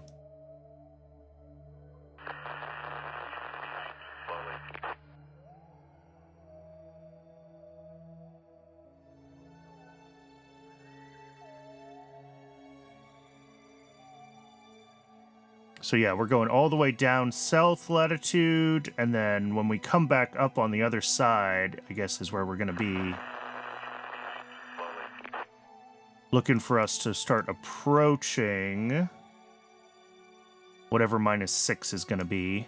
yeah, we're going all the way down south latitude, and then when we come back up on the other side, I guess is where we're going to be. Looking for us to start approaching whatever -6 is going to be.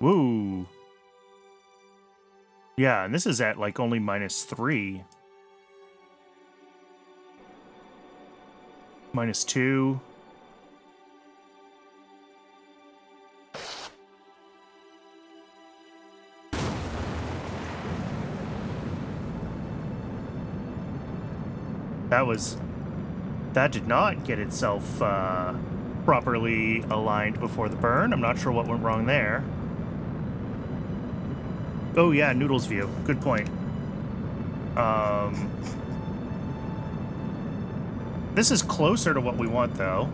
Woo! Yeah, and this is at like only -3. -2. That did not get itself properly aligned before the burn. I'm not sure what went wrong there. Oh yeah, Noodle's view. Good point. This is closer to what we want, though.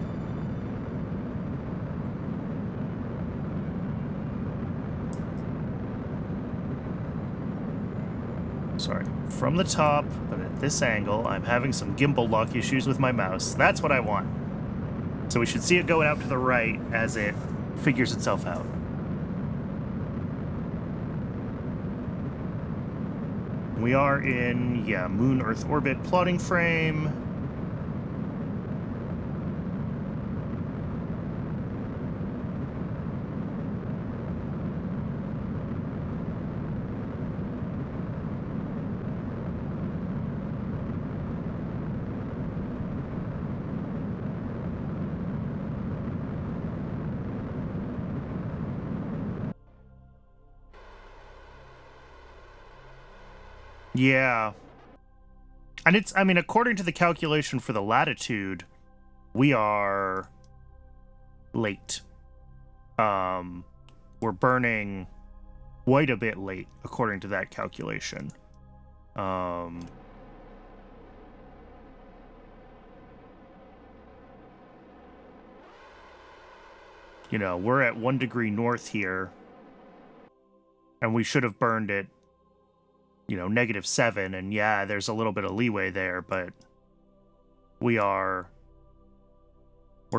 Sorry, from the top, but at this angle, I'm having some gimbal lock issues with my mouse. That's what I want. So we should see it going out to the right as it figures itself out. We are in, yeah, Moon-Earth orbit plotting frame. Yeah. And it's, I mean, according to the calculation for the latitude, we are late. We're burning quite a bit late, according to that calculation. You know, we're at 1 degree north here, and we should have burned it, you know, -7, and yeah, there's a little bit of leeway there, but we're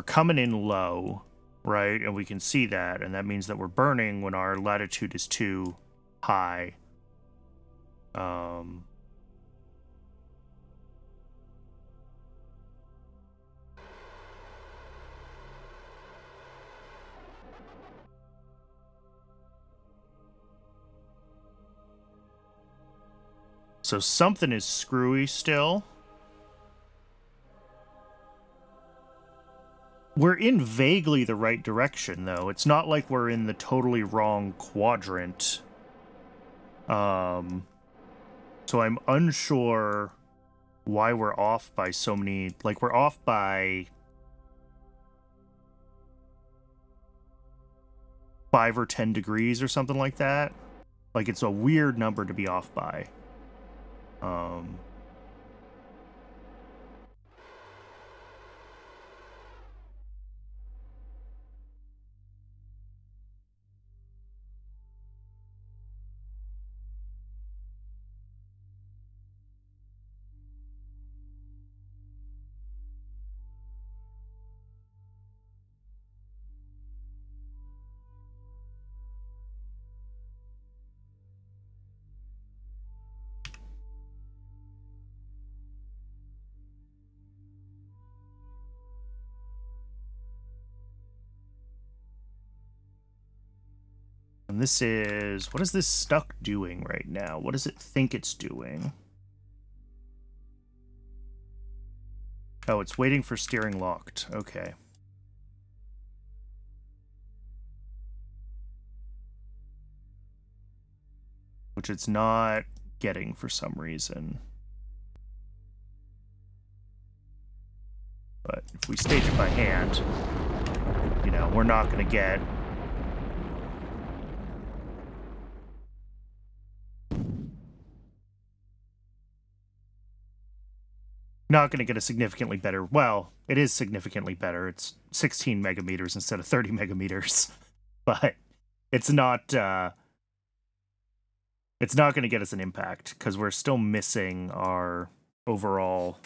coming in low, right? And we can see that, and that means that we're burning when our latitude is too high. So something is screwy still. We're in vaguely the right direction, though. It's not like we're in the totally wrong quadrant. So I'm unsure why we're off by so many... Like, we're off by 5 or 10 degrees or something like that. Like, it's a weird number to be off by. And this is... What is this stuck doing right now? What does it think it's doing? Oh, it's waiting for steering locked. Okay. Which it's not getting for some reason. But if we stage it by hand, you know, we're not going to get... Not going to get a significantly better... Well, it is significantly better. It's 16 megameters instead of 30 megameters. But it's not going to get us an impact, because we're still missing our overall...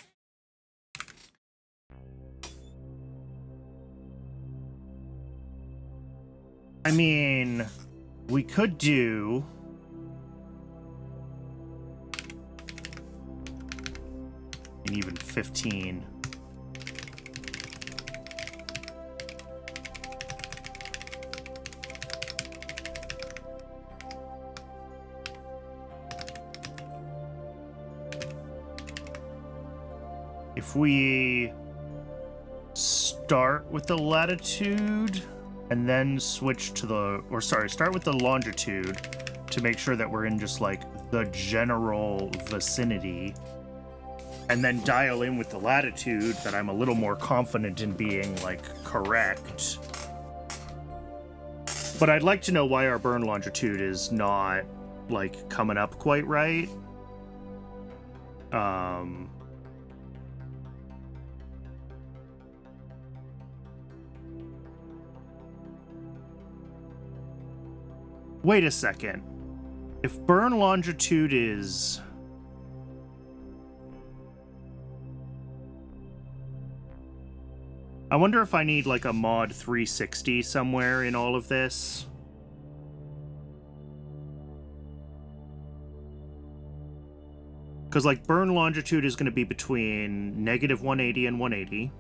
I mean, we could do... And even 15. If we start with the latitude and then switch to the, or sorry, start with the longitude to make sure that we're in just like the general vicinity, and then dial in with the latitude that I'm a little more confident in being, like, correct. But I'd like to know why our burn longitude is not, like, coming up quite right. Wait a second. If burn longitude is... I wonder if I need, like, a mod 360 somewhere in all of this. Because, like, burn longitude is going to be between negative 180 and 180.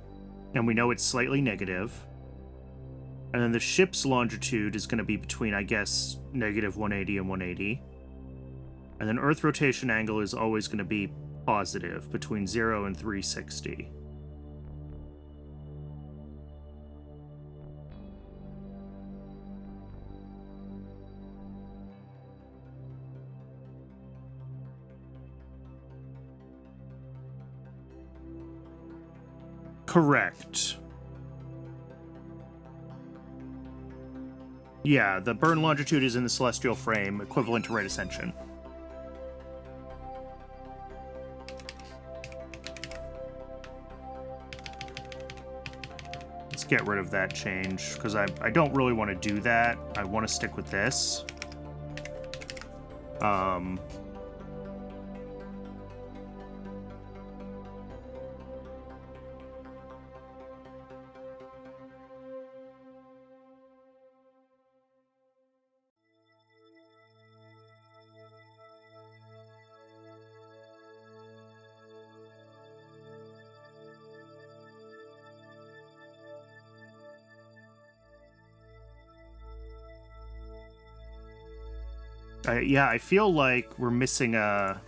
And we know it's slightly negative. And then the ship's longitude is going to be between, I guess, negative 180 and 180. And then Earth rotation angle is always going to be positive, between 0 and 360. Correct. Yeah, the burn longitude is in the celestial frame, equivalent to right ascension. Let's get rid of that change, because I don't really want to do that. I want to stick with this. Yeah, I feel like we're missing a...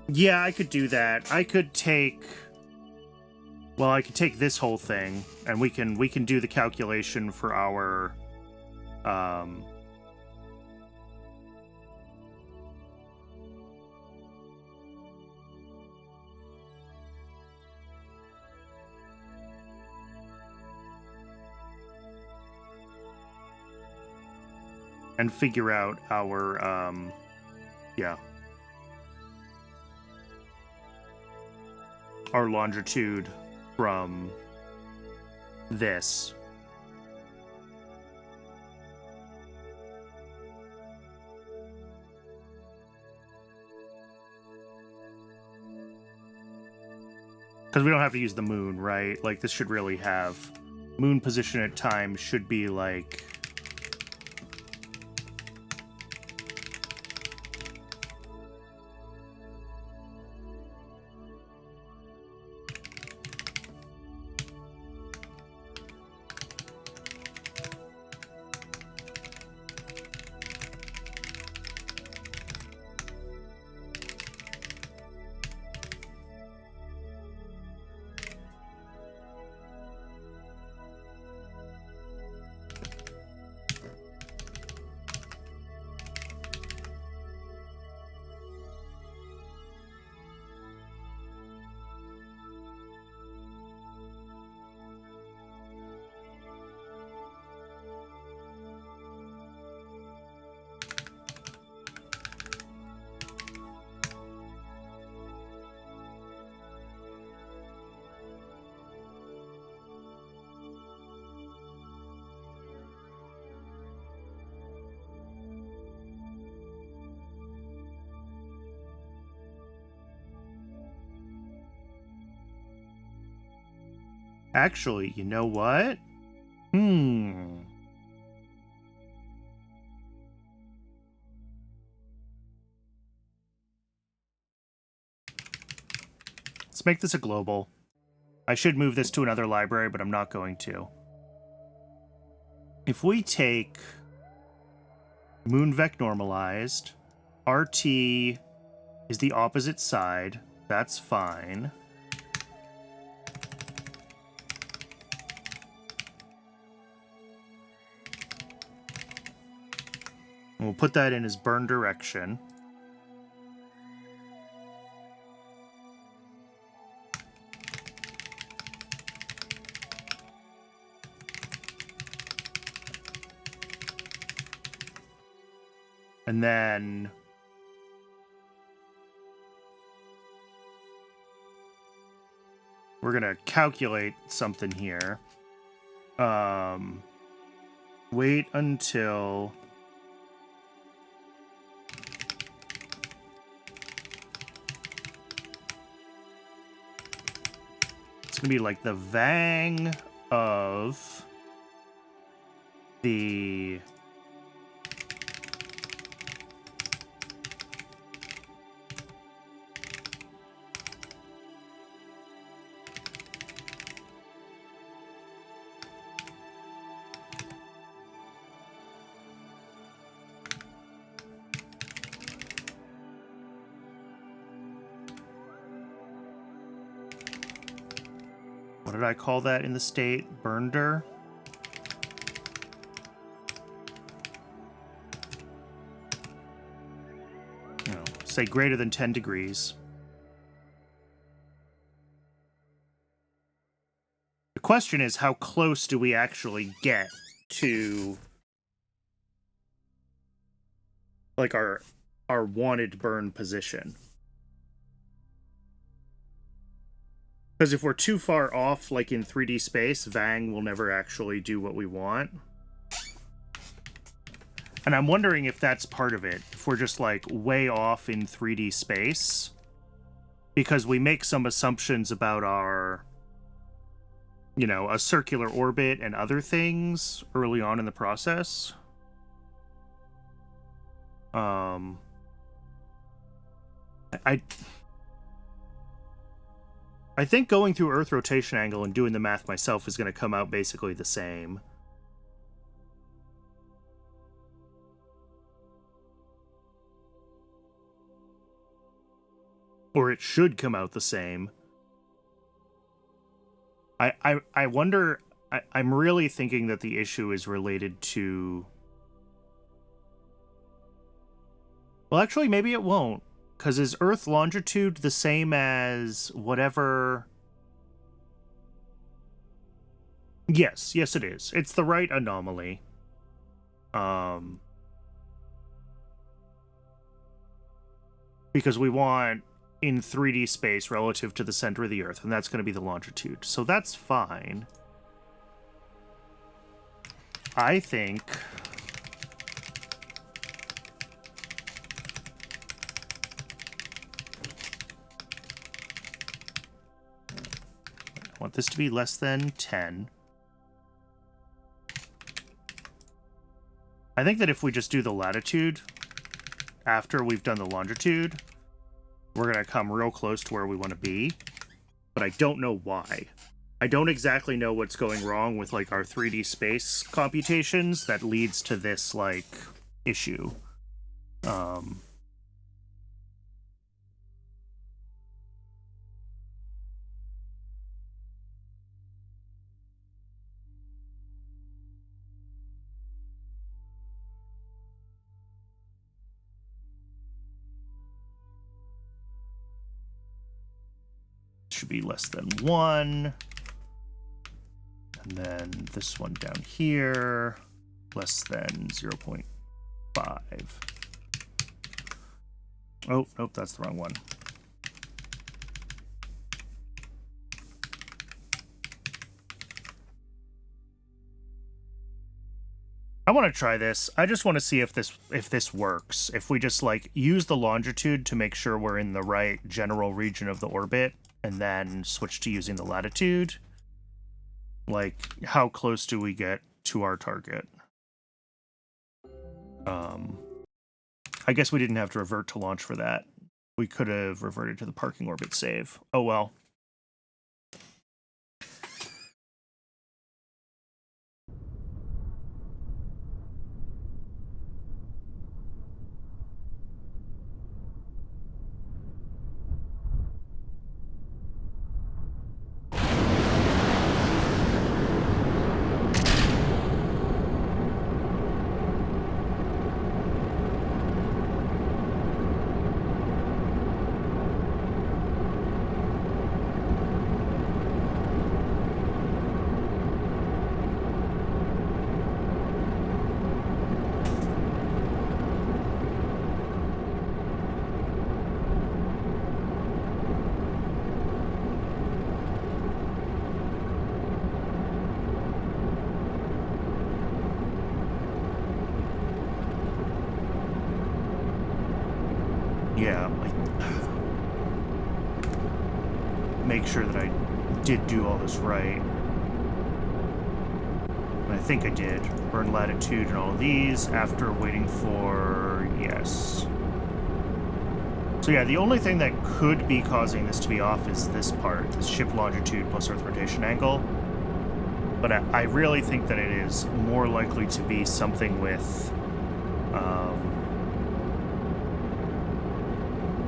Yeah, I could do that. I could take... Well, I could take this whole thing, and we can do the calculation for our... and figure out our, yeah, our longitude from this. Because we don't have to use the moon, right? Like, this should really have... Moon position at times should be, like... Actually, you know what? Let's make this a global. I should move this to another library, but I'm not going to. If we take MoonVec normalized, RT is the opposite side, that's fine. We'll put that in as burn direction. And then we're going to calculate something here. Wait until... It's going to be like the Vang of the... What did I call that in the state? Burnder? No, say greater than 10 degrees. The question is, how close do we actually get to like our wanted burn position? Because if we're too far off, like in 3D space, Vang will never actually do what we want. And I'm wondering if that's part of it. If we're just, like, way off in 3D space. Because we make some assumptions about our, you know, a circular orbit and other things early on in the process. I think going through Earth rotation angle and doing the math myself is going to come out basically the same. Or it should come out the same. I wonder... I'm really thinking that the issue is related to... Well, actually, maybe it won't. Because is Earth longitude the same as whatever... Yes, it is. It's the right anomaly. because we want in 3D space relative to the center of the Earth, and that's going to be the longitude. So that's fine. I think... I want this to be less than 10. I think that if we just do the latitude after we've done the longitude, we're going to come real close to where we want to be. But I don't know why. I don't exactly know what's going wrong with, like, our 3D space computations that leads to this, like, issue. Should be less than 1. And then this one down here, less than 0.5. Oh, nope, that's the wrong one. I want to try this. I just want to see if this works. If we just, like, use the longitude to make sure we're in the right general region of the orbit, and then switch to using the latitude. Like, how close do we get to our target? I guess we didn't have to revert to launch for that. We could have reverted to the parking orbit save. Oh well. Yeah, make sure that I did do all this right. And I think I did. Burn latitude and all of these after waiting for... yes. So yeah, the only thing that could be causing this to be off is this part, this ship longitude plus Earth rotation angle. But I really think that it is more likely to be something with...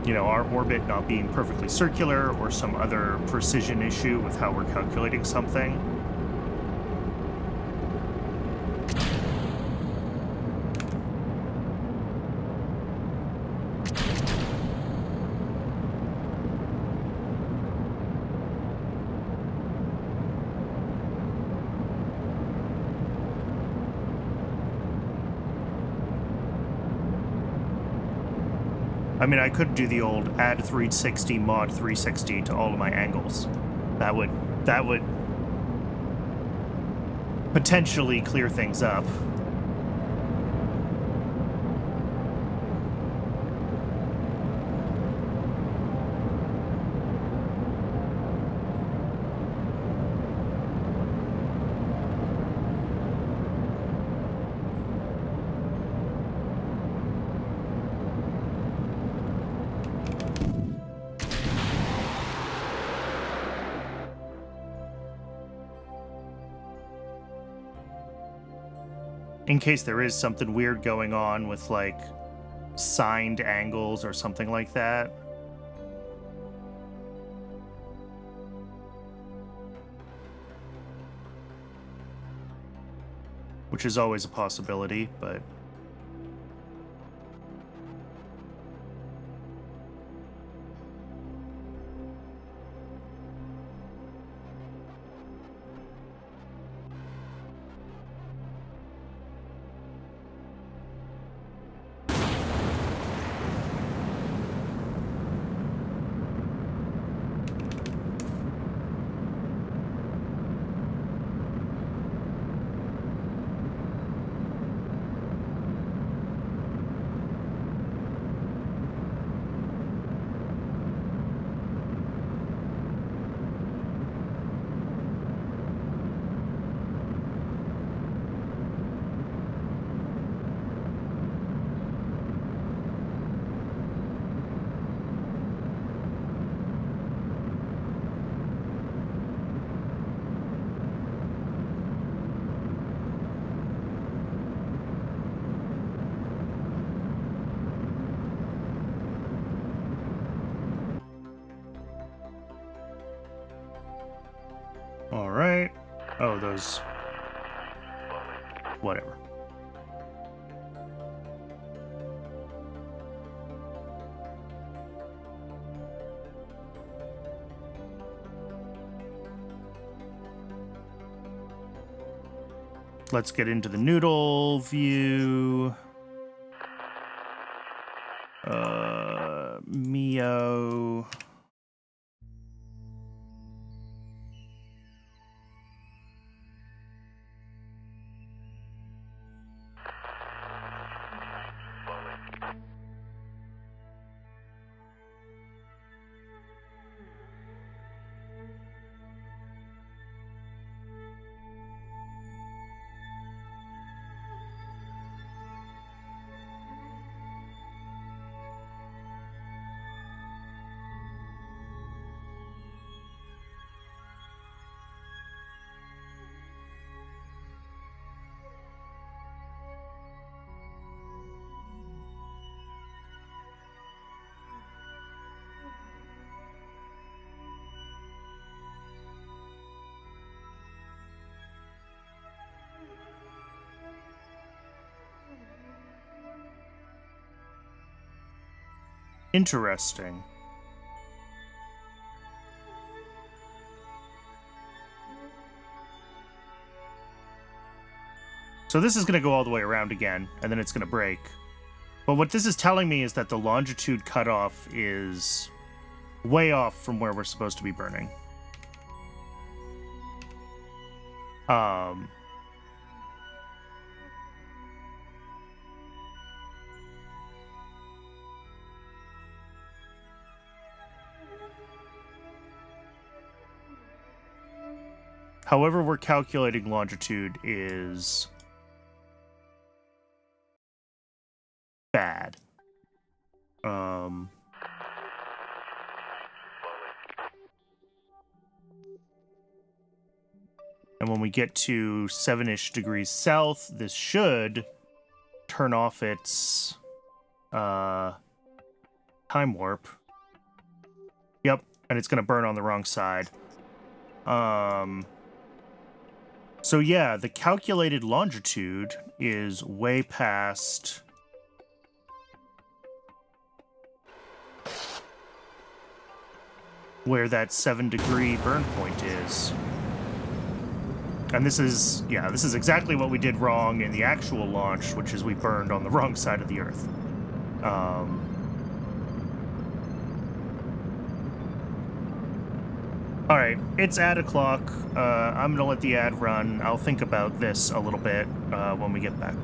you know, our orbit not being perfectly circular or some other precision issue with how we're calculating something. I mean, I could do the old add 360 mod 360 to all of my angles. That would potentially clear things up. In case there is something weird going on with, like, signed angles or something like that. Which is always a possibility, but... All right. Oh, those... Whatever. Let's get into the noodle view. Mio. Interesting. So this is going to go all the way around again, and then it's going to break. But what this is telling me is that the longitude cutoff is way off from where we're supposed to be burning. However we're calculating longitude is bad. And when we get to 7-ish degrees south, this should turn off its time warp. Yep, and it's going to burn on the wrong side. So yeah, the calculated longitude is way past where that 7-degree burn point is. And this is exactly what we did wrong in the actual launch, which is we burned on the wrong side of the Earth. Alright, it's ad o'clock. I'm gonna let the ad run. I'll think about this a little bit when we get back.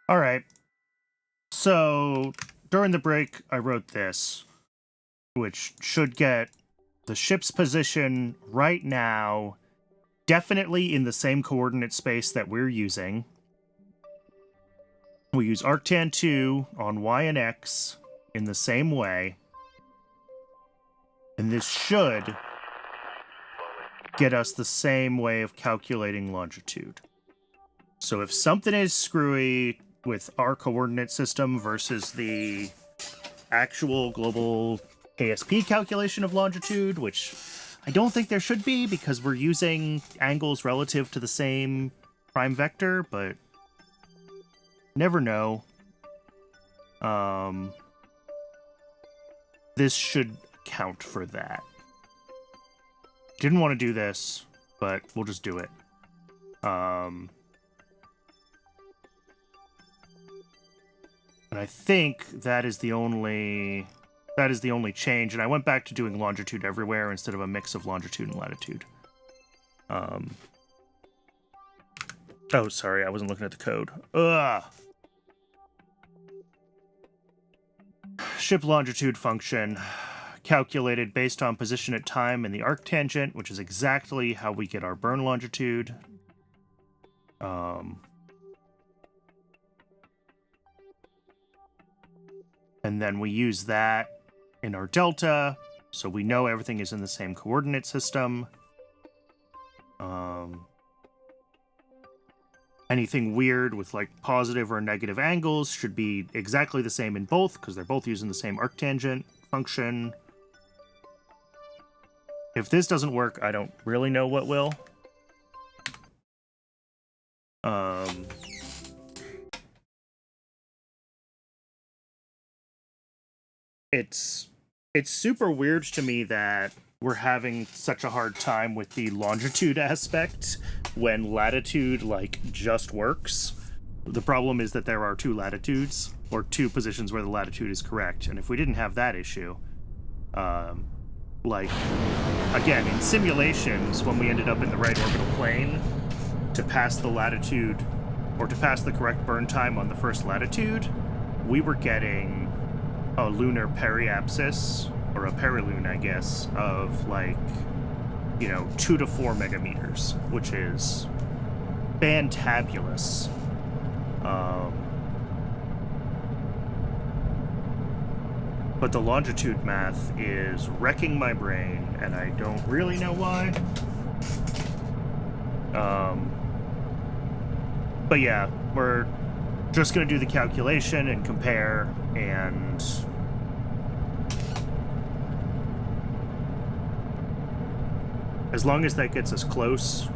All right. So during the break, I wrote this, which should get the ship's position right now definitely in the same coordinate space that we're using. We use arctan 2 on Y and X in the same way. And this should get us the same way of calculating longitude. So if something is screwy with our coordinate system versus the actual global KSP calculation of longitude, which I don't think there should be because we're using angles relative to the same prime vector, but never know. This should account for that. Didn't want to do this, but we'll just do it. And I think that is the only change. And I went back to doing longitude everywhere instead of a mix of longitude and latitude. Oh, sorry, I wasn't looking at the code. Ugh. Ship longitude function calculated based on position at time in the arctangent, which is exactly how we get our burn longitude. And then we use that in our delta, so we know everything is in the same coordinate system. Anything weird with like positive or negative angles should be exactly the same in both, because they're both using the same arctangent function. If this doesn't work, I don't really know what will. It's super weird to me that we're having such a hard time with the longitude aspect when latitude, like, just works. The problem is that there are two latitudes, or two positions where the latitude is correct, and if we didn't have that issue, like, again, in simulations, when we ended up in the right orbital plane, to pass the latitude, or to pass the correct burn time on the first latitude, we were getting a lunar periapsis, or a perilune, I guess, of, like, 2 to 4 megameters, which is fantabulous. But the longitude math is wrecking my brain, and I don't really know why. But yeah, we're just going to do the calculation and compare, and as long as that gets us close.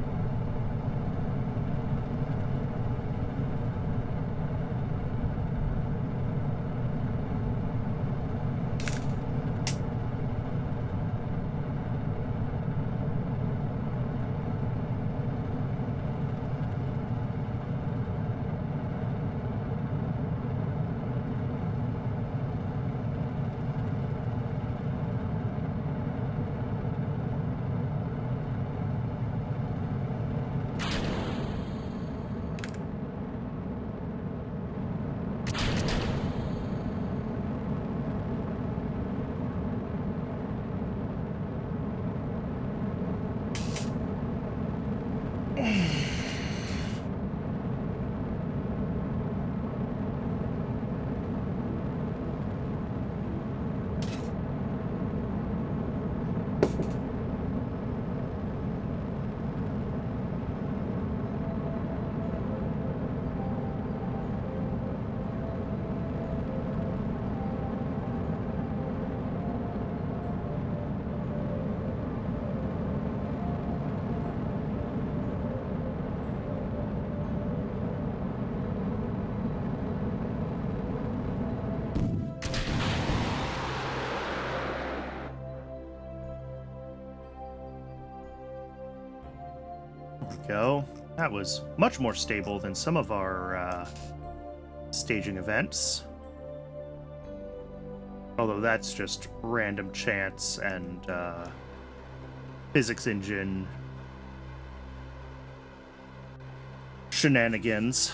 Go. That was much more stable than some of our staging events. Although that's just random chance and physics engine shenanigans.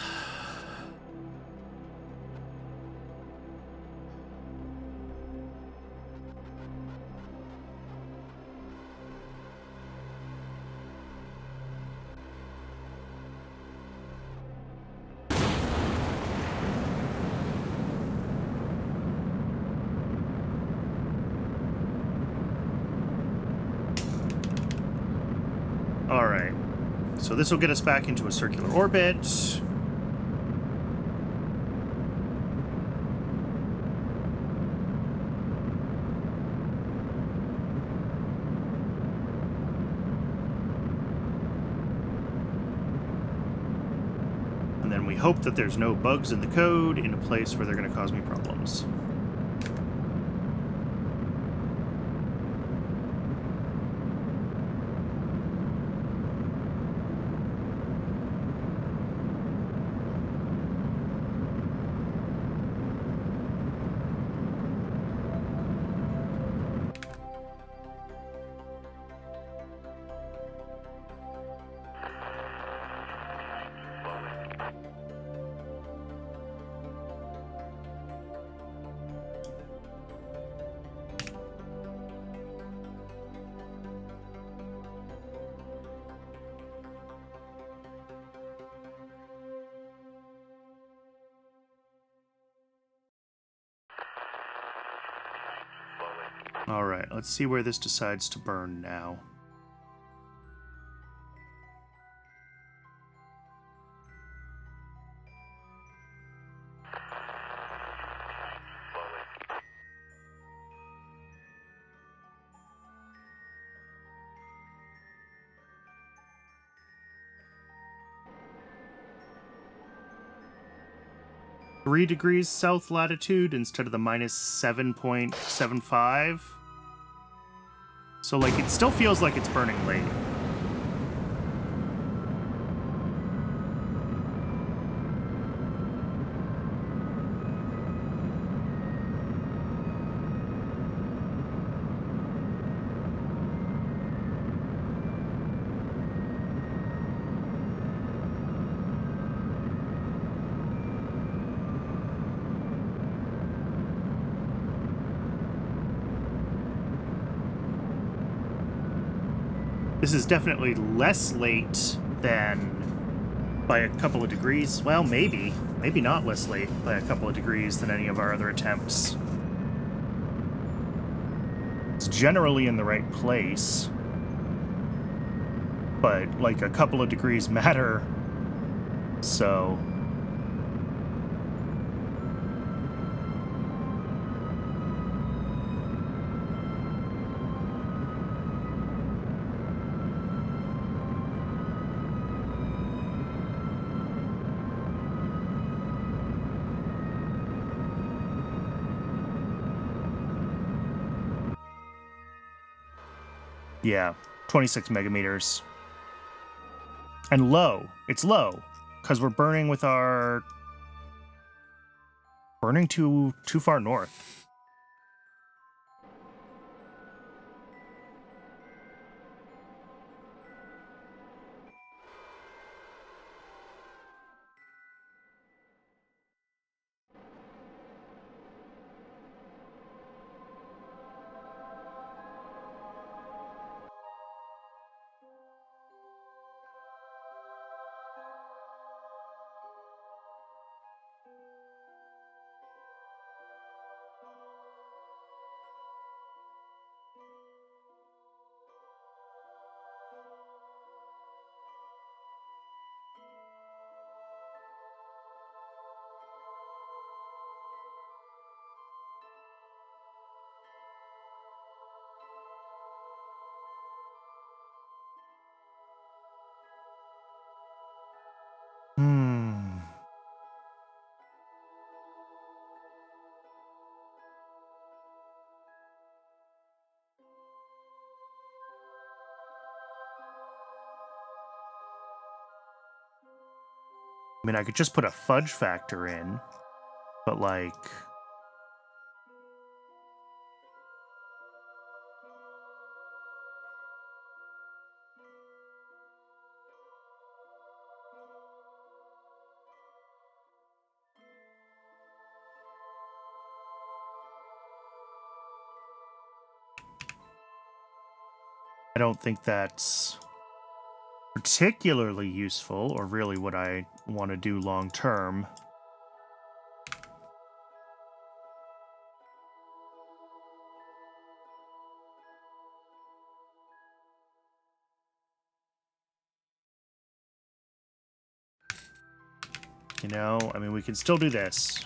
Alright, so this will get us back into a circular orbit. And then we hope that there's no bugs in the code in a place where they're going to cause me problems. Alright, let's see where this decides to burn now. -3 south latitude instead of the -7.75. So, like, it still feels like it's burning late. This is definitely less late than by a couple of degrees. Well, maybe not less late by a couple of degrees than any of our other attempts. It's generally in the right place, but like a couple of degrees matter, so... Yeah, 26 megameters. And low. It's low, because we're burning with our... burning too far north. I mean, I could just put a fudge factor in, but like... I don't think that's particularly useful, or really what I want to do long term. You know, I mean, we can still do this.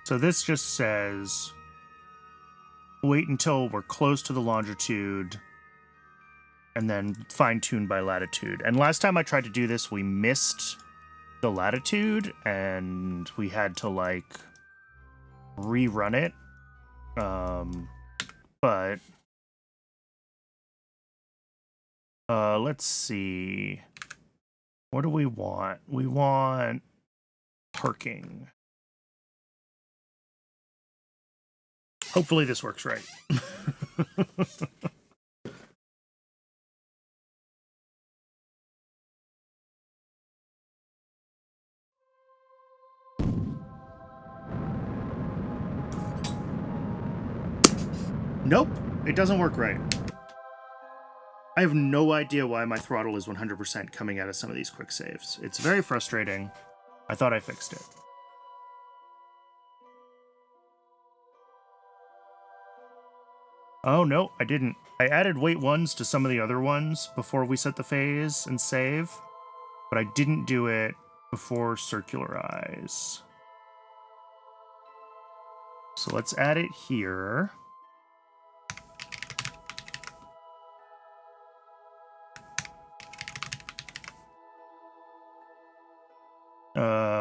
So this just says, wait until we're close to the longitude and then fine-tune by latitude. And last time I tried to do this, we missed the latitude and we had to, like, rerun it. But let's see. What do we want? We want parking. Hopefully this works right. Nope, it doesn't work right. I have no idea why my throttle is 100% coming out of some of these quick saves. It's very frustrating. I thought I fixed it. Oh, no, I didn't. I added wait ones to some of the other ones before we set the phase and save, but I didn't do it before circularize. So let's add it here.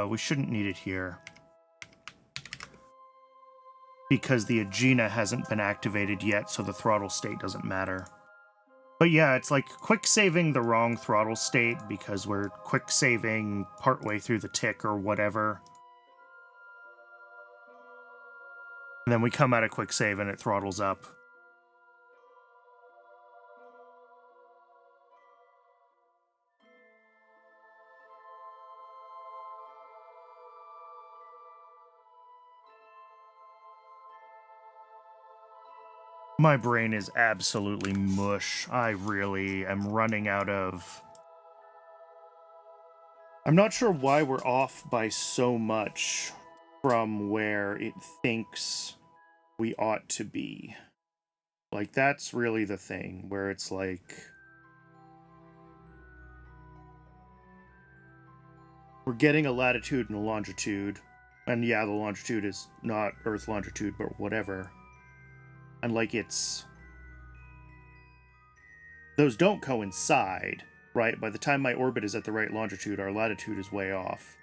We shouldn't need it here, because the Agena hasn't been activated yet, so the throttle state doesn't matter. But yeah, it's like quick saving the wrong throttle state because we're quick saving partway through the tick or whatever. And then we come out of quick save and it throttles up. My brain is absolutely mush. I really am running out of... I'm not sure why we're off by so much from where it thinks we ought to be. Like, that's really the thing, where it's like... we're getting a latitude and a longitude. And yeah, the longitude is not Earth longitude, but whatever. And like it's... those don't coincide, right? By the time my orbit is at the right longitude, our latitude is way off.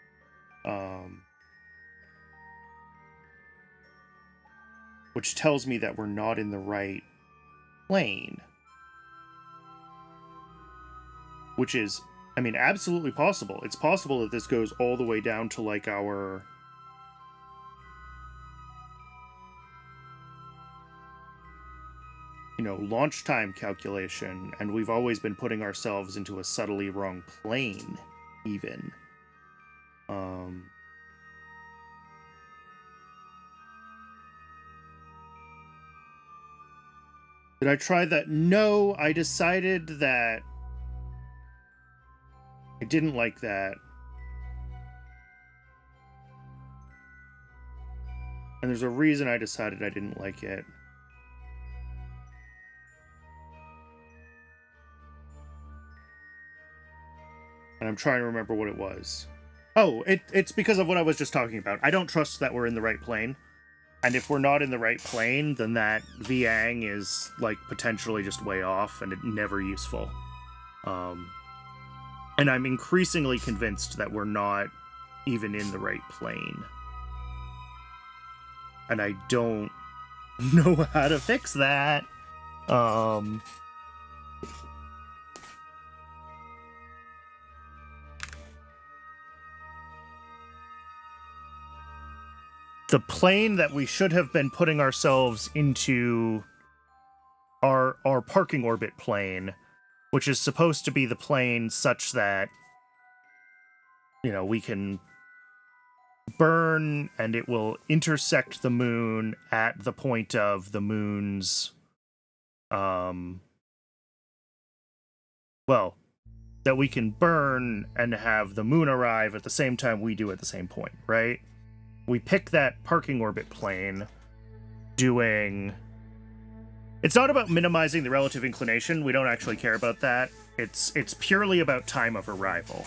Which tells me that we're not in the right plane. Which is, I mean, absolutely possible. It's possible that this goes all the way down to, like, our... you know, launch time calculation, and we've always been putting ourselves into a subtly wrong plane, even. Did I try that? No, I decided that I didn't like that. And there's a reason I decided I didn't like it. And I'm trying to remember what it was. Oh, it's because of what I was just talking about. I don't trust that we're in the right plane. And if we're not in the right plane, then that Viang is, like, potentially just way off and never useful. And I'm increasingly convinced that we're not even in the right plane. And I don't know how to fix that. The plane that we should have been putting ourselves into, our parking orbit plane, which is supposed to be the plane such that, you know, we can burn and it will intersect the moon at the point of the moon's, well, that we can burn and have the moon arrive at the same time we do at the same point, right? We pick that parking orbit plane doing... It's not about minimizing the relative inclination. We don't actually care about that. It's purely about time of arrival.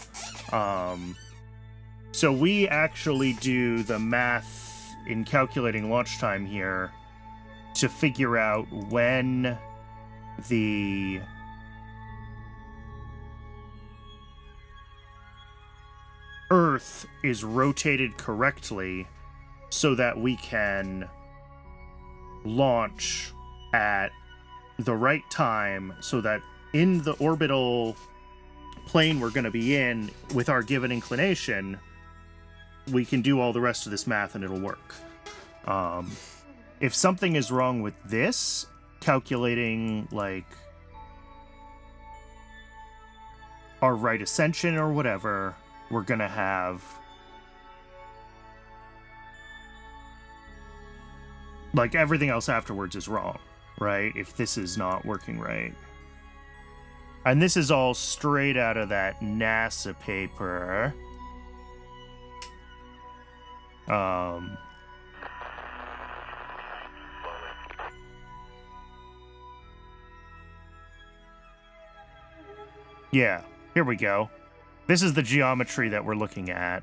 So we actually do the math in calculating launch time here to figure out when the Earth is rotated correctly so that we can launch at the right time, so that in the orbital plane we're going to be in with our given inclination, we can do all the rest of this math and it'll work. If something is wrong with this, calculating like our right ascension or whatever, we're going to have like everything else afterwards is wrong, right? If this is not working right. And this is all straight out of that NASA paper. Yeah, here we go. This is the geometry that we're looking at,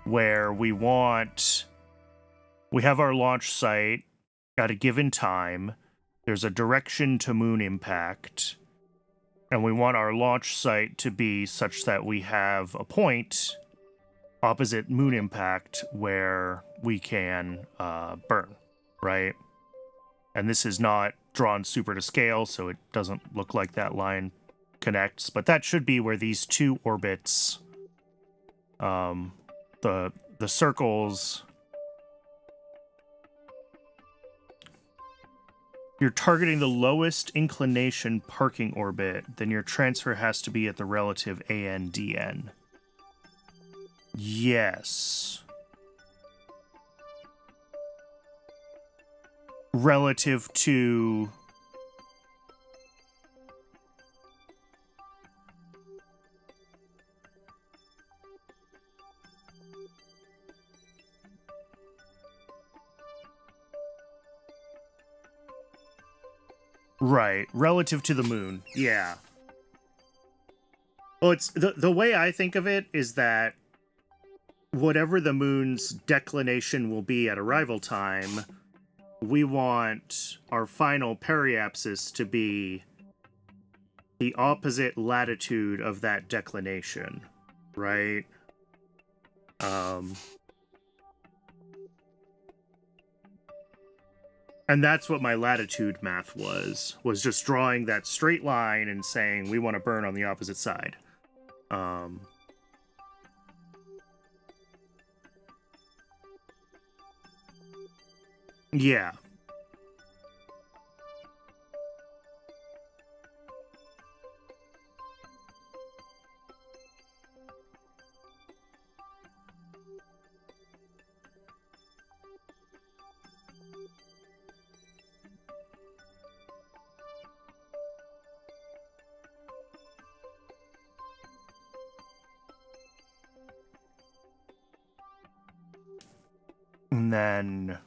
where we have our launch site at a given time. There's a direction to moon impact, and we want our launch site to be such that we have a point opposite moon impact where we can burn, right? And this is not drawn super to scale, so it doesn't look like that line connects, but that should be where these two orbits, the circles, you're targeting the lowest inclination parking orbit, then your transfer has to be at the relative AN-DN. Yes. Relative to... Right, relative to the moon, yeah. Well, it's the way I think of it is that whatever the moon's declination will be at arrival time, we want our final periapsis to be the opposite latitude of that declination, right? And that's what my latitude math was just drawing that straight line and saying we want to burn on the opposite side. Yeah. And then...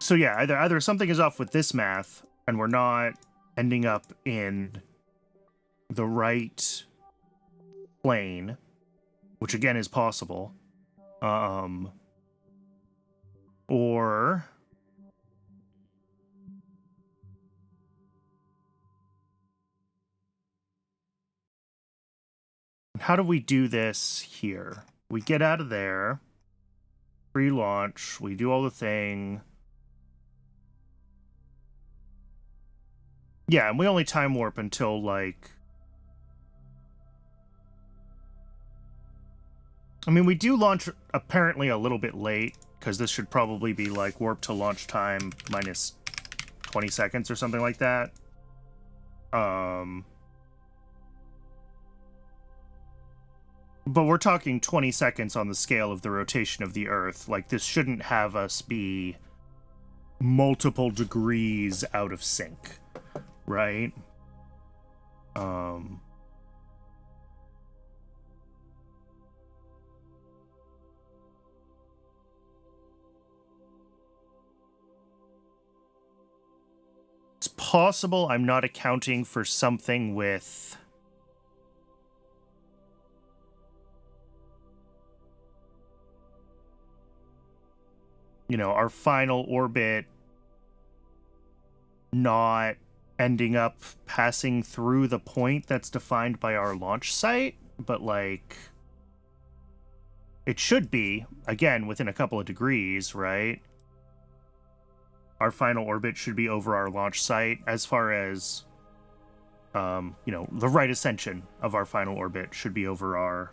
So yeah, either something is off with this math, and we're not ending up in the right plane, which again is possible, or How do we do this here? We get out of there, pre-launch, we do all the thing. Yeah, and we only time warp until, like... I mean, we do launch apparently a little bit late, because this should probably be, like, warp to launch time minus 20 seconds or something like that. But we're talking 20 seconds on the scale of the rotation of the Earth. Like, this shouldn't have us be multiple degrees out of sync, right? It's possible I'm not accounting for something with... you know, our final orbit not ending up passing through the point that's defined by our launch site, but, like, it should be, again, within a couple of degrees, right? Our final orbit should be over our launch site as far as, you know, the right ascension of our final orbit should be over our...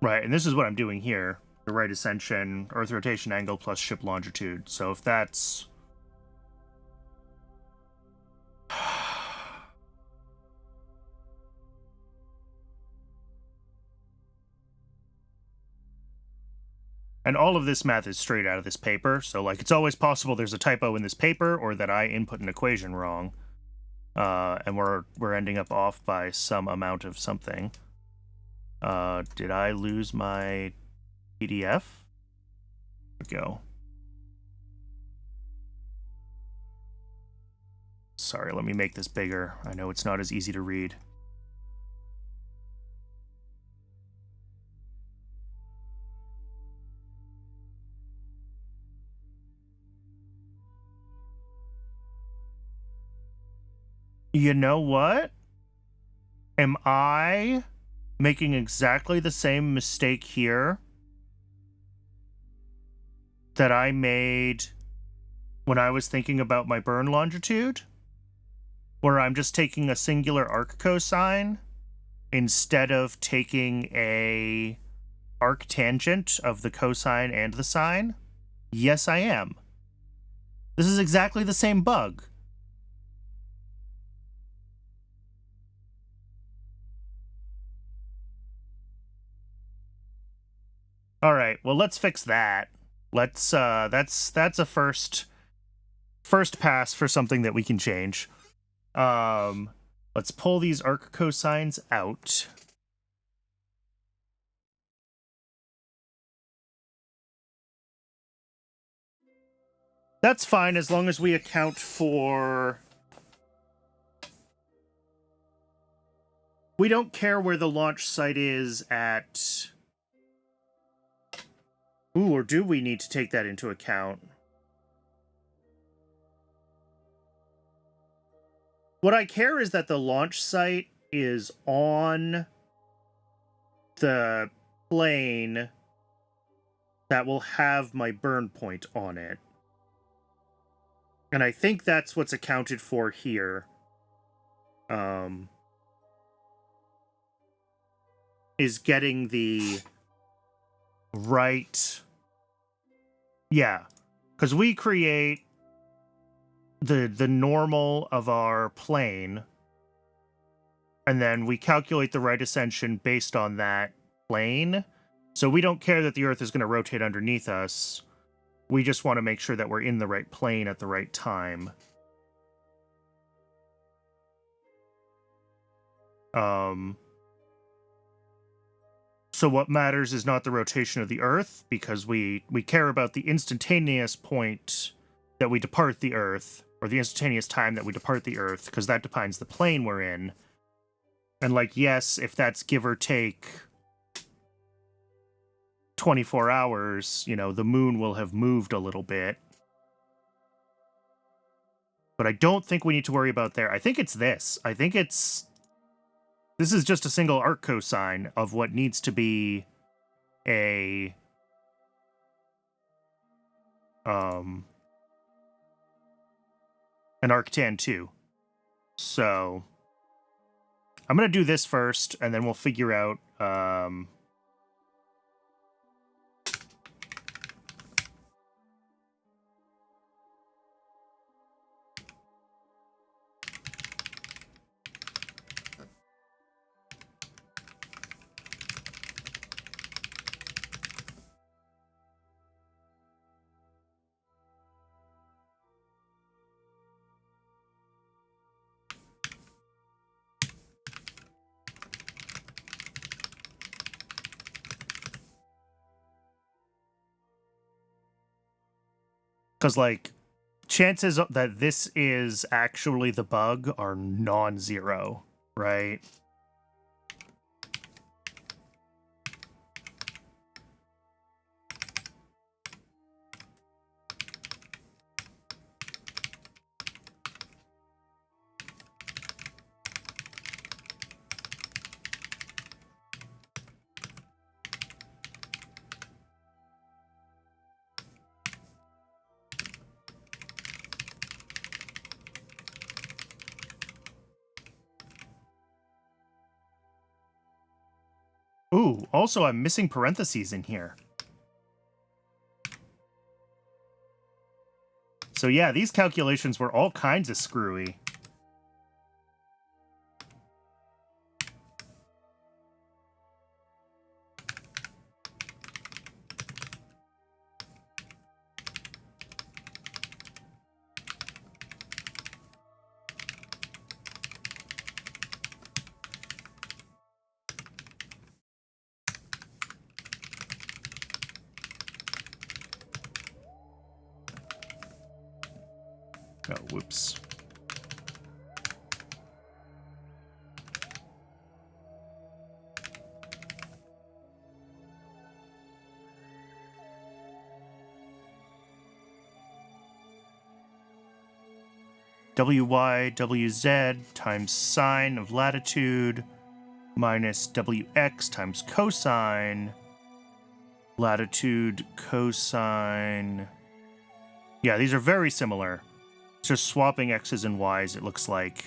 Right, and this is what I'm doing here. The right ascension, Earth rotation angle plus ship longitude. So if that's... And all of this math is straight out of this paper, so, like, it's always possible there's a typo in this paper or that I input an equation wrong. And we're ending up off by some amount of something. Did I lose my PDF? There we go. Sorry, let me make this bigger. I know it's not as easy to read. You know what? Am I making exactly the same mistake here that I made when I was thinking about my burn longitude? Where I'm just taking a singular arc cosine instead of taking a arc tangent of the cosine and the sine? Yes, I am. This is exactly the same bug. All right, well, let's fix that. Let's that's a first pass for something that we can change. Let's pull these arc cosines out. That's fine as long as we account for... We don't care where the launch site is at... Ooh, or do we need to take that into account? What I care is that the launch site is on the plane that will have my burn point on it. And I think that's what's accounted for here. Is getting the right... Yeah, because we create the normal of our plane, and then we calculate the right ascension based on that plane. So we don't care that the Earth is going to rotate underneath us. We just want to make sure that we're in the right plane at the right time. So what matters is not the rotation of the Earth, because we care about the instantaneous point that we depart the Earth, or the instantaneous time that we depart the Earth, because that defines the plane we're in. And, like, yes, if that's give or take 24 hours, you know, the moon will have moved a little bit. But I don't think we need to worry about there. I think it's this. I think it's... This is just a single arc cosine of what needs to be a... an arctan 2. So... I'm going to do this first, and then we'll figure out... because, like, chances that this is actually the bug are non-zero, right? Ooh, also I'm missing parentheses in here. So yeah, these calculations were all kinds of screwy. Oh, whoops. WY/WZ times sine of latitude minus WX times cosine latitude cosine. Yeah, these are very similar. It's just swapping X's and Y's, it looks like.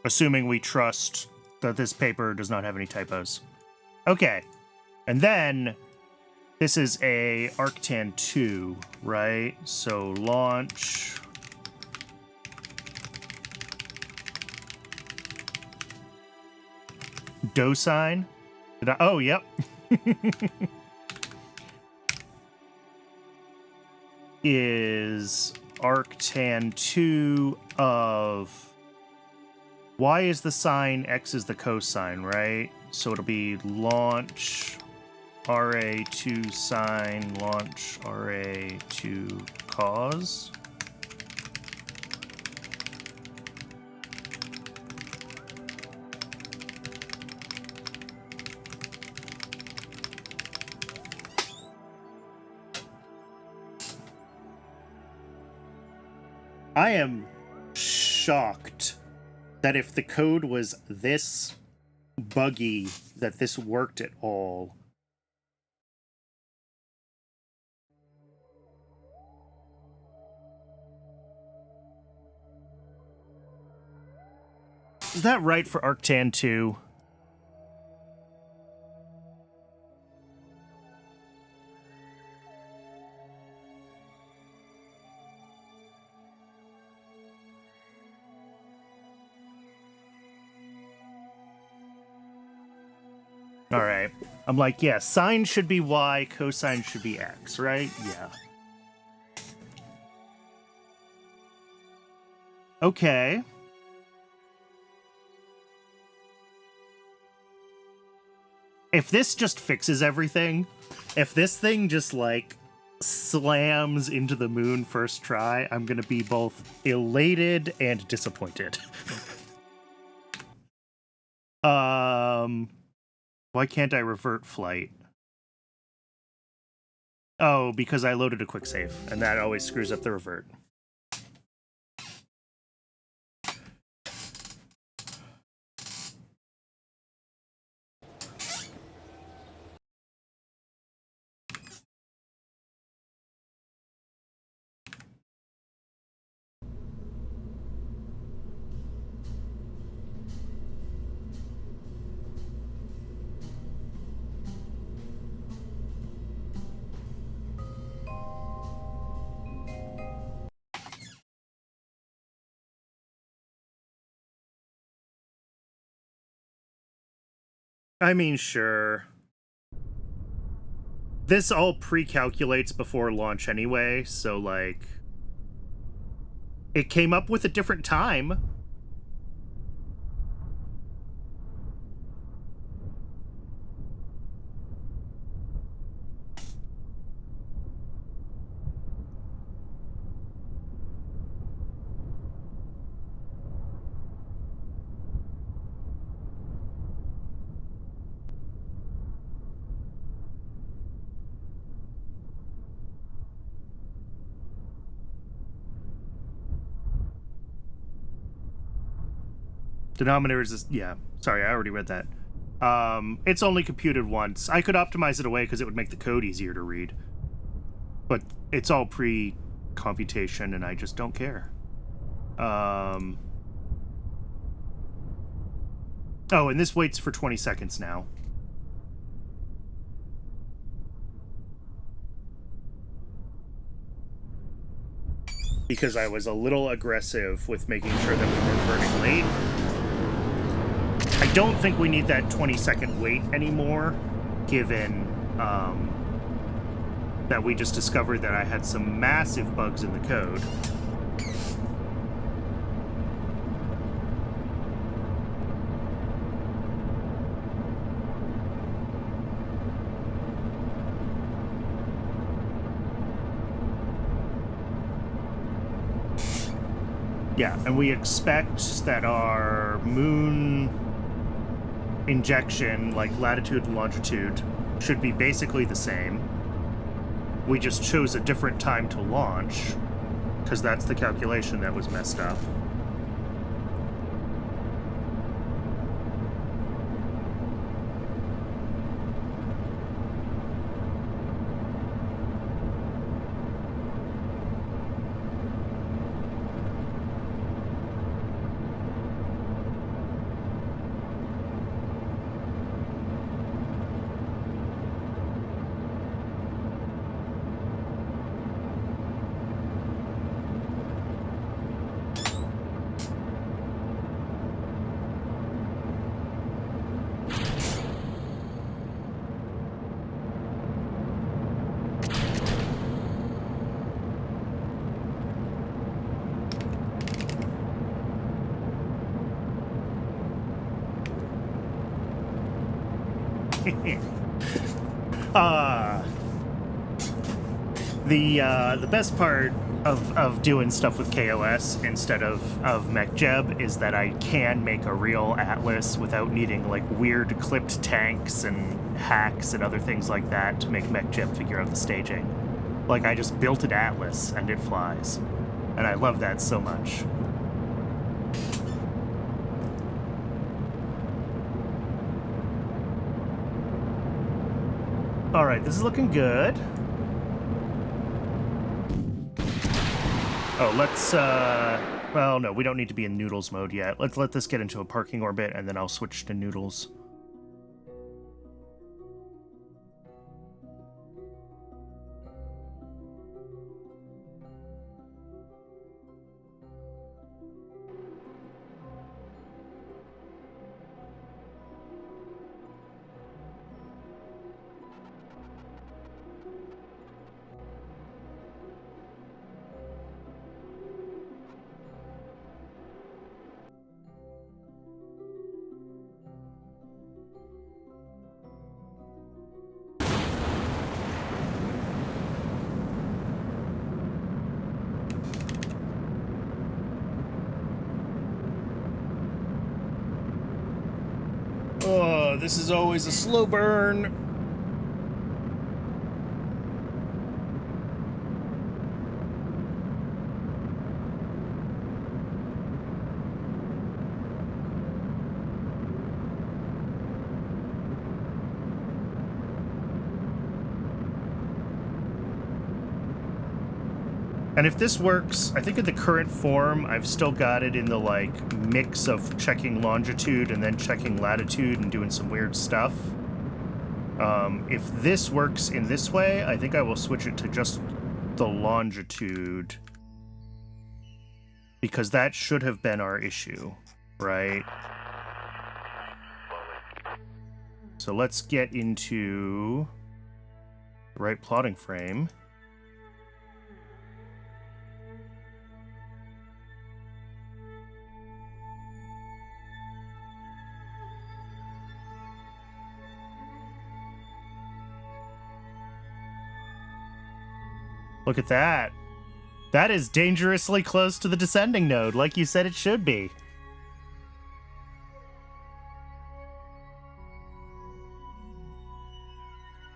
Assuming we trust that this paper does not have any typos. Okay. And then this is a arctan 2, right? So launch. Dosine. Oh, yep. Is arctan 2 of... Y is the sine, X is the cosine, right? So it'll be launch RA2 sine, launch RA2 cos. I am shocked that if the code was this buggy, that this worked at all. Is that right for arctan 2? All right. I'm like, yeah, sine should be Y, cosine should be X, right? Yeah. Okay. If this just fixes everything, if this thing just, like, slams into the moon first try, I'm gonna be both elated and disappointed. Why can't I revert flight? Oh, because I loaded a quick save, and that always screws up the revert. I mean, sure. This all pre-calculates before launch anyway, so, like... It came up with a different time. Denominator is... Yeah, sorry, I already read that. It's only computed once. I could optimize it away because it would make the code easier to read. But it's all pre-computation, and I just don't care. Oh, and this waits for 20 seconds now. Because I was a little aggressive with making sure that we weren't burning late. I don't think we need that 20-second wait anymore, given that we just discovered that I had some massive bugs in the code. Yeah, and we expect that our moon injection, like latitude and longitude, should be basically the same. We just chose a different time to launch, because that's the calculation that was messed up. The best part of doing stuff with KOS instead of MechJeb is that I can make a real atlas without needing like weird clipped tanks and hacks and other things like that to make MechJeb figure out the staging. Like, I just built an atlas and it flies. And I love that so much. Alright, this is looking good. Oh, let's, well, no, we don't need to be in noodles mode yet. Let's let this get into a parking orbit, and then I'll switch to noodles. Oh, this is always a slow burn. And if this works, I think in the current form, I've still got it in the, like, mix of checking longitude and then checking latitude and doing some weird stuff. If this works in this way, I think I will switch it to just the longitude. Because that should have been our issue, right? So let's get into the right plotting frame. Look at that. That is dangerously close to the descending node, like you said it should be.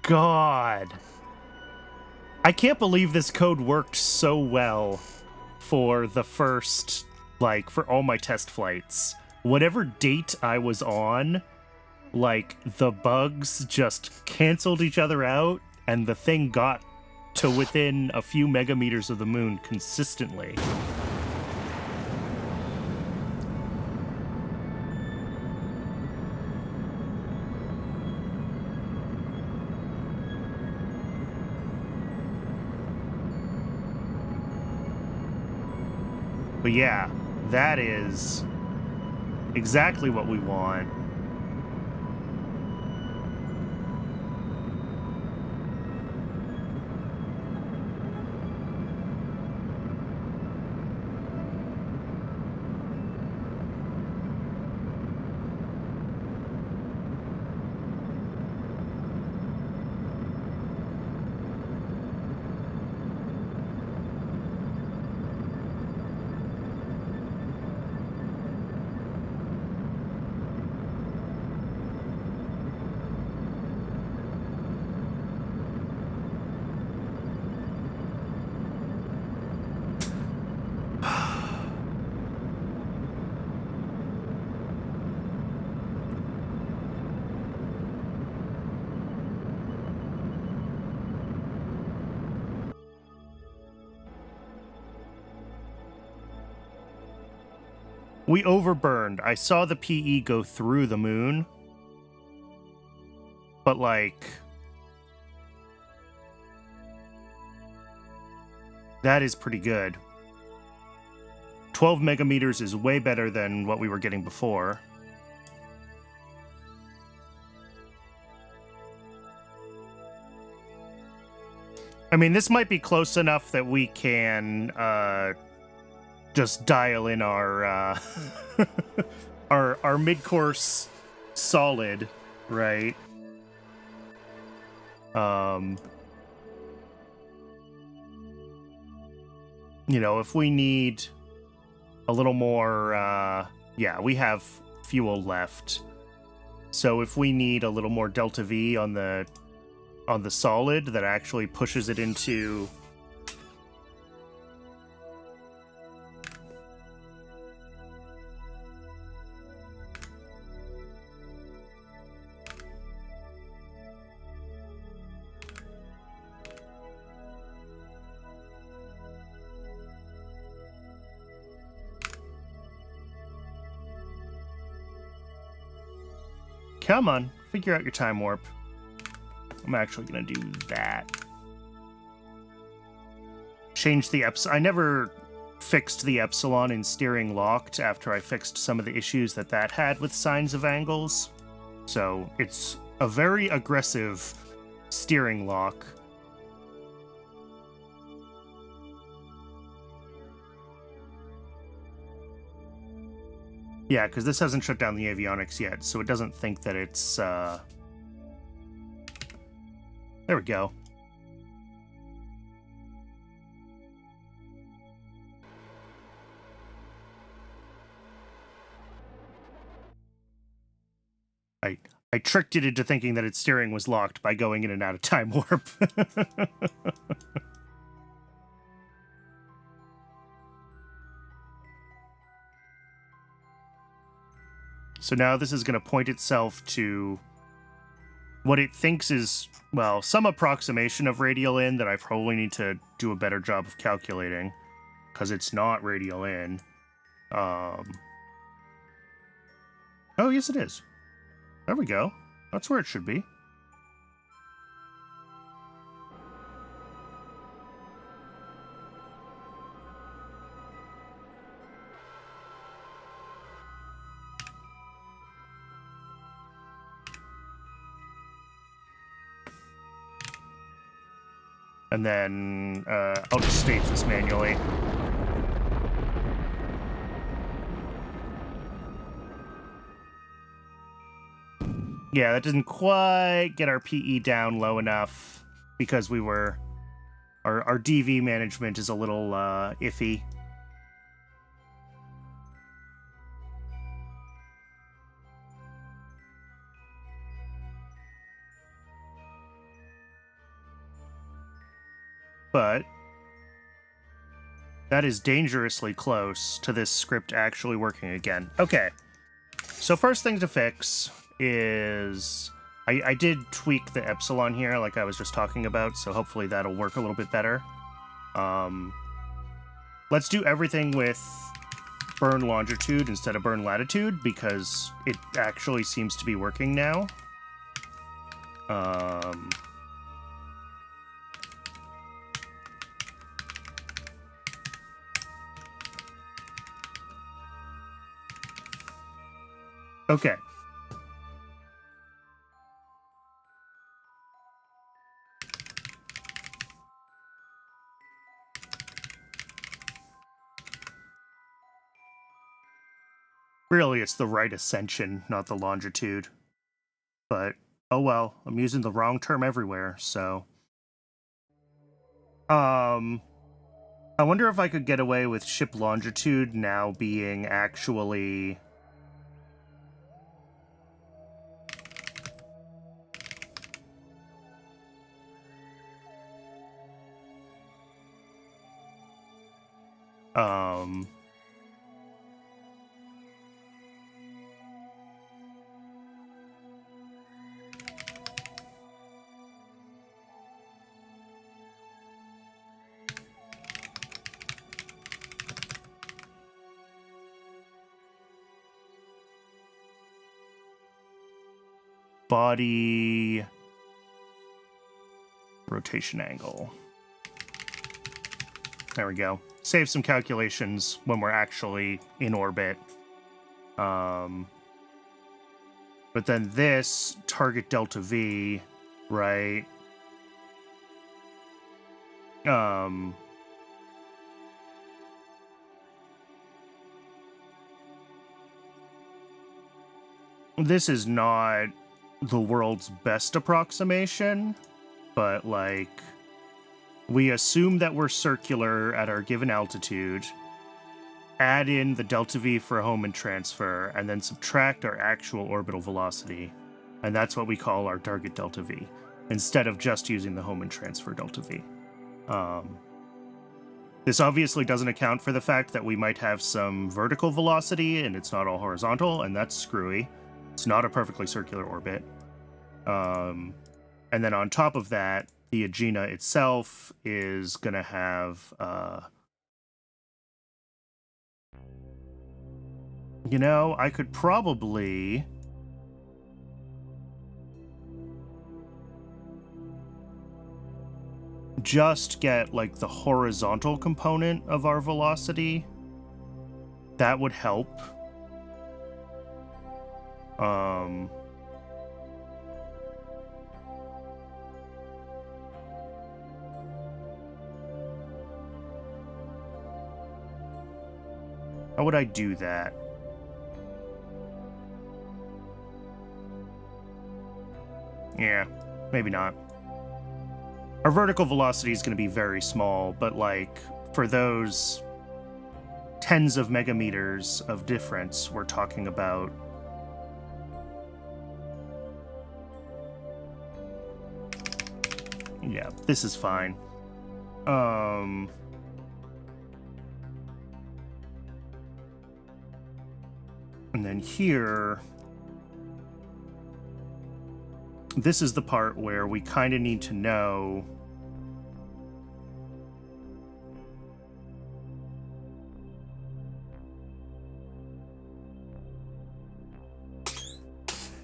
God. I can't believe this code worked so well for the first, like, for all my test flights. Whatever date I was on, like, the bugs just canceled each other out, and the thing got to within a few megameters of the moon consistently. But yeah, that is exactly what we want. We overburned. I saw the PE go through the moon. But, like, that is pretty good. 12 megameters is way better than what we were getting before. I mean, this might be close enough that we can, just dial in our our mid-course solid, right? You know, if we need a little more, yeah, we have fuel left. So if we need a little more delta V on the solid, that actually pushes it into come on, figure out your time warp. I'm actually going to do that. Change the epsilon. I never fixed the epsilon in steering locked after I fixed some of the issues that had with signs of angles. So it's a very aggressive steering lock. Yeah, because this hasn't shut down the avionics yet, so it doesn't think that it's, There we go. I tricked it into thinking that its steering was locked by going in and out of time warp. So now this is going to point itself to what it thinks is, well, some approximation of radial in that I probably need to do a better job of calculating, because it's not radial in. Oh, yes, it is. There we go. That's where it should be. And then I'll just state this manually. Yeah, that doesn't quite get our PE down low enough because we were... Our DV management is a little iffy. But that is dangerously close to this script actually working again. Okay, so first thing to fix is... I did tweak the epsilon here like I was just talking about, so hopefully that'll work a little bit better. Let's do everything with burn longitude instead of burn latitude, because it actually seems to be working now. Okay. Really, it's the right ascension, not the longitude. But, oh well, I'm using the wrong term everywhere, so... I wonder if I could get away with ship longitude now being actually... body rotation angle. There we go. Save some calculations when we're actually in orbit. But then this target delta V, right? This is not the world's best approximation, but like, we assume that we're circular at our given altitude, add in the delta V for home and transfer, and then subtract our actual orbital velocity. And that's what we call our target delta V, instead of just using the home and transfer delta V. This obviously doesn't account for the fact that we might have some vertical velocity and it's not all horizontal, and that's screwy. It's not a perfectly circular orbit. And then on top of that, the Agena itself is going to have... you know, I could probably... just get, like, the horizontal component of our velocity. That would help. How would I do that? Yeah, maybe not. Our vertical velocity is going to be very small, but like for those tens of megameters of difference we're talking about, yeah, this is fine. And then here, this is the part where we kind of need to know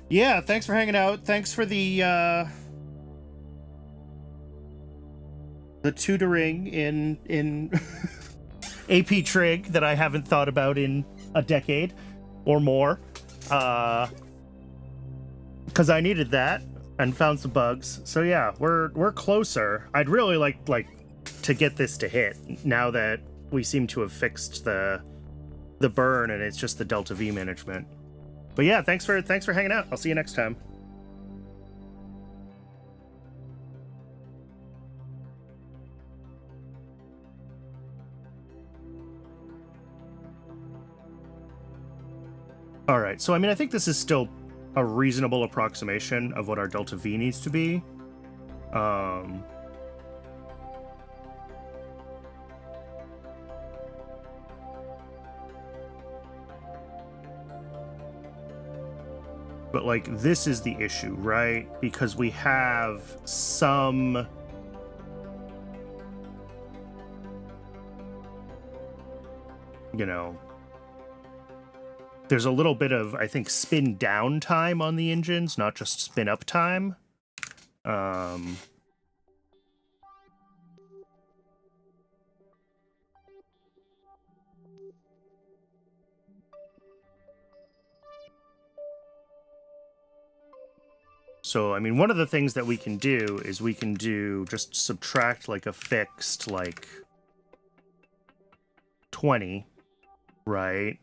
yeah, thanks for hanging out. Thanks for the tutoring in AP Trig that I haven't thought about in a decade or more. Because I needed that and found some bugs. So yeah, we're closer. I'd really like to get this to hit now that we seem to have fixed the burn and it's just the delta V management. But yeah, thanks for hanging out. I'll see you next time. All right, so I mean, I think this is still a reasonable approximation of what our delta V needs to be. But like, this is the issue, right? Because we have some there's a little bit of, I think, spin down time on the engines, not just spin up time. So, I mean, one of the things that we can do is we can just subtract like a fixed, like 20, right?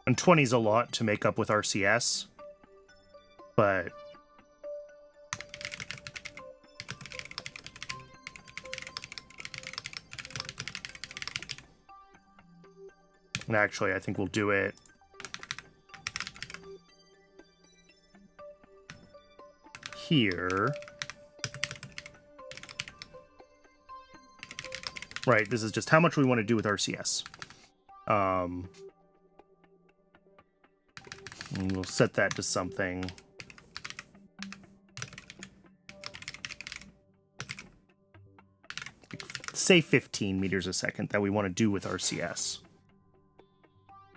And 20 is a lot to make up with RCS, but and actually, I think we'll do it here. Right, this is just how much we want to do with RCS. And we'll set that to something. Say 15 meters a second that we want to do with RCS.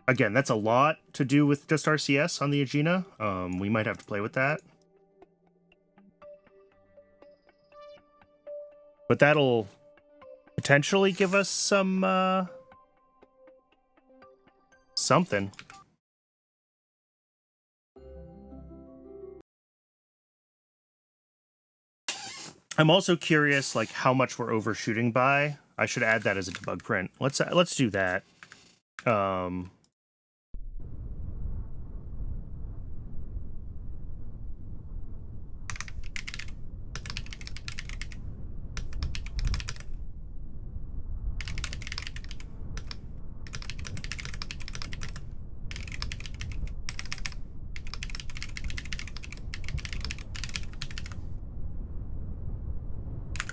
Again, that's a lot to do with just RCS on the Agena. We might have to play with that. But that'll potentially give us some, something. I'm also curious, like, how much we're overshooting by. I should add that as a debug print. Let's do that.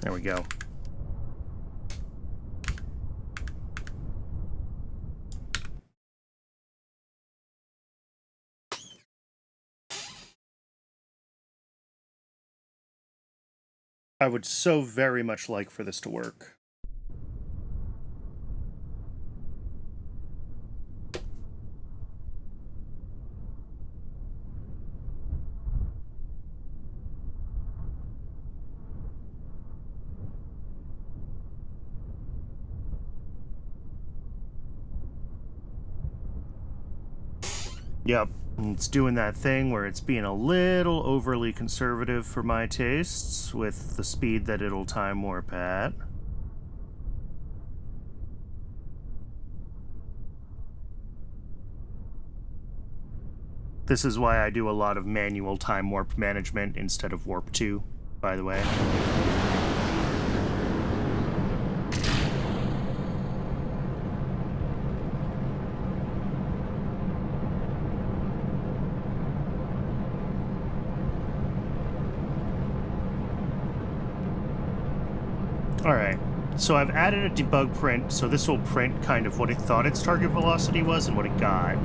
There we go. I would so very much like for this to work. Yep, it's doing that thing where it's being a little overly conservative for my tastes with the speed that it'll time warp at. This is why I do a lot of manual time warp management instead of warp 2, by the way. Alright, so I've added a debug print, so this will print kind of what it thought its target velocity was and what it got.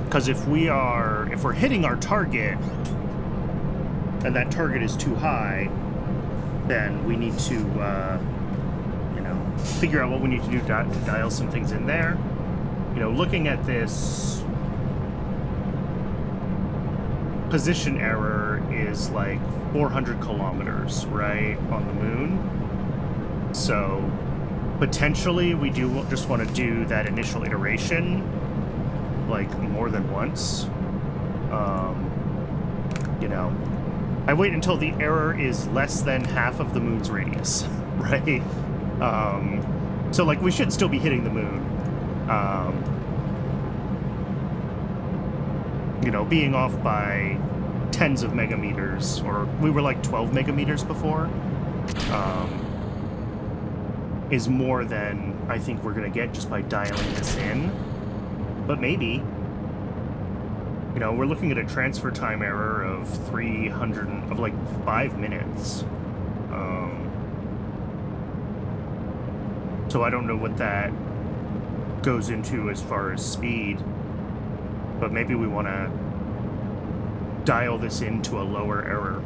Because if we're hitting our target, and that target is too high, then we need to, figure out what we need to do to dial some things in there. Looking at this, position error is like 400 kilometers, right, on the moon. So potentially we do just want to do that initial iteration like more than once. I wait until the error is less than half of the moon's radius, right? So like we should still be hitting the moon. Being off by tens of megameters, or we were like 12 megameters before, is more than I think we're going to get just by dialing this in. But maybe. We're looking at a transfer time error of 5 minutes. So I don't know what that goes into as far as speed, but maybe we want to dial this into a lower error.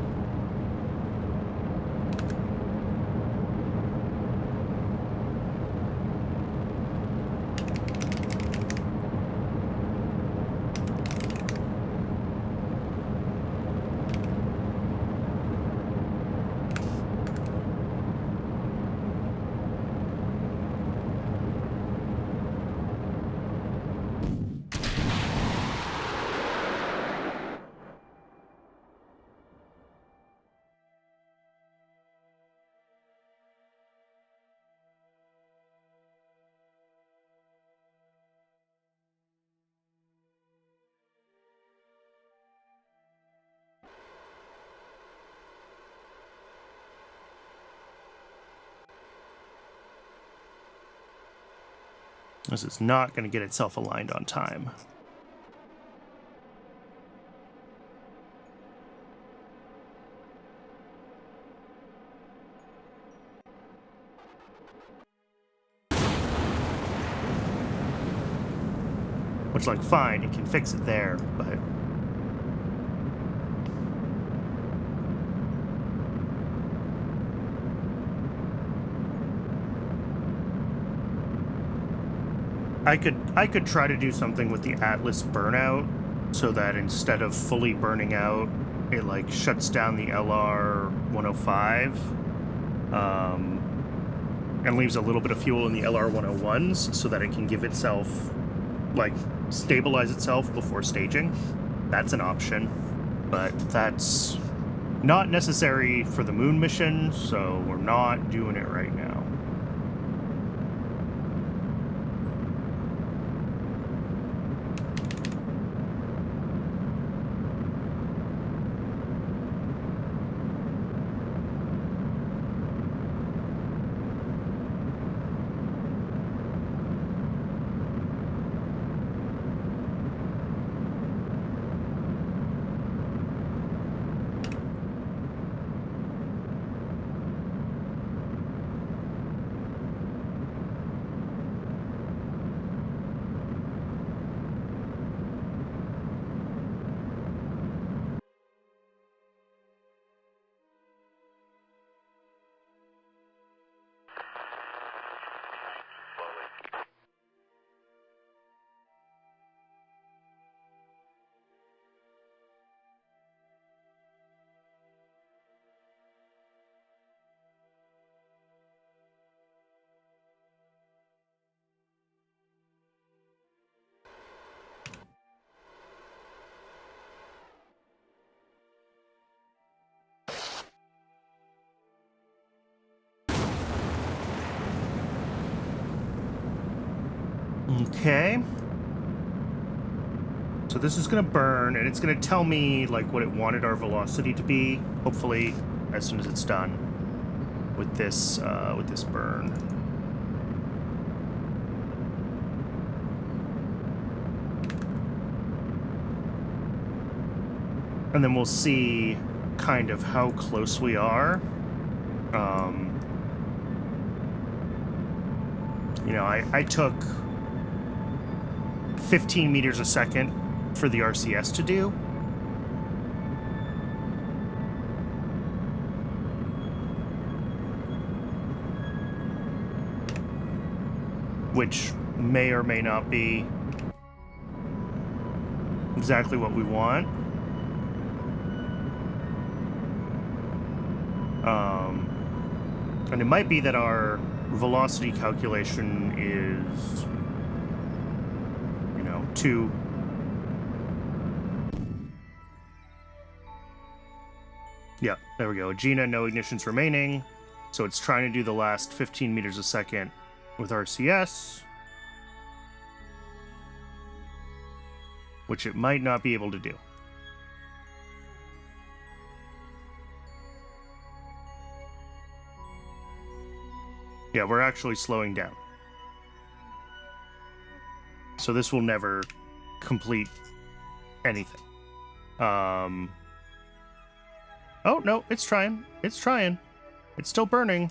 This is not going to get itself aligned on time. Which, like, fine, it can fix it there, but... I could try to do something with the Atlas burnout so that instead of fully burning out, it like shuts down the LR-105 and leaves a little bit of fuel in the LR-101s so that it can give itself, like, stabilize itself before staging. That's an option, but that's not necessary for the moon mission, so we're not doing it right now. Okay. So this is going to burn, and it's going to tell me, like, what it wanted our velocity to be, hopefully, as soon as it's done with this burn. And then we'll see kind of how close we are. You know, I took 15 meters a second for the RCS to do. Which may or may not be exactly what we want. And it might be that our velocity calculation is, you know, too... Yeah, there we go. Gina, no ignitions remaining. So it's trying to do the last 15 meters a second with RCS, which it might not be able to do. Yeah, we're actually slowing down. So this will never complete anything. Oh, no, it's trying. It's trying. It's still burning.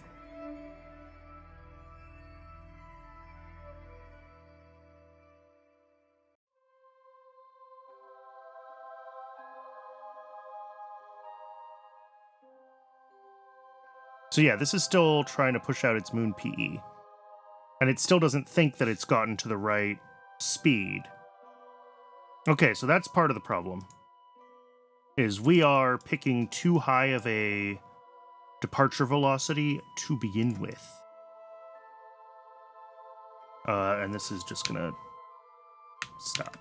So yeah, this is still trying to push out its moon PE. And it still doesn't think that it's gotten to the right speed. Okay, so that's part of the problem. Is we are picking too high of a departure velocity to begin with. And this is just gonna stop.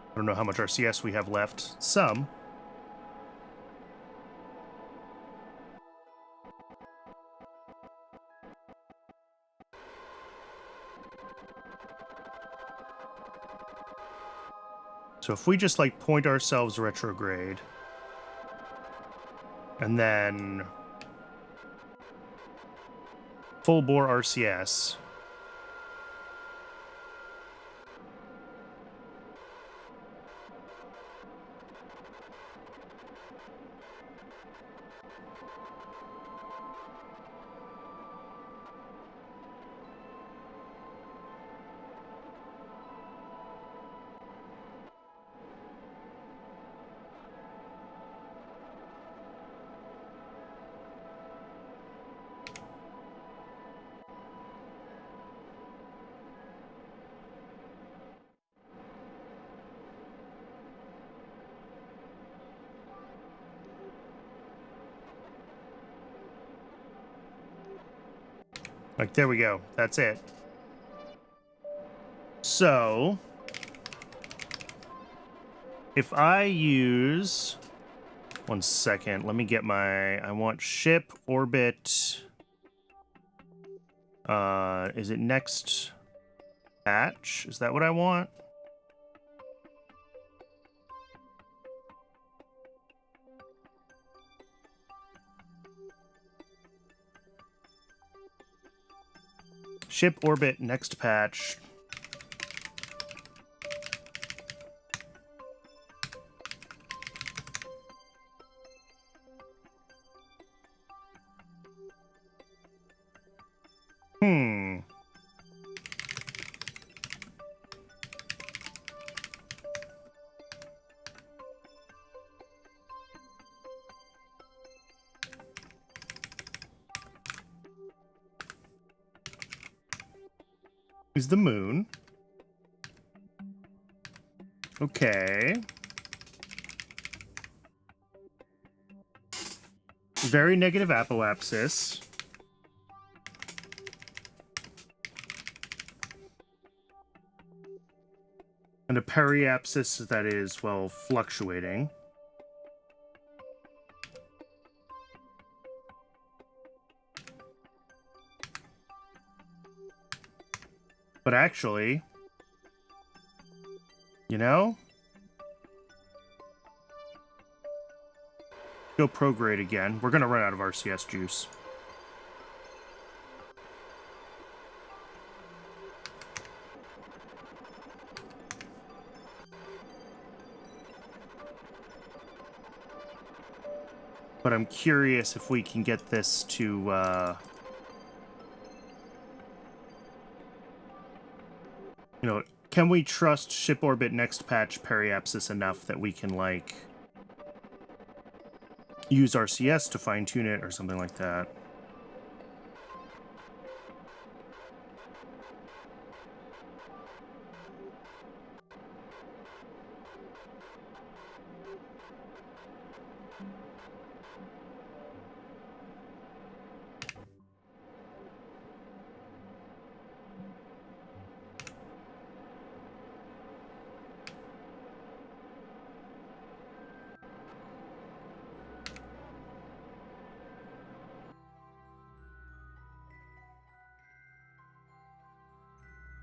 I don't know how much RCS we have left. Some. So if we just like point ourselves retrograde and then full bore RCS. Like, there we go. That's it. So, if I use... One second. Let me get my... I want ship, orbit... is it next batch? Is that what I want? Ship, orbit, next patch. Is the moon. Okay. Very negative apoapsis. And a periapsis that is, well, fluctuating. But actually, you know, go prograde again. We're going to run out of RCS juice. But I'm curious if we can get this to, you know, can we trust ship orbit next patch periapsis enough that we can, like, use RCS to fine-tune it or something like that?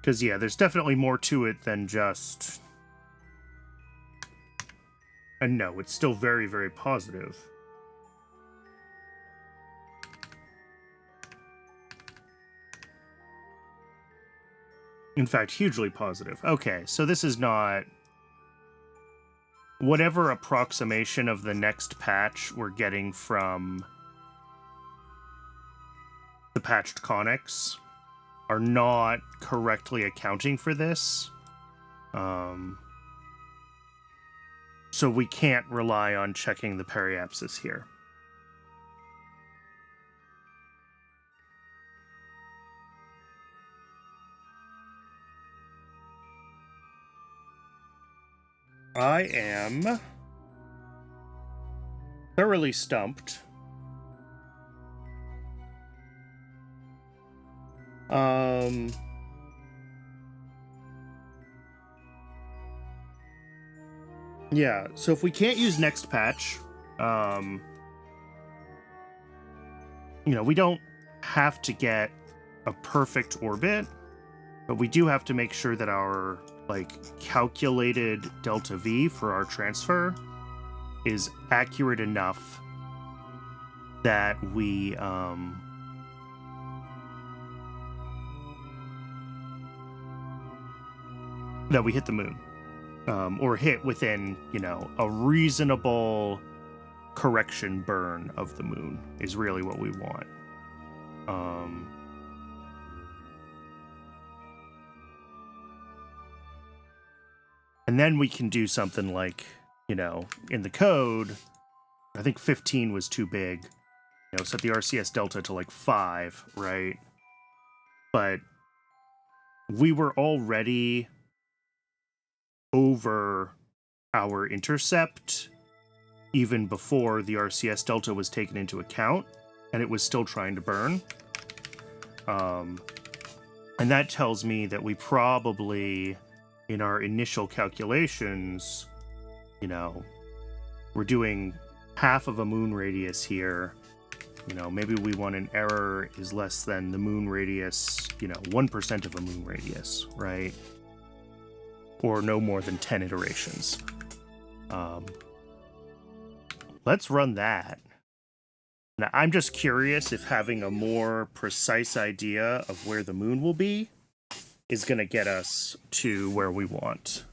Because, yeah, there's definitely more to it than just... And no, it's still very, very positive. In fact, hugely positive. Okay, so this is not... Whatever approximation of the next patch we're getting from the patched conics are not correctly accounting for this. So we can't rely on checking the periapsis here. I am thoroughly stumped. Yeah, so if we can't use next patch, you know, we don't have to get a perfect orbit, but we do have to make sure that our, like, calculated delta V for our transfer is accurate enough that we, that we hit the moon, or hit within, you know, a reasonable correction burn of the moon is really what we want. And then we can do something like, you know, in the code, I think 15 was too big. You know, set the RCS delta to like 5, right? But we were already over our intercept even before the RCS delta was taken into account, and it was still trying to burn. And that tells me that we probably, in our initial calculations, you know, we're doing half of a moon radius here. You know, maybe we want an error is less than the moon radius, you know, 1% of a moon radius, right? Or no more than 10 iterations. Let's run that. Now, I'm just curious if having a more precise idea of where the moon will be is going to get us to where we want.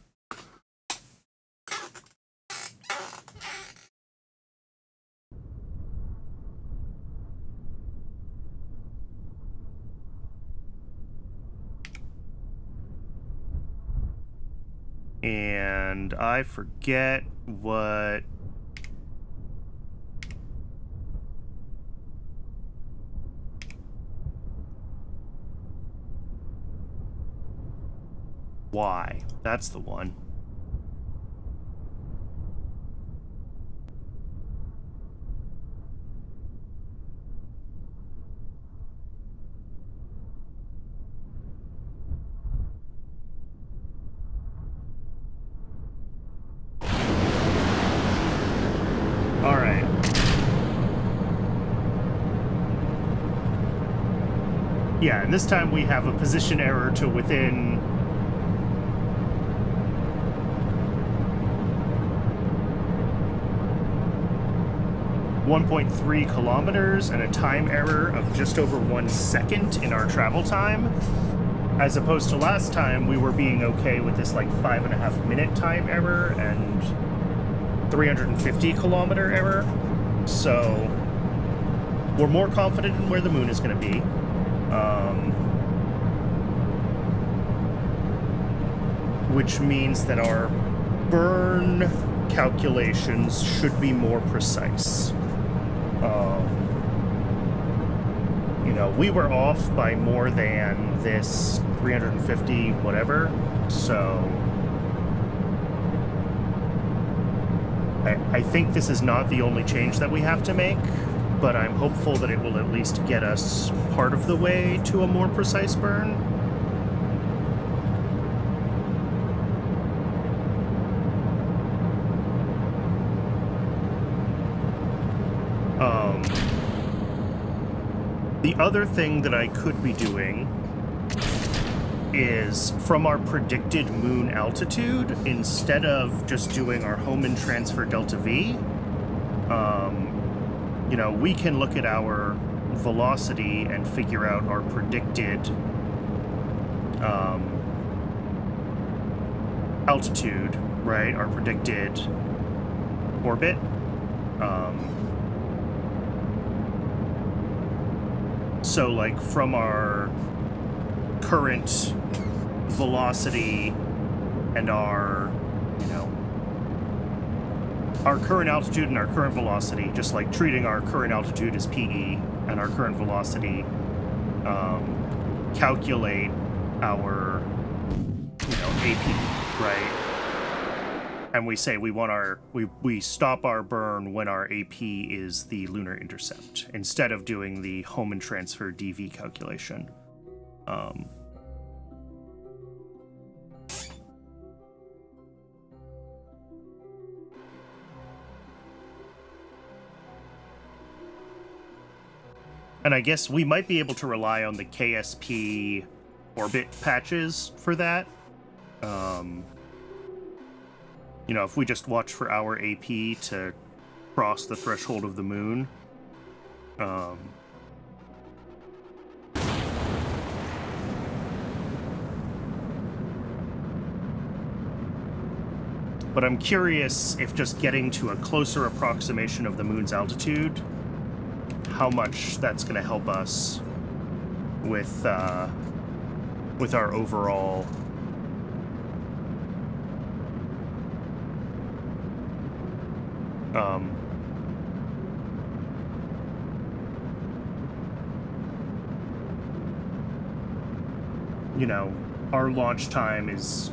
And I forget what... Why? That's the one. All right. Yeah, and this time we have a position error to within 1.3 kilometers and a time error of just over 1 second in our travel time, as opposed to last time we were being okay with this like 5.5 minute time error and 350 kilometer error. So we're more confident in where the moon is going to be. Which means that our burn calculations should be more precise. You know, we were off by more than this 350 whatever, so I think this is not the only change that we have to make, but I'm hopeful that it will at least get us part of the way to a more precise burn. The other thing that I could be doing is from our predicted moon altitude, instead of just doing our Hohmann transfer delta V, you know, we can look at our velocity and figure out our predicted altitude, right? Our predicted orbit. So, like, from our current velocity and our, you know, our current altitude and our current velocity, just like treating our current altitude as PE and our current velocity, calculate our, you know, AP, right? And we say we want our, we stop our burn when our AP is the lunar intercept, instead of doing the Hohmann transfer DV calculation. And I guess we might be able to rely on the KSP orbit patches for that. You know, if we just watch for our AP to cross the threshold of the moon. But I'm curious if just getting to a closer approximation of the moon's altitude, how much that's going to help us with our overall you know, our launch time is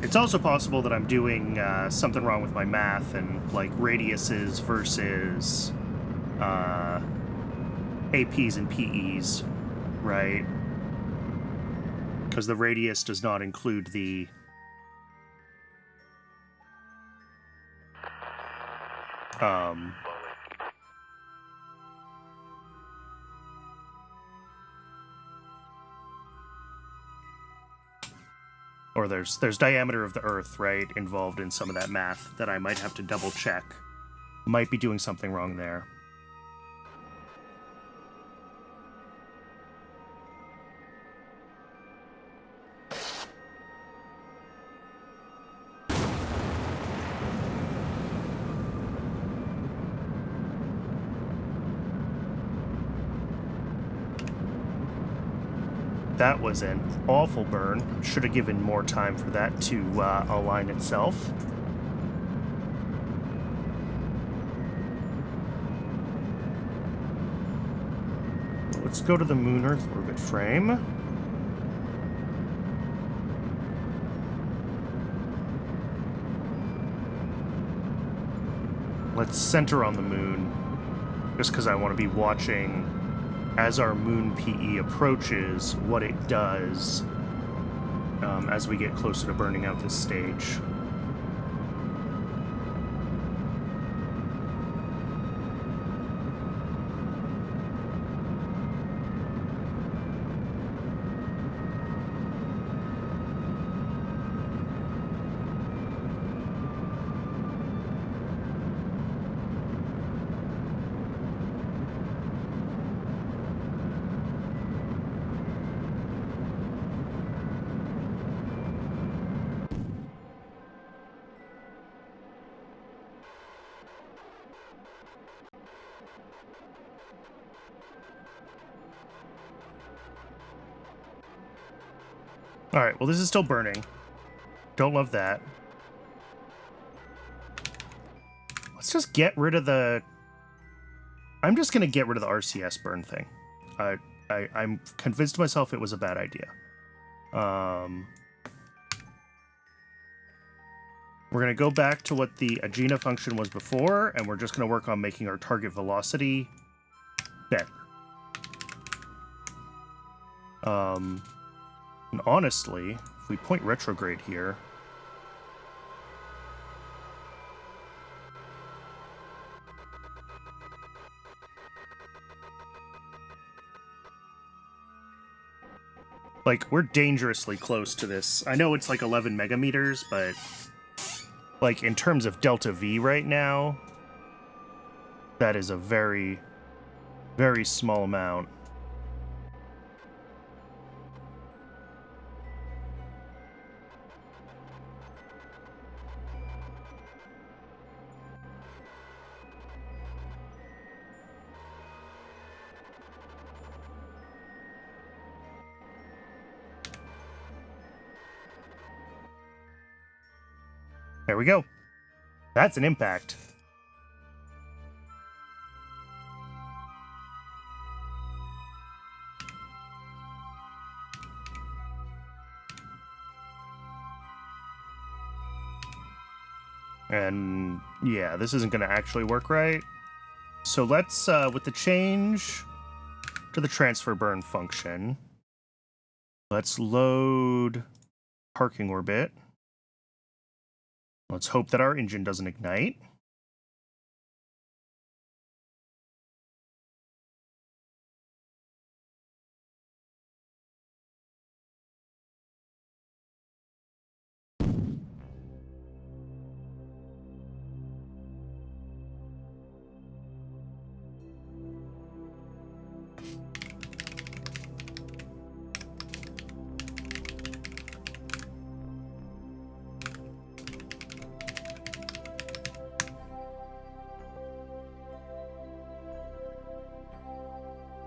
it's also possible that I'm doing something wrong with my math and like radiuses versus APs and PEs, right? Because the radius does not include the or there's diameter of the Earth, right, involved in some of that math that I might have to double check. Might be doing something wrong there. That was an awful burn. Should have given more time for that to align itself. Let's go to the Moon Earth orbit frame. Let's center on the moon, just because I want to be watching as our moon PE approaches what it does as we get closer to burning out this stage. All right, well, this is still burning. Don't love that. Let's just get rid of the... I'm just going to get rid of the RCS burn thing. I'm convinced myself it was a bad idea. We're going to go back to what the Agena function was before, and we're just going to work on making our target velocity better. And honestly, if we point retrograde here... Like, we're dangerously close to this. I know it's like 11 megameters, but... Like, in terms of delta V right now, that is a very, very small amount. There we go. That's an impact. And yeah, this isn't going to actually work right. So let's, with the change to the transfer burn function, let's load parking orbit. Let's hope that our engine doesn't ignite.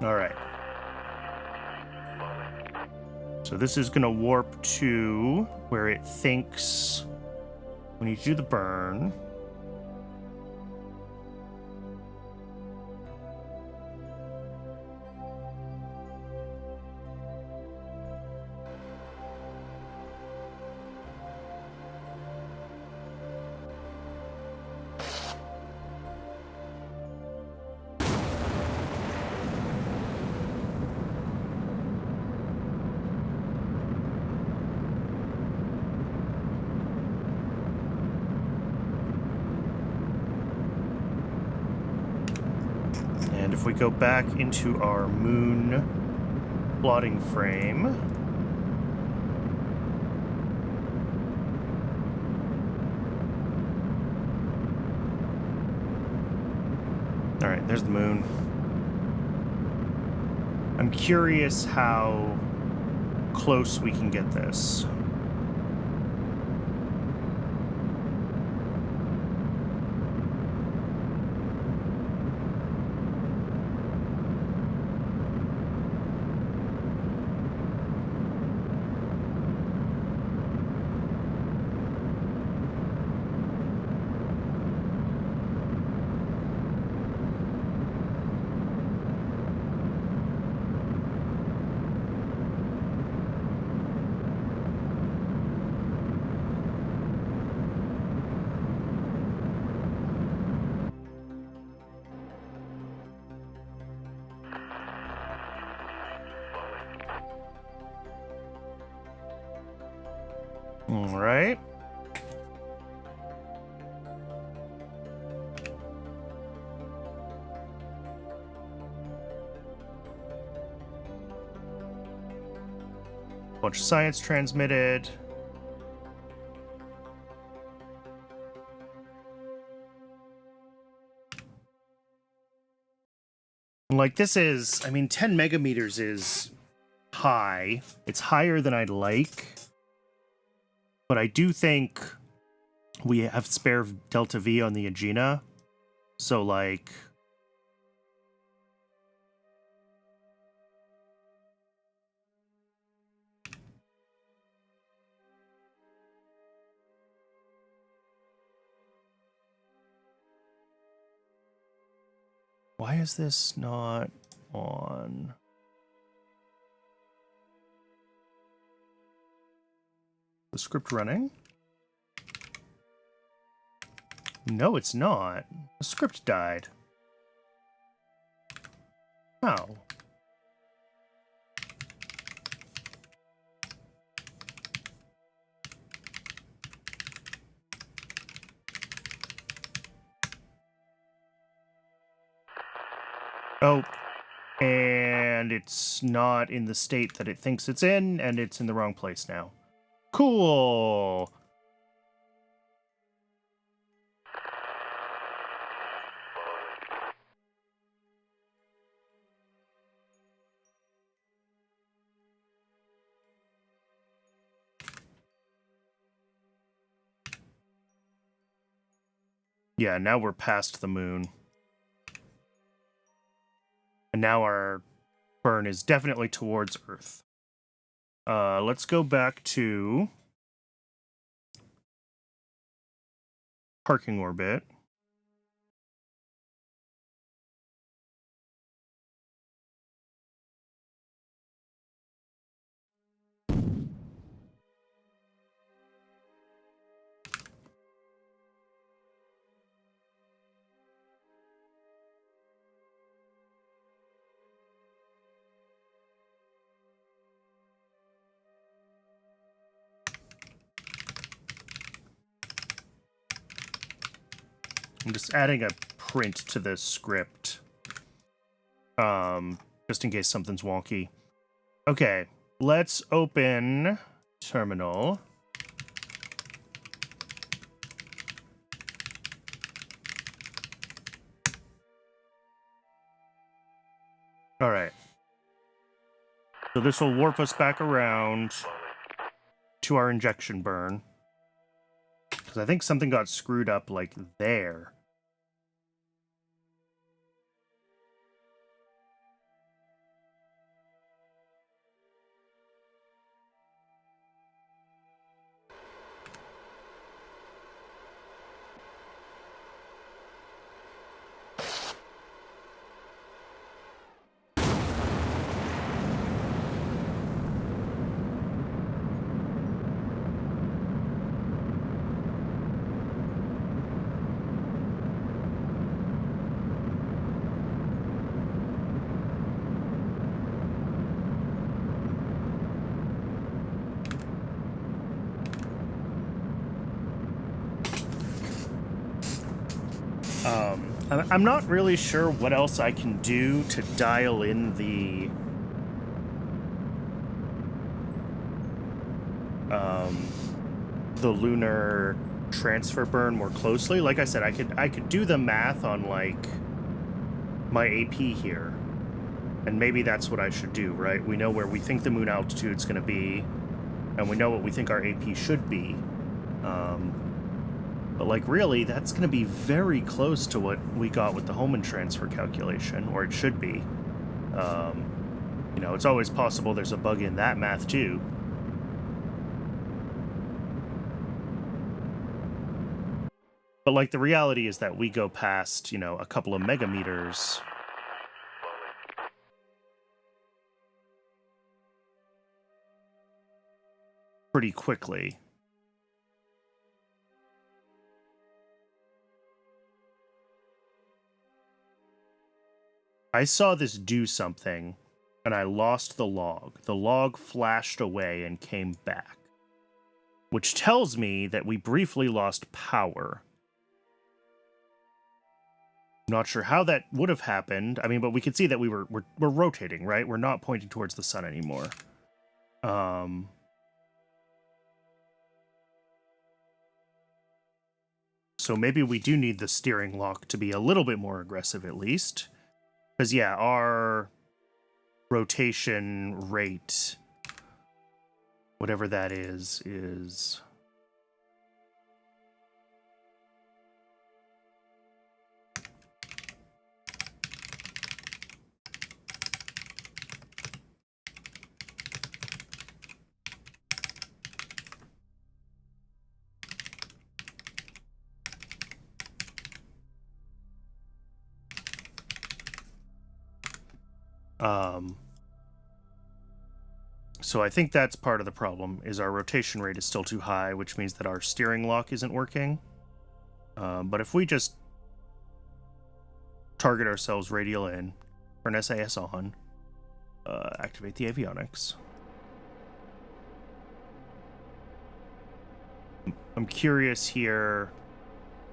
All right. So this is going to warp to where it thinks we need to do the burn. And if we go back into our moon plotting frame, all right, there's the moon. I'm curious how close we can get this. All right. Bunch of science transmitted. Like, this is, I mean, 10 megameters is high. It's higher than I'd like. But I do think we have spare delta V on the Agena. So, like, Why is this not on? The script running? No, it's not. The script died. How? Oh, and it's not in the state that it thinks it's in, and it's in the wrong place now. Cool. Yeah, now we're past the moon. And now our burn is definitely towards Earth. Let's go back to parking orbit. I'm just adding a print to this script. Just in case something's wonky. Okay, let's open terminal. All right. So this will warp us back around to our injection burn. Because I think something got screwed up, like, there. I'm not really sure what else I can do to dial in the lunar transfer burn more closely. Like I said, I could do the math on, like, my AP here. And maybe that's what I should do, right? We know where we think the moon altitude's going to be, and we know what we think our AP should be. But, like, really, that's going to be very close to what we got with the Holman transfer calculation, or it should be. You know, it's always possible there's a bug in that math, too. But, like, the reality is that we go past, you know, a couple of megameters pretty quickly. I saw this do something, and I lost the log. The log flashed away and came back, which tells me that we briefly lost power. I'm not sure how that would have happened. I mean, but we could see that we're rotating, right? We're not pointing towards the sun anymore. So maybe we do need the steering lock to be a little bit more aggressive, at least. Because, yeah, our rotation rate, whatever that is... So I think that's part of the problem, is our rotation rate is still too high, which means that our steering lock isn't working. But if we just target ourselves radial in, turn SAS on, activate the avionics. I'm curious here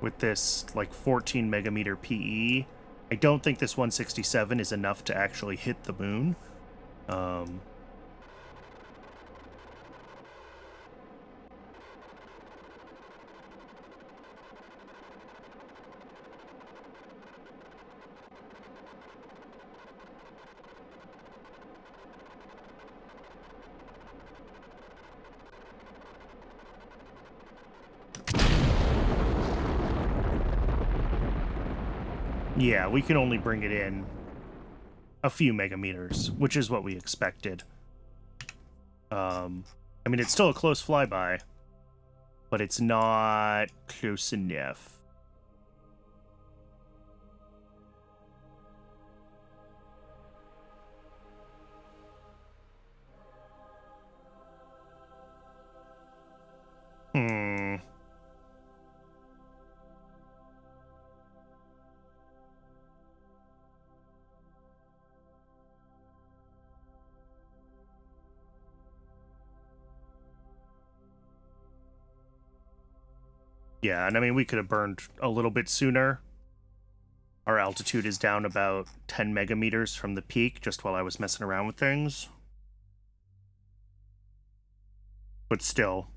with this like 14 megameter PE. I don't think this 167 is enough to actually hit the moon. Yeah, we can only bring it in a few megameters, which is what we expected. I mean, it's still a close flyby, but it's not close enough. Yeah, and I mean, we could have burned a little bit sooner. Our altitude is down about 10 megameters from the peak, just while I was messing around with things. But still,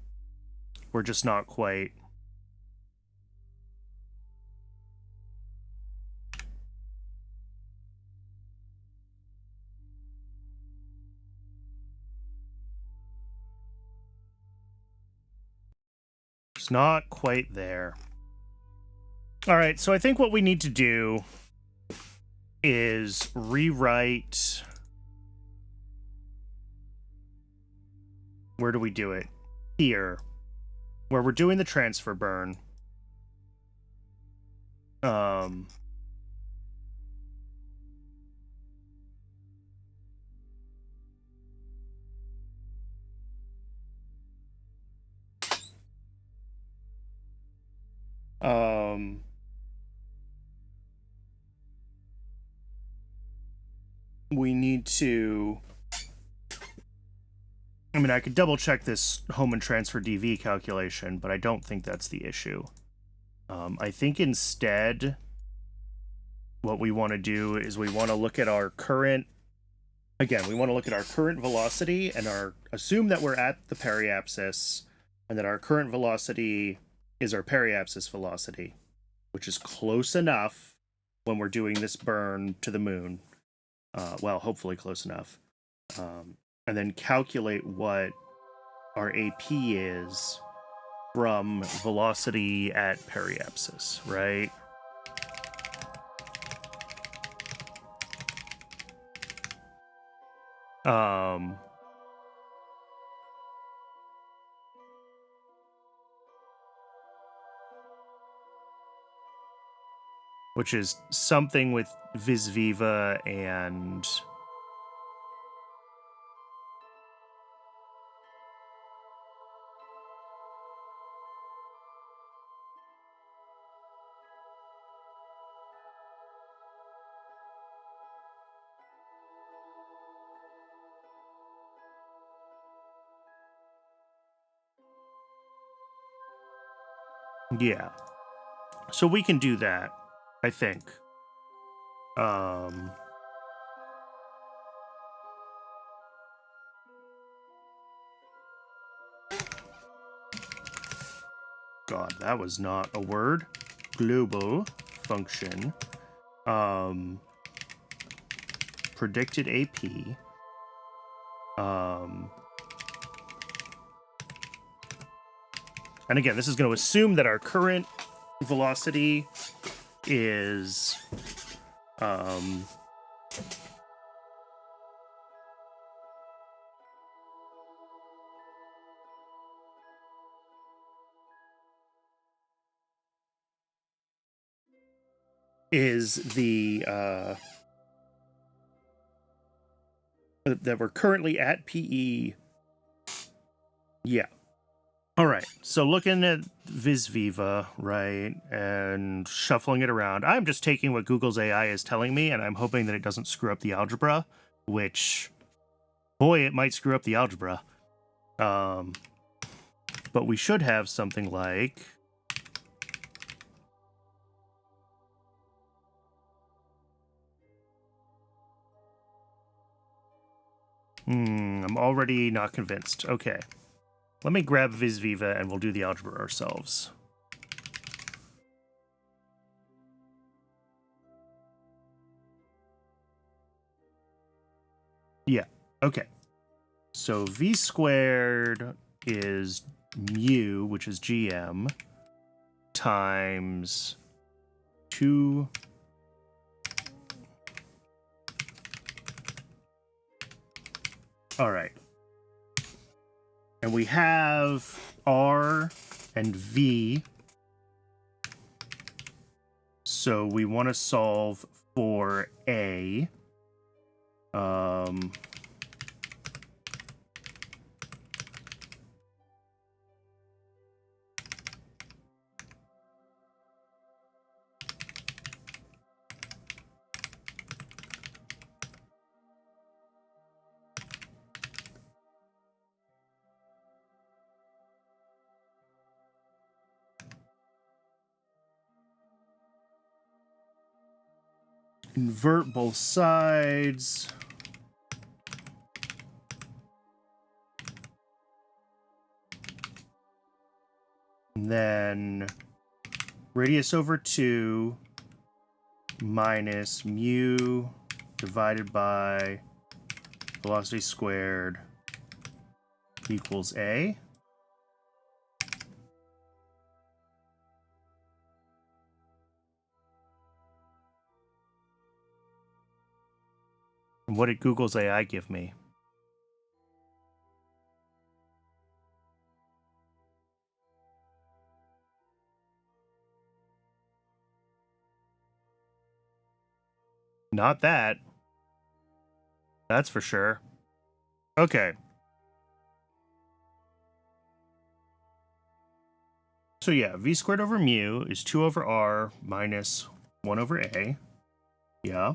we're just not quite. It's not quite there. All right, so I think what we need to do is rewrite... Where do we do it? Here, where we're doing the transfer burn. We need to... I mean, I could double check this home and transfer DV calculation, but I don't think that's the issue. I think instead, what we want to do is we want to look at our current... Again, we want to look at our current velocity and assume that we're at the periapsis, and that our current velocity is our periapsis velocity, which is close enough when we're doing this burn to the moon. Well, hopefully close enough. And then calculate what our AP is from velocity at periapsis, right? Which is something with vis viva and... Yeah. So we can do that, I think. God, that was not a word. Global function. Predicted AP. And again, this is going to assume that our current velocity is the that we're currently at PE. Yeah. All right. So looking at VisViva, right, and shuffling it around, I'm just taking what Google's AI is telling me, and I'm hoping that it doesn't screw up the algebra, which, boy, it might screw up the algebra. But we should have something like... I'm already not convinced. Okay. Let me grab VisViva and we'll do the algebra ourselves. Yeah, okay. So V squared is mu, which is GM, times 2... All right. And we have R and V. So we want to solve for A. Invert both sides. And then radius over 2 minus mu divided by velocity squared equals A. And what did Google's AI give me? Not that. That's for sure. Okay. So yeah, v squared over mu is 2 over r minus 1 over a. Yeah.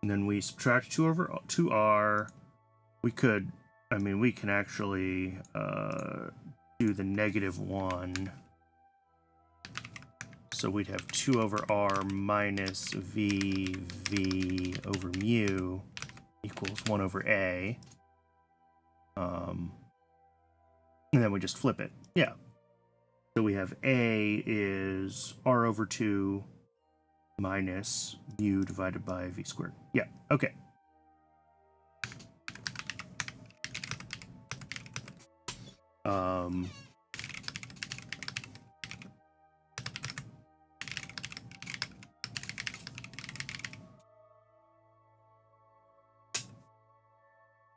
And then we subtract 2 over 2r. We could, I mean, we can actually do the -1. So we'd have 2 over r minus v over mu equals 1 over a. And then we just flip it. Yeah. So we have a is r over 2 minus mu divided by v squared. Yeah, okay.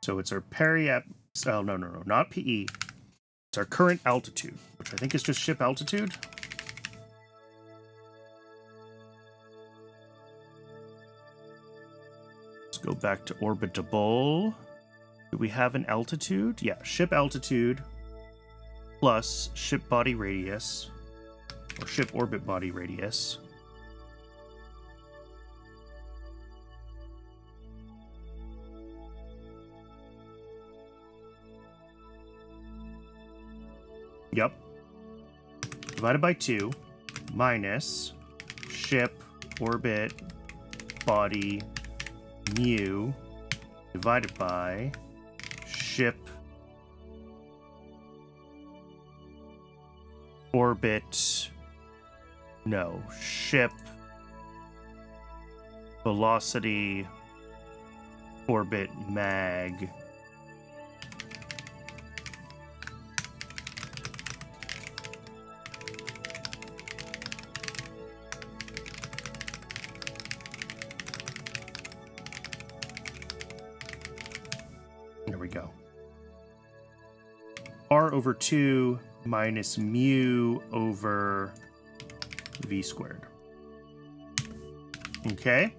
So it's our oh, no, not PE. It's our current altitude, which I think is just ship altitude. Let's go back to orbitable. Do we have an altitude? Yeah, ship altitude plus ship body radius, or ship orbit body radius. Yep. Divided by 2 minus ship orbit body mu divided by ship orbit, no, ship velocity orbit mag. There we go. R over 2 minus mu over v squared. Okay.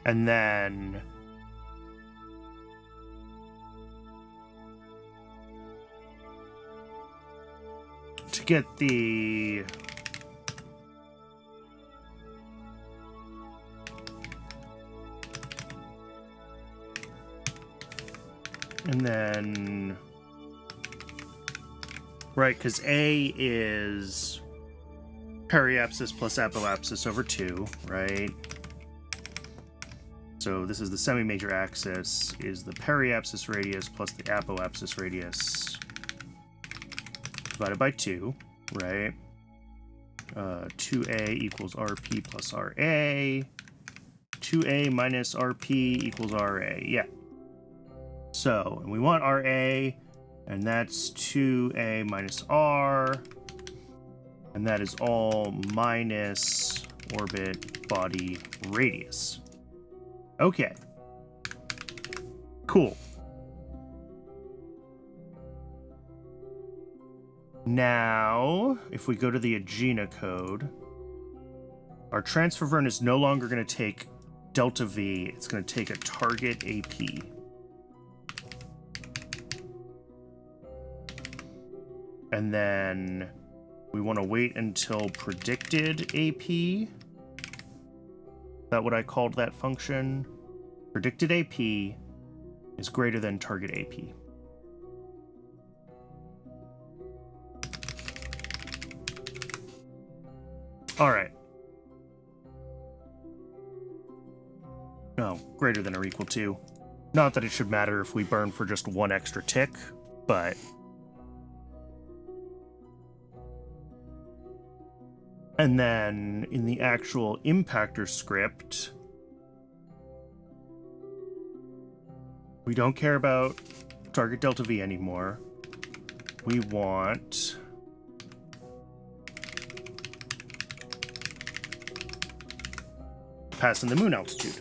And then to get the and then right, because A is periapsis plus apoapsis over 2, right? So this is the semi-major axis, is the periapsis radius plus the apoapsis radius divided by 2, right? 2a equals RP plus RA. 2a minus RP equals RA, yeah. So, and we want RA, and that's 2a minus R, and that is all minus orbit body radius. Okay. Cool. Now, if we go to the Agena code, our transfer vern is no longer going to take delta V, it's going to take a target AP. And then we want to wait until predicted AP. Is that what I called that function? Predicted AP is greater than target AP. All right. No, greater than or equal to. Not that it should matter if we burn for just one extra tick, but... And then in the actual Impactor script, we don't care about target delta V anymore. We want passing the moon altitude.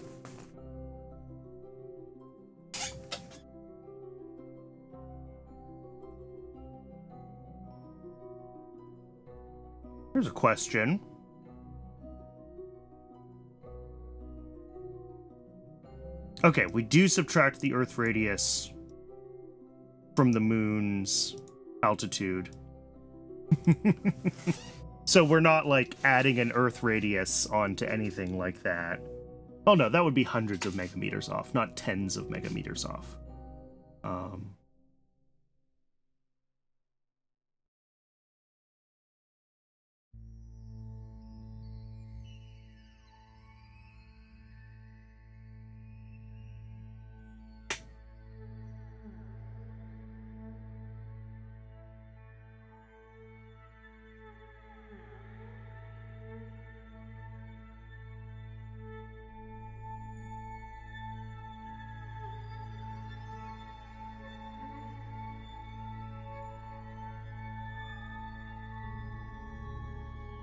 Here's a question. Okay, we do subtract the Earth radius from the moon's altitude. So we're not, like, adding an Earth radius onto anything like that. Oh no, that would be hundreds of megameters off, not tens of megameters off.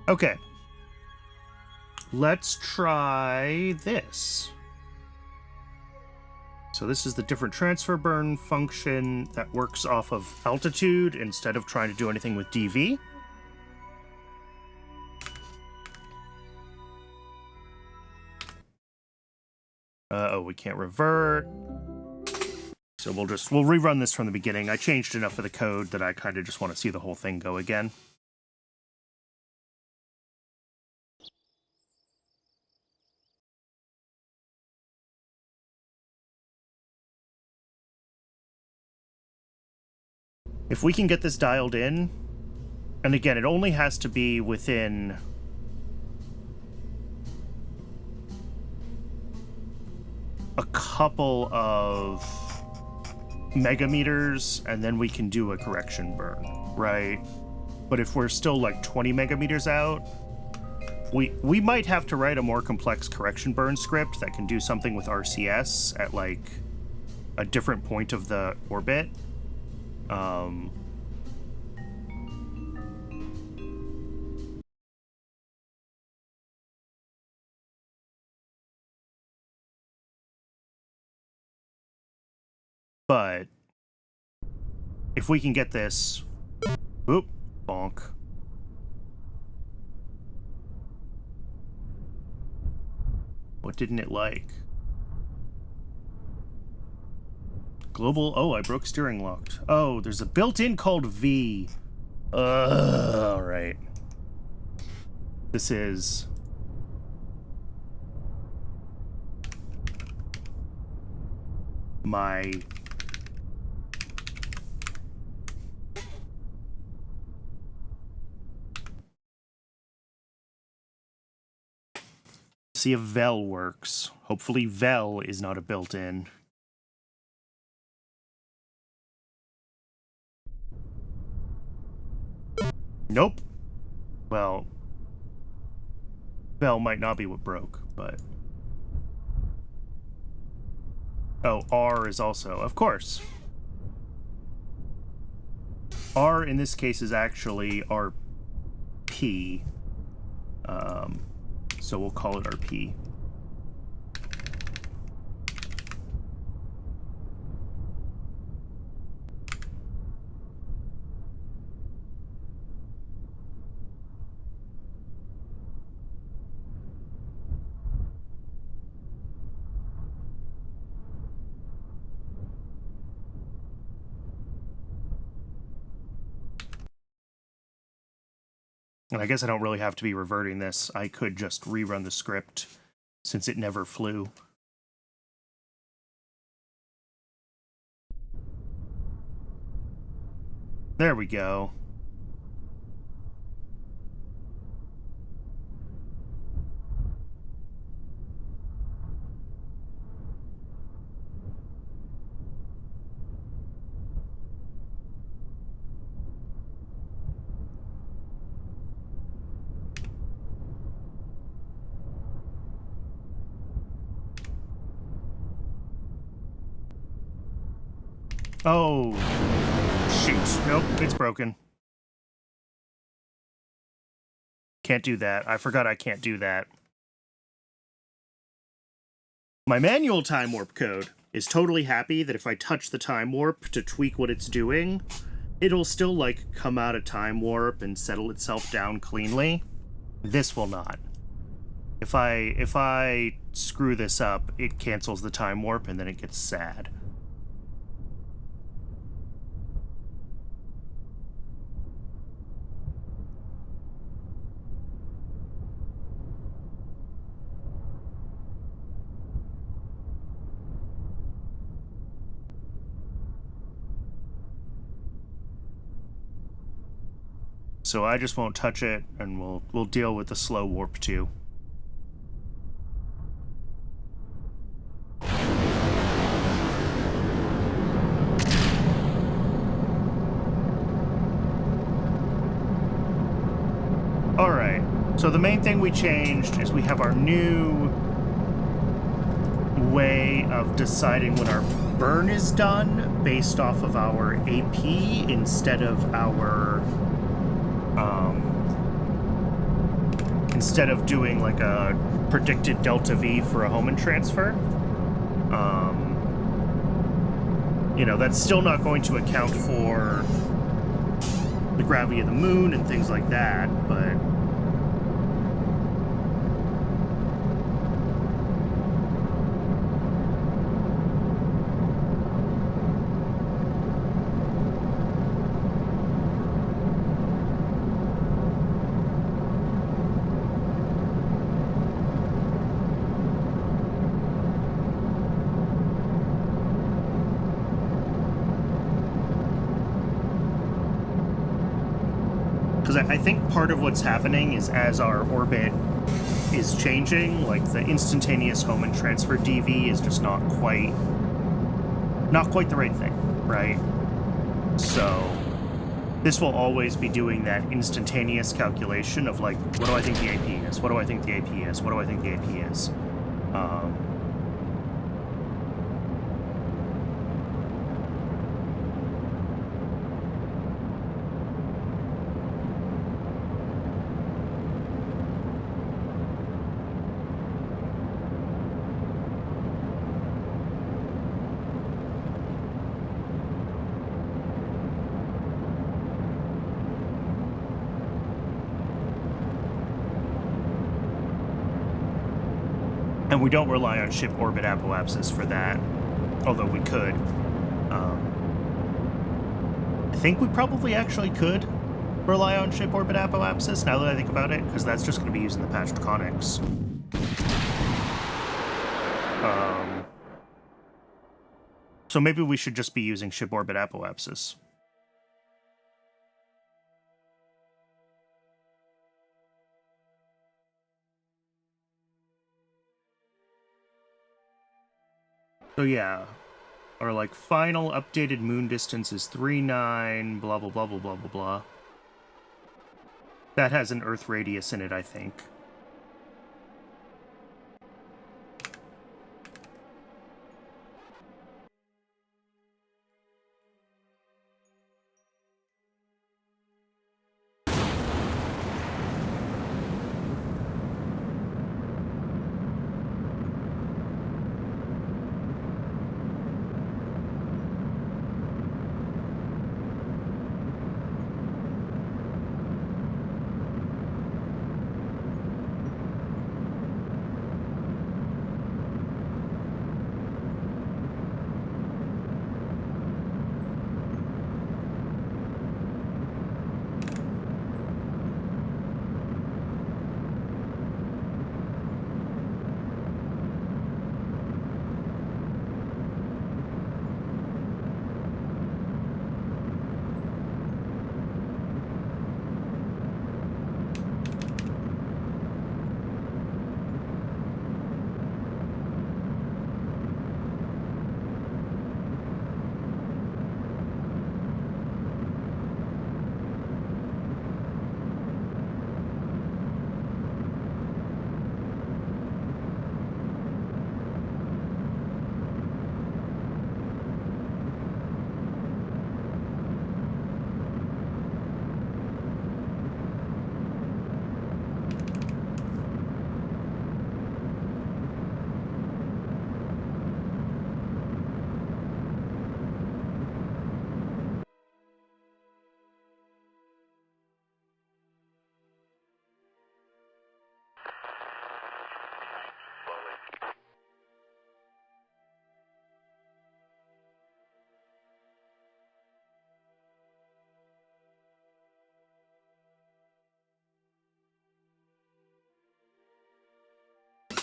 Okay. Let's try this. So this is the different transfer burn function that works off of altitude instead of trying to do anything with DV. Oh, we can't revert. So we'll rerun this from the beginning. I changed enough of the code that I kind of just want to see the whole thing go again. If we can get this dialed in, and again, it only has to be within a couple of megameters, and then we can do a correction burn, right? But if we're still like 20 megameters out, we might have to write a more complex correction burn script that can do something with RCS at like a different point of the orbit. But if we can get this, oop, bonk. What didn't it like? Global... Oh, I broke steering locked. Oh, there's a built-in called V. Alright. This is... my... See if Vel works. Hopefully Vel is not a built-in. Nope. Well, Vel might not be what broke, but... Oh, R is also, of course. R in this case is actually RP. So we'll call it RP. And I guess I don't really have to be reverting this. I could just rerun the script, since it never flew. There we go. Oh, shoot. Nope, it's broken. Can't do that. I forgot I can't do that. My manual time warp code is totally happy that if I touch the time warp to tweak what it's doing, it'll still, like, come out of time warp and settle itself down cleanly. This will not. If I screw this up, it cancels the time warp and then it gets sad. So I just won't touch it, and we'll deal with the slow warp too. Alright, so the main thing we changed is we have our new way of deciding when our burn is done based off of our AP instead of our... instead of doing like a predicted delta V for a Hohmann transfer. You know, that's still not going to account for the gravity of the moon and things like that, but... I think part of what's happening is as our orbit is changing, like the instantaneous Hohmann transfer DV is just not quite the right thing, right? So this will always be doing that instantaneous calculation of like, what do I think the AP is? What do I think the AP is? What do I think the AP is? And we don't rely on ship orbit apoapsis for that, although we could. think we probably actually could rely on ship orbit apoapsis, now that I think about it, because that's just going to be using the patched conics. So maybe we should just be using ship orbit apoapsis. So yeah, our like final updated moon distance is 3.9, blah, blah, blah, blah, blah, blah, blah. That has an Earth radius in it, I think.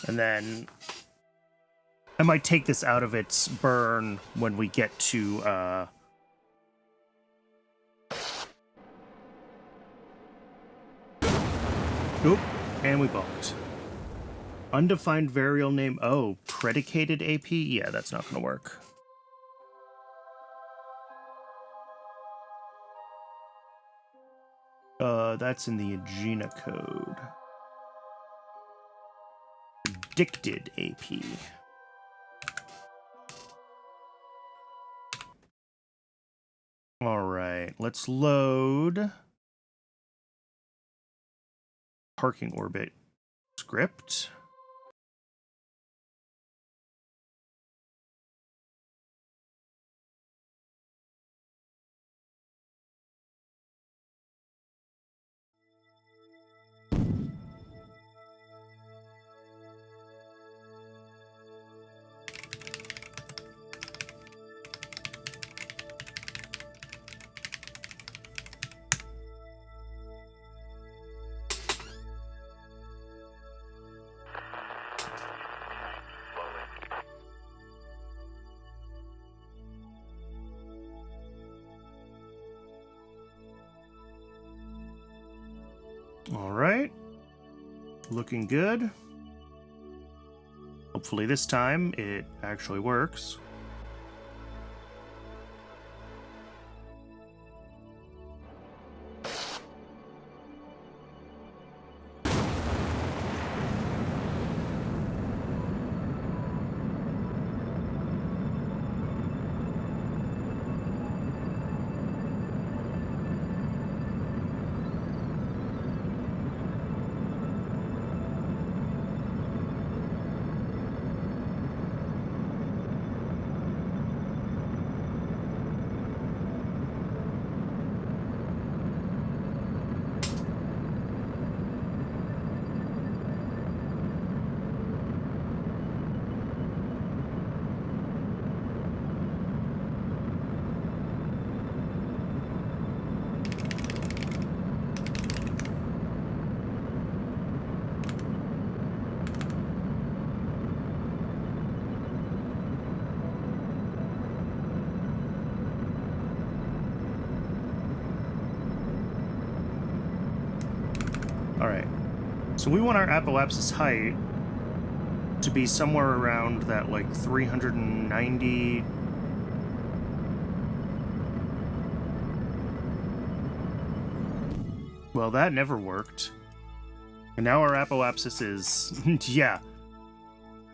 And then I might take this out of its burn when we get to, Oop, and we bumped. Undefined variable name. Oh, predicated AP? Yeah, that's not going to work. That's in the Agena code. Predicted AP. All right, let's load parking orbit script. All right, looking good. Hopefully this time it actually works. All right. So we want our apoapsis height to be somewhere around that, like, 390... Well, that never worked. And now our apoapsis is... yeah.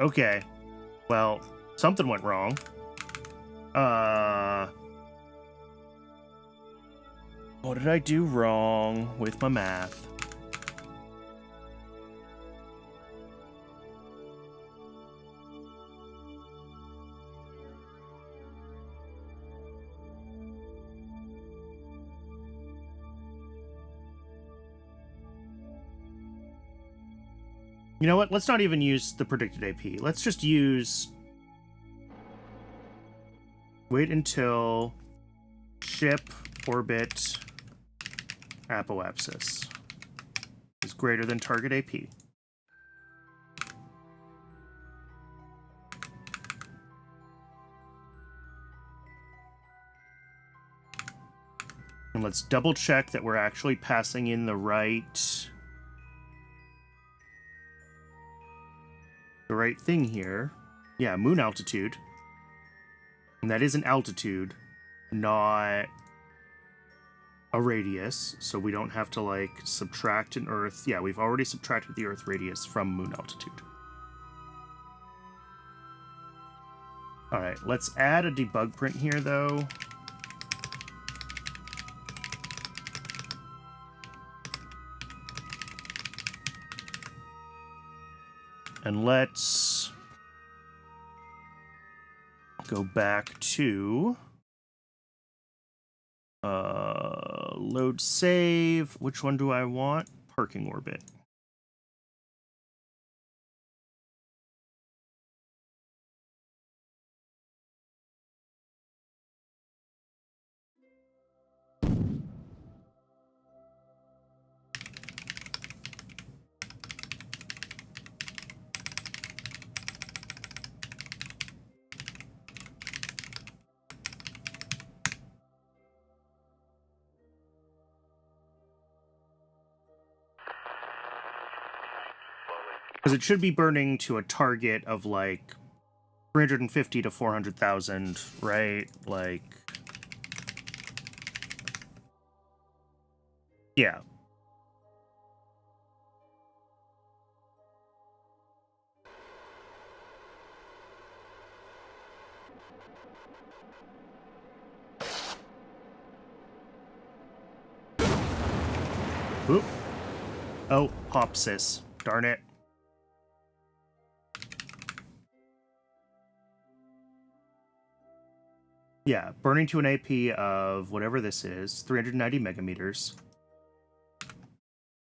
Okay. Well, something went wrong. What did I do wrong with my math? You know what? Let's not even use the predicted AP. Let's just use... Wait until ship orbit apoapsis is greater than target AP. And let's double check that we're actually passing in the right thing here. Yeah, moon altitude. And that is an altitude, not a radius, so we don't have to, like, subtract an Earth. Yeah, we've already subtracted the Earth radius from moon altitude. Alright, let's add a debug print here, though. And let's go back to load save. Which one do I want? Parking orbit. Because it should be burning to a target of, like, 350 to 400,000, right? Like... yeah. Oop. Oh, Popsis. Darn it. Yeah, burning to an AP of whatever this is, 390 megameters.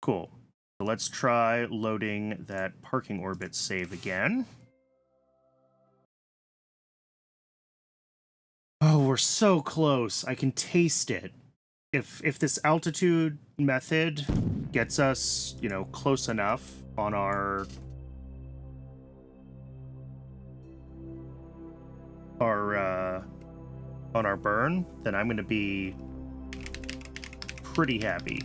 Cool. So let's try loading that parking orbit save again. Oh, we're so close. I can taste it. If this altitude method gets us, you know, close enough on our burn, then I'm going to be pretty happy.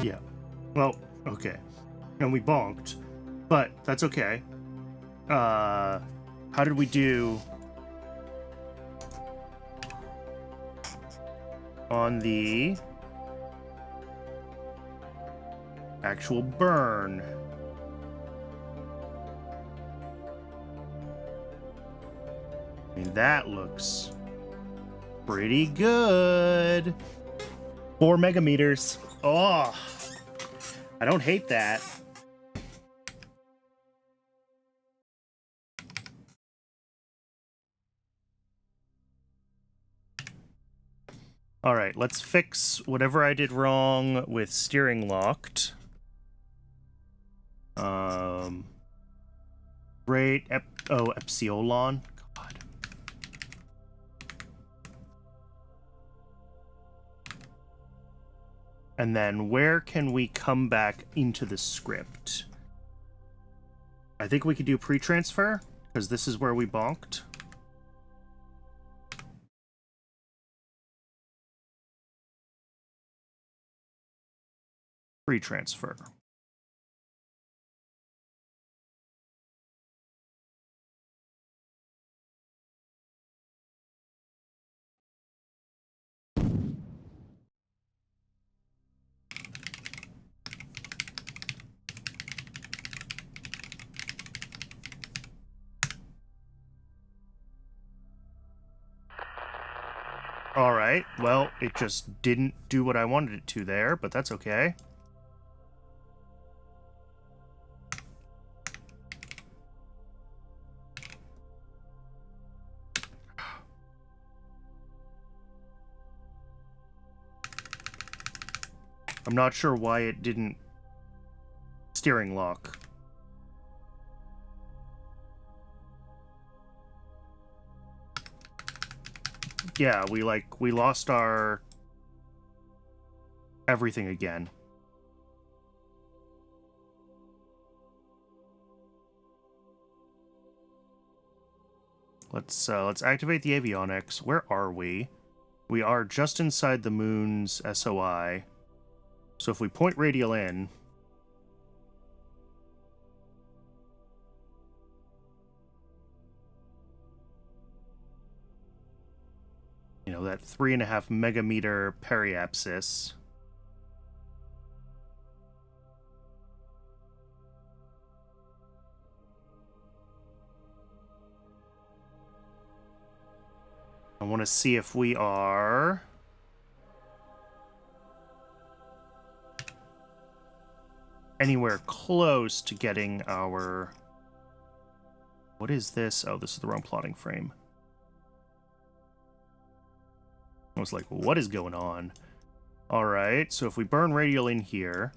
Yeah. Well, okay. And we bonked, but that's okay. How did we do on the actual burn? I mean, that looks pretty good. 4 megameters. Oh, I don't hate that. All right, let's fix whatever I did wrong with steering locked. Great. Epsilon. God. And then where can we come back into the script? I think we could do pre-transfer, because this is where we bonked. Pre-transfer. All right, well, it just didn't do what I wanted it to there, but that's okay. I'm not sure why it didn't steering lock. Yeah, we lost our everything again. Let's activate the avionics. Where are we? We are just inside the moon's SOI. So if we point radial in, you know, that 3.5 megameter periapsis. I want to see if we are anywhere close to getting our... What is this? Oh, this is the wrong plotting frame. I was like, what is going on? All right, so if we burn radial in here...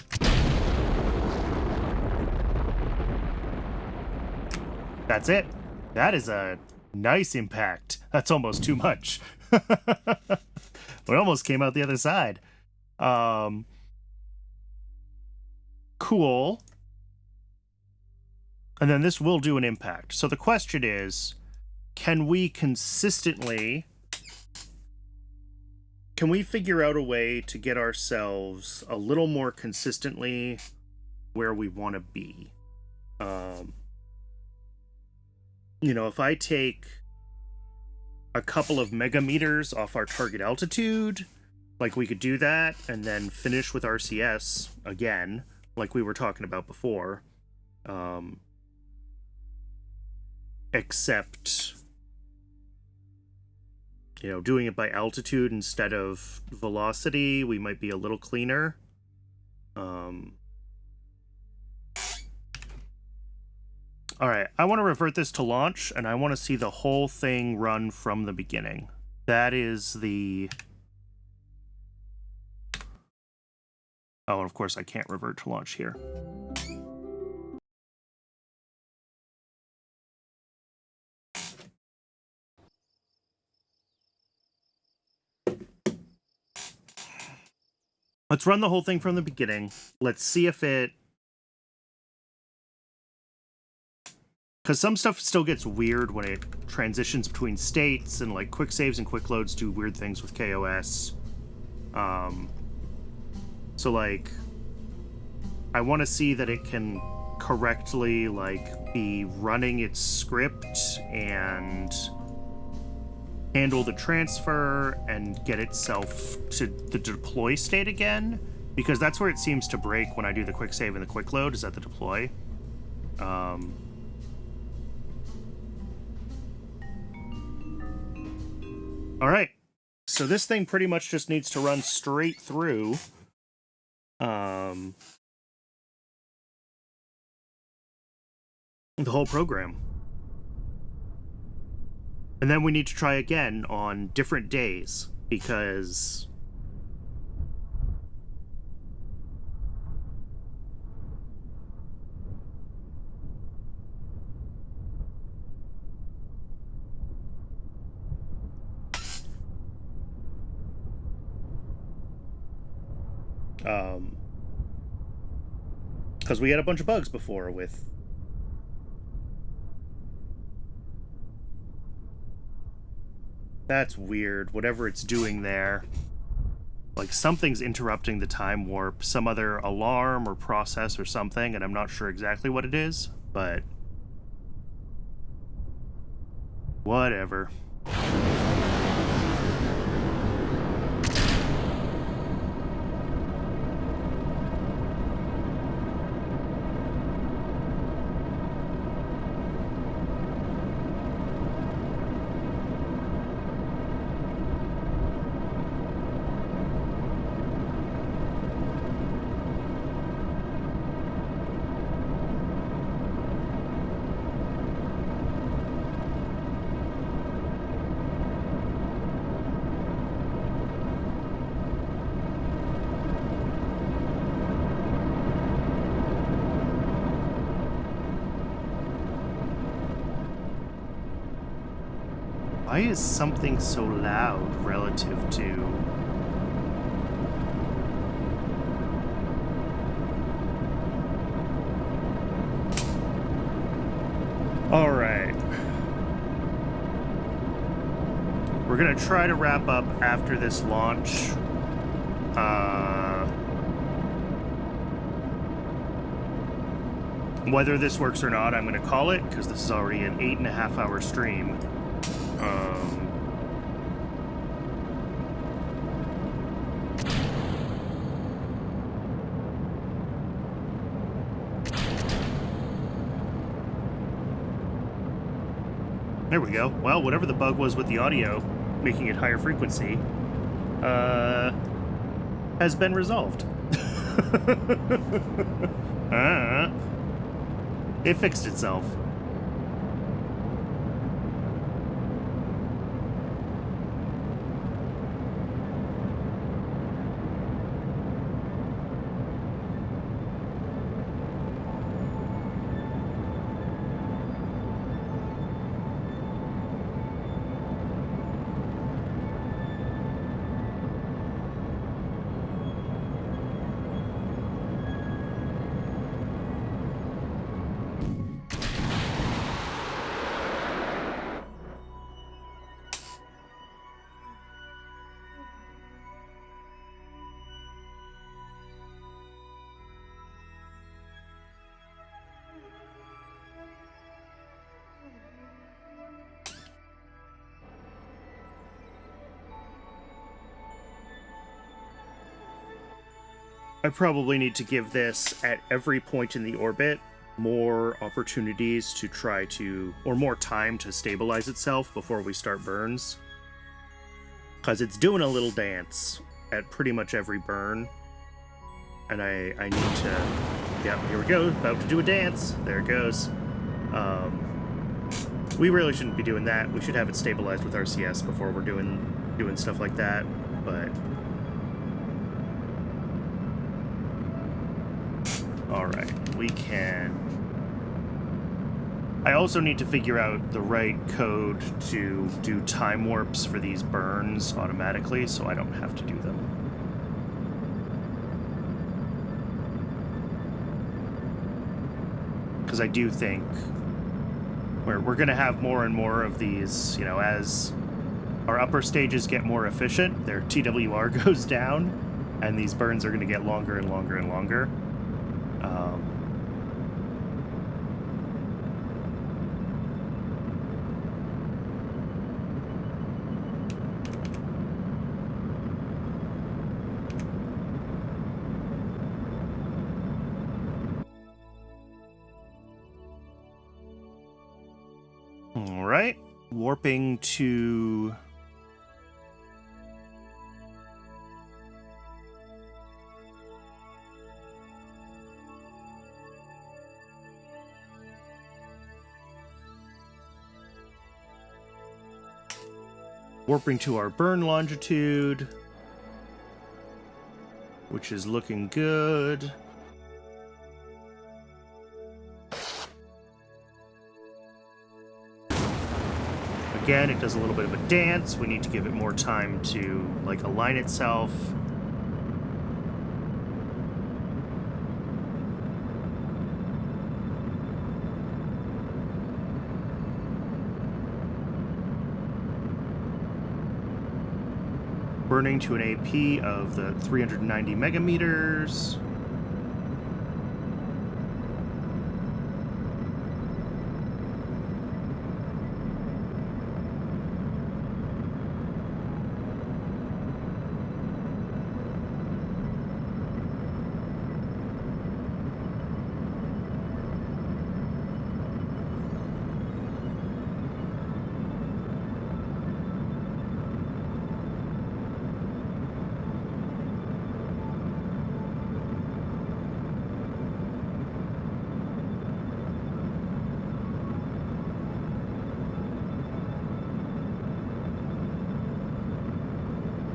That's it. That is a nice impact. That's almost too much. We almost came out the other side. Cool. And then this will do an impact. So the question is, can we consistently... Can we figure out a way to get ourselves a little more consistently where we want to be? You know, if I take a couple of megameters off our target altitude, like we could do that, and then finish with RCS again, like we were talking about before. Except, you know, doing it by altitude instead of velocity, we might be a little cleaner. All right, I want to revert this to launch, and I want to see the whole thing run from the beginning. That is the... Oh, and of course I can't revert to launch here. Let's run the whole thing from the beginning. Let's see if it... Because some stuff still gets weird when it transitions between states, and like quick saves and quick loads do weird things with KOS. So like, I want to see that it can correctly, like, be running its script and handle the transfer and get itself to the deploy state again, because that's where it seems to break when I do the quick save and the quick load, is at the deploy. All right, so this thing pretty much just needs to run straight through. The whole program. And then we need to try again on different days, because we had a bunch of bugs before with that's weird, whatever it's doing there. Like, something's interrupting the time warp, some other alarm or process or something, and I'm not sure exactly what it is, but whatever. Why is something so loud relative to... All right. We're gonna try to wrap up after this launch. Whether this works or not, I'm gonna call it, because this is already an 8.5-hour stream. There we go. Well, whatever the bug was with the audio, making it higher frequency, has been resolved. It fixed itself. I probably need to give this, at every point in the orbit, more opportunities to try to, or more time to stabilize itself before we start burns. Because it's doing a little dance at pretty much every burn. And I need to... Yep, here we go. About to do a dance. There it goes. We really shouldn't be doing that. We should have it stabilized with RCS before we're doing stuff like that. But... Alright, we can... I also need to figure out the right code to do time warps for these burns automatically, so I don't have to do them. Because I do think we're going to have more and more of these, you know, as our upper stages get more efficient, their TWR goes down, and these burns are going to get longer and longer and longer. All right, warping to our burn longitude, which is looking good. Again, it does a little bit of a dance. We need to give it more time to, like, align itself. Burning to an AP of the 390 megameters.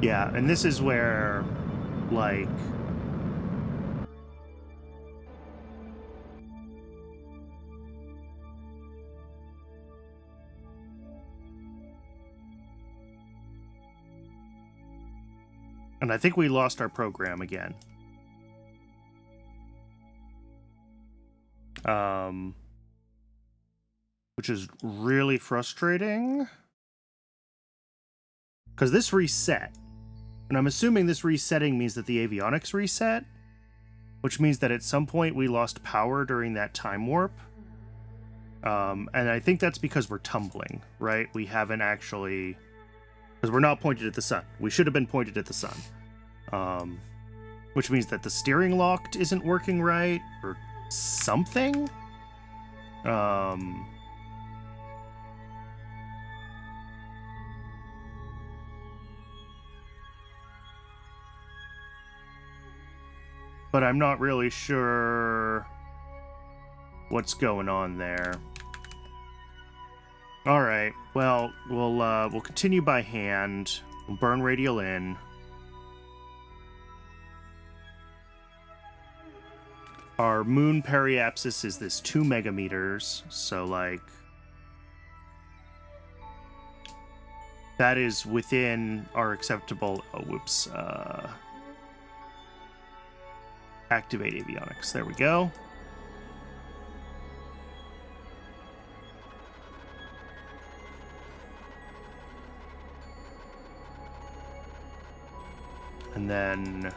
Yeah, and this is where, like, and I think we lost our program again. Which is really frustrating. Because this reset. And I'm assuming this resetting means that the avionics reset, which means that at some point we lost power during that time warp. And I think that's because we're tumbling, right? We haven't actually... Because we're not pointed at the sun. We should have been pointed at the sun. Which means that the steering lock isn't working right, or something? But I'm not really sure what's going on there. All right. Well, we'll continue by hand. We'll burn radial in. Our moon periapsis is this 2 megameters, so like that is within our acceptable. Oh, whoops. Activate avionics. There we go. And then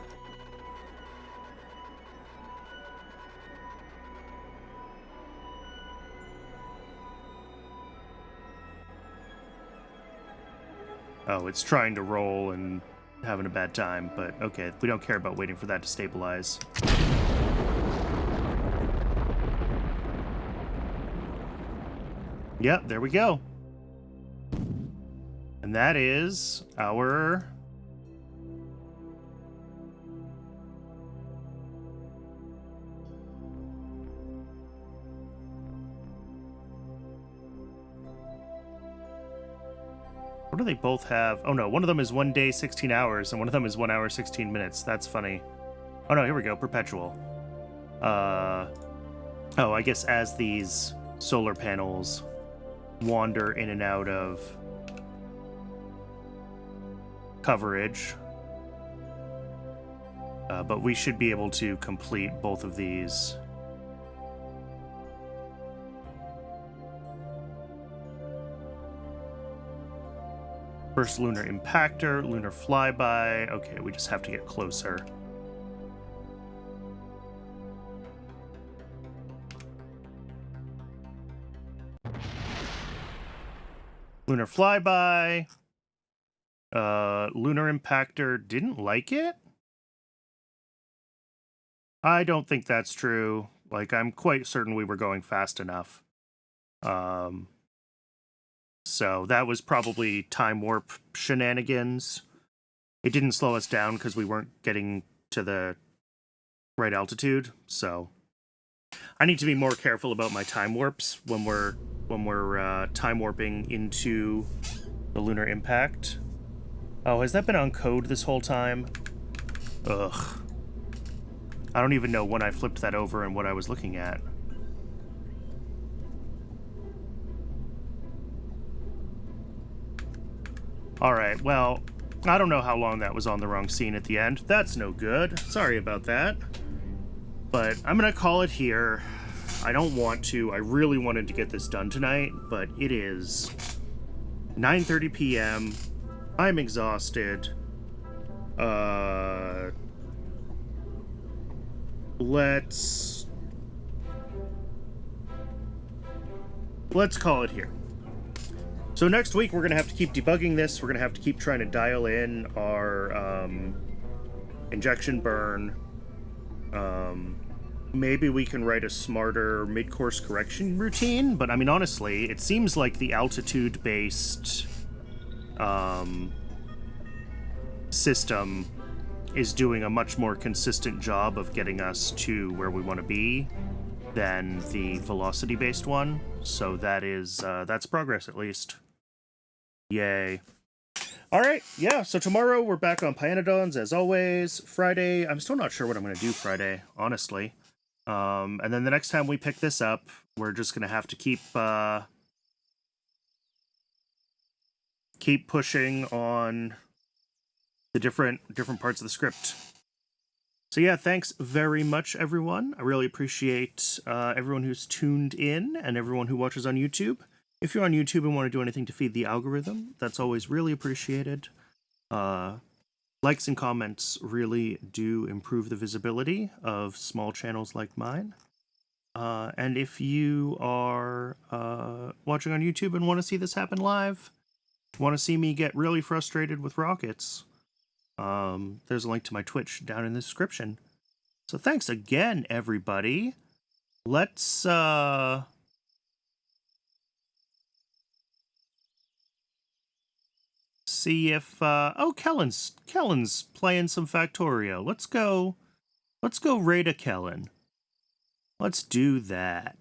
oh, it's trying to roll and having a bad time, but okay, we don't care about waiting for that to stabilize. Yep, there we go. And that is our... What do they both have? Oh no, one of them is 1 day, 16 hours, and one of them is 1 hour, 16 minutes. That's funny. Oh no, here we go, perpetual. Oh, I guess as these solar panels wander in and out of coverage. But we should be able to complete both of these. First lunar impactor, lunar flyby. Okay, we just have to get closer. Lunar flyby. Lunar Impactor didn't like it? I don't think that's true. Like, I'm quite certain we were going fast enough. So that was probably time warp shenanigans. It didn't slow us down because we weren't getting to the right altitude, so I need to be more careful about my time warps when we're time warping into the lunar impact. Oh, has that been on code this whole time? Ugh. I don't even know when I flipped that over and what I was looking at. Alright, well, I don't know how long that was on the wrong scene at the end. That's no good. Sorry about that. But I'm gonna call it here. I don't want to. I really wanted to get this done tonight, but it is 9:30 p.m. I'm exhausted. Let's call it here. So next week, we're going to have to keep debugging this. We're going to have to keep trying to dial in our injection burn. Maybe we can write a smarter mid-course correction routine. But, I mean, honestly, it seems like the altitude-based system is doing a much more consistent job of getting us to where we want to be than the velocity-based one. So that is, that's progress, at least. Yay. Alright, yeah, so tomorrow we're back on Pyanodons, as always. Friday, I'm still not sure what I'm going to do Friday, honestly. And then the next time we pick this up, we're just going to have to keep pushing on the different parts of the script. So yeah, thanks very much, everyone. I really appreciate everyone who's tuned in and everyone who watches on YouTube. If you're on YouTube and want to do anything to feed the algorithm, that's always really appreciated. Likes and comments really do improve the visibility of small channels like mine. And if you are watching on YouTube and want to see this happen live, want to see me get really frustrated with rockets, there's a link to my Twitch down in the description. So thanks again, everybody. Let's see if oh, Kellen's playing some Factorio. Let's go raid a Kellen. Let's do that.